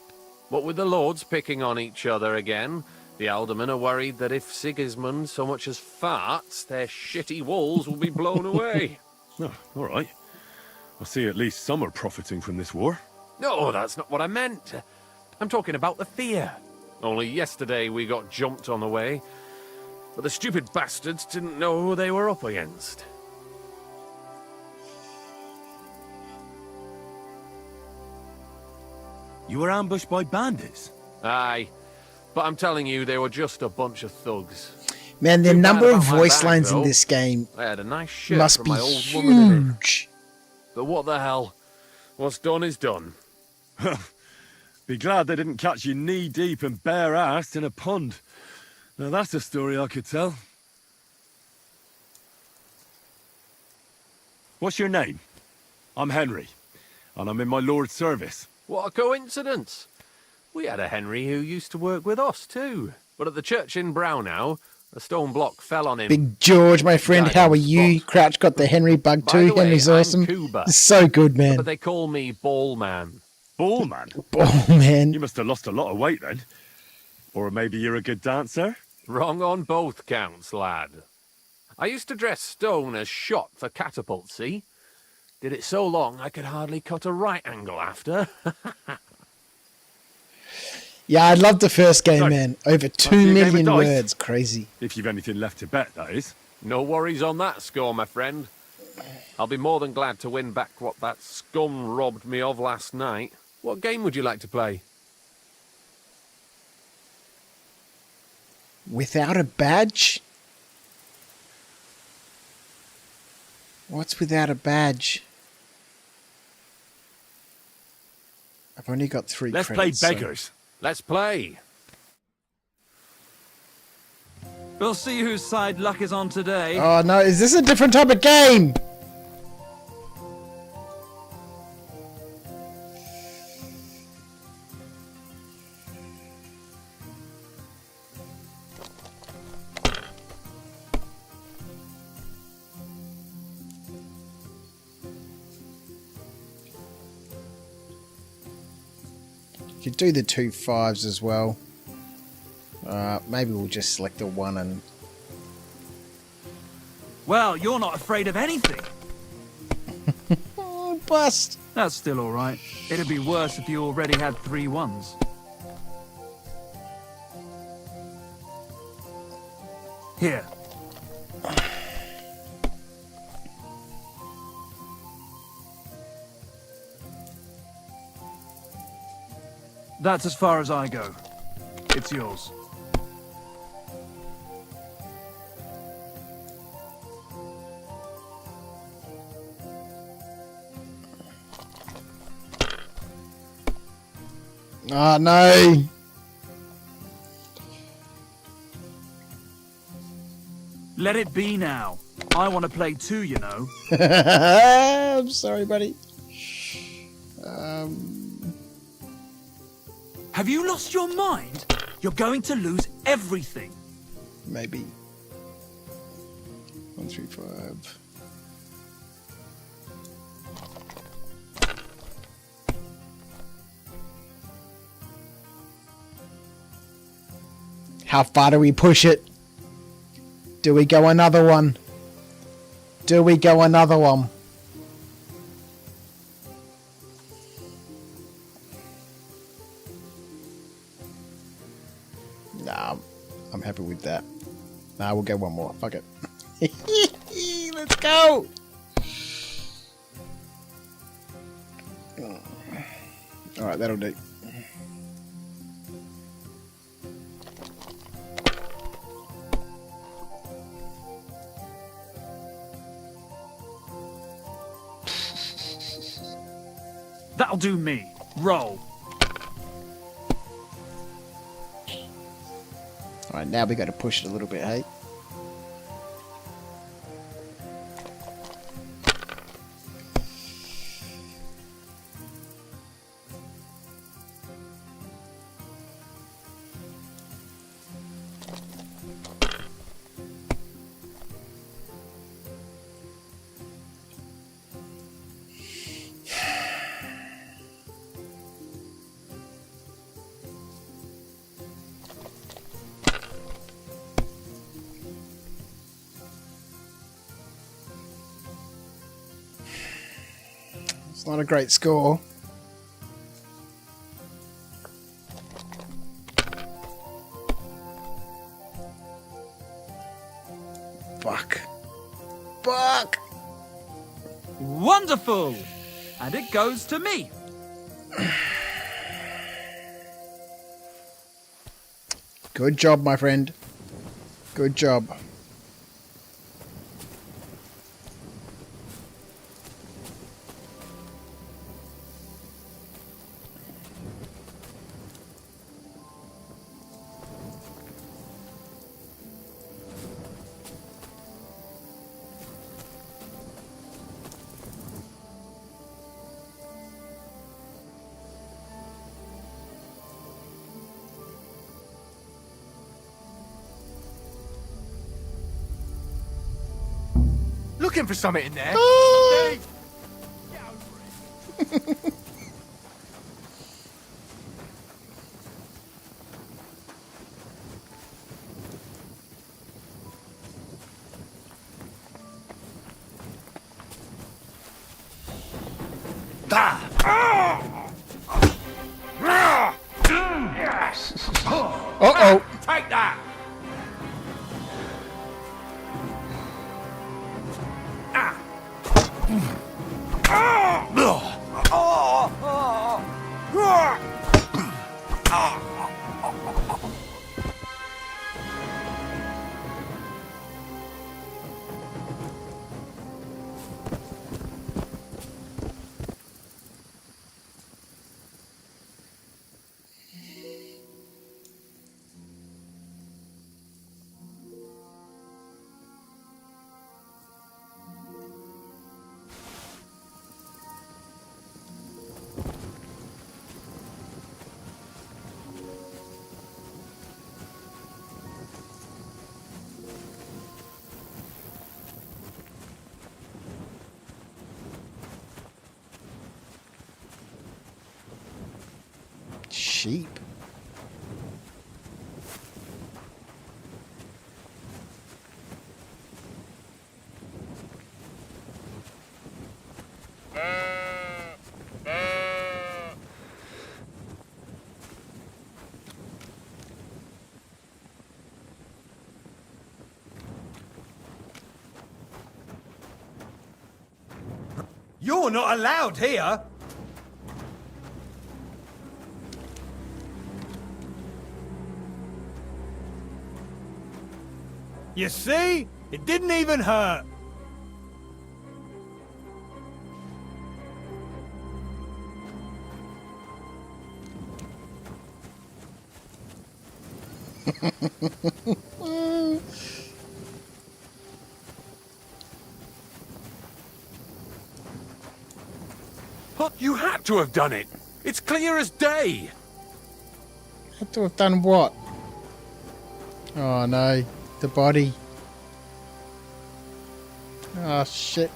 What with the lords picking on each other again, the aldermen are worried that if Sigismund so much as farts, their shitty walls will be blown away. Oh, all right. I see at least some are profiting from this war. No, that's not what I meant. I'm talking about the fear. Only yesterday we got jumped on the way, but the stupid bastards didn't know who they were up against. You were ambushed by bandits? Aye, but I'm telling you, they were just a bunch of thugs. Man, the Too bad number of about my voice bag, lines in though. this game I had a nice shirt must from be my old woman in it. huge. But what the hell? What's done is done. Be glad they didn't catch you knee-deep and bare-assed in a pond. Now that's a story I could tell. What's your name? I'm Henry, and I'm in my lord's service. What a coincidence. We had a Henry who used to work with us too. But at the church in Brownhow, a stone block fell on him. Big George, my friend, how are you? Crouch got the Henry bug By too. the way, Henry's I'm awesome. Cuba. So good, man. But they call me Ball Man. Ball man? Oh, man. You must have lost a lot of weight then. Or maybe you're a good dancer? Wrong on both counts, lad. I used to dress stone as shot for catapult, see? Did it so long I could hardly cut a right angle after. Yeah, I loved the first game, So, man. Over 2 fancy a game of million dice? words. Crazy. If you've anything left to bet, that is. No worries on that score, my friend. I'll be more than glad to win back what that scum robbed me of last night. What game would you like to play? Without a badge? What's without a badge? I've only got 3 Let's play credits. beggars. Let's play. We'll see whose side luck is on today. Oh no, is this a different type of game? You could do the 2 5s as well. Maybe we'll just select the 1 and... Well, you're not afraid of anything. Oh, bust! That's still all right. It'd be worse if you already had 3 1s. Here. That's as far as I go. It's yours. Oh, no. Let it be now. I want to play too, you know. I'm sorry, buddy. Have you lost your mind? You're going to lose everything. Maybe. 1, 3, 5. How far do we push it? Do we go another one? Do we go another one? Nah, I'm happy with that. Nah, we'll go one more. Fuck it. Let's go! Alright, that'll do. That'll do me. Roll. Alright, now we got to push it a little bit, hey? It's not a great score. Fuck. Fuck! Wonderful! And it goes to me. Good job, my friend. Good job. Looking for something in there? Oh! Uh-oh. Take that! Sheep. You're not allowed here! You see? It didn't even hurt. But you had to have done it. It's clear as day. Had to have done what? Oh no, the body. Oh shit.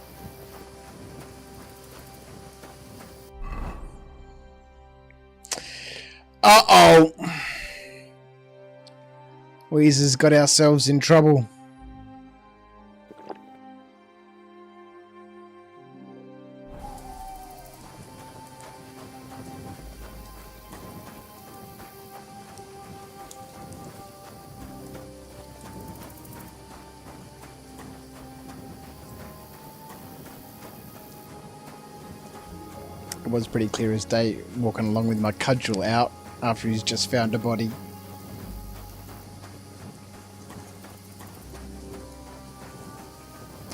Uh-oh. Weezer's got ourselves in trouble. It was pretty clear as day walking along with my cudgel out after he's just found a body.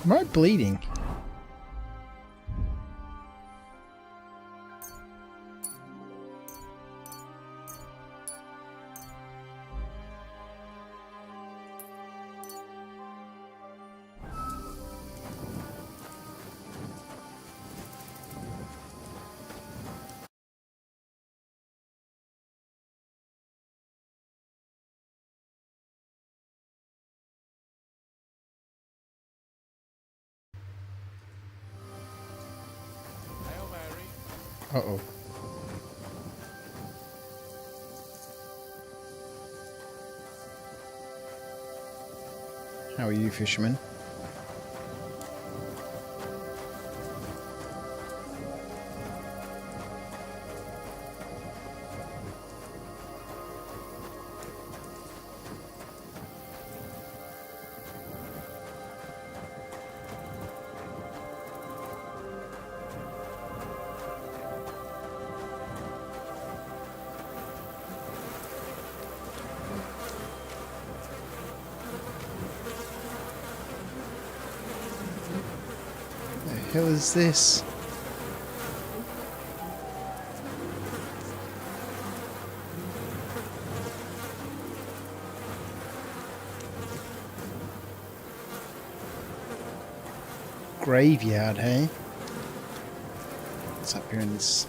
Am I bleeding? Uh-oh. How are you, fisherman? The hell is this? Graveyard, hey? What's up here in this?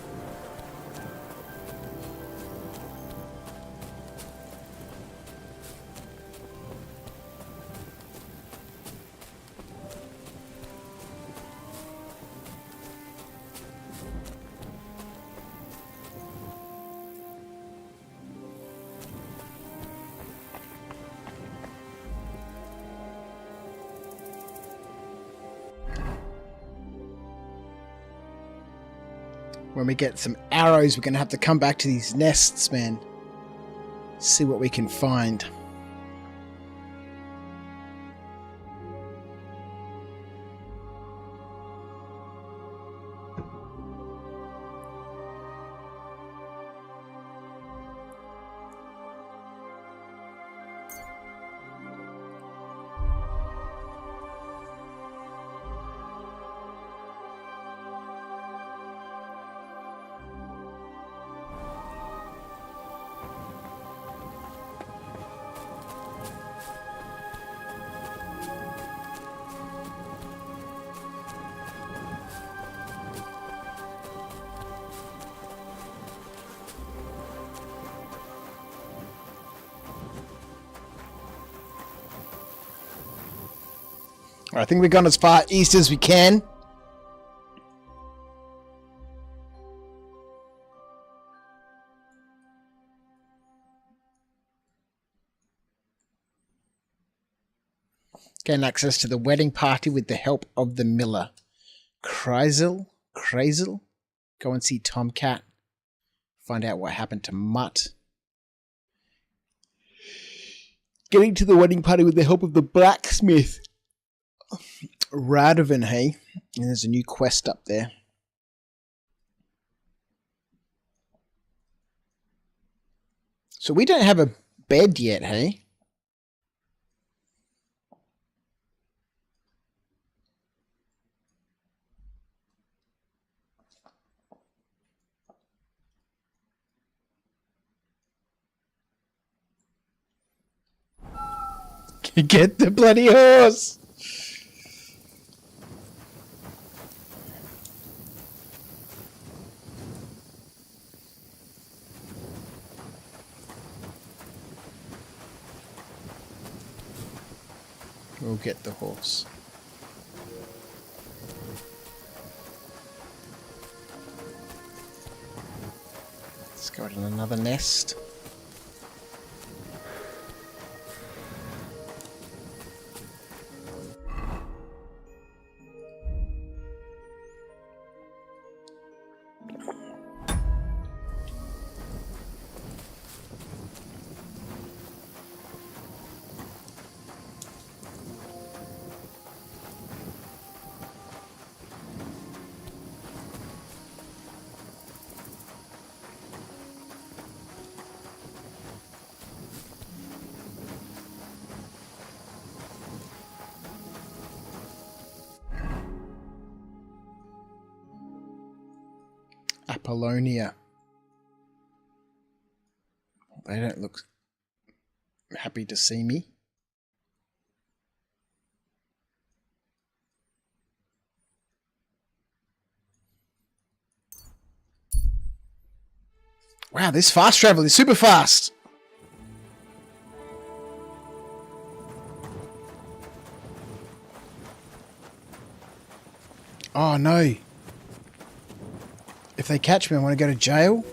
When we get some arrows, we're going to have to come back to these nests, man. See what we can find. I think we've gone as far east as we can. Gain access to the wedding party with the help of the miller. Kreisel? Go and see Tomcat. Find out what happened to Mutt. Getting to the wedding party with the help of the blacksmith. Radovan, hey? And there's a new quest up there. So we don't have a bed yet, hey? Get the bloody horse! We'll get the horse. Let's go in another nest. Apollonia. They don't look happy to see me. Wow, this fast travel is super fast. Oh no. If they catch me, I want to go to jail.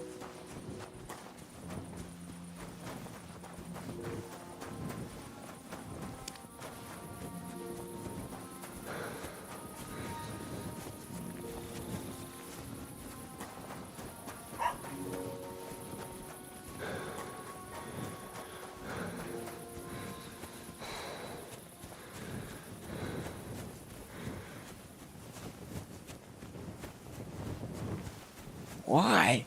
Why?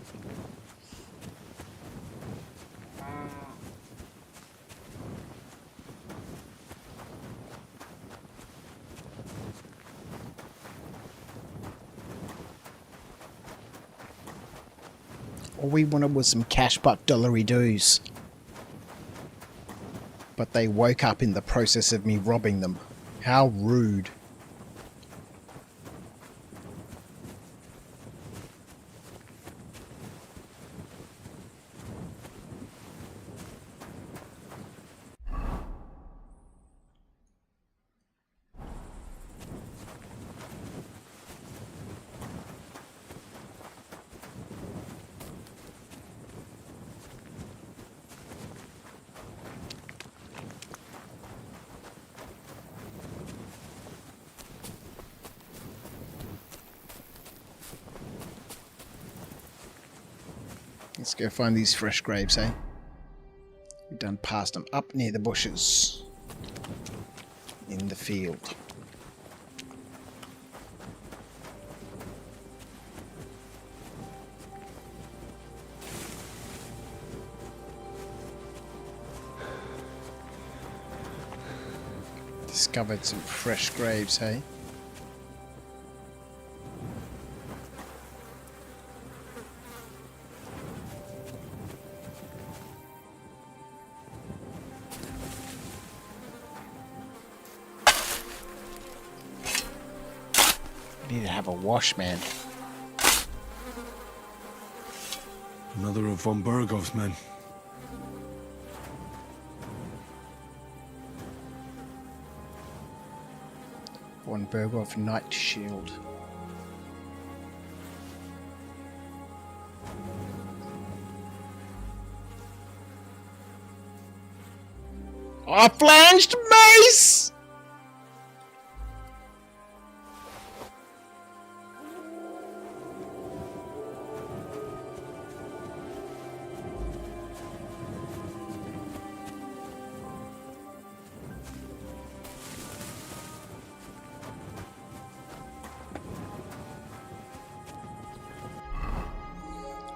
All we wanted was some cash buck dollary doos. But they woke up in the process of me robbing them. How rude. Let's go find these fresh graves, eh? We've done past them up near the bushes. In the field. Discovered some fresh graves, hey? Need to have a wash, man. Another of von Burgov's men. Von Burgov Night Shield. A flanged mace!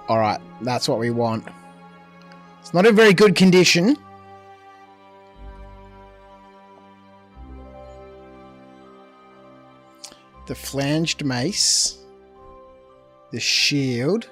Alright, that's what we want. It's not in very good condition. The flanged mace. The shield.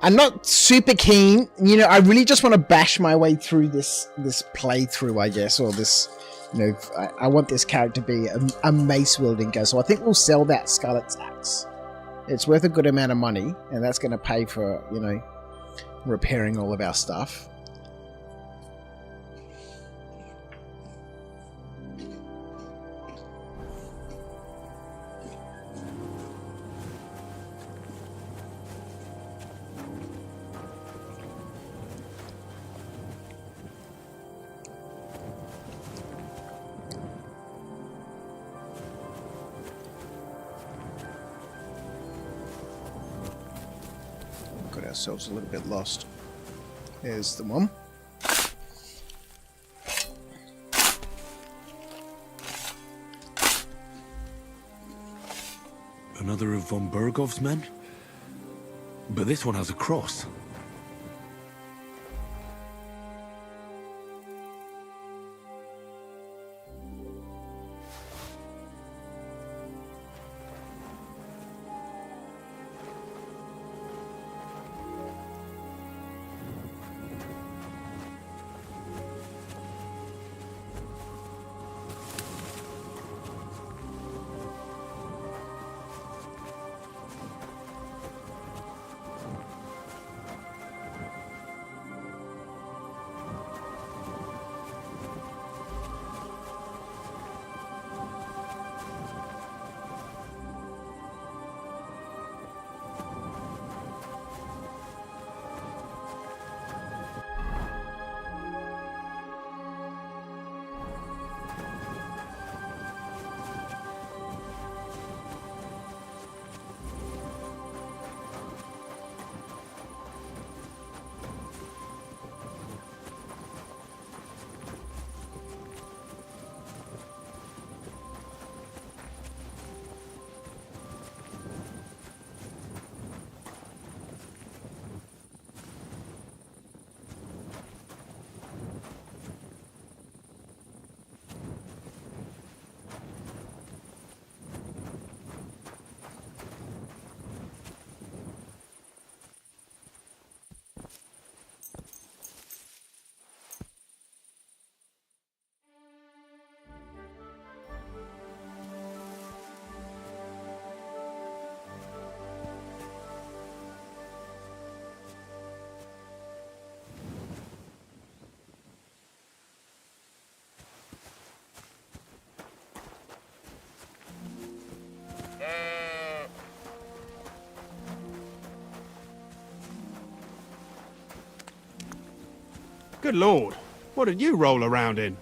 I'm not super keen. You know, I really just want to bash my way through this playthrough, I guess, or this. You know, I want this character to be a mace wielding guy. So I think we'll sell that Skalitz axe. It's worth a good amount of money, and that's going to pay for, you know, repairing all of our stuff. Got ourselves a little bit lost. There's the one. Another of von Bergov's men? But this one has a cross. Good lord, what did you roll around in?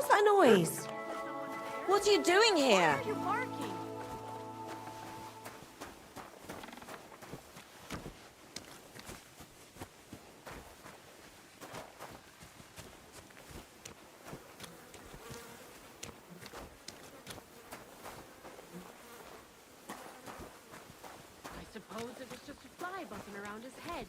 What's that noise? What are you doing here? Why are you barking? I suppose it was just a fly buzzing around his head.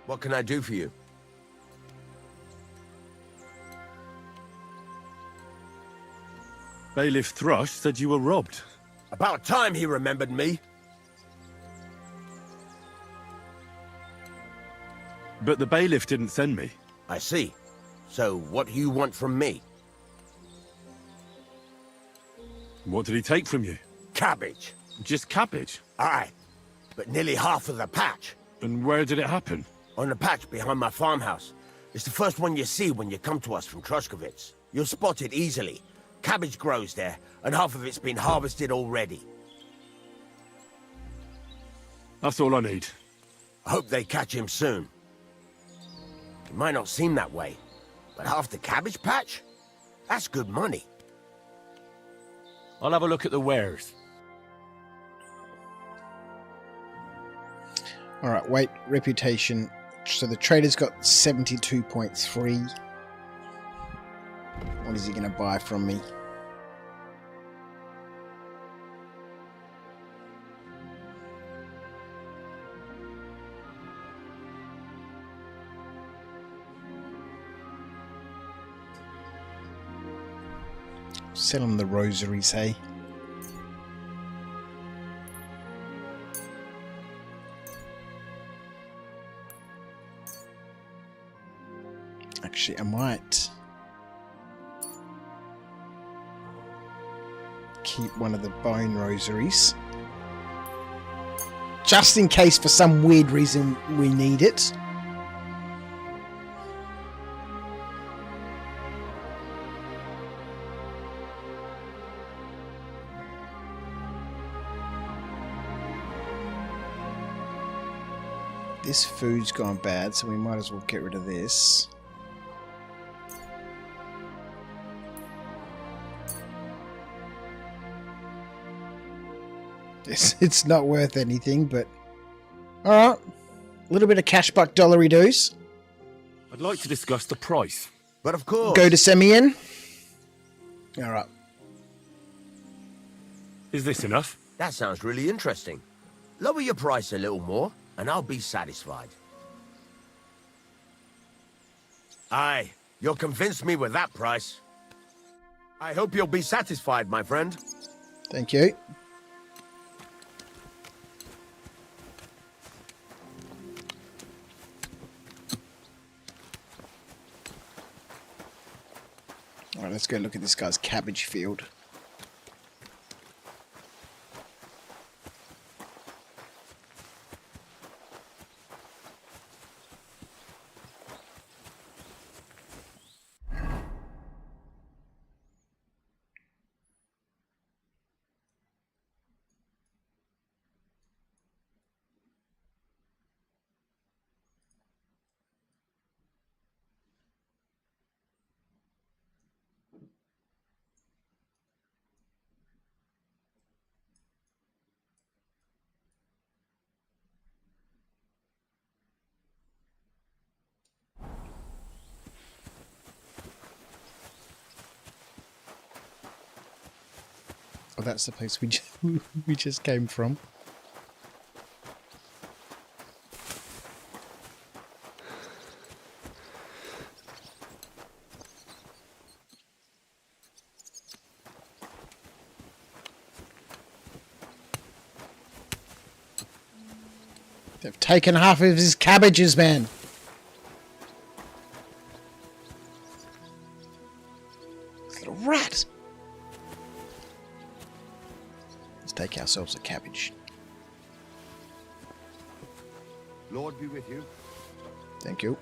What can I do for you? Bailiff Thrush said you were robbed. About time he remembered me. But the bailiff didn't send me. I see. So what do you want from me? What did he take from you? Cabbage. Just cabbage? Aye, but nearly half of the patch. And where did it happen? On the patch behind my farmhouse. It's the first one you see when you come to us from Truskowitz. You'll spot it easily. Cabbage grows there, and half of it's been harvested already. That's all I need. I hope they catch him soon. It might not seem that way, but half the cabbage patch? That's good money. I'll have a look at the wares. Alright, weight, reputation. So the trader's got 72.3. What is he going to buy from me? Sell him the rosaries, hey? Actually, I might keep one of the bone rosaries. Just in case for some weird reason we need it. This food's gone bad, so we might as well get rid of this. It's not worth anything, but alright. A little bit of cash buck dollary doos. I'd like to discuss the price. But of course. Go to Semyon. Alright. Is this enough? That sounds really interesting. Lower your price a little more, and I'll be satisfied. Aye, you'll convince me with that price. I hope you'll be satisfied, my friend. Thank you. Alright, let's go look at this guy's cabbage field. Oh, that's the place we just came from. They've taken half of his cabbages, man. Little rat. Let's take ourselves a cabbage. Lord be with you. Thank you.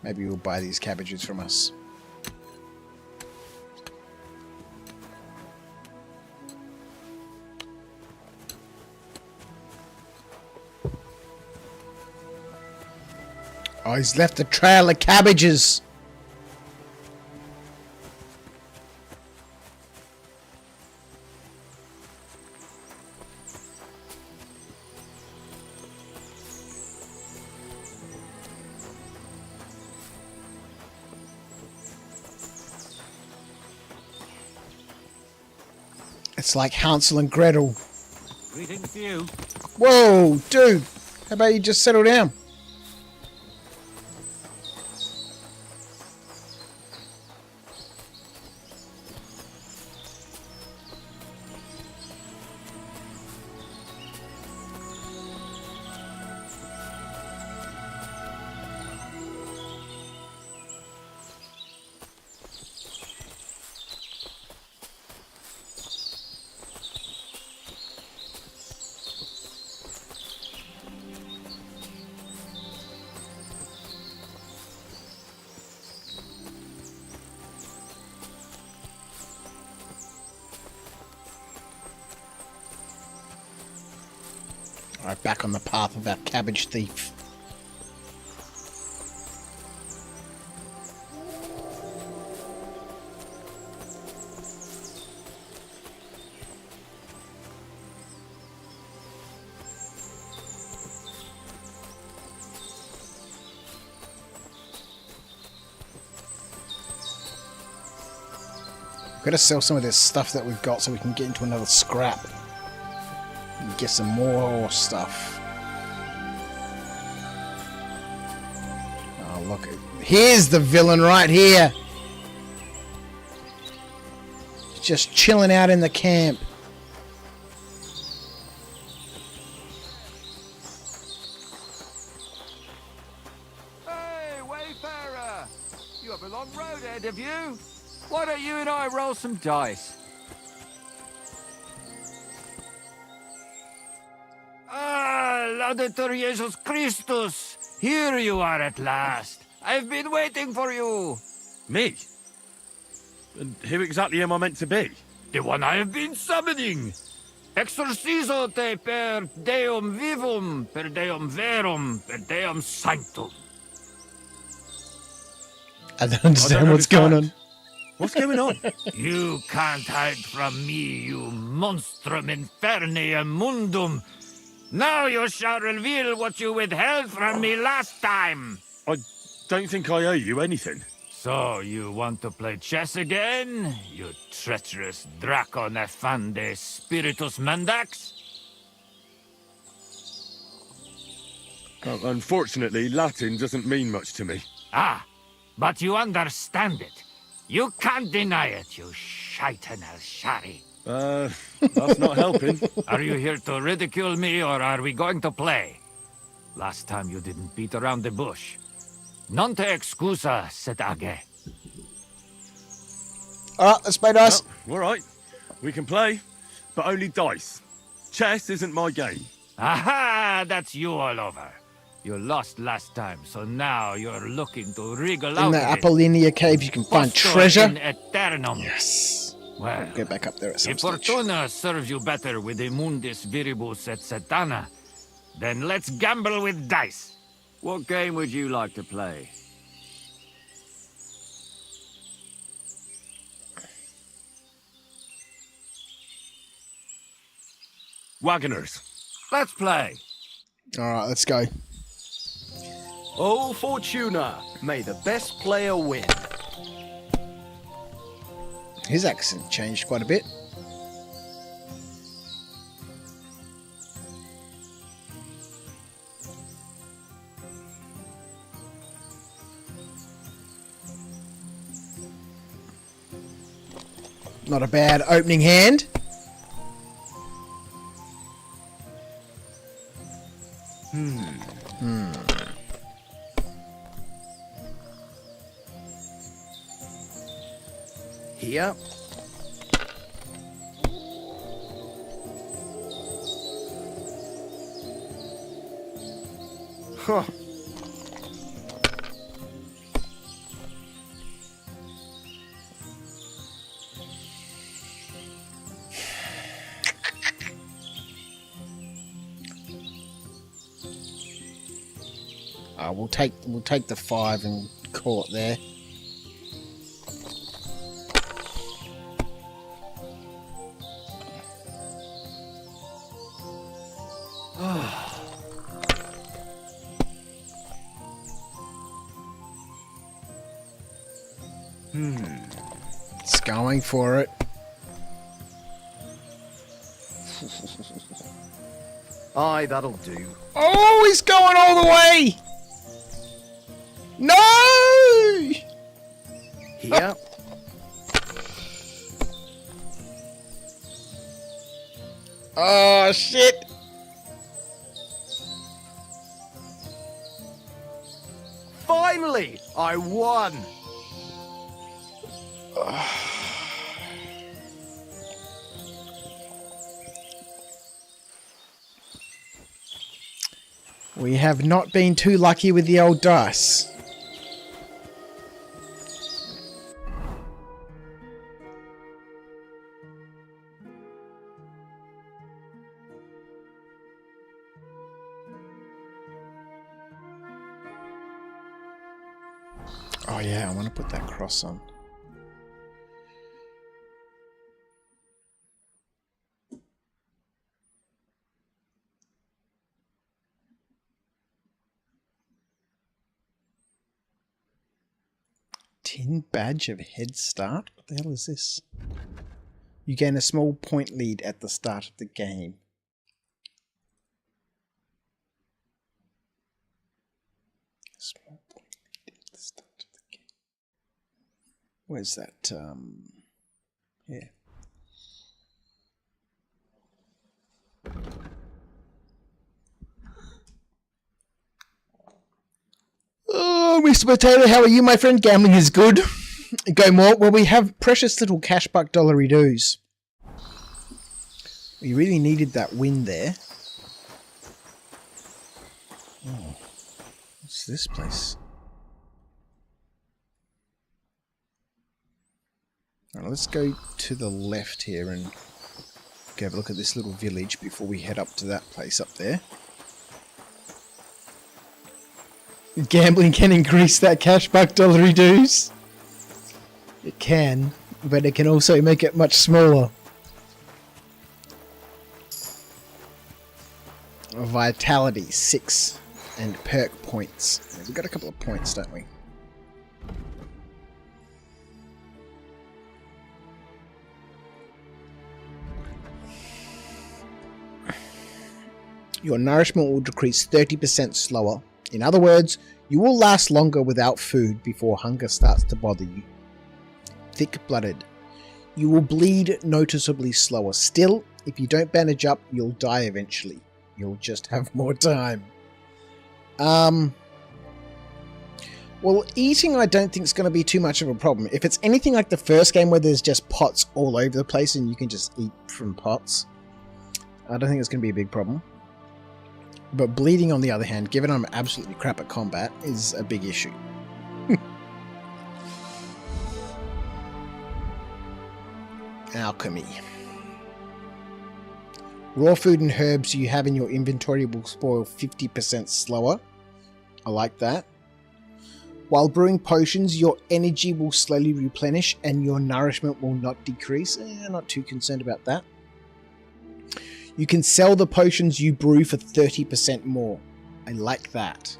Maybe you'll buy these cabbages from us. Oh, he's left a trail of cabbages. It's like Hansel and Gretel. Greetings to you. Whoa, dude. How about you just settle down? Alright, back on the path of our cabbage thief. We've got to sell some of this stuff that we've got so we can get into another scrap. And get some more stuff. Oh, look. Here's the villain right here. Just chilling out in the camp. Hey, wayfarer! You have a long road ahead of you. Why don't you and I roll some dice? Ah, Laudetur Jesus Christus! Here you are at last. I've been waiting for you. Me? And who exactly am I meant to be? The one I have been summoning. Exorcizo te per deum vivum, per deum verum, per deum sanctum. I don't understand what's going on. What's going on? You can't hide from me, you monstrum infernae mundum. Now you shall reveal what you withheld from me last time. I don't think I owe you anything. So, you want to play chess again? You treacherous Draco Nefande Spiritus Mandax? Unfortunately, Latin doesn't mean much to me. Ah, but you understand it. You can't deny it, you shaitan al-shari. That's not helping. Are you here to ridicule me, or are we going to play? Last time you didn't beat around the bush. Non te excusa, sed age. Alright, let's play dice. All right, we can play, but only dice. Chess isn't my game. Aha, that's you all over. You lost last time, so now you're looking to wriggle out In the of it. Apollinia cave you can find Postor treasure. in aeternum. Yes. Well, I'll go back up there at some if stage. Fortuna serves you better with the Mundus Viribus et Satana, then let's gamble with dice. What game would you like to play? Wagoners. Let's play. Alright, let's go. Oh, Fortuna, may the best player win. His accent changed quite a bit. Not a bad opening hand. Here. Huh. We'll take the 5 and call it there. It's going for it. Aye, that'll do. Oh, he's going all the way! No! Here. Oh, shit! Finally, I won. We have not been too lucky with the old dice. Oh yeah, I want to put that cross on. Tin badge of head start? What the hell is this? You gain a small point lead at the start of the game. Small point lead at the start of the game. Where's that? Here. Oh, Mr. Potato, how are you, my friend? Gambling is good. Go more. Well, we have precious little cash buck dollary doos. We really needed that win there. Oh, what's this place? All right, let's go to the left here and go have a look at this little village before we head up to that place up there. Gambling can increase that cash buck dollary dues. It can, but it can also make it much smaller. Vitality 6 and perk points. We've got a couple of points, don't we? Your nourishment will decrease 30% slower. In other words, you will last longer without food before hunger starts to bother you. Thick-blooded. You will bleed noticeably slower. Still, if you don't bandage up, you'll die eventually. You'll just have more time. Well, eating I don't think is going to be too much of a problem. If it's anything like the first game where there's just pots all over the place and you can just eat from pots, I don't think it's going to be a big problem. But bleeding, on the other hand, given I'm absolutely crap at combat, is a big issue. Alchemy. Raw food and herbs you have in your inventory will spoil 50% slower. I like that. While brewing potions, your energy will slowly replenish and your nourishment will not decrease. Not too concerned about that. You can sell the potions you brew for 30% more. I like that.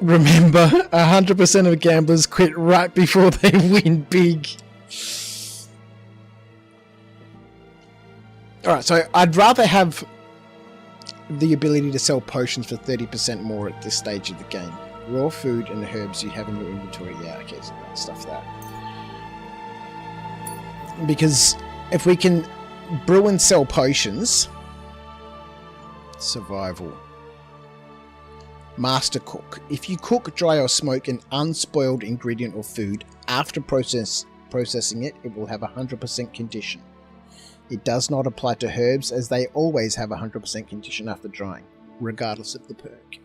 Remember, 100% of gamblers quit right before they win big. Alright, so I'd rather have the ability to sell potions for 30% more at this stage of the game. Raw food and herbs you have in your inventory. Yeah, okay, so stuff that. Because if we can brew and sell potions. Survival. Master cook. If you cook, dry or smoke an unspoiled ingredient or food after processing it, it will have 100% condition. It does not apply to herbs as they always have 100% condition after drying, regardless of the perk.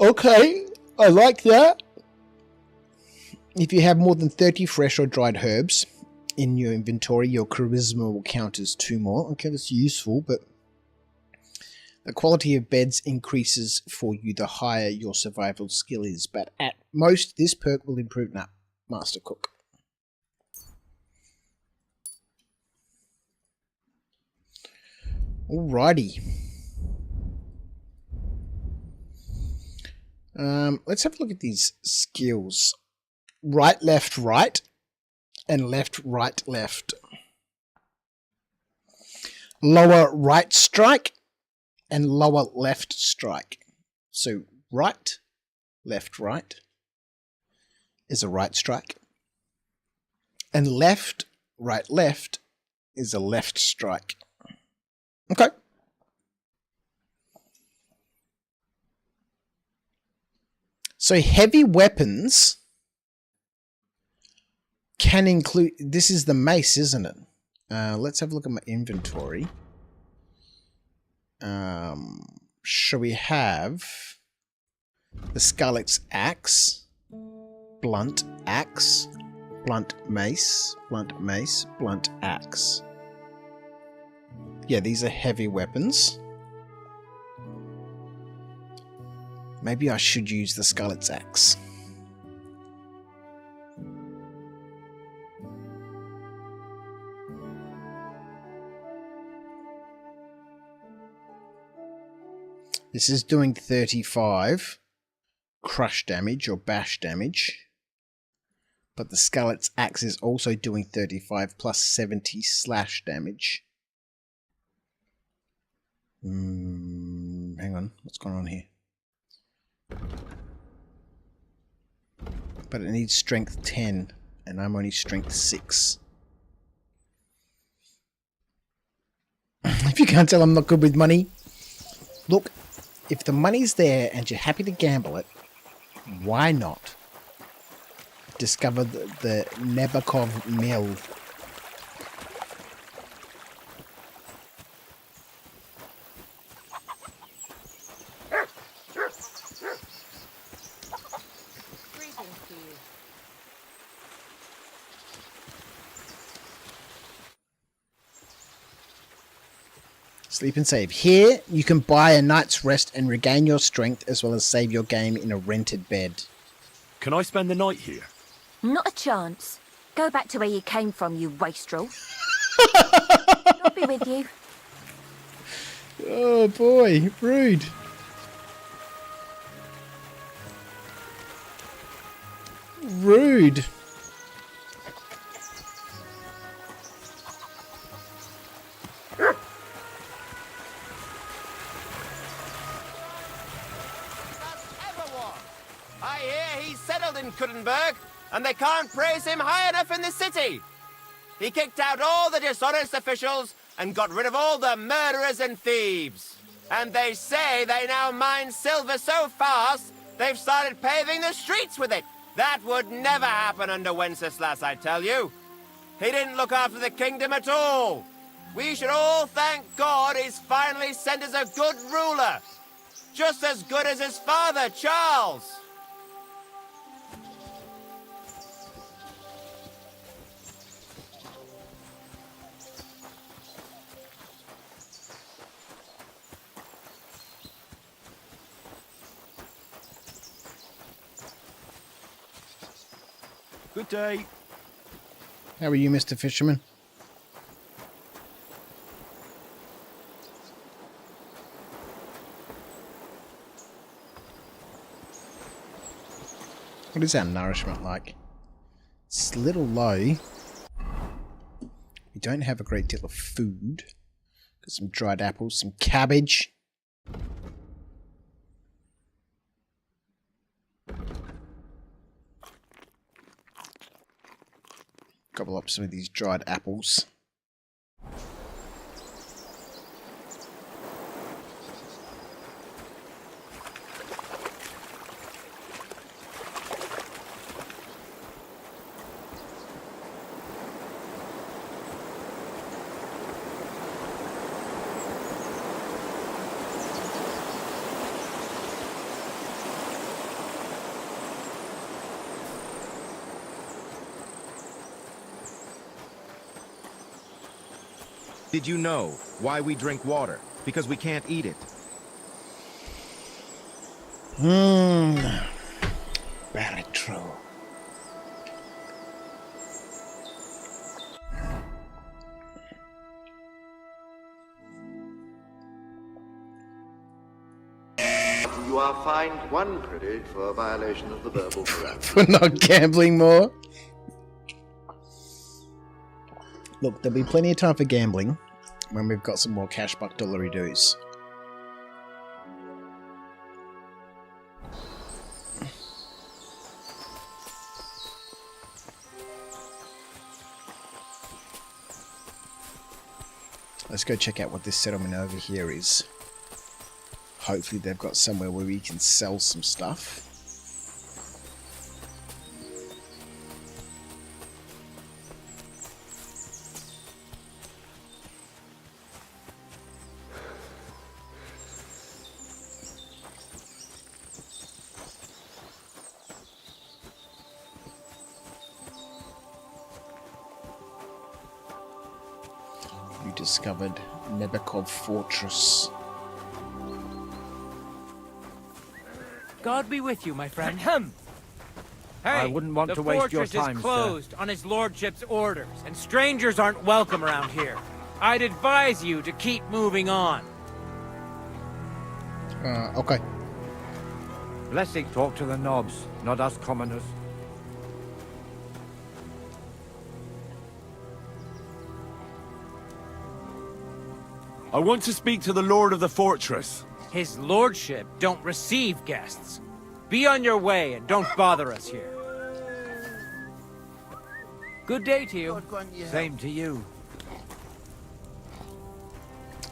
Okay, I like that. If you have more than 30 fresh or dried herbs in your inventory, your charisma will count as 2 more. Okay, that's useful, but The quality of beds increases for you the higher your survival skill is, but at most this perk will improve. Nah, Master Cook. Alrighty. Let's have a look at these skills. Right, left, right, and left, right, left. Lower right strike and lower left strike. So right, right is a right strike. And left, left is a left strike. Okay. So heavy weapons can include... This is the mace, isn't it? Let's have a look at my inventory. Shall we have the Skalitz axe, blunt axe, blunt mace, blunt axe. Yeah, these are heavy weapons. Maybe I should use the Skalitz axe. This is doing 35 crush damage or bash damage. But the Skalitz axe is also doing 35 plus 70 slash damage. Hang on, what's going on here? But it needs strength 10, and I'm only strength 6. If you can't tell, I'm not good with money. Look, if the money's there and you're happy to gamble it, why not discover the Nebakov Mill? Sleep and save. Here, you can buy a night's rest and regain your strength, as well as save your game in a rented bed. Can I spend the night here? Not a chance. Go back to where you came from, you wastrel. I'll be with you. Oh boy, rude. Rude. I hear he's settled in Kuttenberg, and they can't praise him high enough in the city. He kicked out all the dishonest officials and got rid of all the murderers and thieves. And they say they now mine silver so fast, they've started paving the streets with it. That would never happen under Wenceslas, I tell you. He didn't look after the kingdom at all. We should all thank God he's finally sent us a good ruler. Just as good as his father, Charles. Good day. How are you, Mr. Fisherman? What is our nourishment like? It's a little low. We don't have a great deal of food. Got some dried apples, some cabbage. Gobble up some of these dried apples. Did you know why we drink water? Because we can't eat it. Very true. You are fined 1 credit for a violation of the verbal morality. For not gambling more. Look, there'll be plenty of time for gambling when we've got some more cash buck dollary doos. Let's go check out what this settlement over here is. Hopefully they've got somewhere where we can sell some stuff. You discovered Nebekov Fortress. God be with you, my friend. Hey, I wouldn't want to waste your time, The fortress is closed on his lordship's orders, and strangers aren't welcome around here. I'd advise you to keep moving on. Okay. Blessing talk to the knobs, not us commoners. I want to speak to the Lord of the Fortress. His lordship don't receive guests. Be on your way and don't bother us here. Good day to you. Same to you.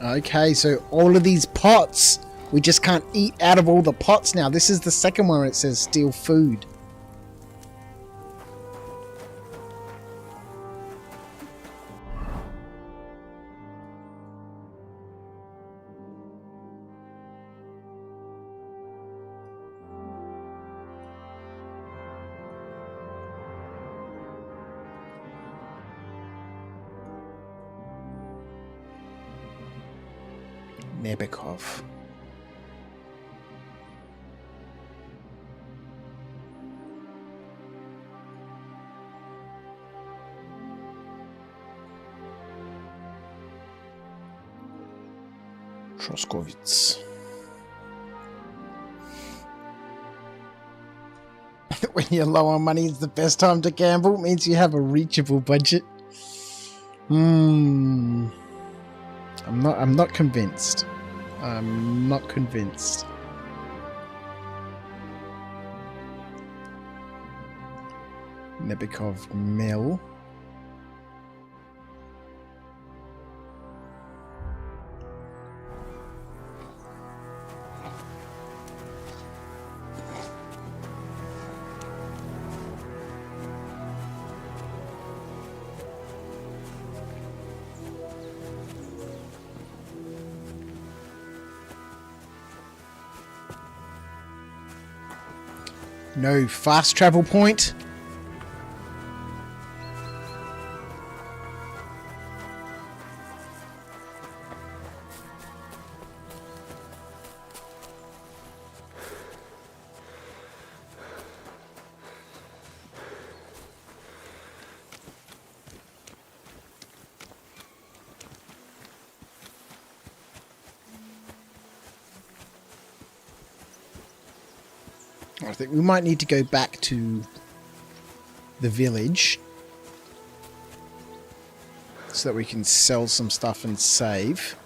Okay, so all of these pots, we just can't eat out of all the pots now. This is the second one where it says steal food. Nebekov. Troskowitz. When you're low on money, it's the best time to gamble. It means you have a reachable budget. I'm not convinced. I'm not convinced. Nebekov Mill. No fast travel point. I think we might need to go back to the village so that we can sell some stuff and save.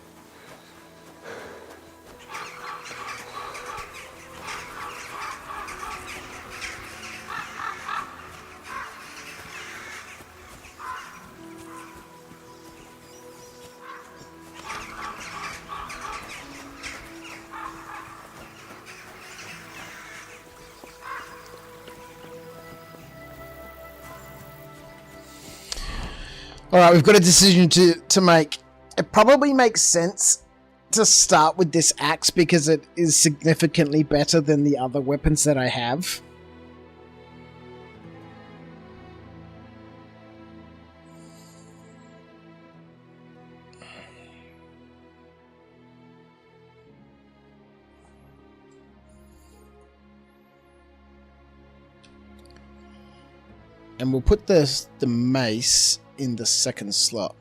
Alright, we've got a decision to make. It probably makes sense to start with this axe because it is significantly better than the other weapons that I have. And we'll put the mace in the second slot.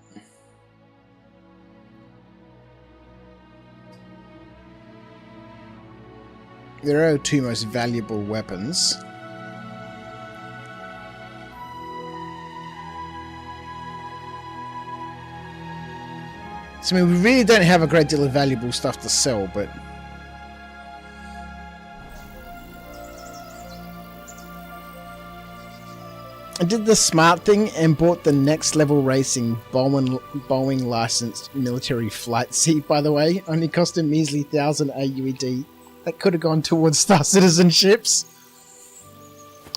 There are 2 most valuable weapons. So, I mean, we really don't have a great deal of valuable stuff to sell, but... I did the smart thing and bought the Next Level Racing Boeing licensed military flight seat, by the way. Only cost a measly 1,000 AUD. That could have gone towards Star Citizenships.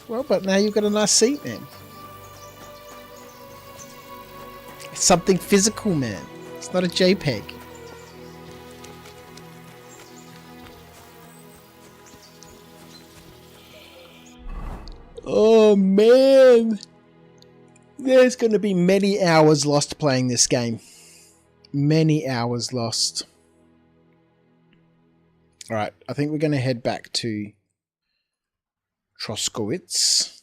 Well, but now you've got a nice seat, man. It's something physical, man. It's not a JPEG. Oh man, there's going to be many hours lost playing this game. Many hours lost. Alright, I think we're going to head back to Skalitz.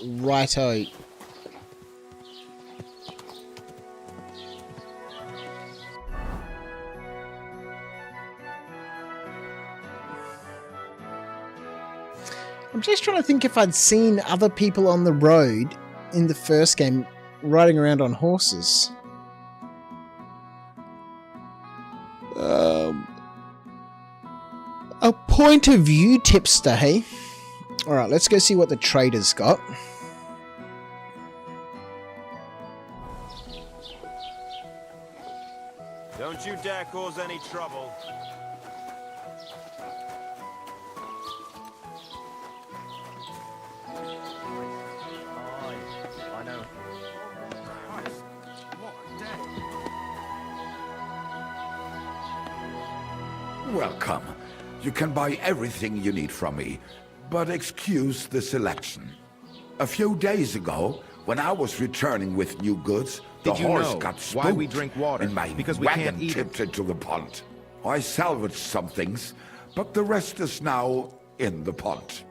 Righto. I'm just trying to think if I'd seen other people on the road in the first game riding around on horses. A point of view tipster, hey? Alright, let's go see what the trader's got. Don't you dare cause any trouble. I know. Christ, what a day. Welcome. You can buy everything you need from me, but excuse the selection. A few days ago, when I was returning with new goods, the Did you horse know got spooked why we drink water? and my Because we wagon can't eat tipped into the pond. I salvaged some things, but the rest is now in the pond.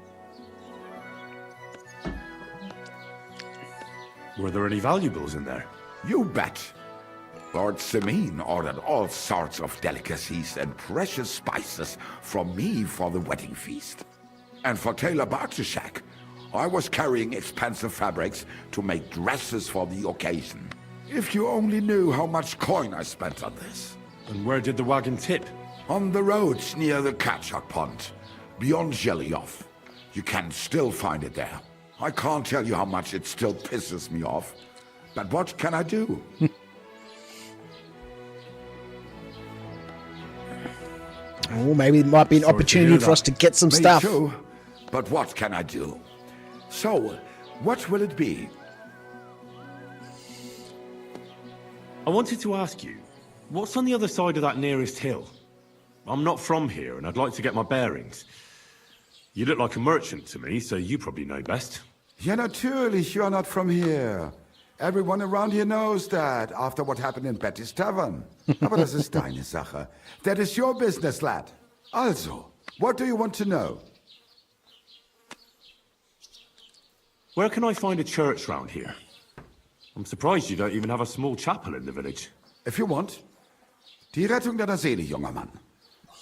Were there any valuables in there? You bet. Lord Simeon ordered all sorts of delicacies and precious spices from me for the wedding feast. And for Taylor Bartishak, I was carrying expensive fabrics to make dresses for the occasion. If you only knew how much coin I spent on this. And where did the wagon tip? On the roads near the Katchak Pond, beyond Zhelyov. You can still find it there. I can't tell you how much it still pisses me off. But what can I do? Oh, maybe it might be an opportunity for us to get some stuff. Me too. But what can I do? So, what will it be? I wanted to ask you, what's on the other side of that nearest hill? I'm not from here, and I'd like to get my bearings. You look like a merchant to me, so you probably know best. Ja, natürlich, you're not from here. Everyone around here knows that, after what happened in Betty's Tavern. Aber das ist deine Sache. That is your business, lad. Also, what do you want to know? Where can I find a church round here? I'm surprised you don't even have a small chapel in the village. If you want. Die Rettung deiner Seele, junger Mann.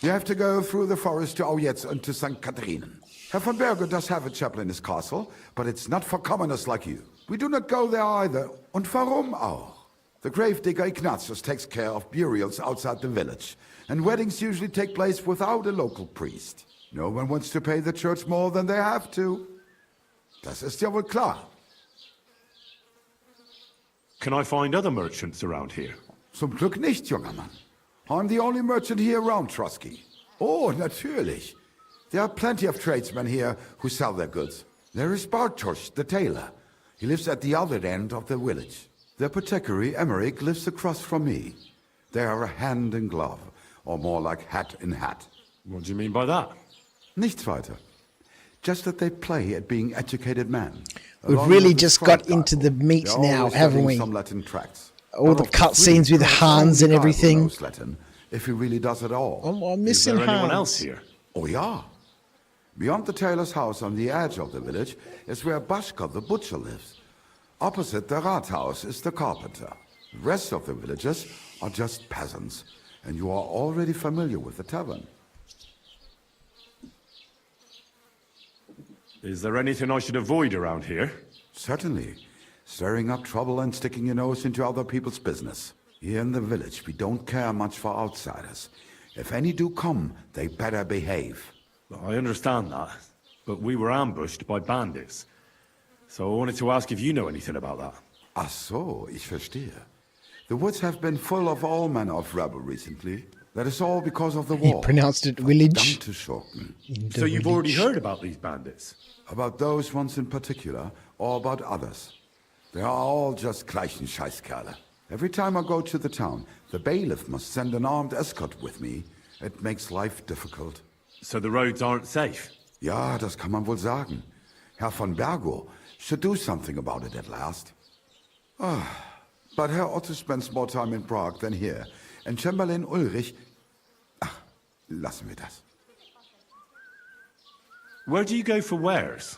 You have to go through the forest to Aujetz and to St. Katharinen. Herr von Berger does have a chapel in his castle, but it's not for commoners like you. We do not go there either. Und warum auch? The gravedigger Ignatius takes care of burials outside the village, and weddings usually take place without a local priest. No one wants to pay the church more than they have to. Das ist ja wohl klar. Can I find other merchants around here? Zum Glück nicht, junger Mann. I'm the only merchant here around Trotsky. Oh, natürlich. There are plenty of tradesmen here who sell their goods. There is Bartosz, the tailor. He lives at the other end of the village. The apothecary, Emmerich, lives across from me. They are a hand in glove, or more like hat in hat. What do you mean by that? Nichts weiter. Just that they play at being educated men. We've Along really with the just scribe got into Bible. the meat They're now, always haven't studying we? some Latin tracts. All None the of cutscenes with the priests, Hans and only Bible everything. knows Latin, if he really does at all. Oh, I'm Is missing there anyone Hans. else here? Oh, yeah. Beyond the tailor's house on the edge of the village is where Bashka the butcher lives. Opposite the Rathaus is the carpenter. The rest of the villagers are just peasants, and you are already familiar with the tavern. Is there anything I should avoid around here? Certainly. Stirring up trouble and sticking your nose into other people's business. Here in the village, we don't care much for outsiders. If any do come, they better behave. I understand that, but we were ambushed by bandits. So I wanted to ask if you know anything about that. Ach so, ich verstehe. The woods have been full of all manner of rebel recently. That is all because of the war. He pronounced it village. Dumb to shorten. So you've already heard about these bandits? About those ones in particular, or about others. They are all just gleichen Scheißkerle. Every time I go to the town, the bailiff must send an armed escort with me. It makes life difficult. So the roads aren't safe? Ja, das kann man wohl sagen. Herr von Bergo should do something about it at last. But Herr Otto spends more time in Prague than here. And Chamberlain Ulrich... lassen wir das. Where do you go for wares?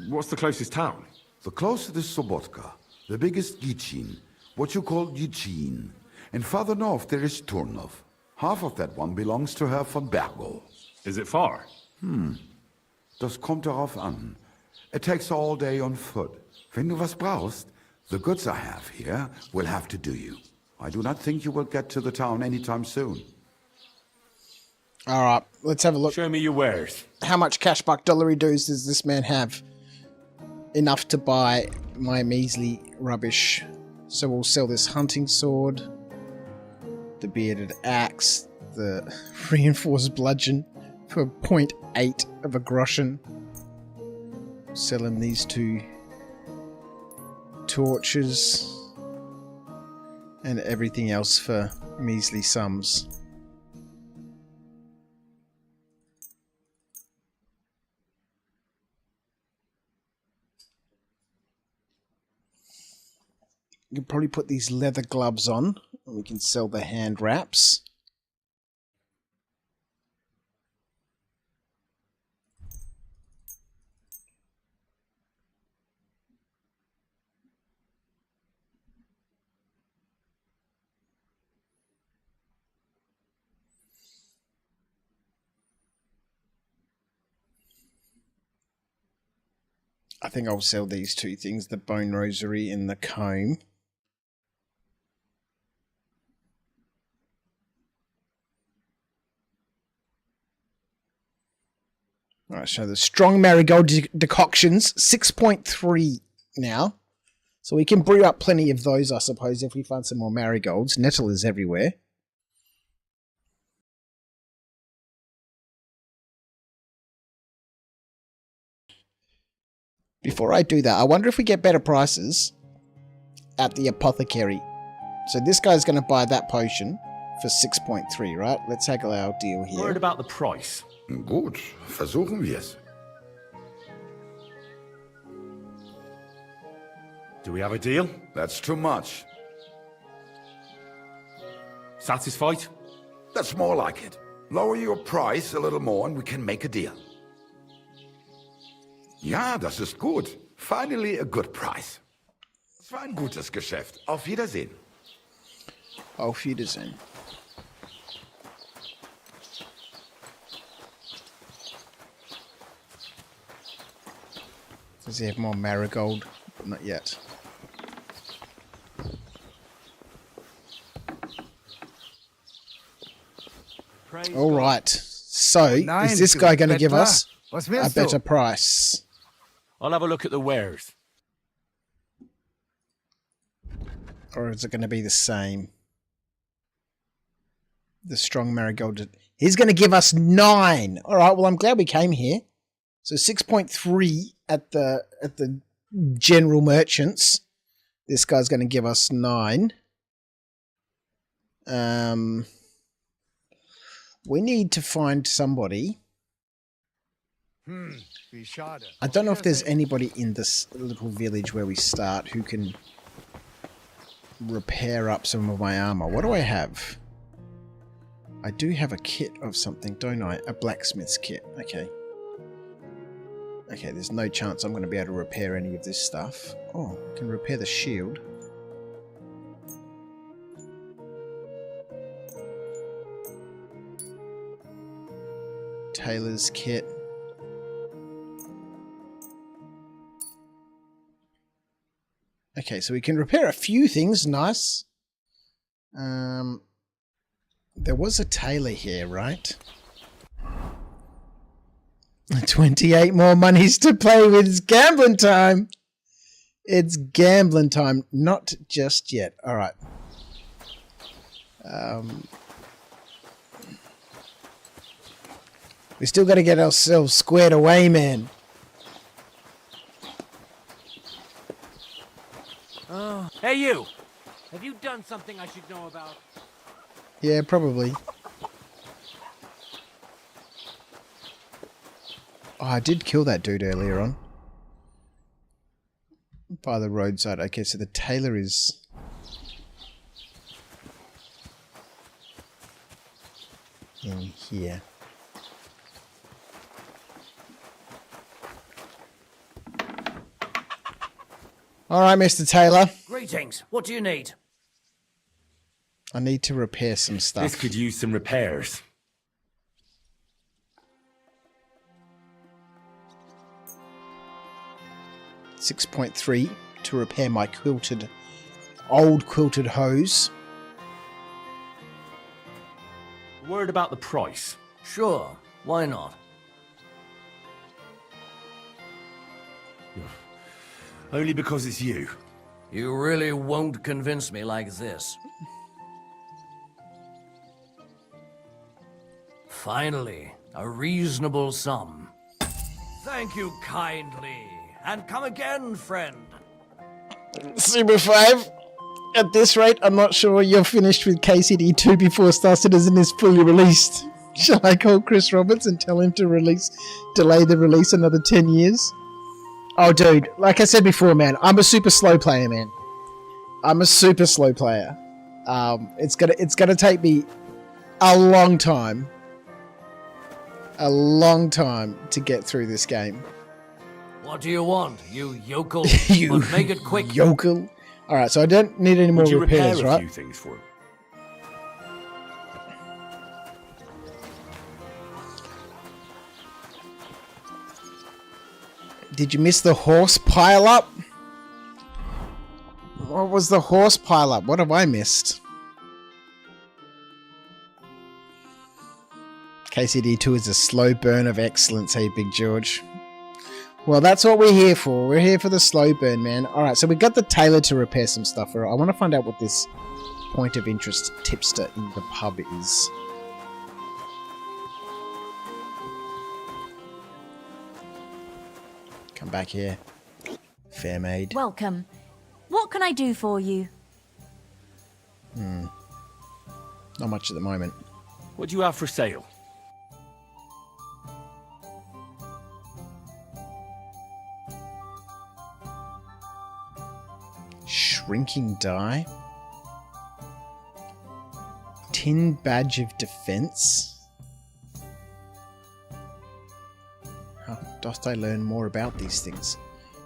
What's the closest town? The closest is Sobotka, the biggest Gichin, what you call Gichin. And farther north there is Turnov. Half of that one belongs to Herr von Bergo. Is it far? Das kommt darauf an. It takes all day on foot. Wenn du was brauchst, the goods I have here will have to do you. I do not think you will get to the town anytime soon. All right, let's have a look. Show me your wares. How much cash buck dollary dues does this man have? Enough to buy my measly rubbish. So we'll sell this hunting sword, the bearded axe, the reinforced bludgeon for 0.8 of a groschen. Sell him these 2 torches and everything else for measly sums. You can probably put these leather gloves on and we can sell the hand wraps. I think I'll sell these 2 things, the bone rosary and the comb. Alright, so the strong marigold decoctions, 6.3 now. So we can brew up plenty of those, I suppose, if we find some more marigolds. Nettle is everywhere. Before I do that, I wonder if we get better prices at the apothecary. So this guy's going to buy that potion for 6.3, right? Let's haggle our deal here. Worried about the price? Gut, versuchen wir's. Do we have a deal? That's too much. Satisfied? That's more like it. Lower your price a little more and we can make a deal. Ja, das ist gut. Finally a good price. Es war ein gutes Geschäft. Auf Wiedersehen. Auf Wiedersehen. Does he have more marigold? Not yet. All right. So, is this guy going to give us a better price? I'll have a look at the wares. Or is it going to be the same? The strong marigold. He's going to give us 9. All right. Well, I'm glad we came here. So 6.3 at the general merchants. This guy's going to give us 9. We need to find somebody. I don't know if there's anybody in this little village where we start who can repair up some of my armor. What do I have? I do have a kit of something, don't I? A blacksmith's kit. Okay. Okay, there's no chance I'm going to be able to repair any of this stuff. Oh, I can repair the shield. Tailor's kit. Okay, so we can repair a few things. Nice. There was a tailor here, right? 28 more monies to play with. It's gambling time. It's gambling time. Not just yet. All right. We still got to get ourselves squared away, man. Oh, hey you! Have you done something I should know about? Yeah, probably. Oh, I did kill that dude earlier on. By the roadside. Okay, so the tailor is... in here. Alright, Mr. Taylor. Greetings. What do you need? I need to repair some stuff. This could use some repairs. $6.3 to repair my old quilted hose. Word about the price. Sure. Why not? Only because it's you. You really won't convince me like this. Finally, a reasonable sum. Thank you kindly. And come again, friend. Super 5. At this rate, I'm not sure you're finished with KCD2 before Star Citizen is fully released. Shall I call Chris Roberts and tell him to delay the release another 10 years? Oh, dude, like I said before, man, I'm a super slow player, man. I'm a super slow player. It's gonna take me a long time to get through this game. What do you want, you yokel? You But make it quick. yokel. All right, so I don't need any more Would you repairs, repair a right? few things for him? Did you miss the horse pile up? What was the horse pile up? What have I missed? KCD2 is a slow burn of excellence, hey Big George. Well, that's what we're here for. We're here for the slow burn, man. Alright, so we got the tailor to repair some stuff. I want to find out what this point of interest tipster in the pub is. Come back here. Fair maid. Welcome. What can I do for you? Not much at the moment. What do you have for sale? Shrinking die. Tin badge of defense. How dost I learn more about these things?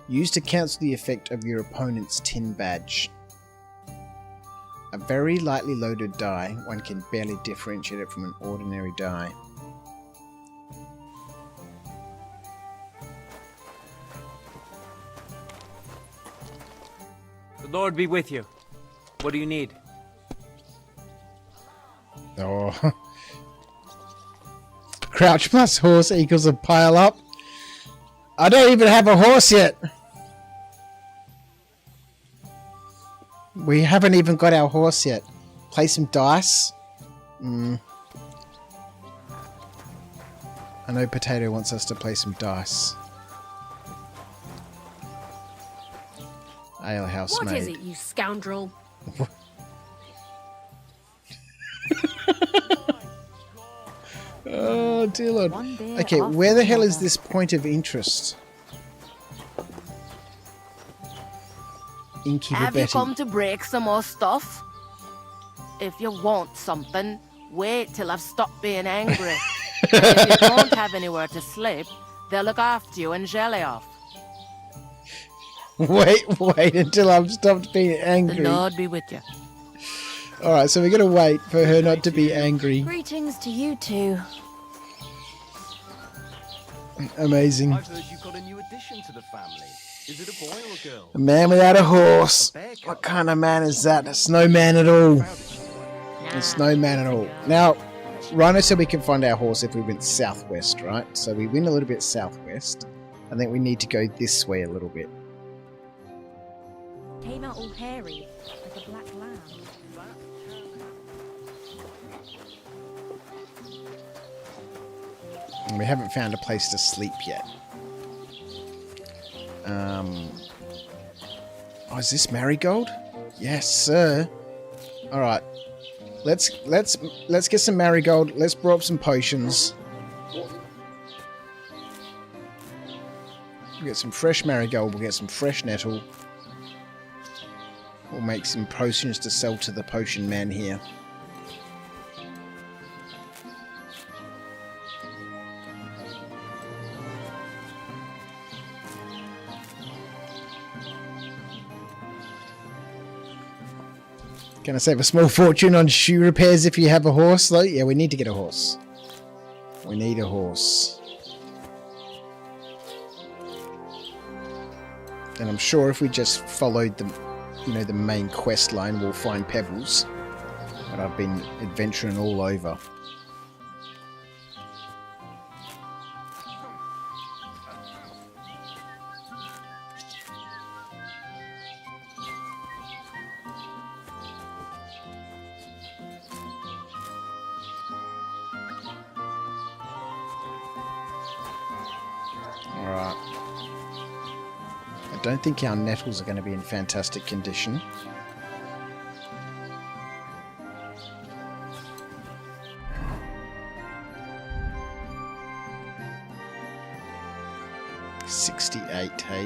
Used to cancel the effect of your opponent's tin badge. A very lightly loaded die. One can barely differentiate it from an ordinary die. The Lord be with you. What do you need? Oh. Crouch plus horse equals a pile up. I don't even have a horse yet. We haven't even got our horse yet. Play some dice. I know Potato wants us to play some dice. Alehouse What maid. is it, you scoundrel? Oh, dear Lord. One beer Okay, after where the hell is another. this point of interest? Innkeeper Have you Betty. come to break some more stuff? If you want something, wait till I've stopped being angry. And if you don't have anywhere to sleep, they'll look after you and jelly off. Wait until I've stopped being The angry. Lord be with you. Alright, so we're gonna wait for her not to be angry. Greetings to you two. Amazing. I've heard you've got a new addition to the family. Is it a boy or a girl? A man without a horse. What kind of man is that? It's no man at all. It's no man at all. Now, Rhino said we can find our horse if we went southwest, right? So we went a little bit southwest. I think we need to go this way a little bit. Came out all hairy, like a black lamb. And we haven't found a place to sleep yet. Oh, is this Marigold? Yes, sir. All right. Let's get some Marigold. Let's brew up some potions. We'll get some fresh Marigold. We'll get some fresh nettle. We'll make some potions to sell to the potion man here. Gonna save a small fortune on shoe repairs if you have a horse, though. Yeah, we need to get a horse. We need a horse. And I'm sure if we just followed the, the main quest line, we'll find pebbles. But I've been adventuring all over. Alright. I don't think our nettles are going to be in fantastic condition. $68, hey?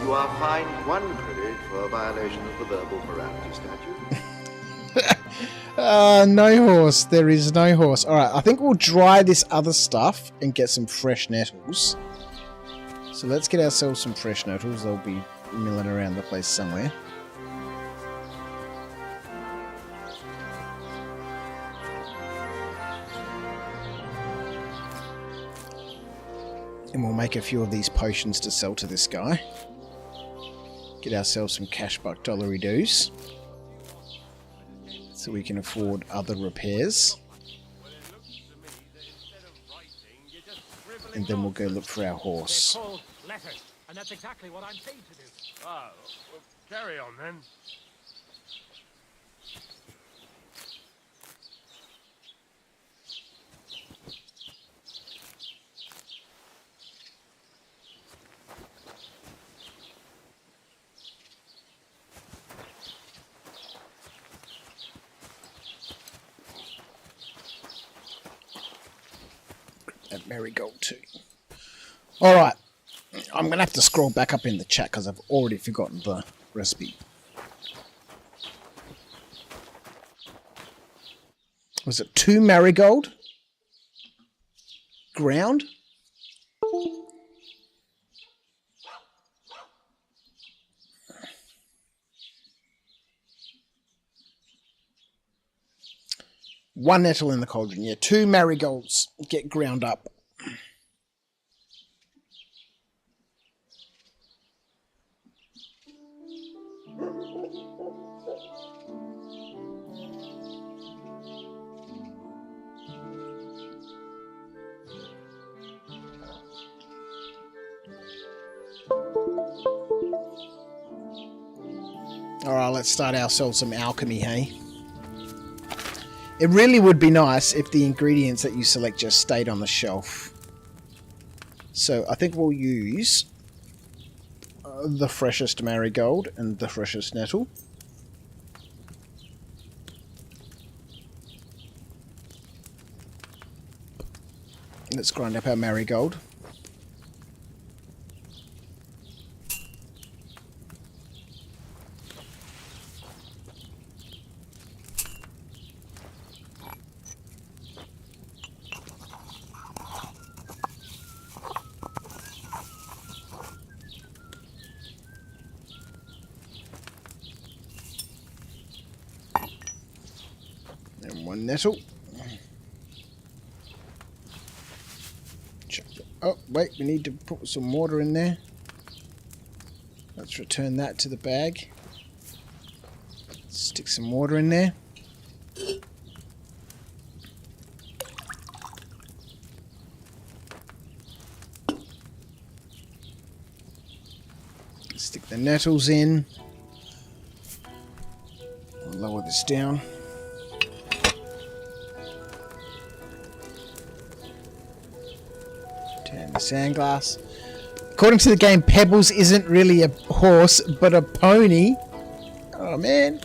You are fined 1 credit for a violation of the verbal morality statute. No horse. There is no horse. Alright, I think we'll dry this other stuff and get some fresh nettles. So let's get ourselves some fresh nettles. They'll be milling around the place somewhere. And we'll make a few of these potions to sell to this guy. Get ourselves some cash buck dollary doos. So we can afford other repairs. And then we'll go look for our horse. Letters, and that's exactly what I'm paid to do. Oh, well, carry on then. At Marigold too. Alright. I'm going to have to scroll back up in the chat because I've already forgotten the recipe. Was it 2 Marigold? Ground? One nettle in the cauldron, yeah. 2 marigolds get ground up. Alright, let's start ourselves some alchemy, hey? It really would be nice if the ingredients that you select just stayed on the shelf. So I think we'll use the freshest marigold and the freshest nettle. Let's grind up our marigold. And one nettle. Oh, wait, we need to put some water in there. Let's return that to the bag. Stick some water in there. Stick the nettles in. I'll lower this down. Turn the sandglass. According to the game, Pebbles isn't really a horse, but a pony. Oh, man.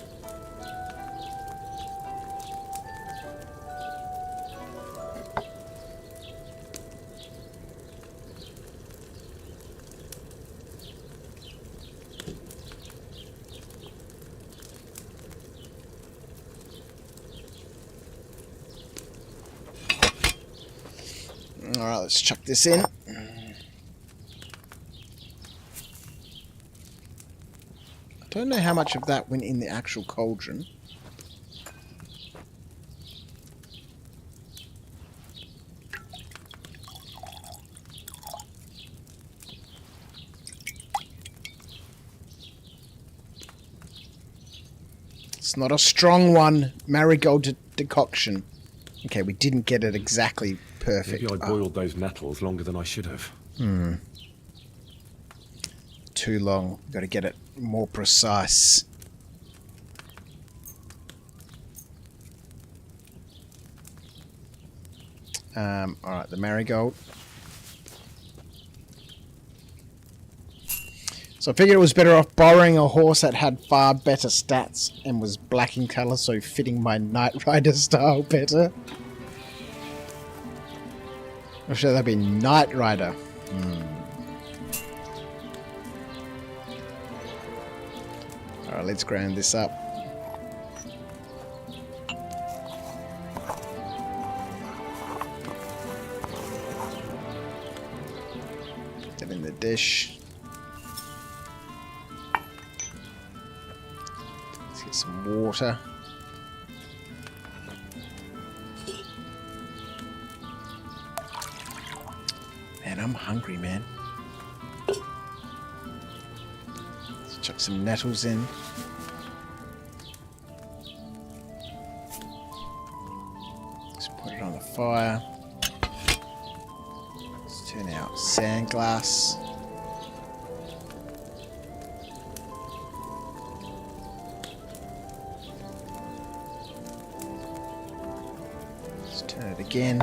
Alright, let's chuck this in. I don't know how much of that went in the actual cauldron. It's not a strong one. Marigold decoction. Okay, we didn't get it exactly perfect. Maybe I boiled those nettles longer than I should have. Too long. Got to get it more precise. Alright, the marigold. So I figured it was better off borrowing a horse that had far better stats and was black in colour, so fitting my Knight Rider style better. Or should that be Knight Rider? Alright, let's grind this up. Put that in the dish. Let's get some water. Man, I'm hungry, man. Let's chuck some nettles in. Let's put it on the fire. Let's turn out sandglass. Let's turn it again.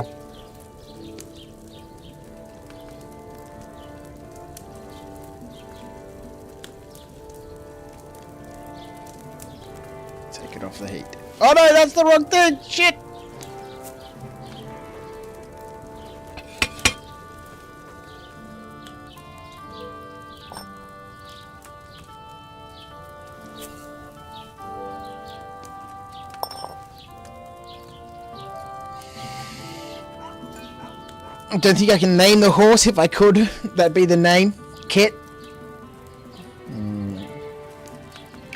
Take it off the heat. Oh no, that's the wrong thing! Shit! I don't think I can name the horse. If I could, that'd be the name. Kit.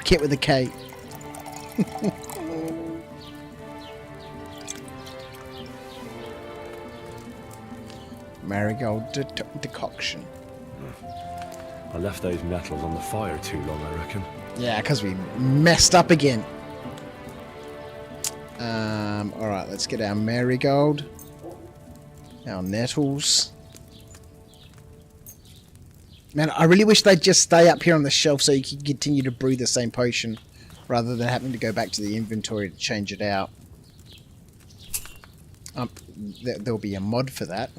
Kit with a K. Marigold decoction. I left those nettles on the fire too long, I reckon. Yeah, because we messed up again. Alright, let's get our marigold. Our nettles. Man, I really wish they'd just stay up here on the shelf so you can continue to brew the same potion rather than having to go back to the inventory to change it out. There'll be a mod for that.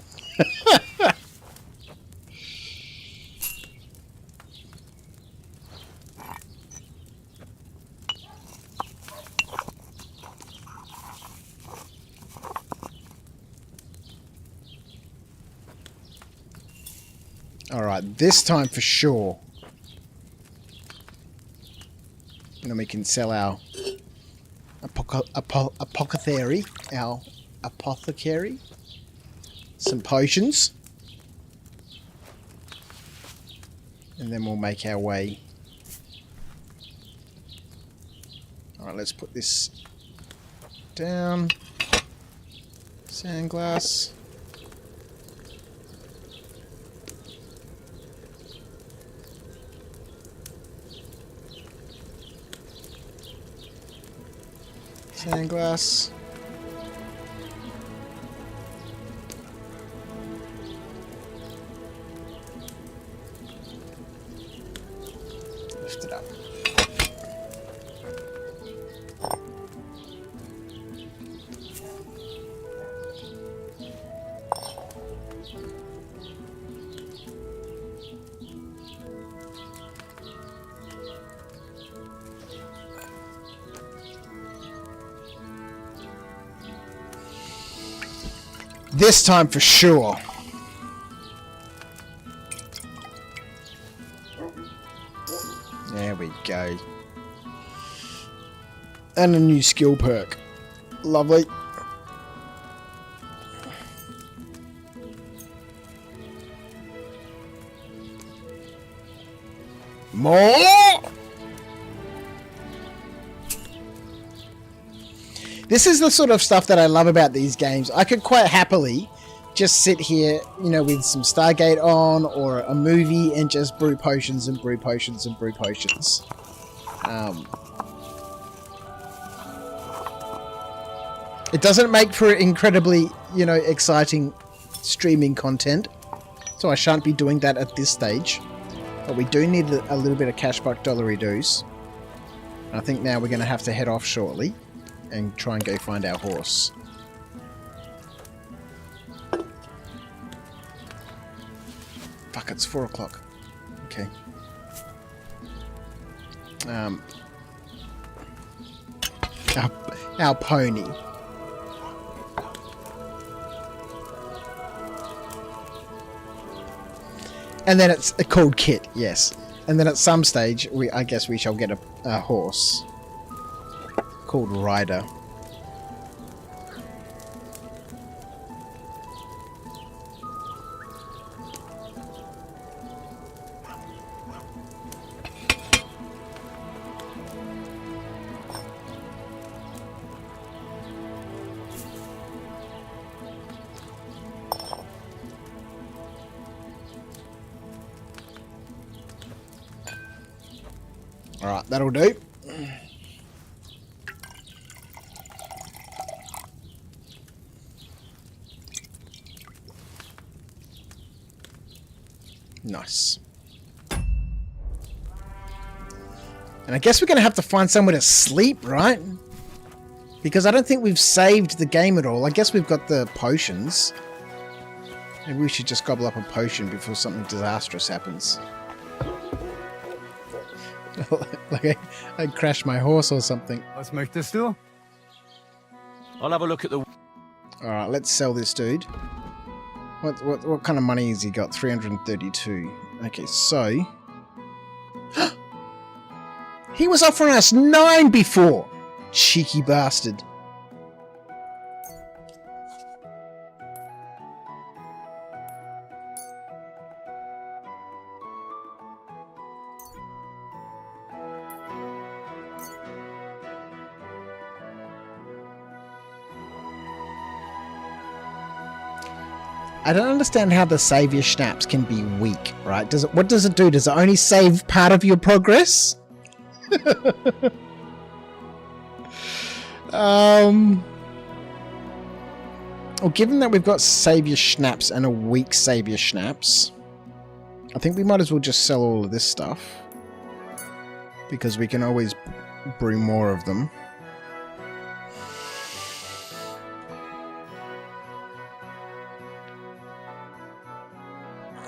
Alright, this time for sure. And then we can sell our apothecary. Our apothecary. Some potions. And then we'll make our way. Alright, let's put this down. Sandglass. Sandglass. Lift it up. This time for sure. There we go. And a new skill perk. Lovely. More! This is the sort of stuff that I love about these games. I could quite happily just sit here, you know, with some Stargate on or a movie and just brew potions and brew potions and brew potions. It doesn't make for incredibly, you know, exciting streaming content, so I shan't be doing that at this stage. But we do need a little bit of cash buck dollary doos. I think now we're going to have to head off shortly and try and go find our horse. Fuck, it's 4 o'clock. Okay. Our pony. And then it's called Kit, yes. And then at some stage, I guess we shall get a horse called Ryder. Alright, that'll do. Nice. And I guess we're going to have to find somewhere to sleep, right? Because I don't think we've saved the game at all. I guess we've got the potions. Maybe we should just gobble up a potion before something disastrous happens. Like I crashed my horse or something. Was möchtest du? I'll have a look at the... Alright, let's sell this dude. What kind of money has he got? 332. Okay, so... He was offering us 9 before! Cheeky bastard. I don't understand how the savior schnapps can be weak, right? What does it do? Does it only save part of your progress? Well, given that we've got savior schnapps and a weak savior schnapps, I think we might as well just sell all of this stuff, because we can always brew more of them.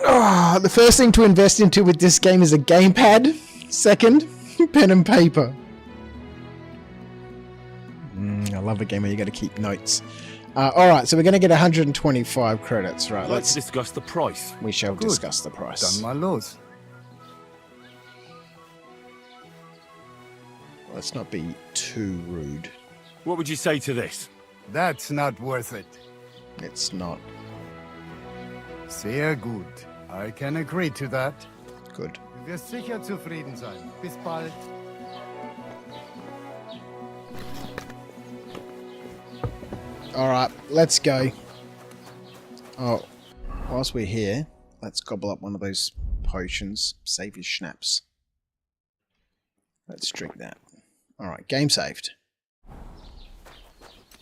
Oh, the first thing to invest into with this game is a gamepad. Second, pen and paper. I love a game where you got to keep notes. Alright, so we're going to get 125 credits. Right, Let's discuss the price. We shall Good. discuss the price. Dann mal los. Let's not be too rude. What would you say to this? That's not worth it. It's not. Sehr gut. I can agree to that. Good. Du wirst sicher zufrieden sein. Bis bald. Alright, let's go. Oh, whilst we're here, let's gobble up one of those potions. Save your schnapps. Let's drink that. Alright, game saved.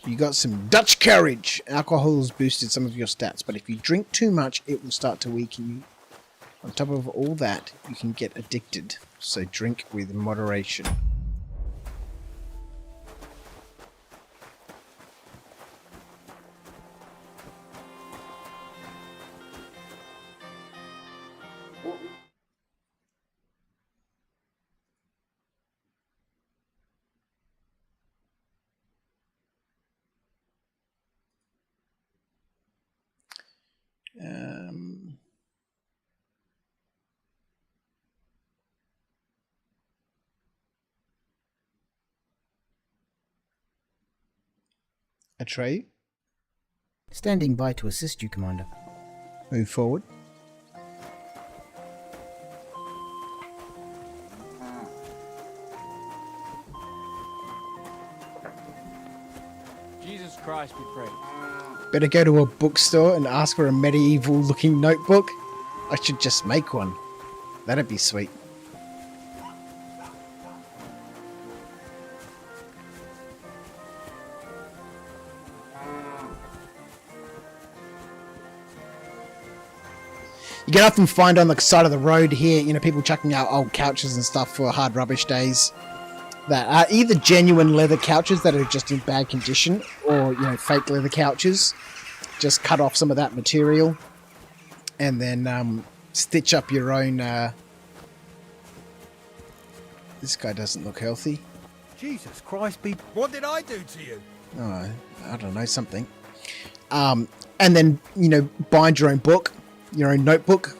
You got some Dutch courage. Alcohol has boosted some of your stats, but if you drink too much, it will start to weaken you. On top of all that, you can get addicted, so drink with moderation. Atreyu? Standing by to assist you, Commander. Move forward. Jesus Christ, we pray. Better go to a bookstore and ask for a medieval-looking notebook. I should just make one. That'd be sweet. You can often find on the side of the road here, you know, people chucking out old couches and stuff for hard rubbish days that are either genuine leather couches that are just in bad condition or, you know, fake leather couches. Just cut off some of that material and then stitch up your own... This guy doesn't look healthy. Jesus Christ, people. What did I do to you? Oh, I don't know, something. And then, you know, bind your own book. Your own notebook.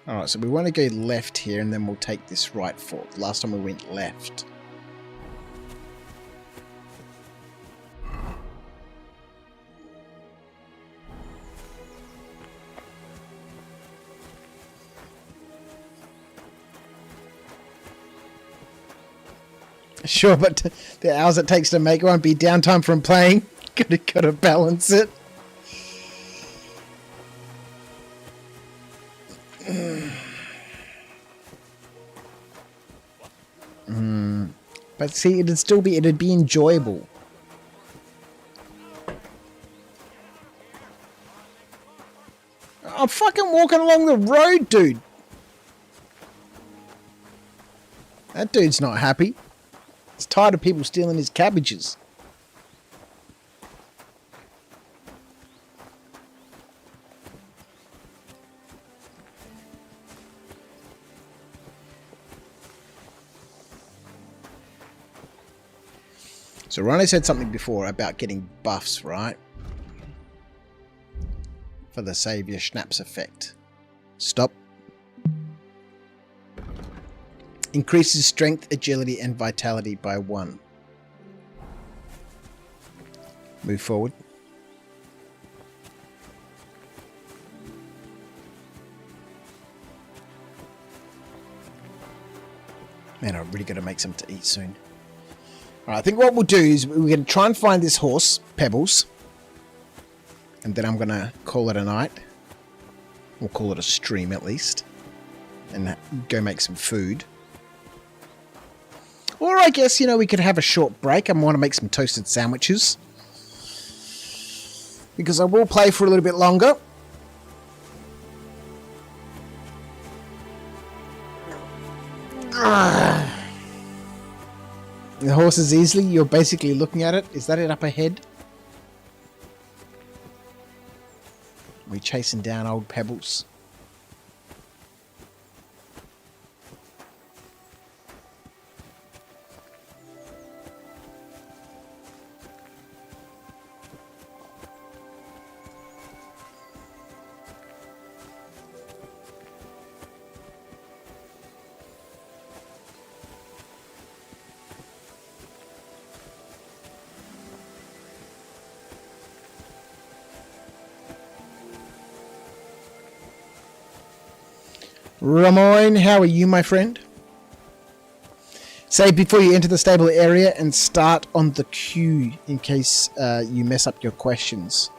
Alright, so we want to go left here and then we'll take this right fork. Last time we went left. Sure, but the hours it takes to make won't be downtime from playing. Gotta balance it. But see, it'd be enjoyable. I'm fucking walking along the road, dude. That dude's not happy. He's tired of people stealing his cabbages. So Rhino said something before about getting buffs, right? For the Savior Schnapps effect. Stop. Increases strength, agility, and vitality by 1. Move forward. Man, I'm really gonna make something to eat soon. Alright, I think what we'll do is we're going to try and find this horse, Pebbles. And then I'm going to call it a night. We'll call it a stream at least. And go make some food. Or I guess, you know, we could have a short break. I want to make some toasted sandwiches. Because I will play for a little bit longer. The horse is easily, you're basically looking at it. Is that it up ahead? We're chasing down old Pebbles. Ramon, how are you, my friend? Save before you enter the stable area and start on the queue in case you mess up your questions.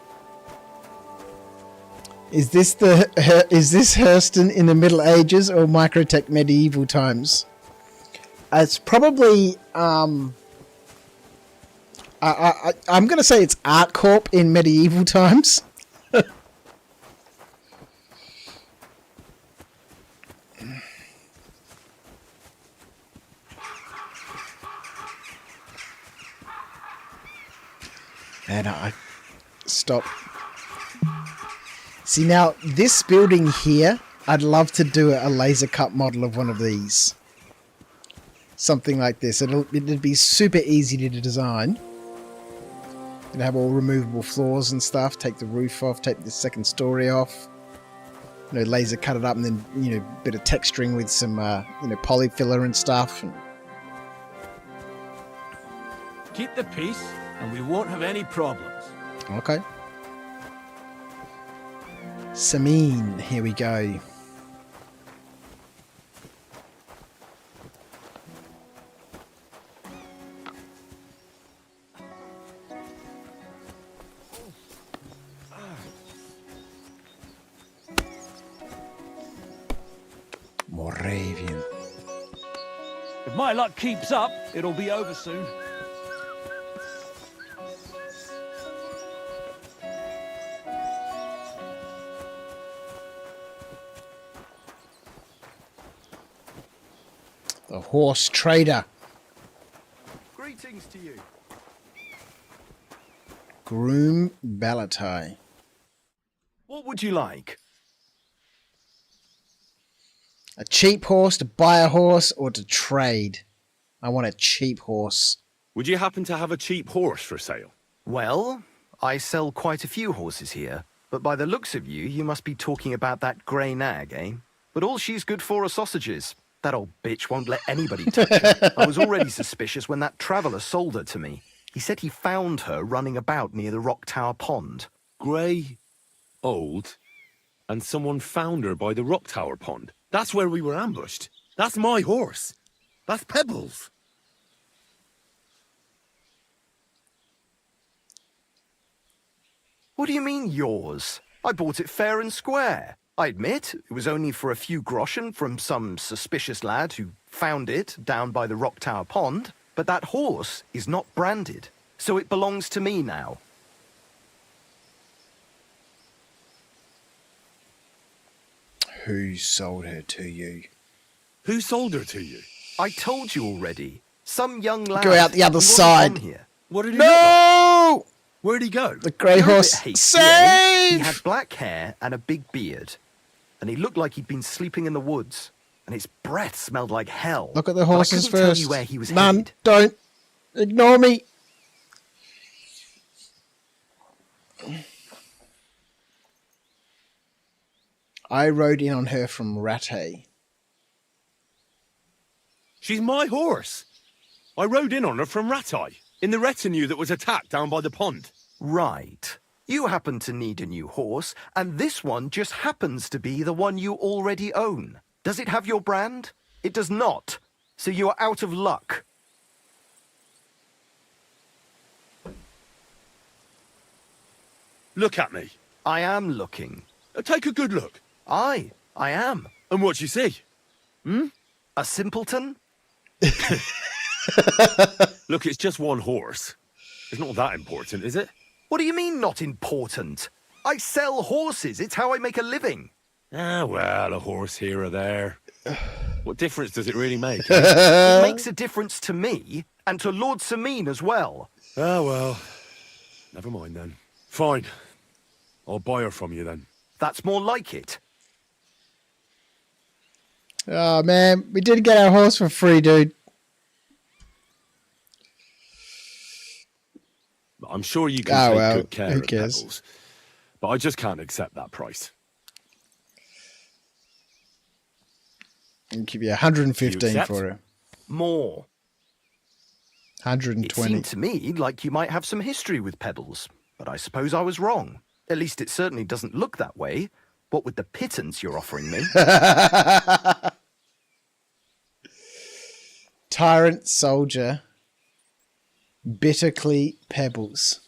Is this Hurston in the Middle Ages or Microtech medieval times? It's probably I'm going to say it's Art Corp in medieval times. And stop. See, now this building here, I'd love to do a laser cut model of one of these. Something like this. It'd be super easy to design. It'd have all removable floors and stuff. Take the roof off. Take the second story off. You know, laser cut it up, and then a bit of texturing with some poly filler and stuff. Keep the peace, and we won't have any problems. Okay. Samin, here we go. Moravian. If my luck keeps up, it'll be over soon. The horse trader. Greetings to you. Groom Balatai. What would you like? A cheap horse, to buy a horse, or to trade? I want a cheap horse. Would you happen to have a cheap horse for sale? Well, I sell quite a few horses here, but by the looks of you, you must be talking about that grey nag, eh? But all she's good for are sausages. That old bitch won't let anybody touch her. I was already suspicious when that traveller sold her to me. He said he found her running about near the Rock Tower Pond. Grey, old, and someone found her by the Rock Tower Pond. That's where we were ambushed. That's my horse. That's Pebbles. What do you mean, yours? I bought it fair and square. I admit, it was only for a few groschen from some suspicious lad who found it down by the Rock Tower Pond, but that horse is not branded, so it belongs to me now. Who sold her to you? Who sold her to you? I told you already. Some young lad. Go out the other side. Here. What did he look like? Where'd he go? The grey horse. Save! He had black hair and a big beard. And he looked like he'd been sleeping in the woods. And his breath smelled like hell. Look at the horses but I couldn't first. tell you where he was None, headed. don't. Ignore me. I rode in on her from Rattay. She's my horse. I rode in on her from Rattay, in the retinue that was attacked down by the pond. Right. You happen to need a new horse, and this one just happens to be the one you already own. Does it have your brand? It does not. So you are out of luck. Look at me. I am looking. Take a good look. Aye, I am. And what you see? A simpleton? Look, it's just one horse. It's not that important, is it? What do you mean, not important? I sell horses. It's how I make a living. Ah, well, a horse here or there. What difference does it really make? It makes a difference to me, and to Lord Samin as well. Ah, well, never mind then. Fine. I'll buy her from you then. That's more like it. Oh, man. We did get our horse for free, dude. I'm sure you can take good care who of cares? Pebbles. But I just can't accept that price. I'll give you 115 accept? for her. More. 120. It seemed to me like you might have some history with Pebbles, but I suppose I was wrong. At least it certainly doesn't look that way. What with the pittance you're offering me? Tyrant soldier. Bitterly Pebbles.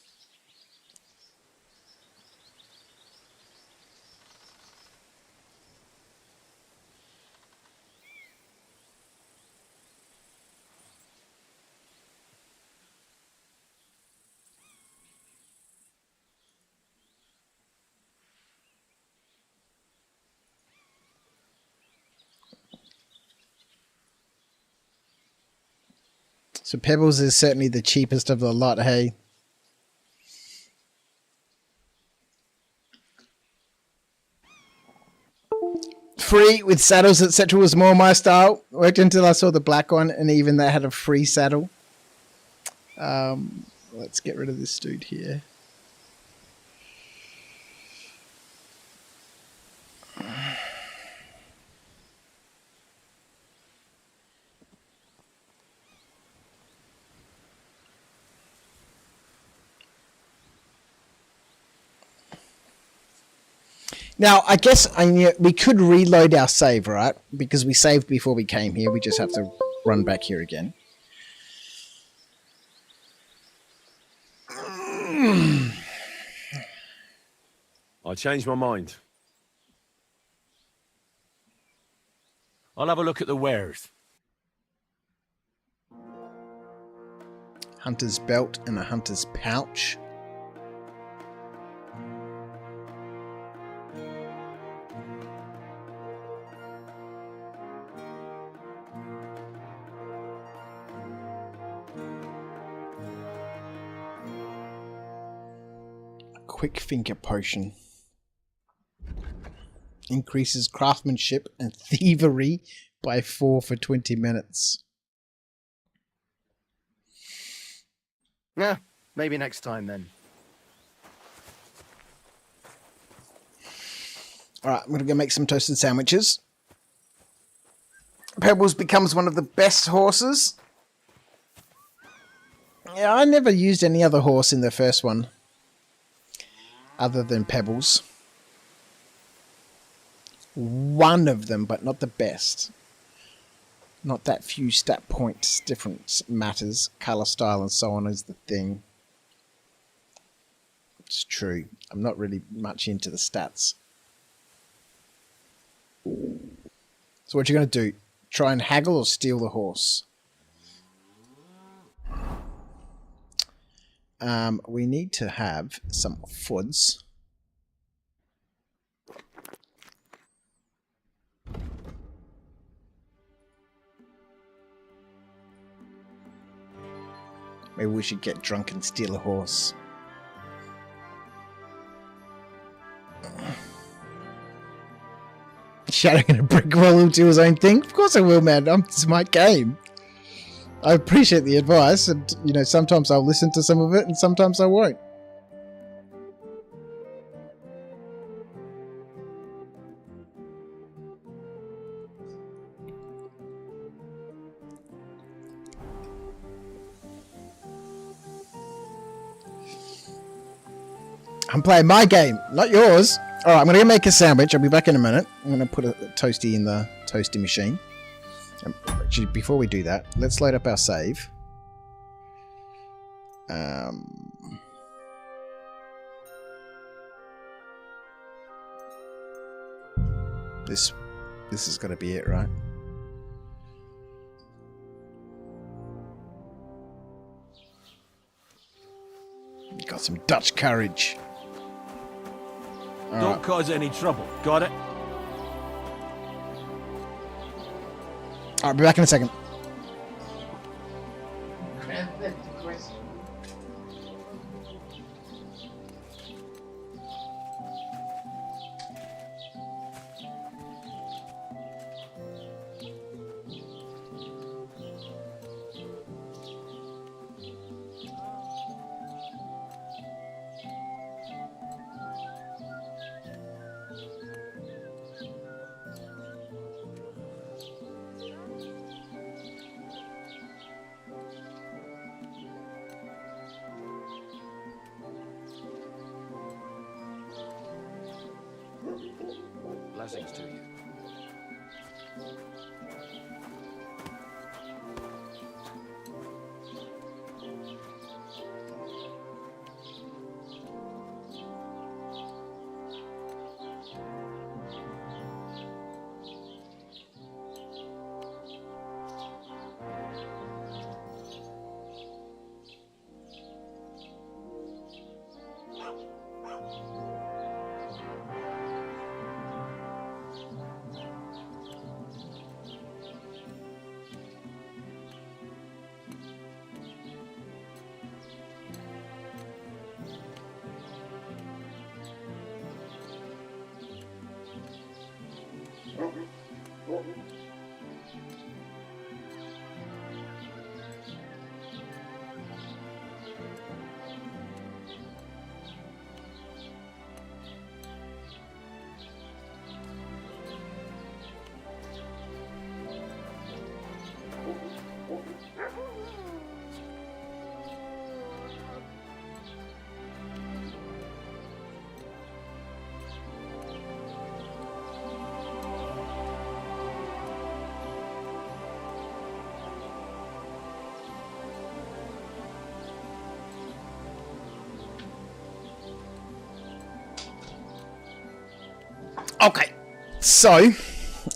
So Pebbles is certainly the cheapest of the lot, hey? Free with saddles, etc. was more my style. Worked until I saw the black one, and even that had a free saddle. Let's get rid of this dude here. Now, I guess we could reload our save, right? Because we saved before we came here. We just have to run back here again. I changed my mind. I'll have a look at the wares. Hunter's belt and a hunter's pouch. Quick finger potion. Increases craftsmanship and thievery by 4 for 20 minutes. Yeah, maybe next time then. Alright, I'm going to go make some toasted sandwiches. Pebbles becomes one of the best horses. Yeah, I never used any other horse in the first one. Other than Pebbles. One of them, but not the best. Not that few stat points difference matters. Color, style, and so on is the thing. It's true. I'm not really much into the stats. So what you going to do? Try and haggle or steal the horse? We need to have some foods. Maybe we should get drunk and steal a horse. Shattering a brick wall will do his own thing? Of course I will, man. It's my game. I appreciate the advice, and sometimes I'll listen to some of it, and sometimes I won't. I'm playing my game, not yours. Alright, I'm going to go make a sandwich. I'll be back in a minute. I'm going to put a toasty in the toasty machine. Actually, before we do that, let's load up our save. This is going to be it, right? Got some Dutch courage. Don't cause any trouble. Got it? I'll be back in a second. Blessings to you. Okay, so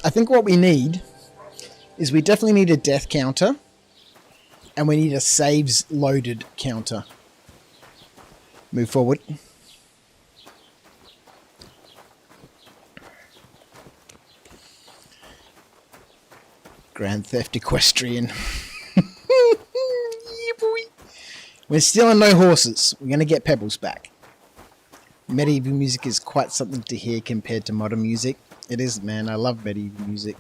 I think what we need is we definitely need a death counter and we need a saves loaded counter. Move forward. Grand Theft Equestrian. Yeah, boy. We're still on no horses. We're going to get Pebbles back. Medieval music is quite something to hear compared to modern music. It is, man. I love medieval music.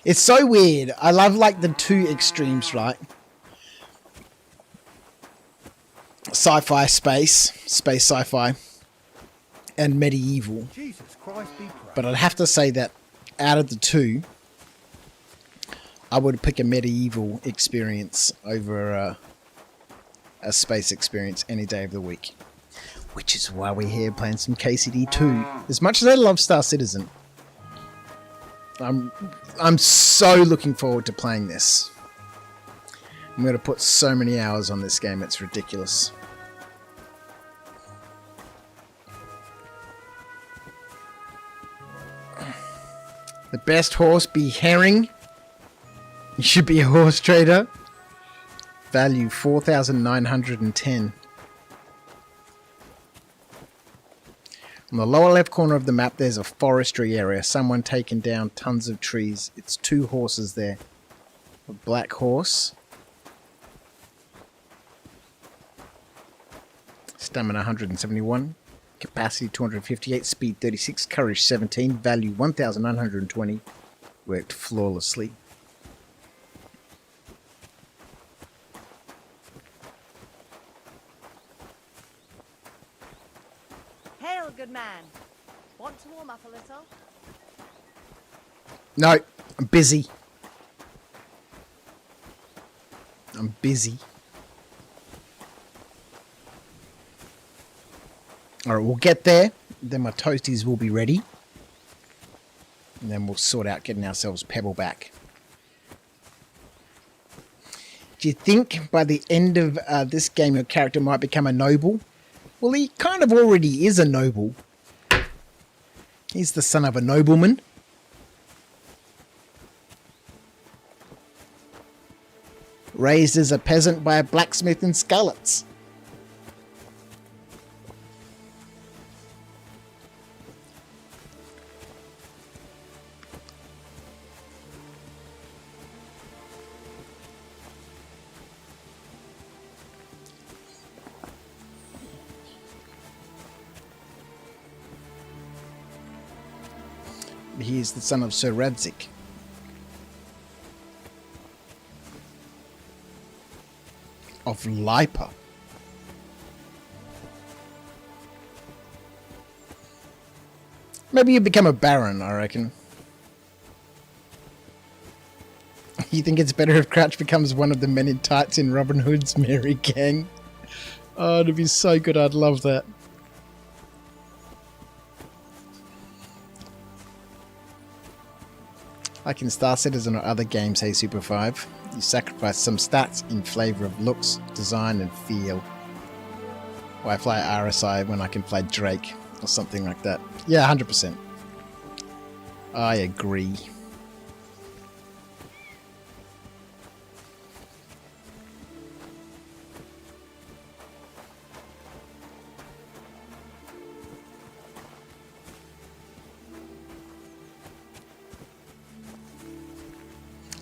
It's so weird. I love like the two extremes, right? Sci-fi, space sci-fi, and medieval. Jesus Christ be praised. But I'd have to say that out of the two, I would pick a medieval experience over a space experience any day of the week. Which is why we're here playing some KCD2. As much as I love Star Citizen, I'm so looking forward to playing this. I'm going to put so many hours on this game, it's ridiculous. The best horse be herring. You should be a horse trader. Value 4,910. On the lower left corner of the map, there's a forestry area. Someone taken down tons of trees. It's 2 horses there. A black horse. Stamina 171. Capacity 258. Speed 36. Courage 17. Value 1,920. Worked flawlessly. Hail, good man. Want to warm up a little? No, I'm busy. I'm busy. Alright, we'll get there. Then my toasties will be ready. And then we'll sort out getting ourselves Pebble back. Do you think by the end of this game your character might become a noble? Well, he kind of already is a noble. He's the son of a nobleman. Raised as a peasant by a blacksmith in Skalitz. He is the son of Sir Radzik. Of Lipa. Maybe you become a baron, I reckon. You think it's better if Crouch becomes one of the men in tights in Robin Hood's Merry Gang? Oh, it'd be so good, I'd love that. Like in Star Citizen or other games, hey Super 5, you sacrifice some stats in favour of looks, design and feel. Why fly RSI when I can fly Drake or something like that? Yeah, 100%. I agree.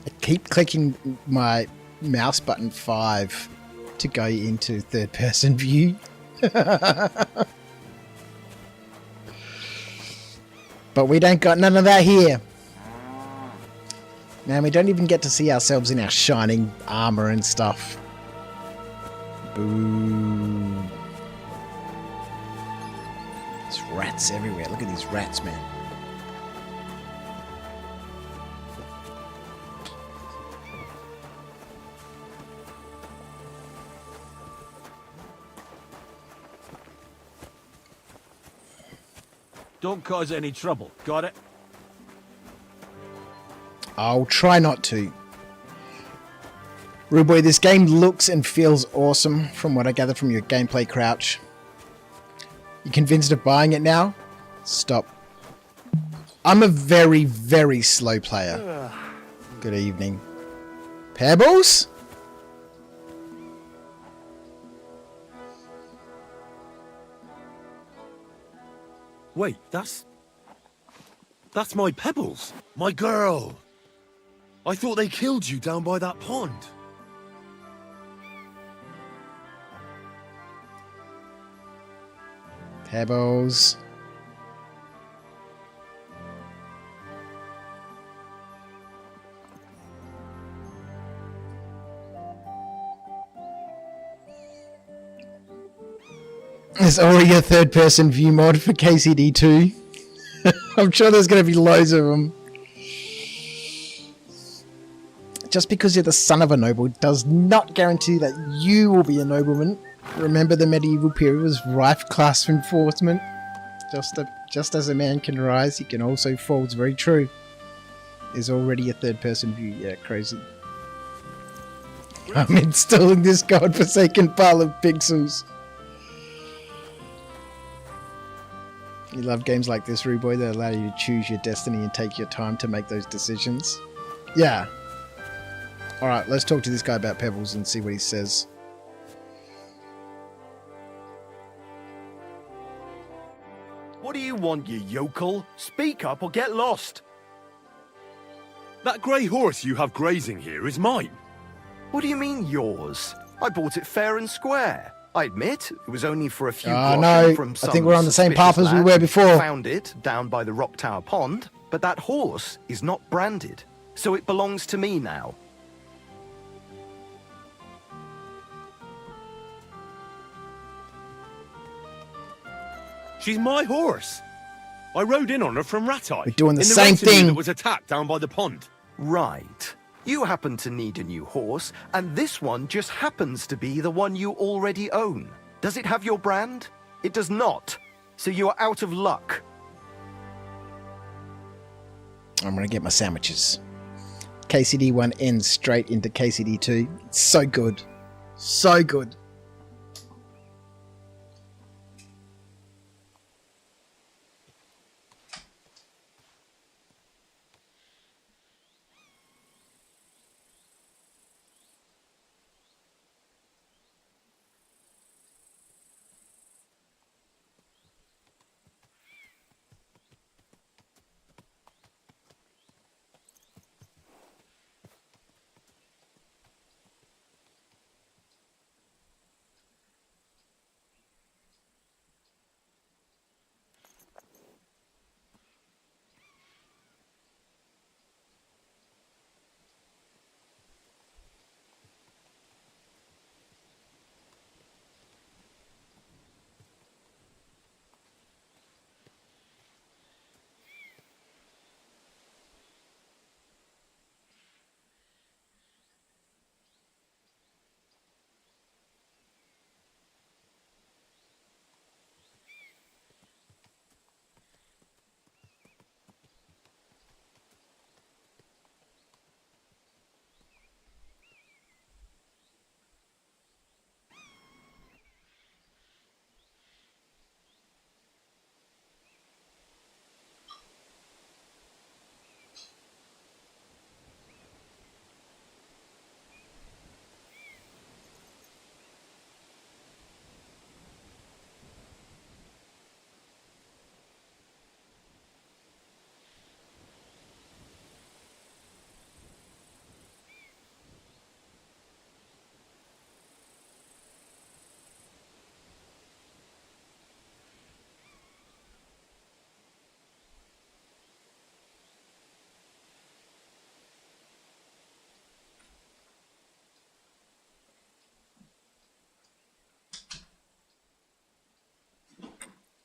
I keep clicking my mouse button 5 to go into third person view. But we don't got none of that here. Man, we don't even get to see ourselves in our shining armor and stuff. Boo. There's rats everywhere. Look at these rats, man. Don't cause any trouble. Got it? I'll try not to. Rude boy, this game looks and feels awesome from what I gather from your gameplay, Crouch. You convinced of buying it now? Stop. I'm a very, very slow player. Good evening. Pebbles? Wait, that's my Pebbles. My girl. I thought they killed you down by that pond. Pebbles. There's already a third-person view mod for KCD2. I'm sure there's going to be loads of them. Just because you're the son of a noble does not guarantee that you will be a nobleman. Remember, the medieval period was rife class enforcement. Just as a man can rise, he can also fall. It's very true. There's already a third-person view. Yeah, crazy. I'm installing this godforsaken pile of pixels. You love games like this, Rude Boy, that allow you to choose your destiny and take your time to make those decisions? Yeah. Alright, let's talk to this guy about Pebbles and see what he says. What do you want, you yokel? Speak up or get lost. That grey horse you have grazing here is mine. What do you mean, yours? I bought it fair and square. I admit, it was only for a few no, groschen from I some think we're on the same path as we suspicious were lad before. Found it down by the Rock Tower Pond, but that horse is not branded, so it belongs to me now. She's my horse. I rode in on her from Rat-Eye. We're doing the in same retinue thing. That was attacked down by the pond. Right. You happen to need a new horse, and this one just happens to be the one you already own. Does it have your brand? It does not. So you are out of luck. I'm going to get my sandwiches. KCD1 ends straight into KCD2. It's so good. So good.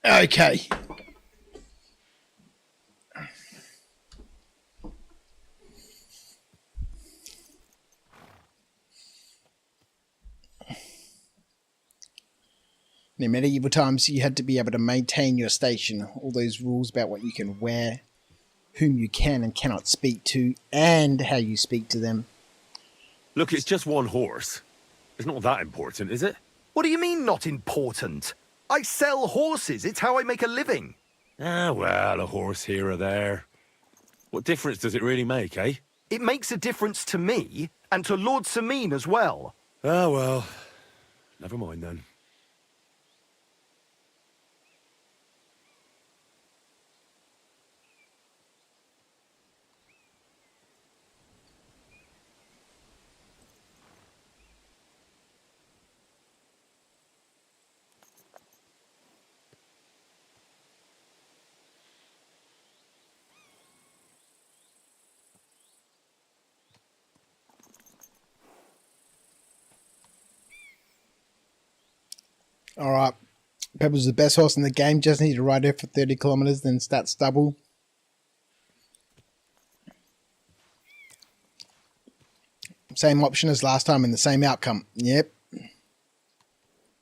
Okay. In medieval times, you had to be able to maintain your station. All those rules about what you can wear, whom you can and cannot speak to, and how you speak to them. Look, it's just one horse. It's not that important, is it? What do you mean, not important? I sell horses. It's how I make a living. Ah, well, a horse here or there. What difference does it really make, eh? It makes a difference to me, and to Lord Sameen as well. Ah, well. Never mind, then. Alright. Pebbles the best horse in the game. Just need to ride her for 30 kilometers, then start stubble. Same option as last time and the same outcome. Yep.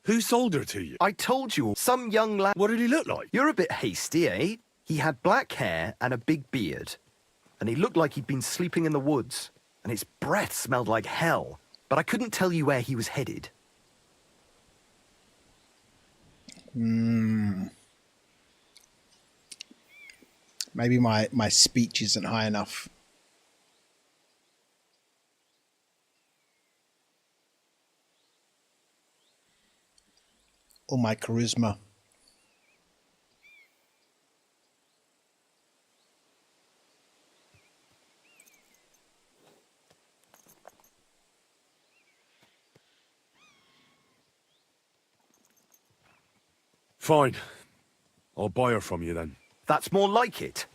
Who sold her to you? I told you, some young lad. What did he look like? You're a bit hasty, eh? He had black hair and a big beard. And he looked like he'd been sleeping in the woods. And his breath smelled like hell. But I couldn't tell you where he was headed. Maybe my speech isn't high enough. Or my charisma. Fine. I'll buy her from you then. That's more like it.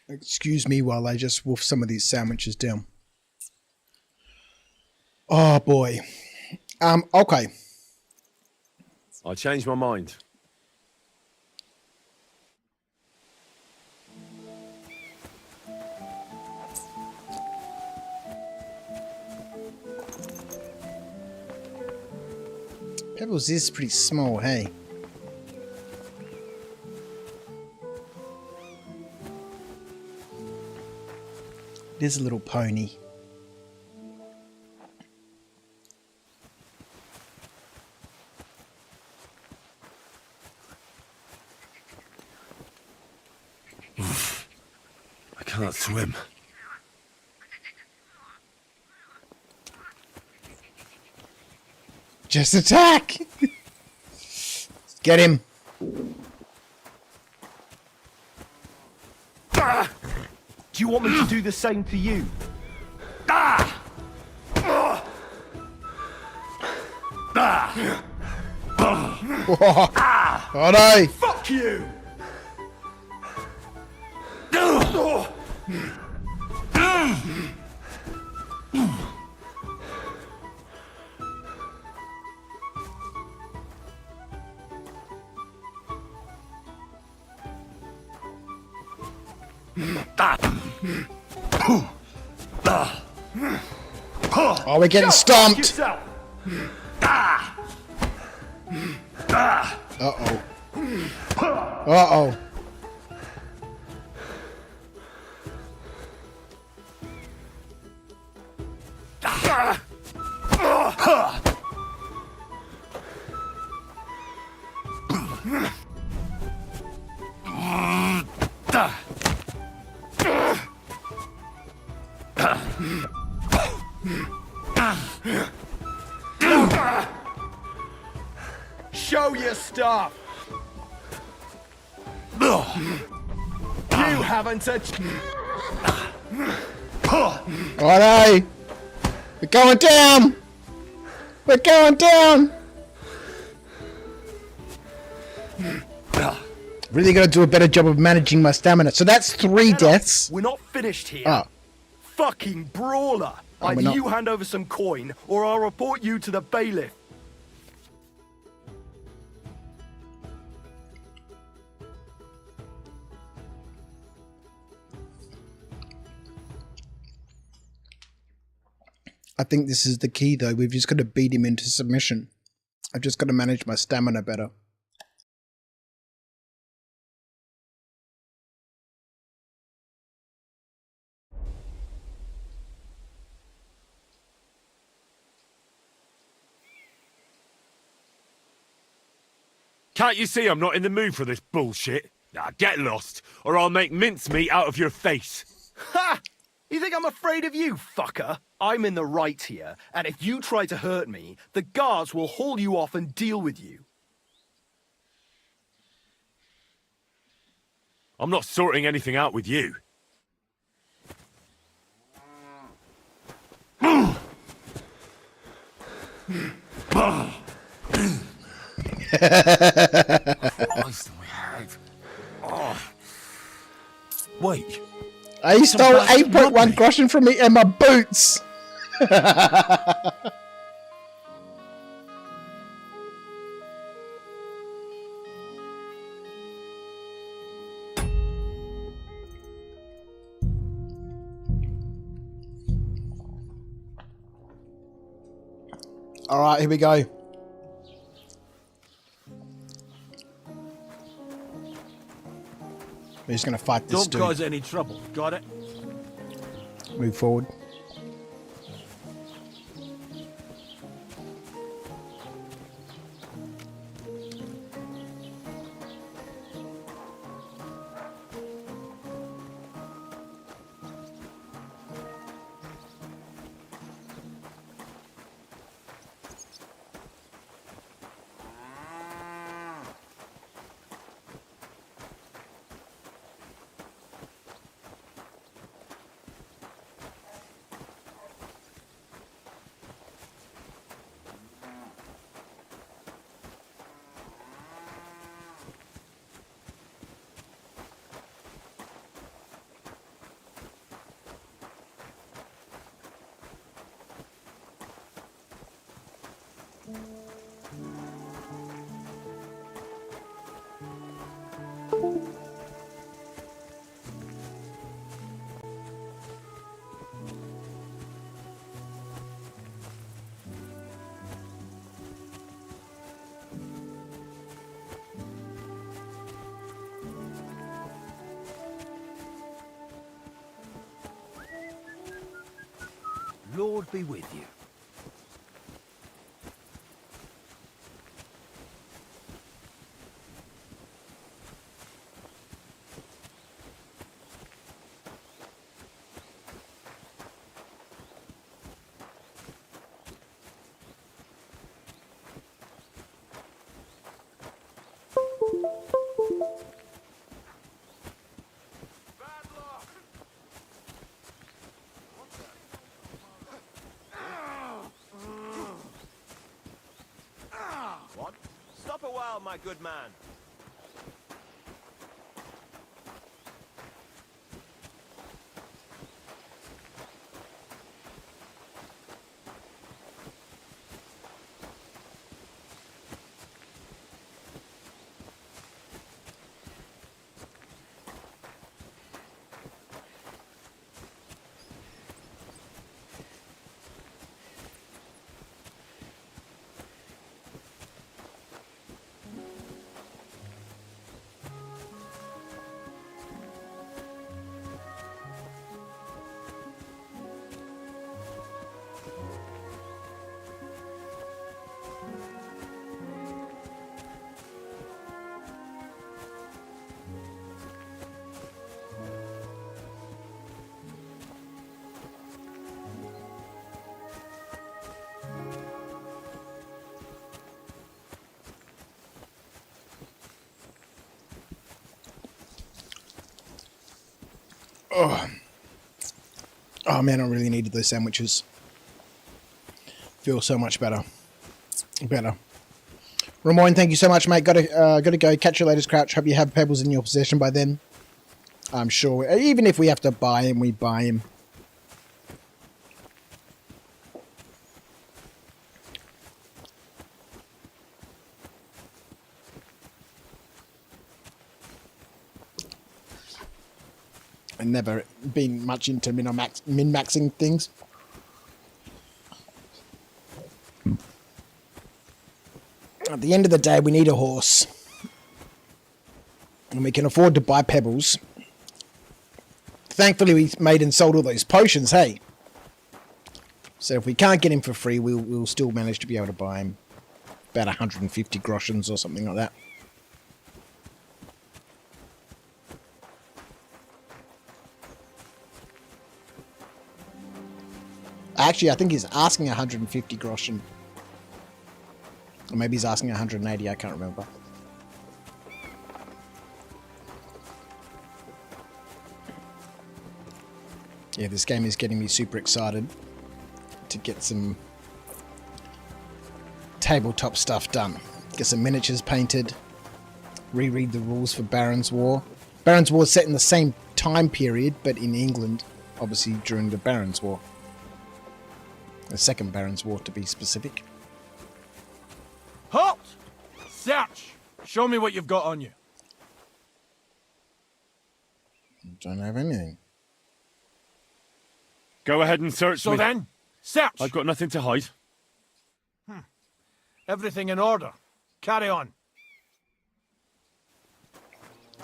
Excuse me while I just wolf some of these sandwiches down. Oh boy. Okay. I changed my mind. Pebbles is pretty small, hey. It is a little pony. I can't swim. Just attack! Get him. Do you want me to do the same to you? Oh no! Fuck you! Oh, we're getting stomped! Uh-oh. Uh-oh. Show your stuff! You haven't touched... Righto! We're going down! We're going down! Really gotta do a better job of managing my stamina. So that's 3 deaths. We're not finished here. Oh. Fucking brawler! Oh, we're Either not. you hand over some coin, or I'll report you to the bailiff. I think this is the key though. We've just got to beat him into submission. I've just got to manage my stamina better. Can't you see I'm not in the mood for this bullshit? Nah, get lost, or I'll make mincemeat out of your face. Ha! You think I'm afraid of you, fucker? I'm in the right here, and if you try to hurt me, the guards will haul you off and deal with you. I'm not sorting anything out with you. Christ, my head. Oh. Wait. I stole 8.1 groschen from me and my boots! Alright, here we go. We're just going to fight this Don't dude. cause any trouble. Got it? Move forward. Lord be with you. What? Stop a while, my good man. Oh man, I really needed those sandwiches. Feel so much better. Ramoyne, thank you so much, mate. Gotta go. Catch you later, Crouch. Hope you have pebbles in your possession by then. I'm sure. Even if we have to buy him, we buy him. I've never been much into min-maxing things. At the end of the day, we need a horse. And we can afford to buy pebbles. Thankfully, we made and sold all those potions, hey? So if we can't get him for free, we'll still manage to be able to buy him. About 150 groshens or something like that. Actually, I think he's asking 150 groschen. Or maybe he's asking 180, I can't remember. Yeah, this game is getting me super excited to get some tabletop stuff done. Get some miniatures painted. Reread the rules for Baron's War. Baron's War is set in the same time period, but in England, obviously during the Baron's War. The Second Baron's War, to be specific. Halt! Search! Show me what you've got on you. Don't have anything. Go ahead and search So me. then, search! I've got nothing to hide. Everything in order. Carry on.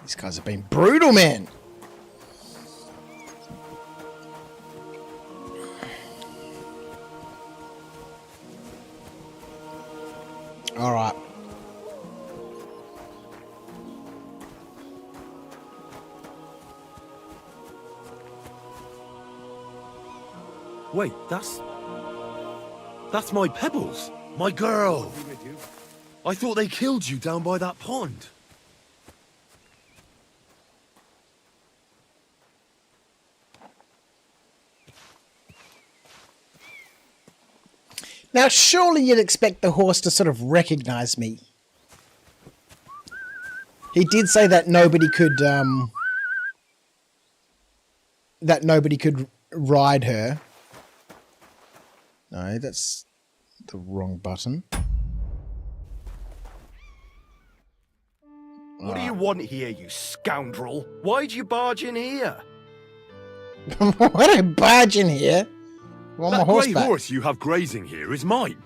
These guys have been brutal, man. All right. Wait, that's my Pebbles, my girl. I thought they killed you down by that pond. Now, surely you'd expect the horse to sort of recognize me. He did say that nobody could ride her. No, that's the wrong button. What do you want here, you scoundrel? Why'd you barge in here? Why do I barge in here? I'm on my That grey horseback. horse you have grazing here is mine.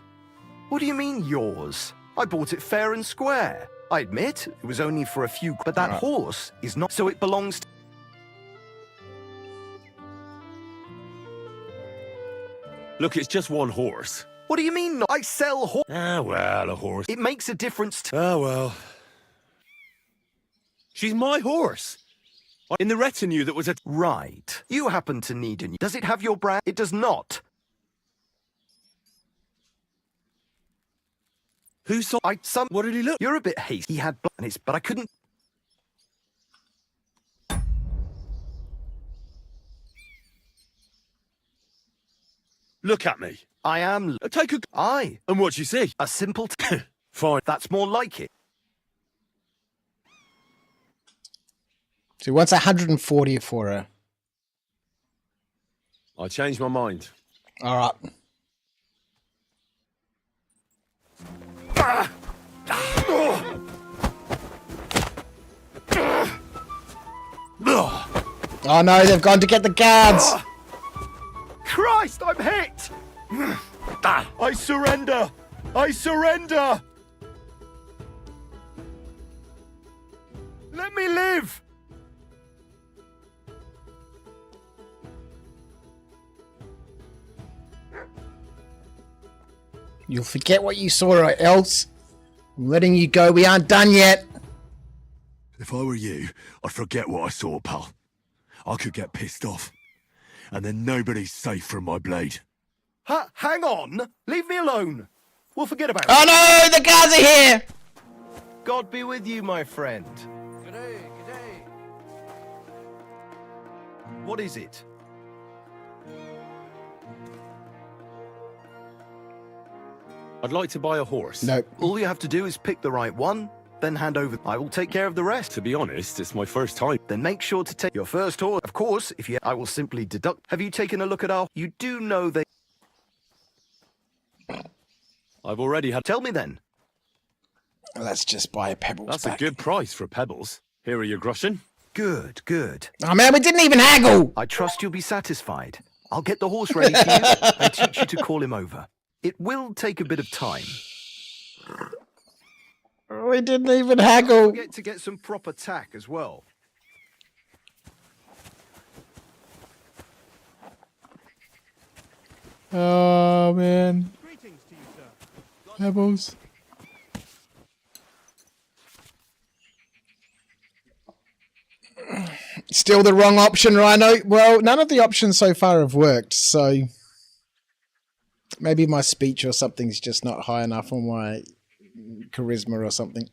What do you mean, yours? I bought it fair and square. I admit, it was only for a few, but that horse is not, so it belongs to... Look, it's just one horse. What do you mean, not? I sell horse... Ah, well, a horse. It makes a difference to... Ah, well. She's my horse. In the retinue that was at... Right. You happen to need a new... Does it have your brand? It does not. Who saw... What did he look? You're a bit hasty. He had blackness, but I couldn't... Look at me. I am... Take a... Aye. And what'd you see? A simple... Fine. That's more like it. So he wants 140 for her. I changed my mind. All right. Oh no, they've gone to get the guards. Christ, I'm hit! I surrender! I surrender! Let me live! You'll forget what you saw or else I'm letting you go. We aren't done yet. If I were you, I'd forget what I saw, pal. I could get pissed off. And then nobody's safe from my blade. Hang on! Leave me alone! We'll forget about it. Oh no! The guards are here! God be with you, my friend. G'day, g'day. What is it? I'd like to buy a horse. No. All you have to do is pick the right one, then hand over. I will take care of the rest. To be honest, it's my first time. Then make sure to take your first horse. Of course, if you, I will simply deduct. Have you taken a look at our? You do know they. I've already had. Tell me then. Let's just buy a Pebbles That's back. a good price for pebbles. Here are your groschen. Good, good. Oh man, we didn't even haggle! I trust you'll be satisfied. I'll get the horse ready for you and teach you to call him over. It will take a bit of time. We didn't even haggle. Don't forget to get some proper tack as well. Oh man. Pebbles. Still the wrong option, Rhino. Well, none of the options so far have worked, so maybe my speech or something's just not high enough, or my charisma or something.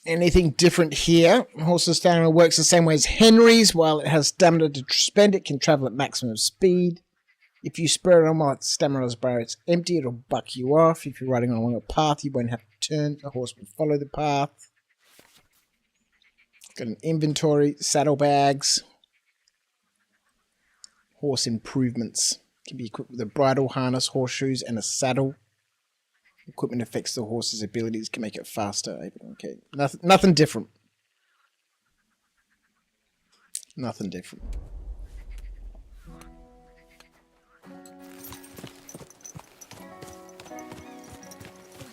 Anything different here? Horse's stamina works the same way as Henry's. While it has stamina to spend, it can travel at maximum speed. If you spur it on while its stamina bar is empty, it'll buck you off. If you're riding along a path, you won't have to turn. The horse will follow the path. Got an inventory, saddlebags, horse improvements. Can be equipped with a bridle, harness, horseshoes, and a saddle. Equipment affects the horse's abilities, can make it faster. Okay, nothing different. Nothing different.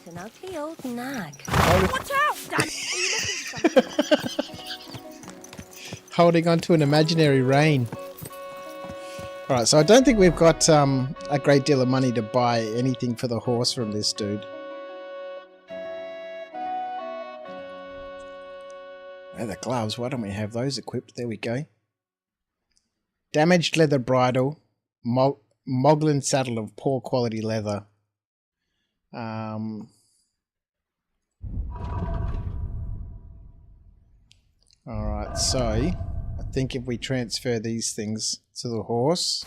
He's an ugly old nag. Watch out, Dan! Are you looking for something? Holding on to an imaginary rein. Alright, so I don't think we've got a great deal of money to buy anything for the horse from this dude. The gloves, why don't we have those equipped? There we go. Damaged leather bridle. Moglin saddle of poor quality leather. Alright, so I think if we transfer these things to the horse,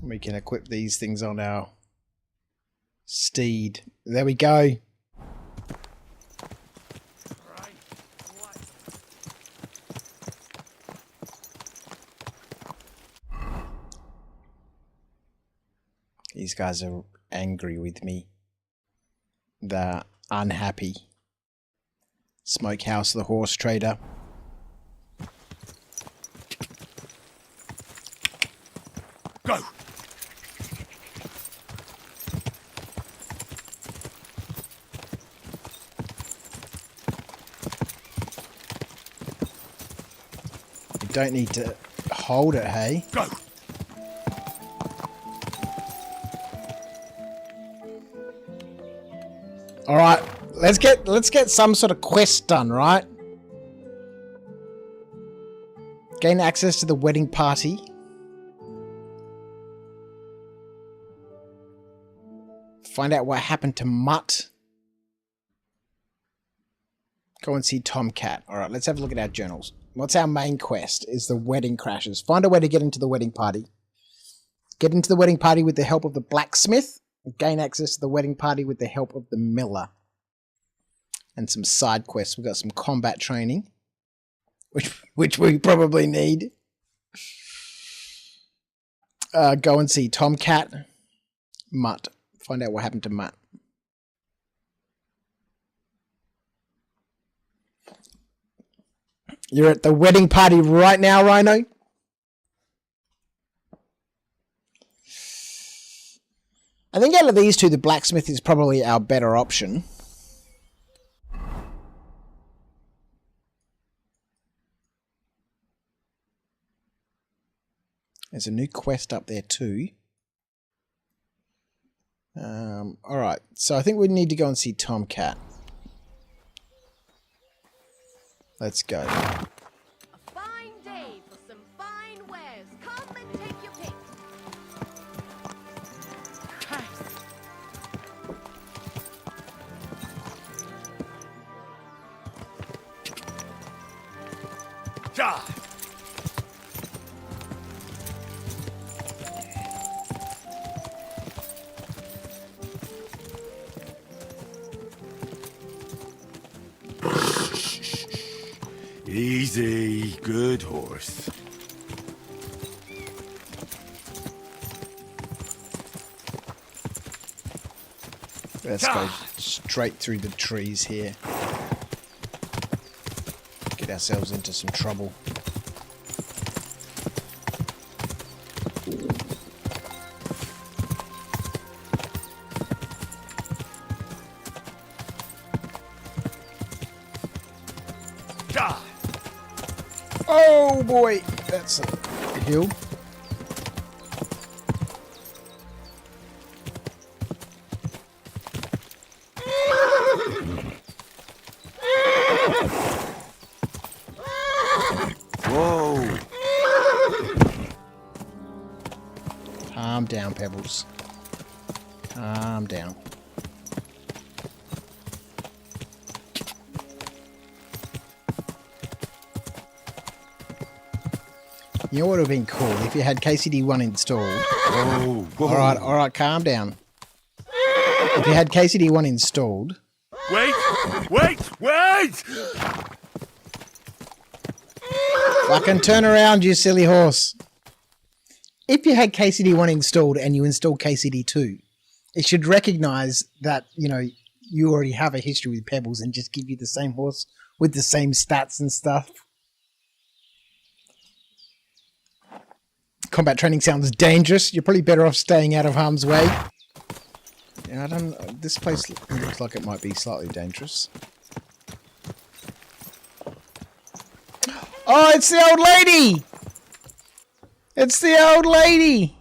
we can equip these things on our steed. There we go. These guys are angry with me. They're unhappy. Smokehouse, the horse trader. Go! You don't need to hold it, hey? Go! Alright, let's get some sort of quest done, right? Gain access to the wedding party. Find out what happened to Mutt. Go and see Tomcat. Alright, let's have a look at our journals. What's our main quest? Is the wedding crashes. Find a way to get into the wedding party. Get into the wedding party with the help of the blacksmith. Gain access to the wedding party with the help of the miller. And some side quests. We've got some combat training. Which we probably need. Go and see Tomcat. Mutt. Find out what happened to Mutt. You're at the wedding party right now, Rhino? I think out of these two, the blacksmith is probably our better option. There's a new quest up there too. Alright, so I think we need to go and see Tomcat. Let's go. Easy, good horse. Let's go straight through the trees here. Get ourselves into some trouble. Oh boy, that's a hill. Whoa. Calm down, Pebbles. Calm down. You know what would have been cool if you had KCD1 installed. Whoa, whoa. All right, calm down. If you had KCD1 installed. Wait! Fucking turn around, you silly horse. If you had KCD1 installed and you install KCD2, it should recognize that, you know, you already have a history with Pebbles and just give you the same horse with the same stats and stuff. Combat training sounds dangerous. You're probably better off staying out of harm's way. Yeah, this place looks like it might be slightly dangerous. Oh, it's the old lady! It's the old lady!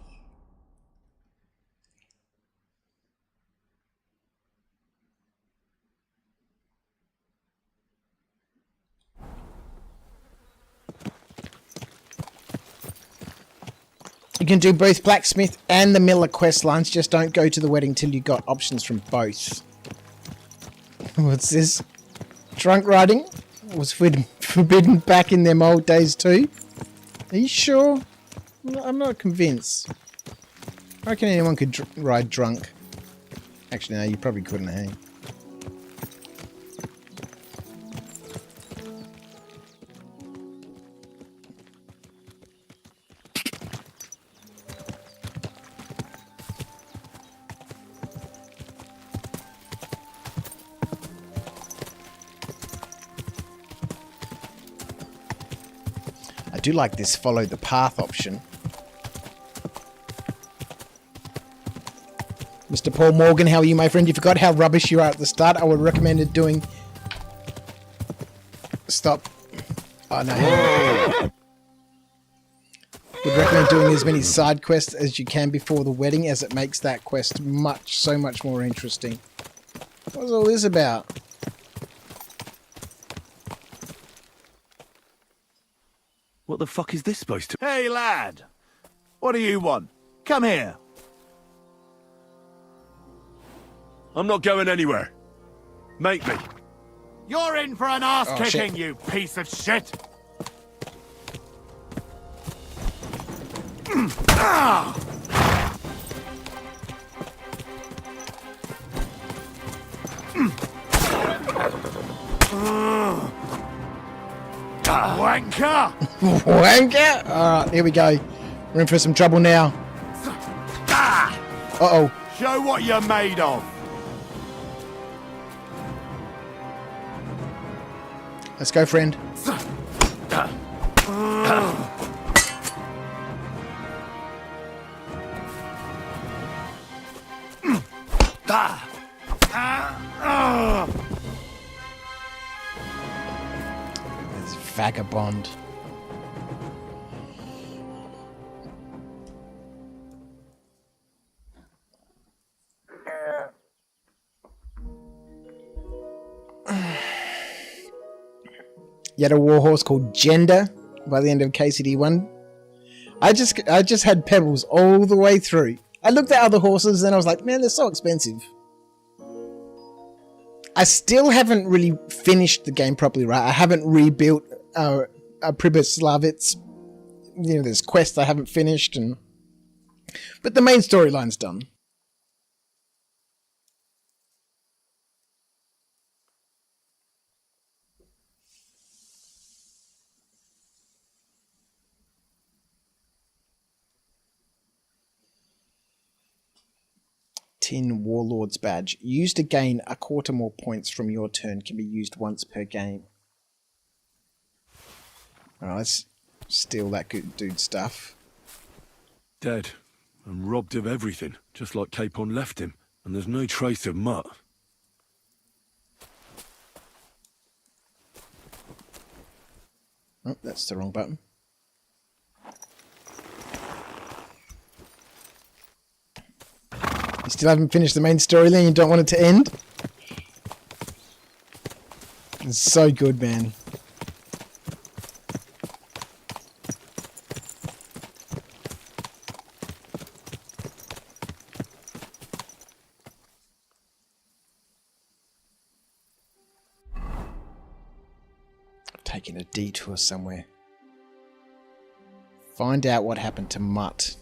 You can do both blacksmith and the miller quest lines, just don't go to the wedding till you got options from both. What's this? Drunk riding was forbidden back in them old days too? Are you sure? I'm not convinced. I reckon anyone could ride drunk. Actually, no, you probably couldn't, hey? I do like this follow the path option. Mr. Paul Morgan, how are you, my friend? You forgot how rubbish you are at the start. I would recommend doing... Stop. Oh, no. Would recommend doing as many side quests as you can before the wedding, as it makes that quest so much more interesting. What's all this about? What the fuck is this supposed to... Hey, lad! What do you want? Come here. I'm not going anywhere. Make me. You're in for an ass-kicking, shit. you piece of shit! Wanker! Wanker! Alright, here we go. We're in for some trouble now. Uh-oh. Show what you're made of. Let's go, friend. This vagabond. You had a warhorse called Gender by the end of KCD1. I just had Pebbles all the way through. I looked at other horses and I was like, man, they're so expensive. I still haven't really finished the game properly, right? I haven't rebuilt Pribyslavitz. You know, there's quests I haven't finished, but the main storyline's done. Tin Warlord's badge. Used to gain a quarter more points from your turn. Can be used once per game. Alright, let's steal that good dude stuff. Dead. And robbed of everything, just like Capon left him. And there's no trace of Mutt. Oh, that's the wrong button. You still haven't finished the main storyline, you don't want it to end? It's so good, man. Taking a detour somewhere. Find out what happened to Mutt.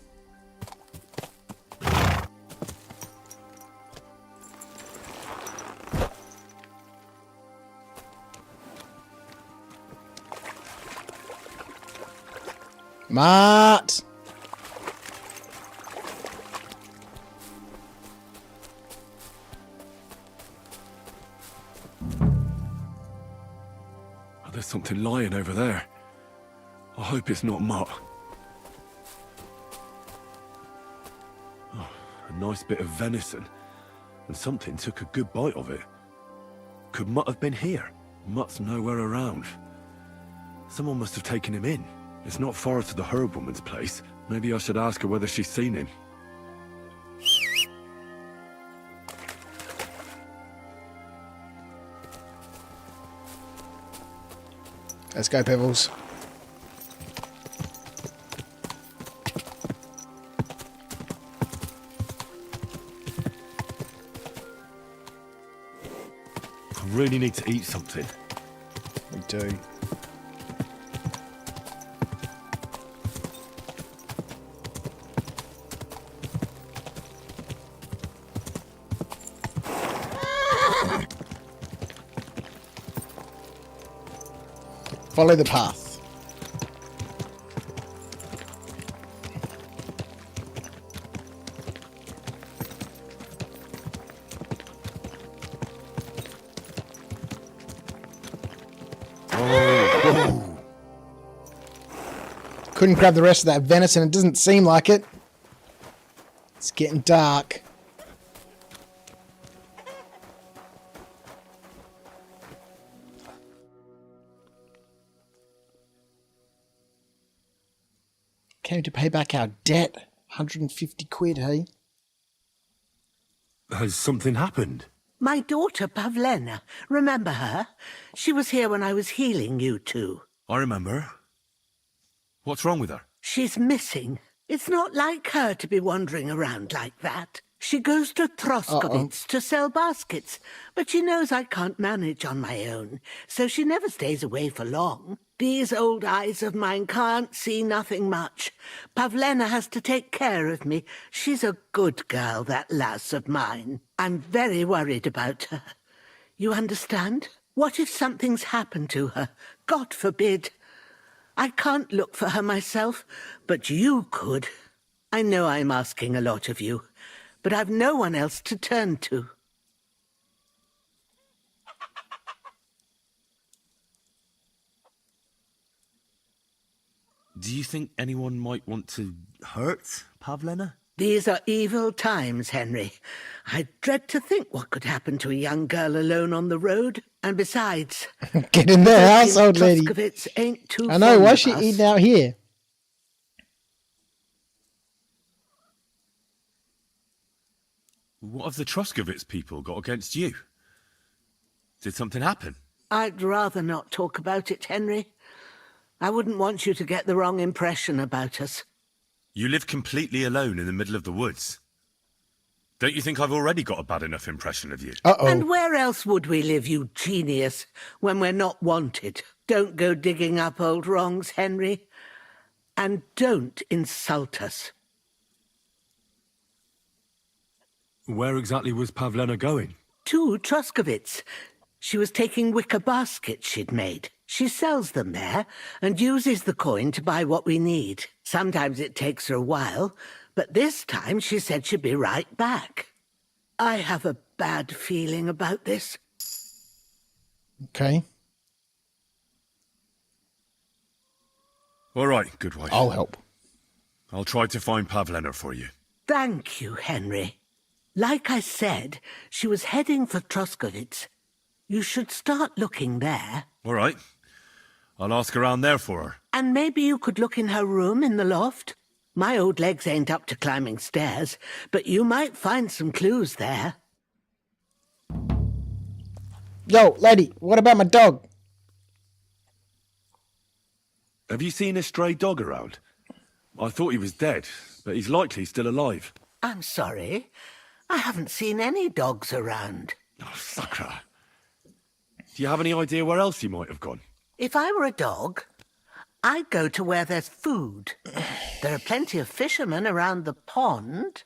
Mutt! Oh, there's something lying over there. I hope it's not Mutt. Oh, a nice bit of venison. And something took a good bite of it. Could Mutt have been here? Mutt's nowhere around. Someone must have taken him in. It's not far to the herb woman's place. Maybe I should ask her whether she's seen him. Let's go, Pebbles. I really need to eat something. We do. Follow the path. Oh. Couldn't grab the rest of that venison. It doesn't seem like it. It's getting dark. Came to pay back our debt. 150 quid, hey? Has something happened? My daughter, Pavlena. Remember her? She was here when I was healing you two. I remember. What's wrong with her? She's missing. It's not like her to be wandering around like that. She goes to Troskowitz to sell baskets, but she knows I can't manage on my own, so she never stays away for long. These old eyes of mine can't see nothing much. Pavlena has to take care of me. She's a good girl, that lass of mine. I'm very worried about her. You understand? What if something's happened to her? God forbid. I can't look for her myself, but you could. I know I'm asking a lot of you, but I've no one else to turn to. Do you think anyone might want to hurt Pavlena? These are evil times, Henry. I dread to think what could happen to a young girl alone on the road. And besides... Get in there, household lady. Troskowitz ain't too I know, why is she fond of us. eating out here? What have the Troskowitz people got against you? Did something happen? I'd rather not talk about it, Henry. I wouldn't want you to get the wrong impression about us. You live completely alone in the middle of the woods. Don't you think I've already got a bad enough impression of you? And where else would we live, you genius, when we're not wanted? Don't go digging up old wrongs, Henry. And don't insult us. Where exactly was Pavlena going? To Troskovitz. She was taking wicker baskets she'd made. She sells them there and uses the coin to buy what we need. Sometimes it takes her a while, but this time she said she'd be right back. I have a bad feeling about this. Okay. All right, good wife. I'll help. I'll try to find Pavlena for you. Thank you, Henry. Like I said, she was heading for Troskovitz. You should start looking there. All right. I'll ask around there for her. And maybe you could look in her room in the loft. My old legs ain't up to climbing stairs, but you might find some clues there. Yo, lady, what about my dog? Have you seen a stray dog around? I thought he was dead, but he's likely still alive. I'm sorry. I haven't seen any dogs around. Oh, sucker. Do you have any idea where else he might have gone? If I were a dog, I'd go to where there's food. There are plenty of fishermen around the pond,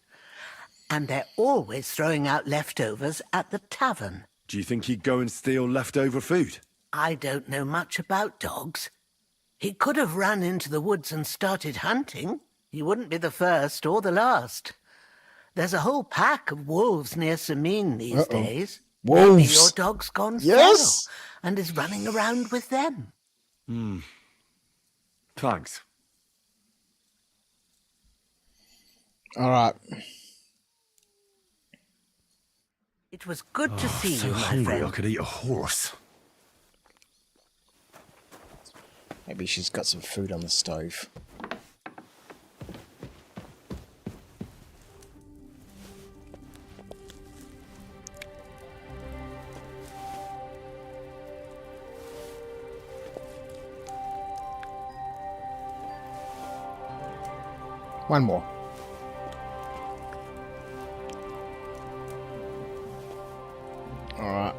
and they're always throwing out leftovers at the tavern. Do you think he'd go and steal leftover food? I don't know much about dogs. He could have run into the woods and started hunting. He wouldn't be the first or the last. There's a whole pack of wolves near Samin these days. Wolves. Maybe your dog's gone Yes. feral and is running around with them. Thanks. All right. It was good to see so you, my hungry friend. I could eat a horse. Maybe she's got some food on the stove. One more. Alright.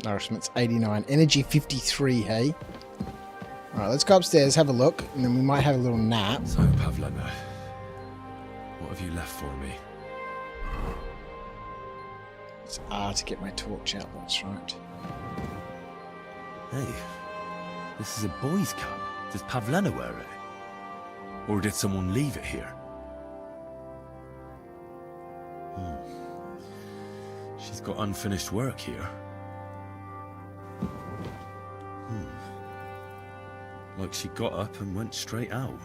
Nourishment's 89. Energy 53, hey? Alright, let's go upstairs, have a look, and then we might have a little nap. So, Pavlena, what have you left for me? It's R to get my torch out, that's right. Hey, this is a boy's cap. Does Pavlena wear it? Or did someone leave it here? She's got unfinished work here. Like she got up and went straight out.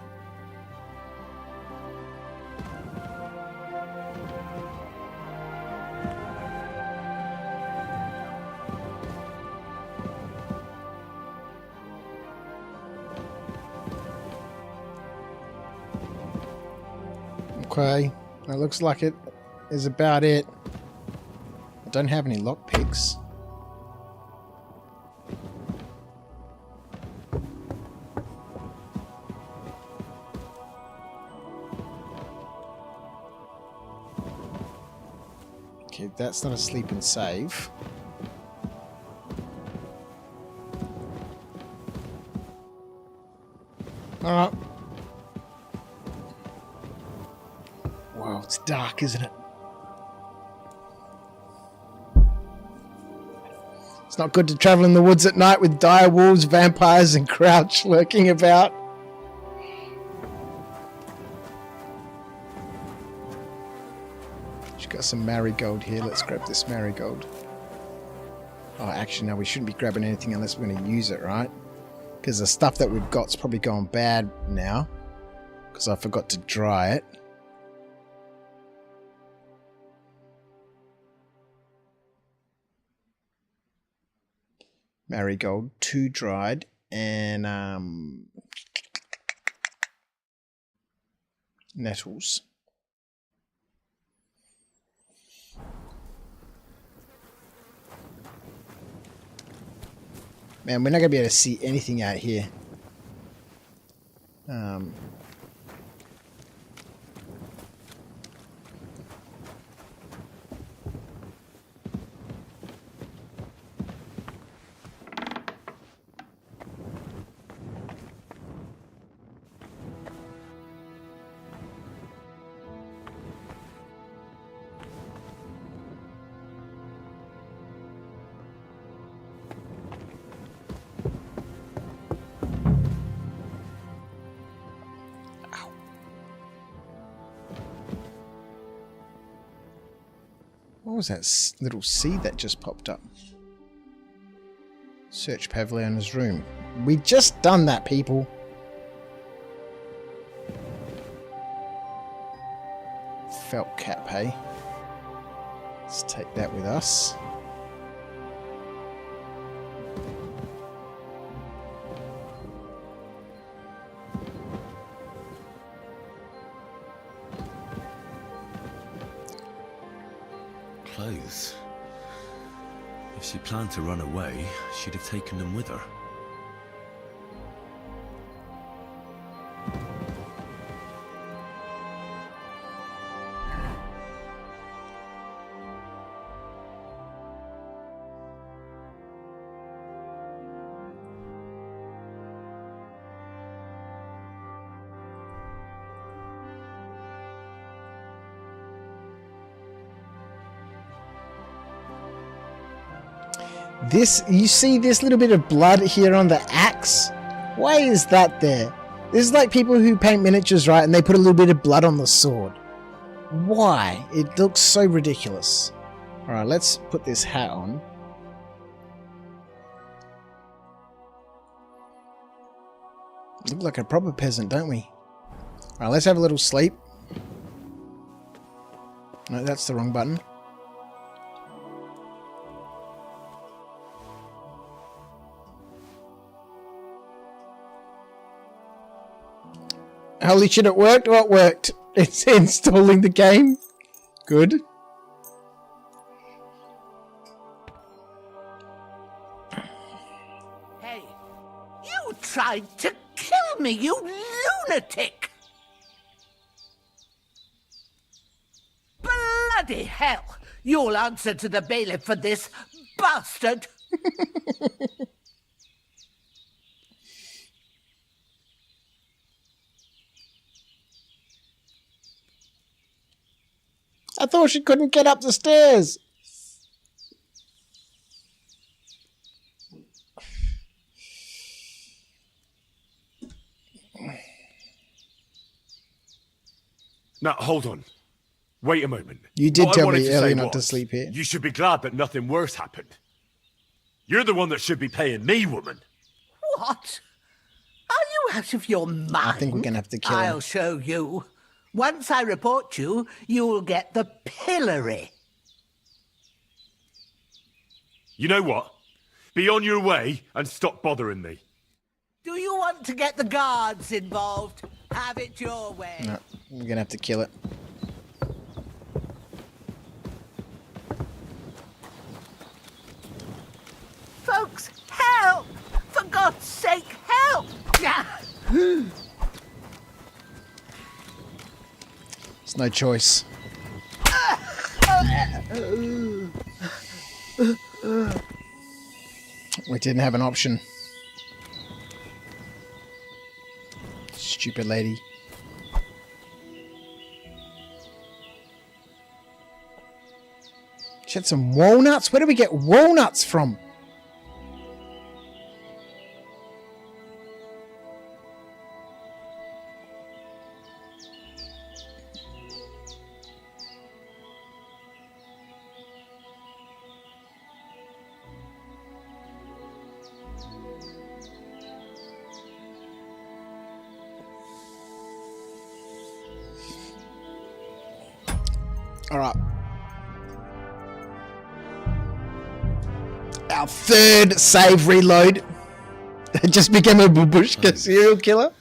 Okay, that looks like it is about it. I don't have any lockpicks. Okay, that's not a sleep and save. Alright. Wow, it's dark, isn't it? It's not good to travel in the woods at night with dire wolves, vampires, and crouch lurking about. She's got some marigold here. Let's grab this marigold. Oh, actually, no, we shouldn't be grabbing anything unless we're going to use it, right? Because the stuff that we've got's probably gone bad now. Because I forgot to dry it. Marigold, 2 dried, and nettles. Man, we're not going to be able to see anything out here. was that little seed that just popped up? Search Pavlion's room. We just done that, people. Felt cap, hey? Let's take that with us. Clothes. If she planned to run away, she'd have taken them with her. This, you see this little bit of blood here on the axe? Why is that there? This is like people who paint miniatures, right? And they put a little bit of blood on the sword. Why? It looks so ridiculous. Alright, let's put this hat on. Look like a proper peasant, don't we? Alright, let's have a little sleep. No, that's the wrong button. Holy shit, it worked? What worked? It's installing the game. Good. Hey, you tried to kill me, you lunatic! Bloody hell! You'll answer to the bailiff for this, bastard! I thought she couldn't get up the stairs. Now, hold on. Wait a moment. You did What I tell wanted me to earlier say not to was, sleep here. You should be glad that nothing worse happened. You're the one that should be paying me, woman. What? Are you out of your mind? I think we're going to have to kill him. I'll show you. Once I report you, you'll get the pillory. You know what? Be on your way and stop bothering me. Do you want to get the guards involved? Have it your way. No, we're going to have to kill it. Folks, help! For God's sake, help! There's no choice. We didn't have an option. Stupid lady. She had some walnuts? Where do we get walnuts from? Alright. Our third save reload. It just became a babushka serial killer.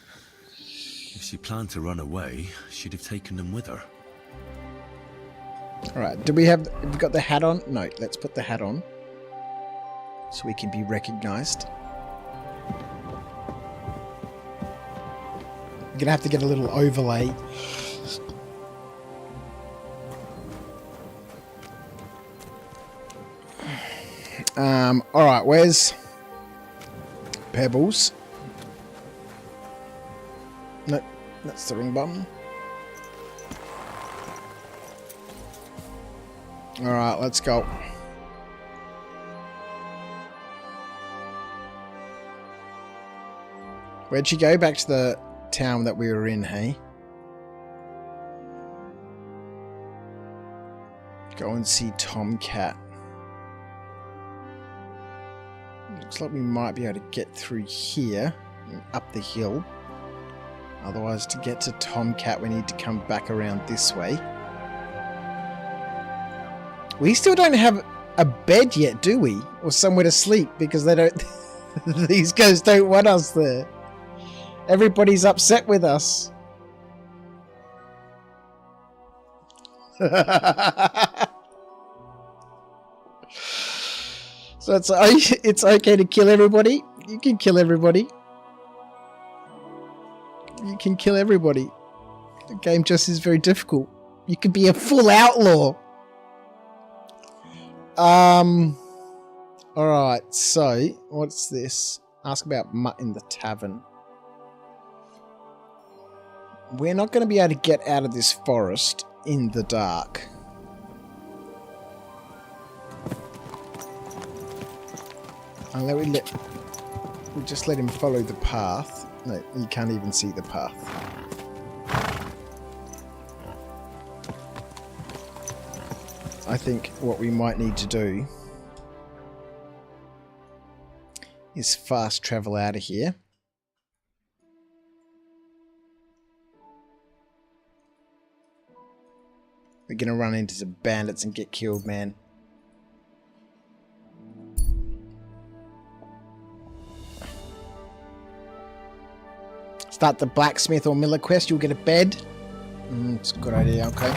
If she planned to run away, she'd have taken them with her. Alright, do we have got the hat on? No, let's put the hat on. So we can be recognized. We're gonna have to get a little overlay. Alright, where's Pebbles? Nope, that's the wrong button. Alright, let's go. Where'd she go? Back to the town that we were in, hey? Go and see Tomcat. Looks like we might be able to get through here and up the hill. Otherwise, to get to Tomcat, we need to come back around this way. We still don't have a bed yet, do we? Or somewhere to sleep, because they don't... these guys don't want us there. Everybody's upset with us. So it's okay to kill everybody? You can kill everybody. You can kill everybody. The game just is very difficult. You can be a full outlaw. Alright, so, what's this? Ask about Mutt in the tavern. We're not going to be able to get out of this forest in the dark. And we'll just let him follow the path. No, you can't even see the path. I think what we might need to do is fast travel out of here. We're gonna run into some bandits and get killed, man. Start the blacksmith or miller quest, you'll get a bed. It's a good idea, okay.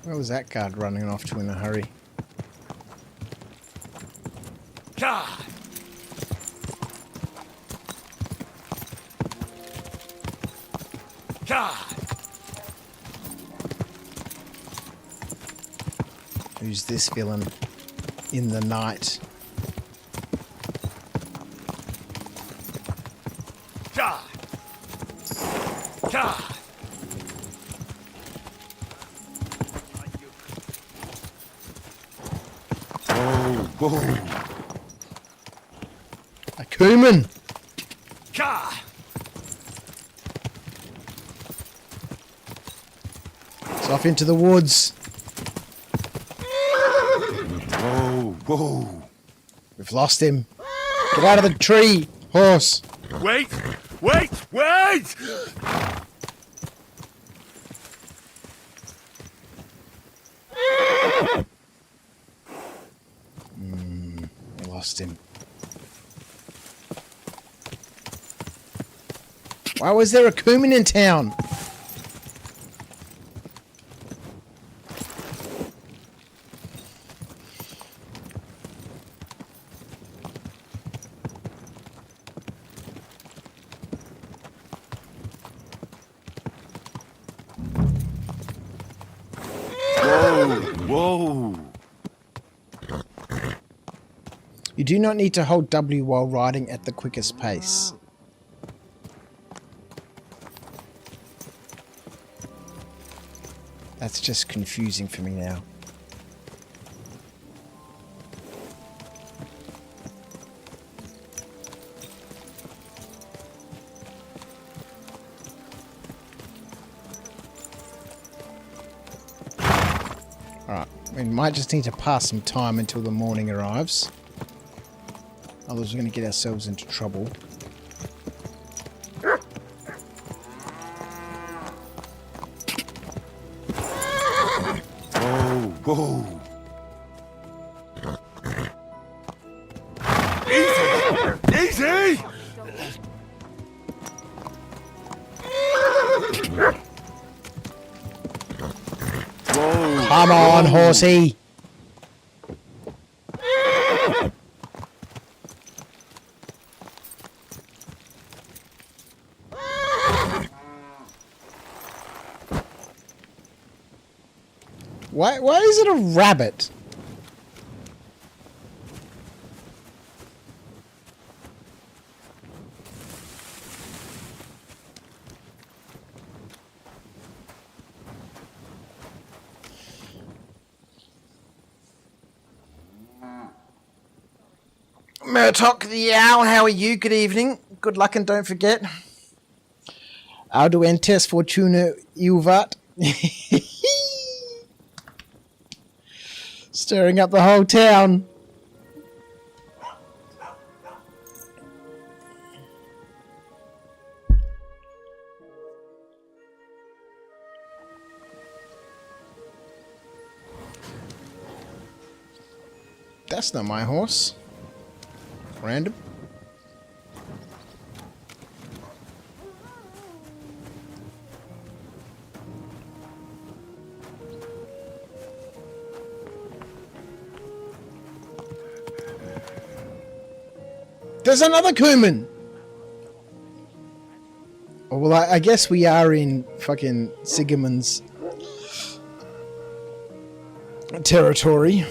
Where was that guard running off to in a hurry? God! God! Who's this villain in the night? God! God! Whoa! A Kuman! God! It's off into the woods. Whoa! We've lost him. Get out of the tree, horse. Wait! We lost him. Why was there a Kuman in town? Whoa! You do not need to hold W while riding at the quickest pace. That's just confusing for me now. Alright, we might just need to pass some time until the morning arrives. Otherwise we're going to get ourselves into trouble. Whoa! Easy! Whoa! Come on, horsey! Why is it a rabbit? Murtok the owl, how are you? Good evening. Good luck and don't forget, Auduentes Fortuna Juvat. Stirring up the whole town. That's not my horse. Random. There's another Kuman! Oh, well, I guess we are in fucking Sigismund's territory.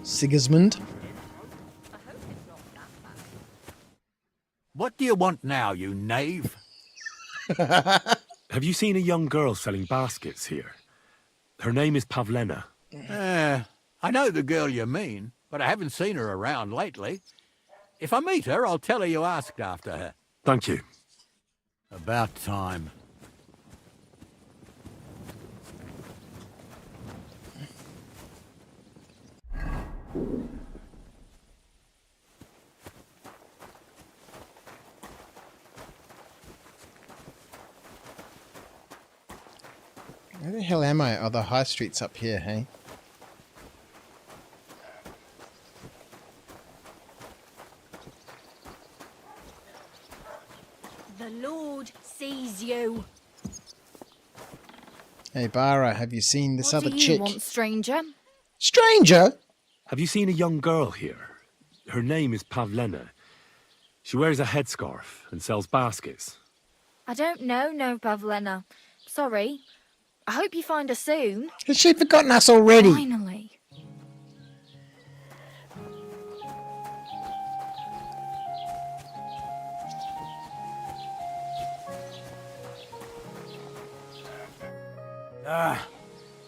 Sigismund. What do you want now, you knave? Have you seen a young girl selling baskets here? Her name is Pavlena. I know the girl you mean, but I haven't seen her around lately. If I meet her, I'll tell her you asked after her. Thank you. About time. Where the hell am I? Oh, the high street's up here, hey? The Lord sees you. Hey, Bara, have you seen this What other do you chick? want, stranger? Stranger? Have you seen a young girl here? Her name is Pavlena. She wears a headscarf and sells baskets. I don't know, no, Pavlena. Sorry. I hope you find her soon. Has she forgotten us already? Finally.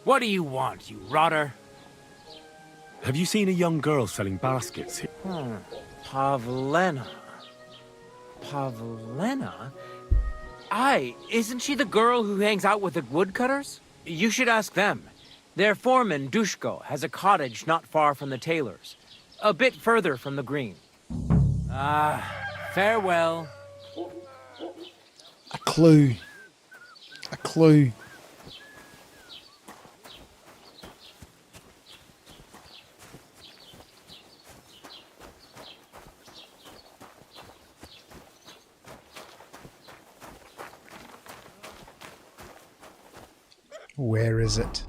What do you want, you rotter? Have you seen a young girl selling baskets here? Pavlena. Pavlena? Aye, isn't she the girl who hangs out with the woodcutters? You should ask them. Their foreman, Dushko, has a cottage not far from the tailor's. A bit further from the green. Farewell. A clue. A clue. Where is it?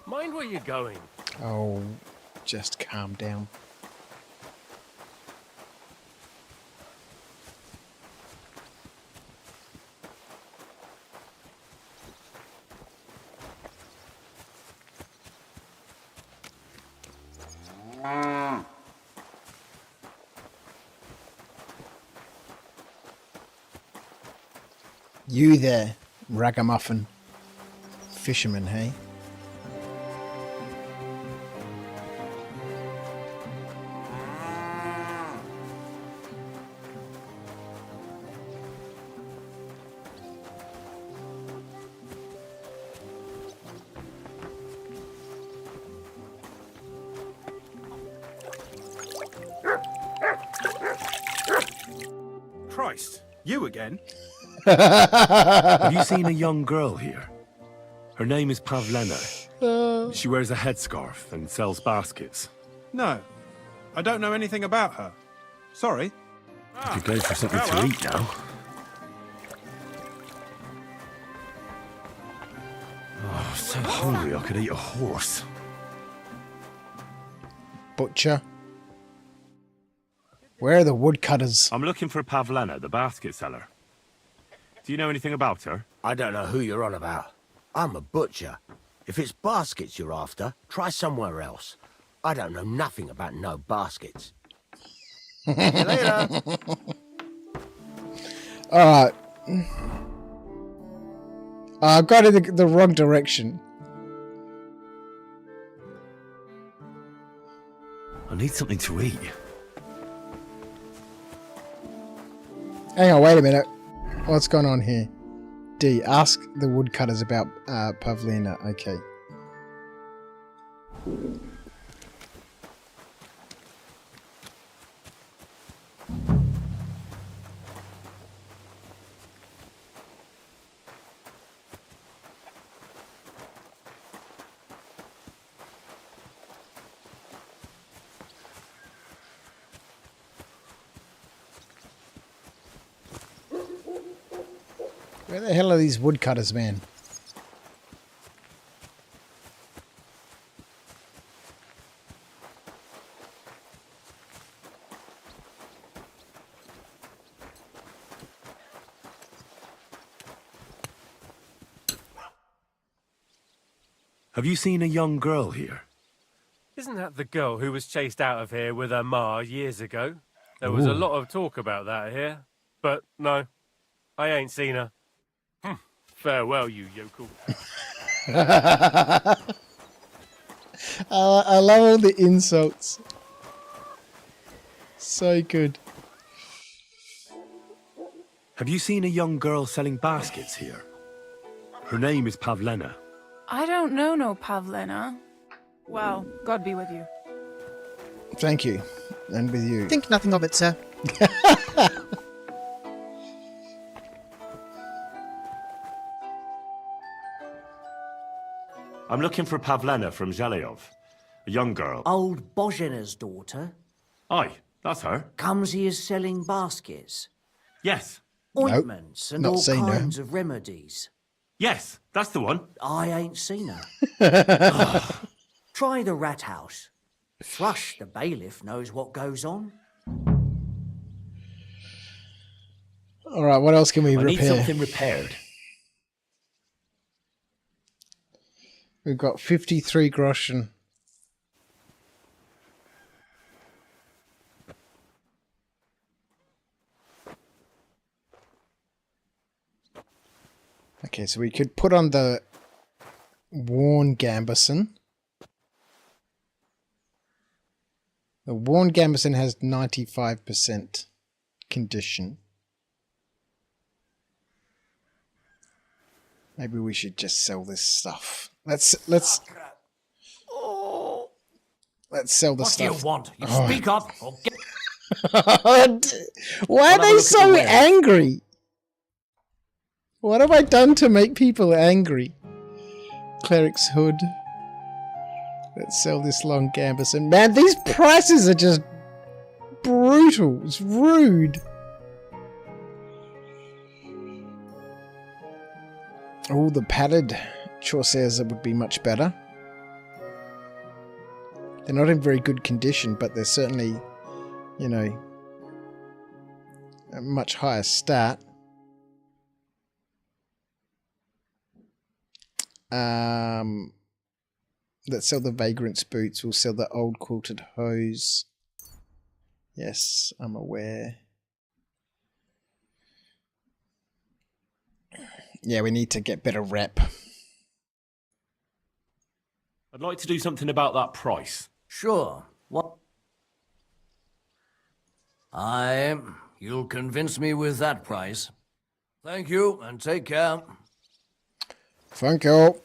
Mind where you're going. Oh, just calm down. You there, ragamuffin. Fisherman, hey? Christ, you again? Have you seen a young girl here? Her name is Pavlena. She wears a headscarf and sells baskets. No, I don't know anything about her. Sorry. I could go for something to eat now. Oh, I'm so hungry I could eat a horse. Butcher. Where are the woodcutters? I'm looking for Pavlena, the basket seller. Do you know anything about her? I don't know who you're on about. I'm a butcher. If it's baskets you're after, try somewhere else. I don't know nothing about no baskets. See you later. Alright. I've got in the wrong direction. need something to eat. Hang on, wait a minute. What's going on here? D. Ask the woodcutters about Pavlina. Okay. Where the hell are these woodcutters, man? Have you seen a young girl here? Isn't that the girl who was chased out of here with her ma years ago? There was a Ooh. lot of talk about that here. But no, I ain't seen her. Farewell, you yokel. I love all the insults. So good. Have you seen a young girl selling baskets here? Her name is Pavlena. I don't know no Pavlena. Well, God be with you. Thank you. And with you. Think nothing of it, sir. I'm looking for Pavlena from Zhelyov. A young girl. Old Bozhena's daughter Aye, that's her. comes here selling baskets, Yes. ointments, and not all seen her. kinds of remedies. Yes, that's the one. I ain't seen her. Try the rat house. Thrush, the bailiff, knows what goes on. All right, what else can we I need repair? something repaired. We've got 53 groschen. Okay, so we could put on the worn gambeson. The worn gambeson has 95% condition. Maybe we should just sell this stuff. Let's sell the What stuff. do you want? You Oh. speak up or get... Why are I'll have a they look at so the wares. angry? What have I done to make people angry? Cleric's hood. Let's sell this long gambeson. Man, these prices are just brutal. It's rude. Oh, the padded Corsairs would be much better. They're not in very good condition, but they're certainly, you know, a much higher stat. Let's sell the Vagrant's boots. We'll sell the old quilted hose. Yes, I'm aware. Yeah, we need to get better rep. I'd like to do something about that price. Sure. What? You'll convince me with that price. Thank you, and take care. Thank you.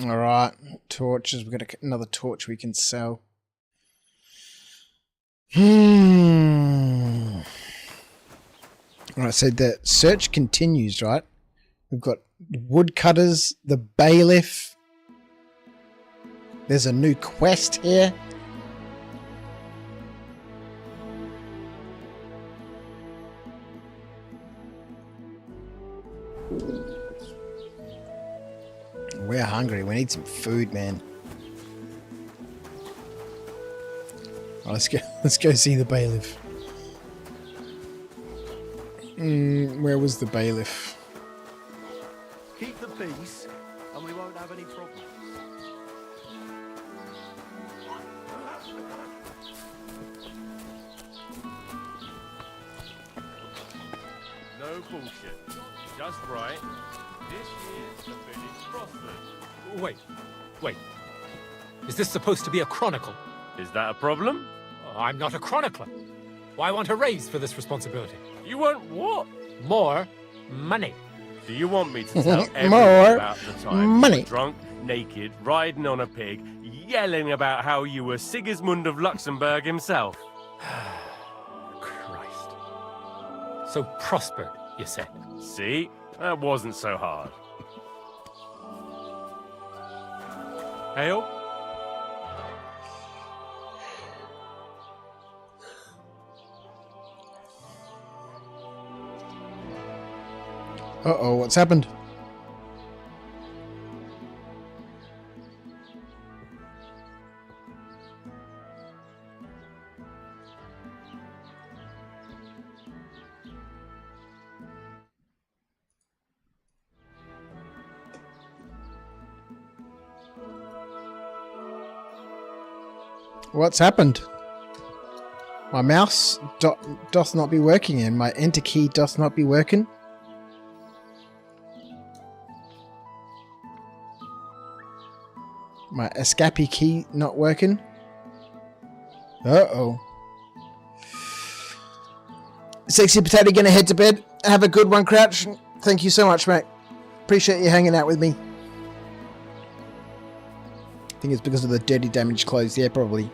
All right, torches. We've got another torch we can sell. All right, so the search continues, right? We've got woodcutters, the bailiff. There's a new quest here. We're hungry. We need some food, man. Oh, let's go see the bailiff. Where was the bailiff? Keep the peace, and we won't have any problems. No bullshit. Just right. This year, the village prospered. Wait. Is this supposed to be a chronicle? Is that a problem? I'm not a chronicler. Why want a raise for this responsibility? You want what? More money. Do you want me to tell everyone More about the time money. you were drunk, naked, riding on a pig, yelling about how you were Sigismund of Luxembourg himself? Christ. So prospered, you said. See? That wasn't so hard. Hail? Uh-oh, what's happened? What's happened? My mouse doth not be working and my enter key doth not be working. My escape key not working. Uh-oh. Sexy Potato gonna head to bed. Have a good one, Crouch. Thank you so much, mate. Appreciate you hanging out with me. I think it's because of the dirty damaged clothes. Yeah, probably.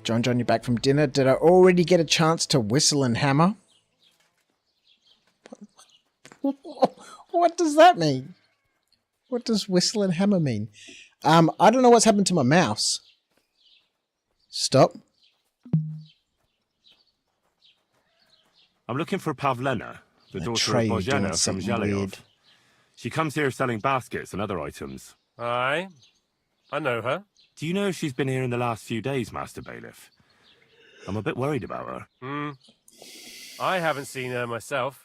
John, you're back from dinner. Did I already get a chance to whistle and hammer? What does that mean? What does whistle and hammer mean? I don't know what's happened to my mouse. Stop. I'm looking for Pavlena, the daughter of Trey, you're doing Bozhena from something Zhelyov. weird. She comes here selling baskets and other items. Aye. I know her. Do you know if she's been here in the last few days, Master Bailiff? I'm a bit worried about her. I haven't seen her myself,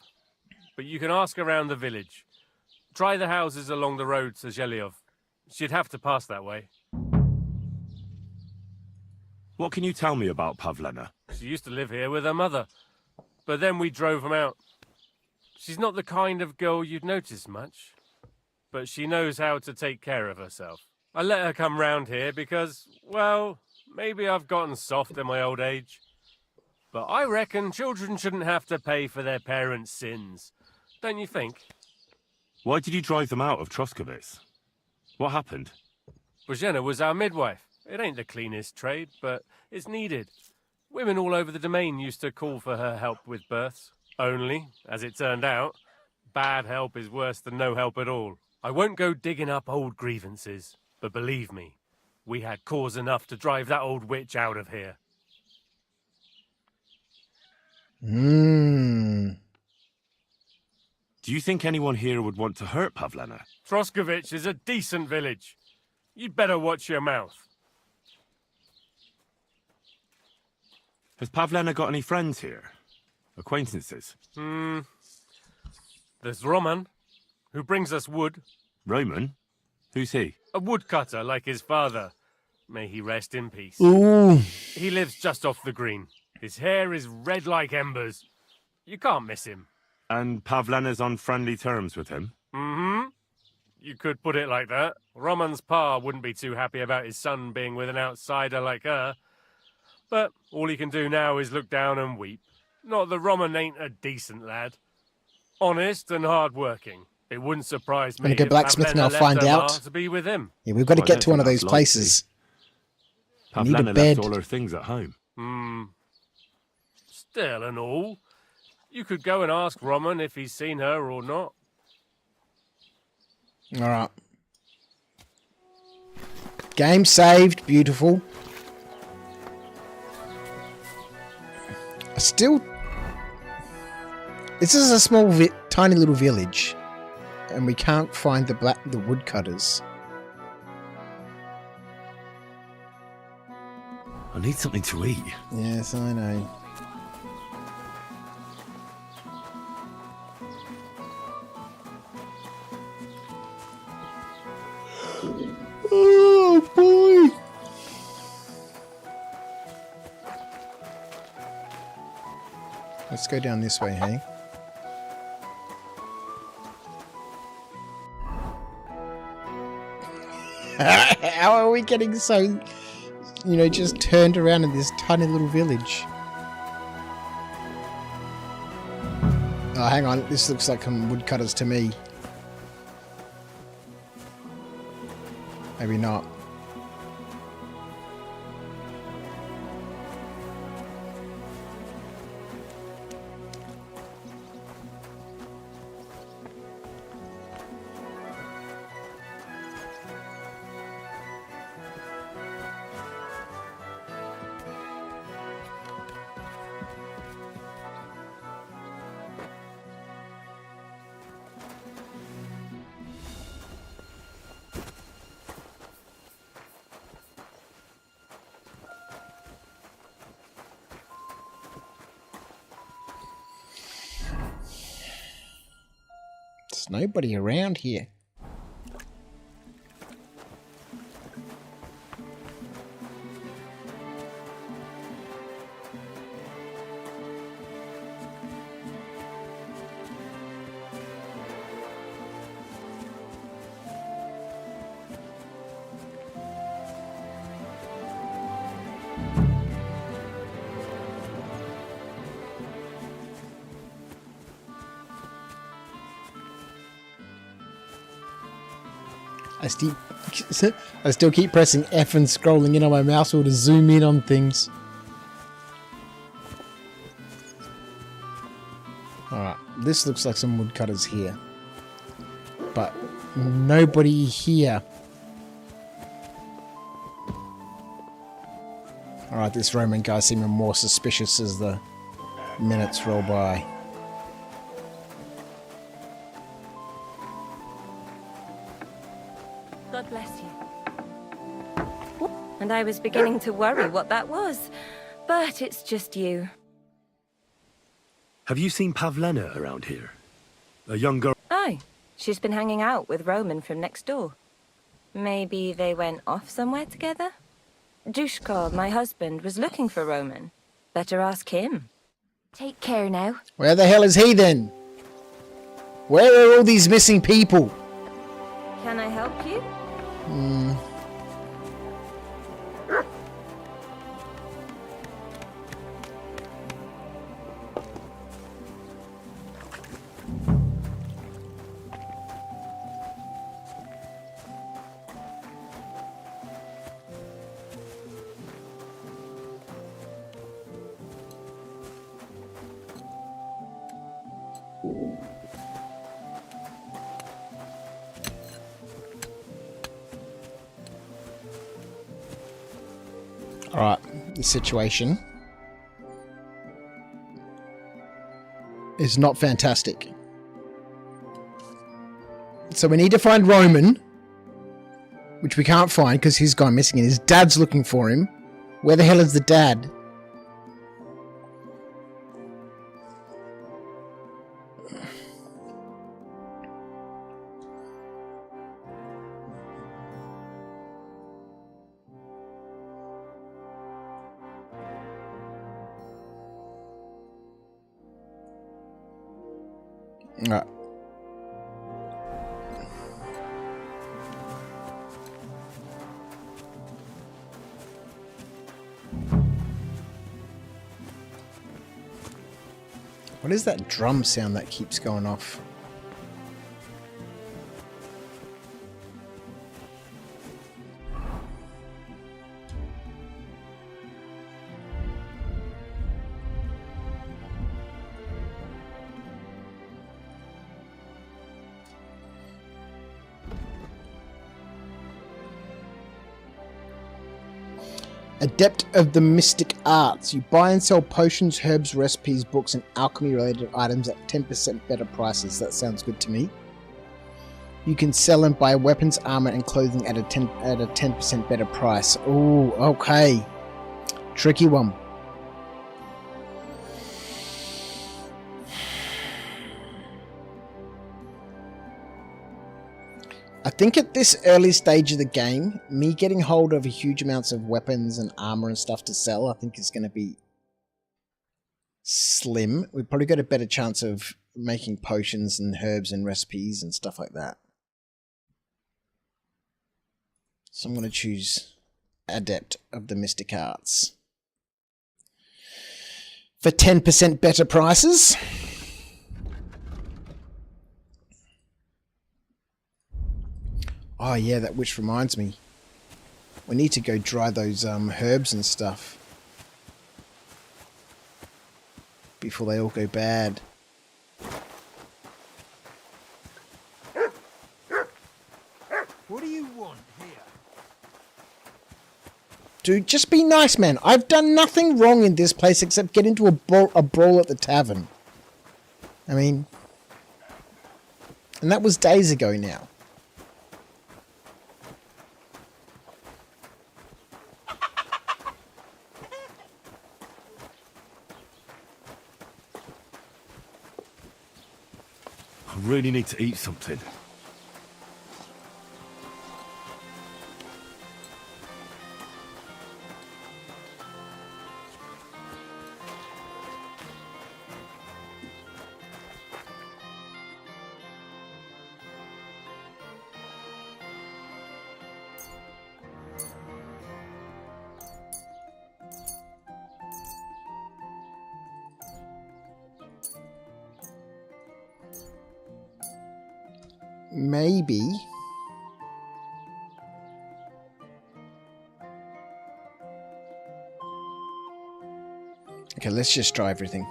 but you can ask around the village. Try the houses along the road to Zhelyov. She'd have to pass that way. What can you tell me about Pavlena? She used to live here with her mother, but then we drove them out. She's not the kind of girl you'd notice much, but she knows how to take care of herself. I let her come round here because, well, maybe I've gotten soft in my old age. But I reckon children shouldn't have to pay for their parents' sins. Don't you think? Why did you drive them out of Troskovitz? What happened? Bozhena was our midwife. It ain't the cleanest trade, but it's needed. Women all over the domain used to call for her help with births. Only, as it turned out, bad help is worse than no help at all. I won't go digging up old grievances, but believe me, we had cause enough to drive that old witch out of here. Do you think anyone here would want to hurt Pavlena? Troskovitz is a decent village. You'd better watch your mouth. Has Pavlena got any friends here? Acquaintances? There's Roman, who brings us wood. Roman? Who's he? A woodcutter like his father. May he rest in peace. Ooh. He lives just off the green. His hair is red like embers. You can't miss him. And Pavlena's on friendly terms with him? You could put it like that. Roman's pa wouldn't be too happy about his son being with an outsider like her. But all he can do now is look down and weep. Not that Roman ain't a decent lad. Honest and hard-working. It wouldn't surprise me Gonna go if blacksmith and Pavlena I'll left find her out. ma to be with him. Yeah, we've got to Well, I get don't to one of think those that's places. I need a Pavlena bed. left all her things at home. Still and all. You could go and ask Roman if he's seen her or not. Alright. Game saved. Beautiful. Still... This is a small, tiny little village. And we can't find the woodcutters. I need something to eat. Yes, I know. Oh boy! Let's go down this way, hey? How are we getting so, just turned around in this tiny little village? Oh, hang on. This looks like some woodcutters to me. Maybe not. There's nobody around here. I still keep pressing F and scrolling in on my mouse wheel to zoom in on things. Alright, this looks like some woodcutters here. But nobody here. Alright, this Roman guy seeming more suspicious as the minutes roll by. God bless you. And I was beginning to worry what that was. But it's just you. Have you seen Pavlena around here? A young girl. Oh, she's been hanging out with Roman from next door. Maybe they went off somewhere together? Dushko, my husband, was looking for Roman. Better ask him. Take care now. Where the hell is he then? Where are all these missing people? Can I help you? Alright, the situation is not fantastic. So we need to find Roman, which we can't find because he's gone missing and his dad's looking for him. Where the hell is the dad? Alright. What is that drum sound that keeps going off? Adept of the Mystic Arts. You buy and sell potions, herbs, recipes, books, and alchemy-related items at 10% better prices. That sounds good to me. You can sell and buy weapons, armor, and clothing at a 10% better price. Oh, okay. Tricky one. I think at this early stage of the game, me getting hold of huge amounts of weapons and armor and stuff to sell, I think is going to be slim. We've probably got a better chance of making potions and herbs and recipes and stuff like that. So I'm going to choose Adept of the Mystic Arts. For 10% better prices. Oh yeah, that which reminds me. We need to go dry those herbs and stuff before they all go bad. What do you want here? Dude, just be nice, man. I've done nothing wrong in this place except get into a brawl at the tavern. I mean... And that was days ago now. I really need to eat something. Maybe. Okay, let's just try everything.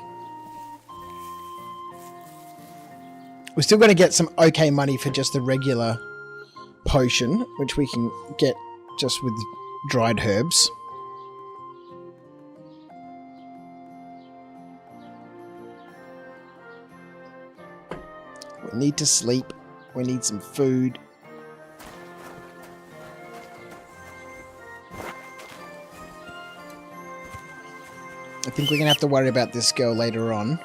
We're still going to get some okay money for just the regular potion, which we can get just with dried herbs. We need to sleep. We need some food. I think we're going to have to worry about this girl later on.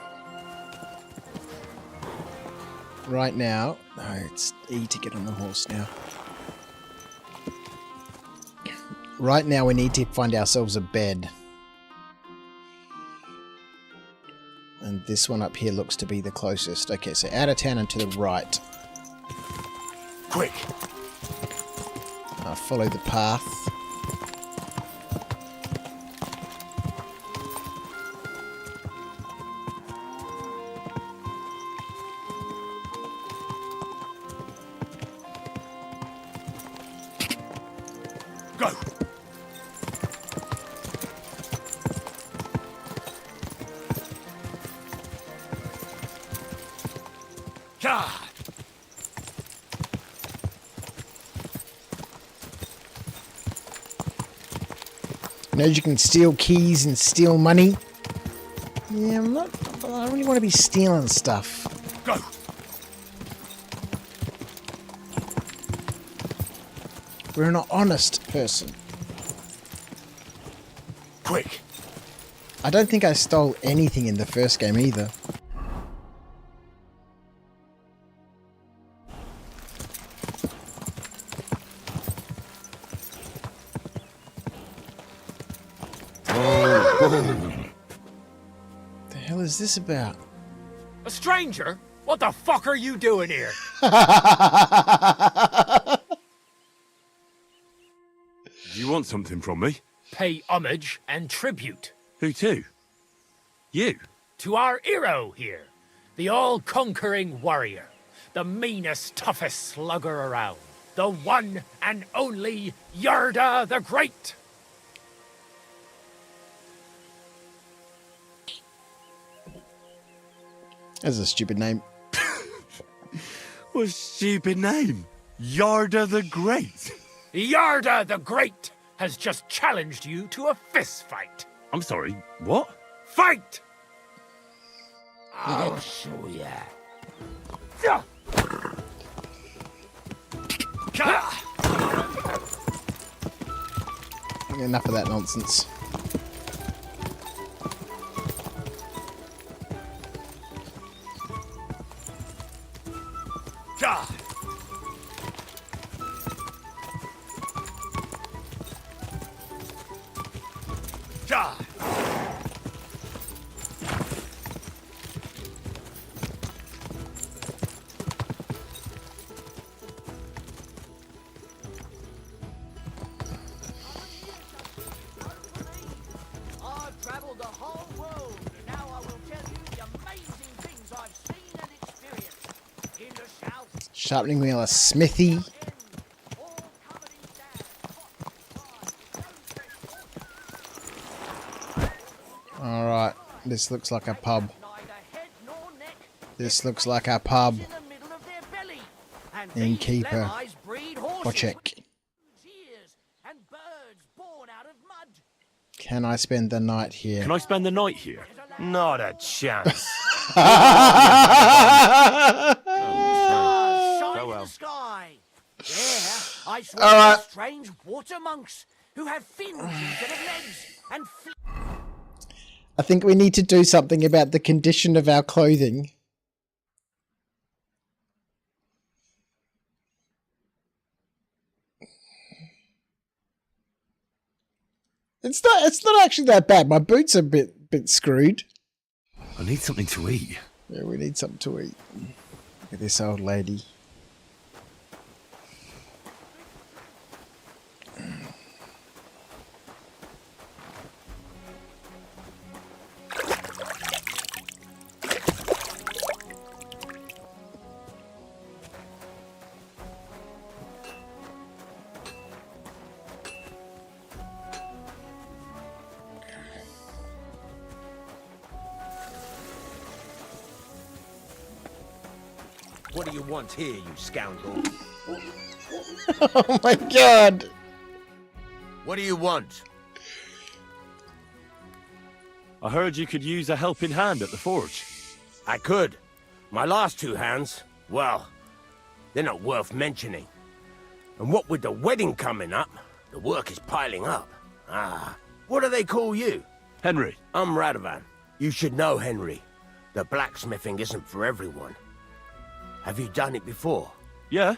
Right now... No, it's E to get on the horse now. Right now we need to find ourselves a bed. And this one up here looks to be the closest. Okay, so out of town and to the right. Quick! I'll follow the path. Go! God! Knows you can steal keys and steal money. Yeah, I don't really want to be stealing stuff. Go! We're an honest person. Quick! I don't think I stole anything in the first game either. The hell is this about? A stranger? What the fuck are you doing here? Do you want something from me? Pay homage and tribute. Who to? You? To our hero here. The all-conquering warrior. The meanest, toughest slugger around. The one and only Yarda the Great. That's a stupid name. What a stupid name. Yarda the Great. Yarda the Great has just challenged you to a fist fight. I'm sorry, what? Fight! I'll show ya. Enough of that nonsense. Sharpening wheel, a smithy. Alright, this looks like a pub. This looks like a pub. Innkeeper. Check. Can I spend the night here? Can I spend the night here? Not a chance. Farewell. Sky. There, I saw All right. strange water monks who have fins instead of legs and I think we need to do something about the condition of our clothing. It's not actually that bad. My boots are a bit screwed. I need something to eat. Yeah, we need something to eat. Look at this old lady. What do you want here, you scoundrel? Oh my god! What do you want? I heard you could use a helping hand at the forge. I could. My last two hands, well, they're not worth mentioning. And what with the wedding coming up, the work is piling up. Ah, what do they call you? Henry. I'm Radovan. You should know, Henry. The blacksmithing isn't for everyone. Have you done it before? Yeah.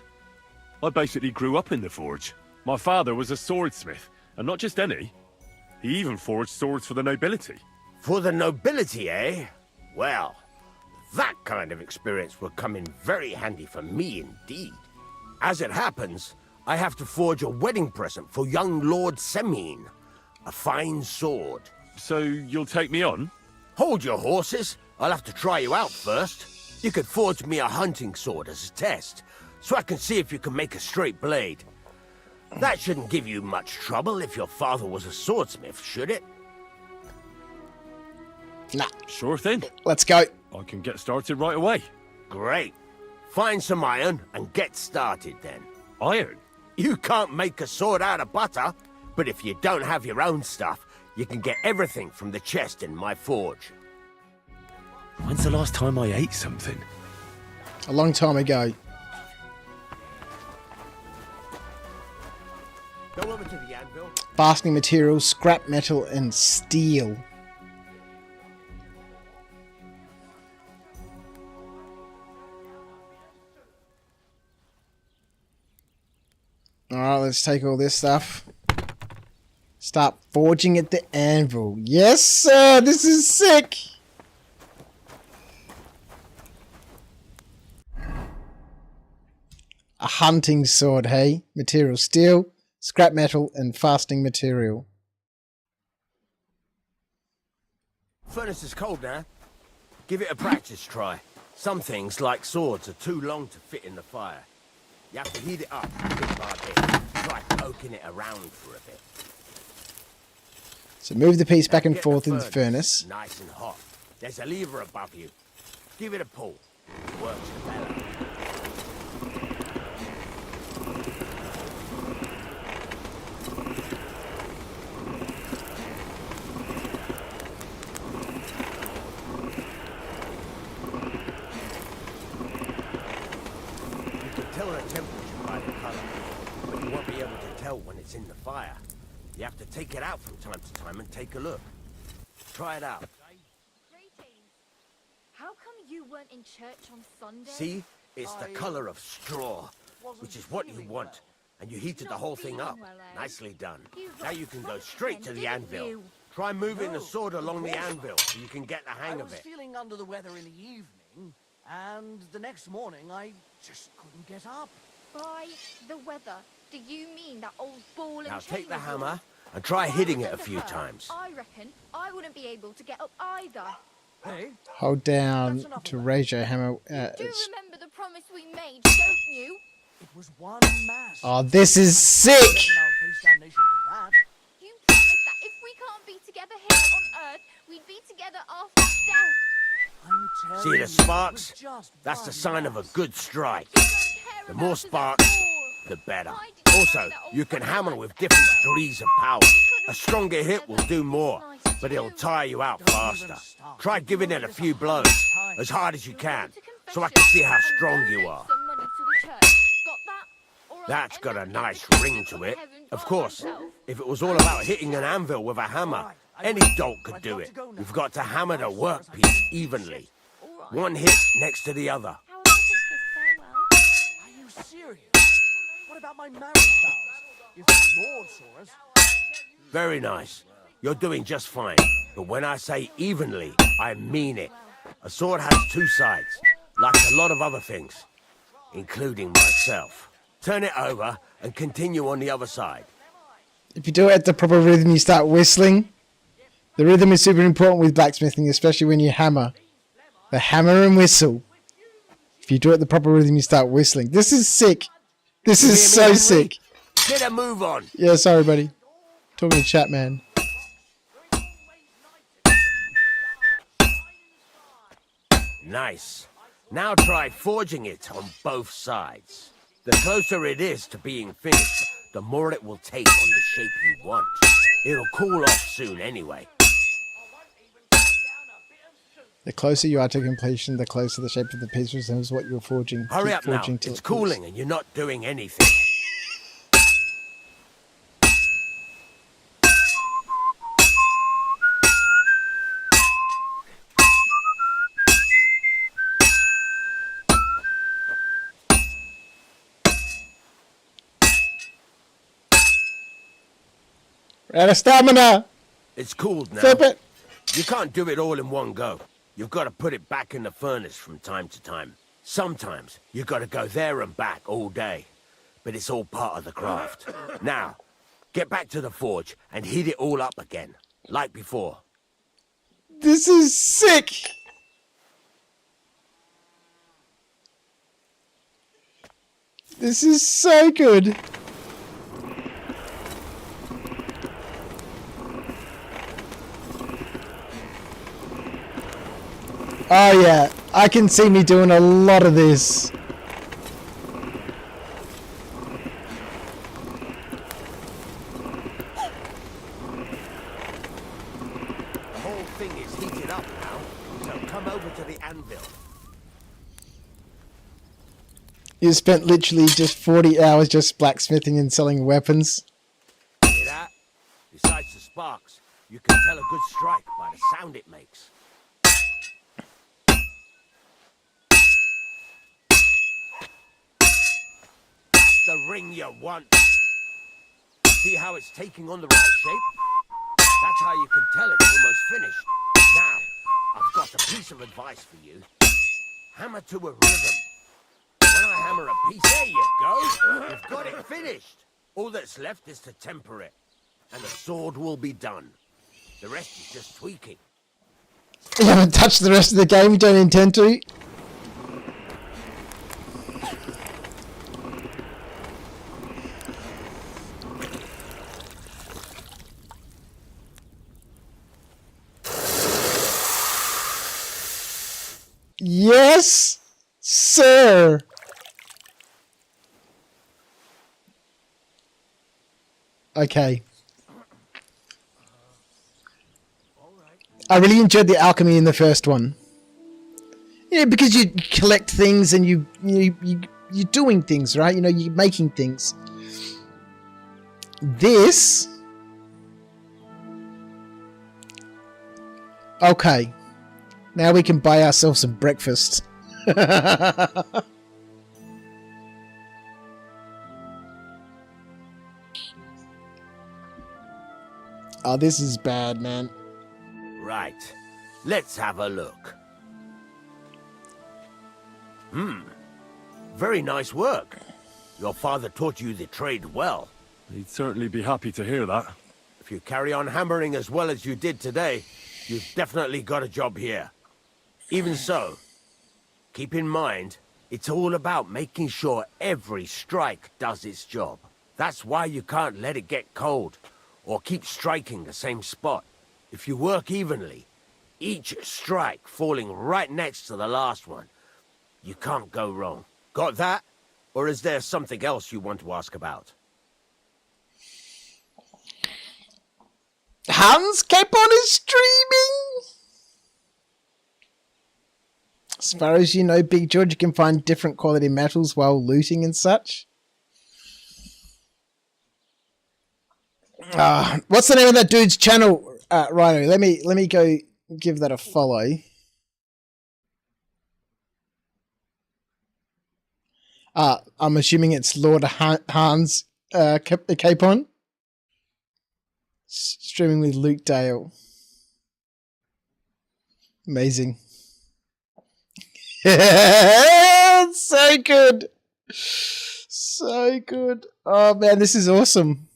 I basically grew up in the forge. My father was a swordsmith, and not just any. He even forged swords for the nobility. For the nobility, eh? Well, that kind of experience will come in very handy for me indeed. As it happens, I have to forge a wedding present for young Lord Semine. A fine sword. So you'll take me on? Hold your horses. I'll have to try you out first. You could forge me a hunting sword as a test, so I can see if you can make a straight blade. That shouldn't give you much trouble if your father was a swordsmith, should it? Nah. Sure thing. Let's go. I can get started right away. Great. Find some iron and get started then. Iron? You can't make a sword out of butter, but if you don't have your own stuff, you can get everything from the chest in my forge. When's the last time I ate something? A long time ago. Go over to the anvil. Fastening materials, scrap metal, and steel. Alright, let's take all this stuff. Start forging at the anvil. Yes, sir! This is sick! A hunting sword, hey? Material steel, scrap metal, and fastening material. Furnace is cold now. Give it a practice try. Some things, like swords, are too long to fit in the fire. You have to heat it up bit by bit. Try poking it around for a bit. So move the piece back and Get forth in the furnace. Nice and hot. There's a lever above you. Give it a pull. Works better. When it's in the fire. You have to take it out from time to time and take a look. Try it out. Greetings. How come you weren't in church on Sunday? See? It's the color of straw, which is what you want. And you heated the whole thing up. Nicely done. Now you can go straight to the anvil. Try moving the sword along the anvil so you can get the hang of it. I was feeling under the weather in the evening, and the next morning I just couldn't get up. By the weather, do you mean that old ball and Now chain take the of hammer yours? and try If I hitting was it a under few her, times. I reckon I wouldn't be able to get up either. Hey? Hold down to raise your hammer. You do remember the promise we made, don't you? It was one mass. Oh, this is sick! You promised that if we can't be together here on Earth, we'd be together after death. See the sparks? That's the sign of a good strike. The more sparks, the better. Also, you can hammer with different degrees of power. A stronger hit will do more, but it'll tire you out faster. Try giving it a few blows, as hard as you can, so I can see how strong you are. That's got a nice ring to it. Of course, if it was all about hitting an anvil with a hammer, any dolt could do it. You've got to hammer the workpiece evenly. One hit next to the other. Are you serious? What about my marriage vows? If the Lord saw us... Very nice. You're doing just fine. But when I say evenly, I mean it. A sword has two sides, like a lot of other things, including myself. Turn it over and continue on the other side. If you do it at the proper rhythm, you start whistling. The rhythm is super important with blacksmithing, especially when you hammer. The hammer and whistle. If you do it at the proper rhythm, you start whistling. This is sick. This is so sick. Get a move on. Yeah, sorry, buddy. Talking to chat, man. Nice. Now try forging it on both sides. The closer it is to being finished, the more it will take on the shape you want. It'll cool off soon anyway. The closer you are to completion, the closer the shape of the piece resembles what you're forging. Hurry Keep up now. forging till It's it cools. cooling and you're not doing anything. Out of stamina! It's cooled now. Flip it! You can't do it all in one go. You've got to put it back in the furnace from time to time. Sometimes you've got to go there and back all day. But it's all part of the craft. Now, get back to the forge and heat it all up again, like before. This is sick! This is so good! Oh yeah, I can see me doing a lot of this. The whole thing is heated up now, so come over to the anvil. You spent literally just 40 hours just blacksmithing and selling weapons. Hear that? Besides the sparks, you can tell a good strike by the sound it makes. The ring you want. See how it's taking on the right shape? That's how you can tell it's almost finished. Now, I've got a piece of advice for you. Hammer to a rhythm. When I hammer a piece, there you go. You've got it finished. All that's left is to temper it, and the sword will be done. The rest is just tweaking. You haven't touched the rest of the game, you don't intend to? Yes, sir. Okay. I really enjoyed the alchemy in the first one. Yeah, because you collect things and you're doing things, right? You know, you're making things. This. Okay. Now we can buy ourselves some breakfast. Oh, this is bad, man. Right. Let's have a look. Very nice work. Your father taught you the trade well. He'd certainly be happy to hear that. If you carry on hammering as well as you did today, you've definitely got a job here. Even so, keep in mind, It's all about making sure every strike does its job. That's why you can't let it get cold, or keep striking the same spot. If you work evenly, each strike falling right next to the last one, you can't go wrong. Got that? Or is there something else you want to ask about? Hans Capon is streaming! As far as you know, Big George, you can find different quality metals while looting and such. What's the name of that dude's channel, Rhino? Let me go give that a follow. I'm assuming it's Lord Hans Capon. Streaming with Luke Dale. Amazing. So good. So good. Oh man, this is awesome.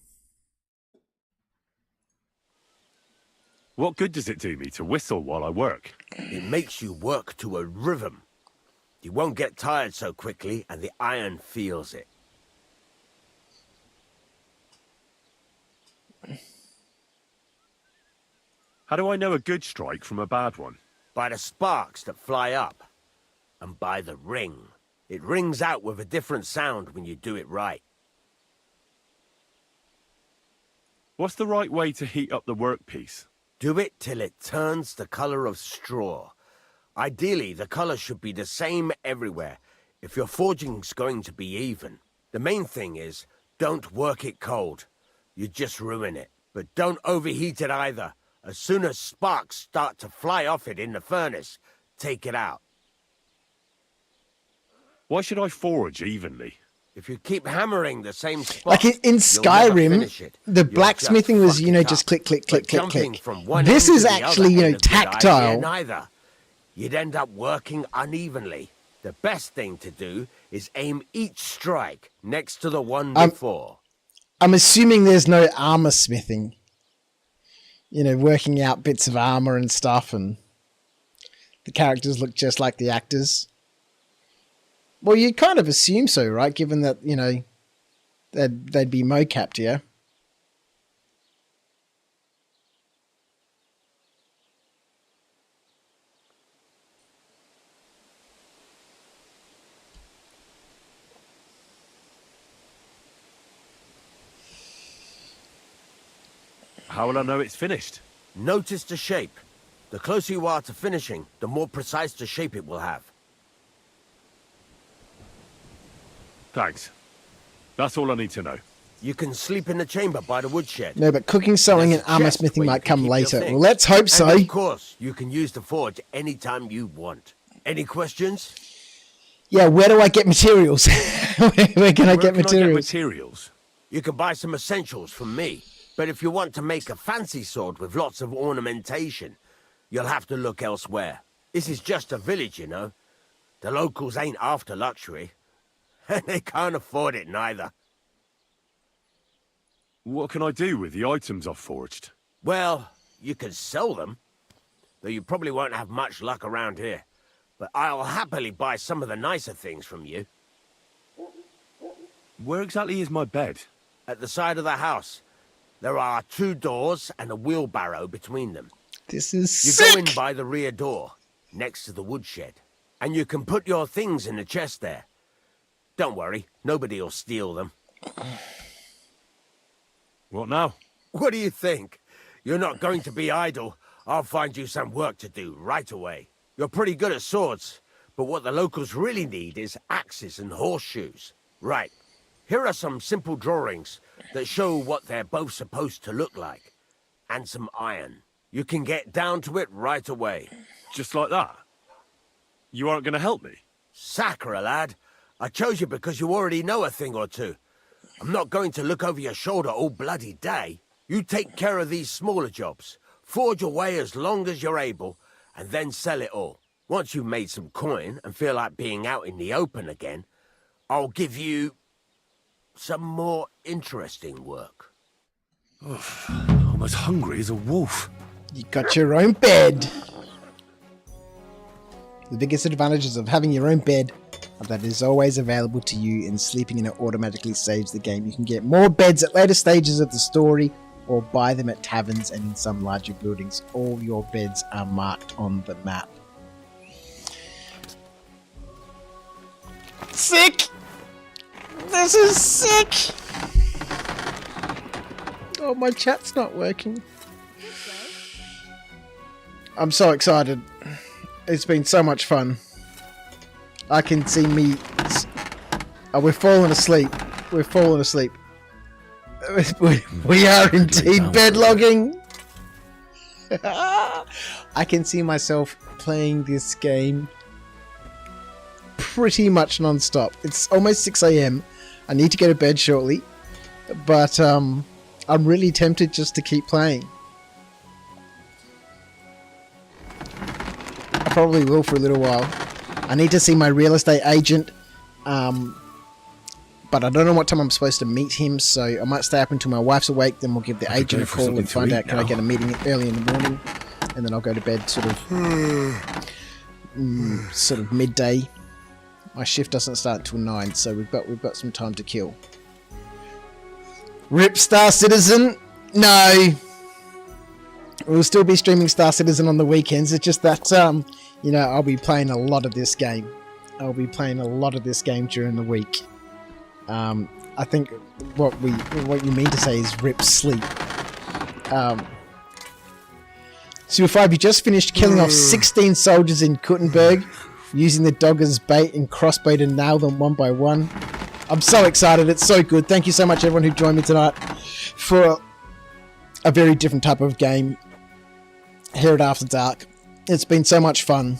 What good does it do me to whistle while I work? It makes you work to a rhythm. You won't get tired so quickly, and the iron feels it. How do I know a good strike from a bad one? By the sparks that fly up, and by the ring. It rings out with a different sound when you do it right. What's the right way to heat up the workpiece? Do it till it turns the color of straw. Ideally, the color should be the same everywhere, if your forging's going to be even. The main thing is, don't work it cold. You just ruin it. But don't overheat it either. As soon as sparks start to fly off it in the furnace, take it out. Why should I forge evenly? If you keep hammering the same spot, like in Skyrim, the blacksmithing was, you know, just click, click, click, click, click. This is actually, you know, tactile. Neither. You'd end up working unevenly. The best thing to do is aim each strike next to the one before. I'm assuming there's no armor smithing. You know, working out bits of armor and stuff, and the characters look just like the actors. Well, you kind of assume so, right? Given that, you know, they'd be mocapped, yeah? How will I know it's finished? Notice the shape. The closer you are to finishing, the more precise the shape it will have. Thanks. That's all I need to know. You can sleep in the chamber by the woodshed. No, but cooking, sewing, and armor smithing might come later. Well, let's hope so. And of course, you can use the forge anytime you want. Any questions? Yeah, where do I get materials? where can I get materials? You can buy some essentials from me. But if you want to make a fancy sword with lots of ornamentation, you'll have to look elsewhere. This is just a village, you know. The locals ain't after luxury. And they can't afford it neither. What can I do with the items I've forged? Well, you can sell them. Though you probably won't have much luck around here. But I'll happily buy some of the nicer things from you. Where exactly is my bed? At the side of the house. There are 2 doors and a wheelbarrow between them. This is sick. You go in by the rear door, next to the woodshed. And you can put your things in the chest there. Don't worry, nobody'll steal them. What now? What do you think? You're not going to be idle. I'll find you some work to do right away. You're pretty good at swords, but what the locals really need is axes and horseshoes. Right. Here are some simple drawings that show what they're both supposed to look like. And some iron. You can get down to it right away. Just like that? You aren't going to help me? Sacre, lad. I chose you because you already know a thing or two. I'm not going to look over your shoulder all bloody day. You take care of these smaller jobs. Forge away as long as you're able, and then sell it all. Once you've made some coin and feel like being out in the open again, I'll give you some more interesting work. I'm as hungry as a wolf. You got your own bed. The biggest advantages of having your own bed. that is always available to you, and sleeping in it automatically saves the game. You can get more beds at later stages of the story or buy them at taverns and in some larger buildings. All your beds are marked on the map. Sick! This is sick! Oh, my chat's not working. I'm so excited. It's been so much fun. I can see me... Oh, we're falling asleep. We're falling asleep. We are indeed bedlogging. I can see myself playing this game pretty much non-stop. It's almost 6 a.m. I need to go to bed shortly, but I'm really tempted just to keep playing. I probably will for a little while. I need to see my real estate agent, but I don't know what time I'm supposed to meet him, so I might stay up until my wife's awake, then we'll give the agent a call and find out can I get a meeting early in the morning, and then I'll go to bed sort of midday. My shift doesn't start till 9, so we've got some time to kill. RIP Star Citizen? No. We'll still be streaming Star Citizen on the weekends. It's just that you know, I'll be playing a lot of this game. I'll be playing a lot of this game during the week. I think what you mean to say is RIP sleep. Super 5, you just finished killing off 16 soldiers in Kuttenberg, using the dog as bait and crossbow to nail them one by one. I'm so excited. It's so good. Thank you so much, everyone who joined me tonight for a very different type of game here at After Dark. It's been so much fun.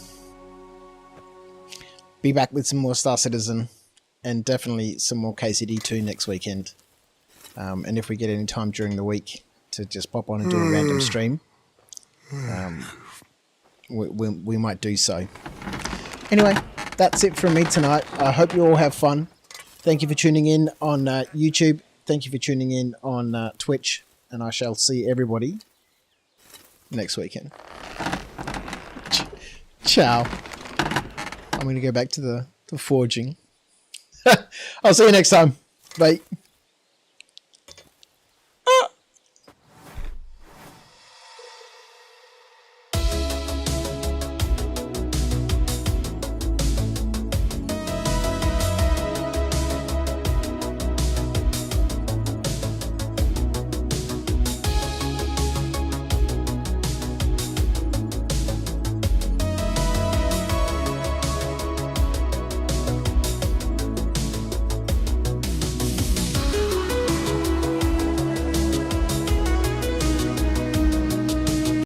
Be back with some more Star Citizen and definitely some more KCD2 next weekend. And if we get any time during the week to just pop on and do a random stream, we might do so. Anyway, that's it from me tonight. I hope you all have fun. Thank you for tuning in on YouTube. Thank you for tuning in on Twitch. And I shall see everybody next weekend. Ciao. I'm going to go back to the forging. I'll see you next time. Bye.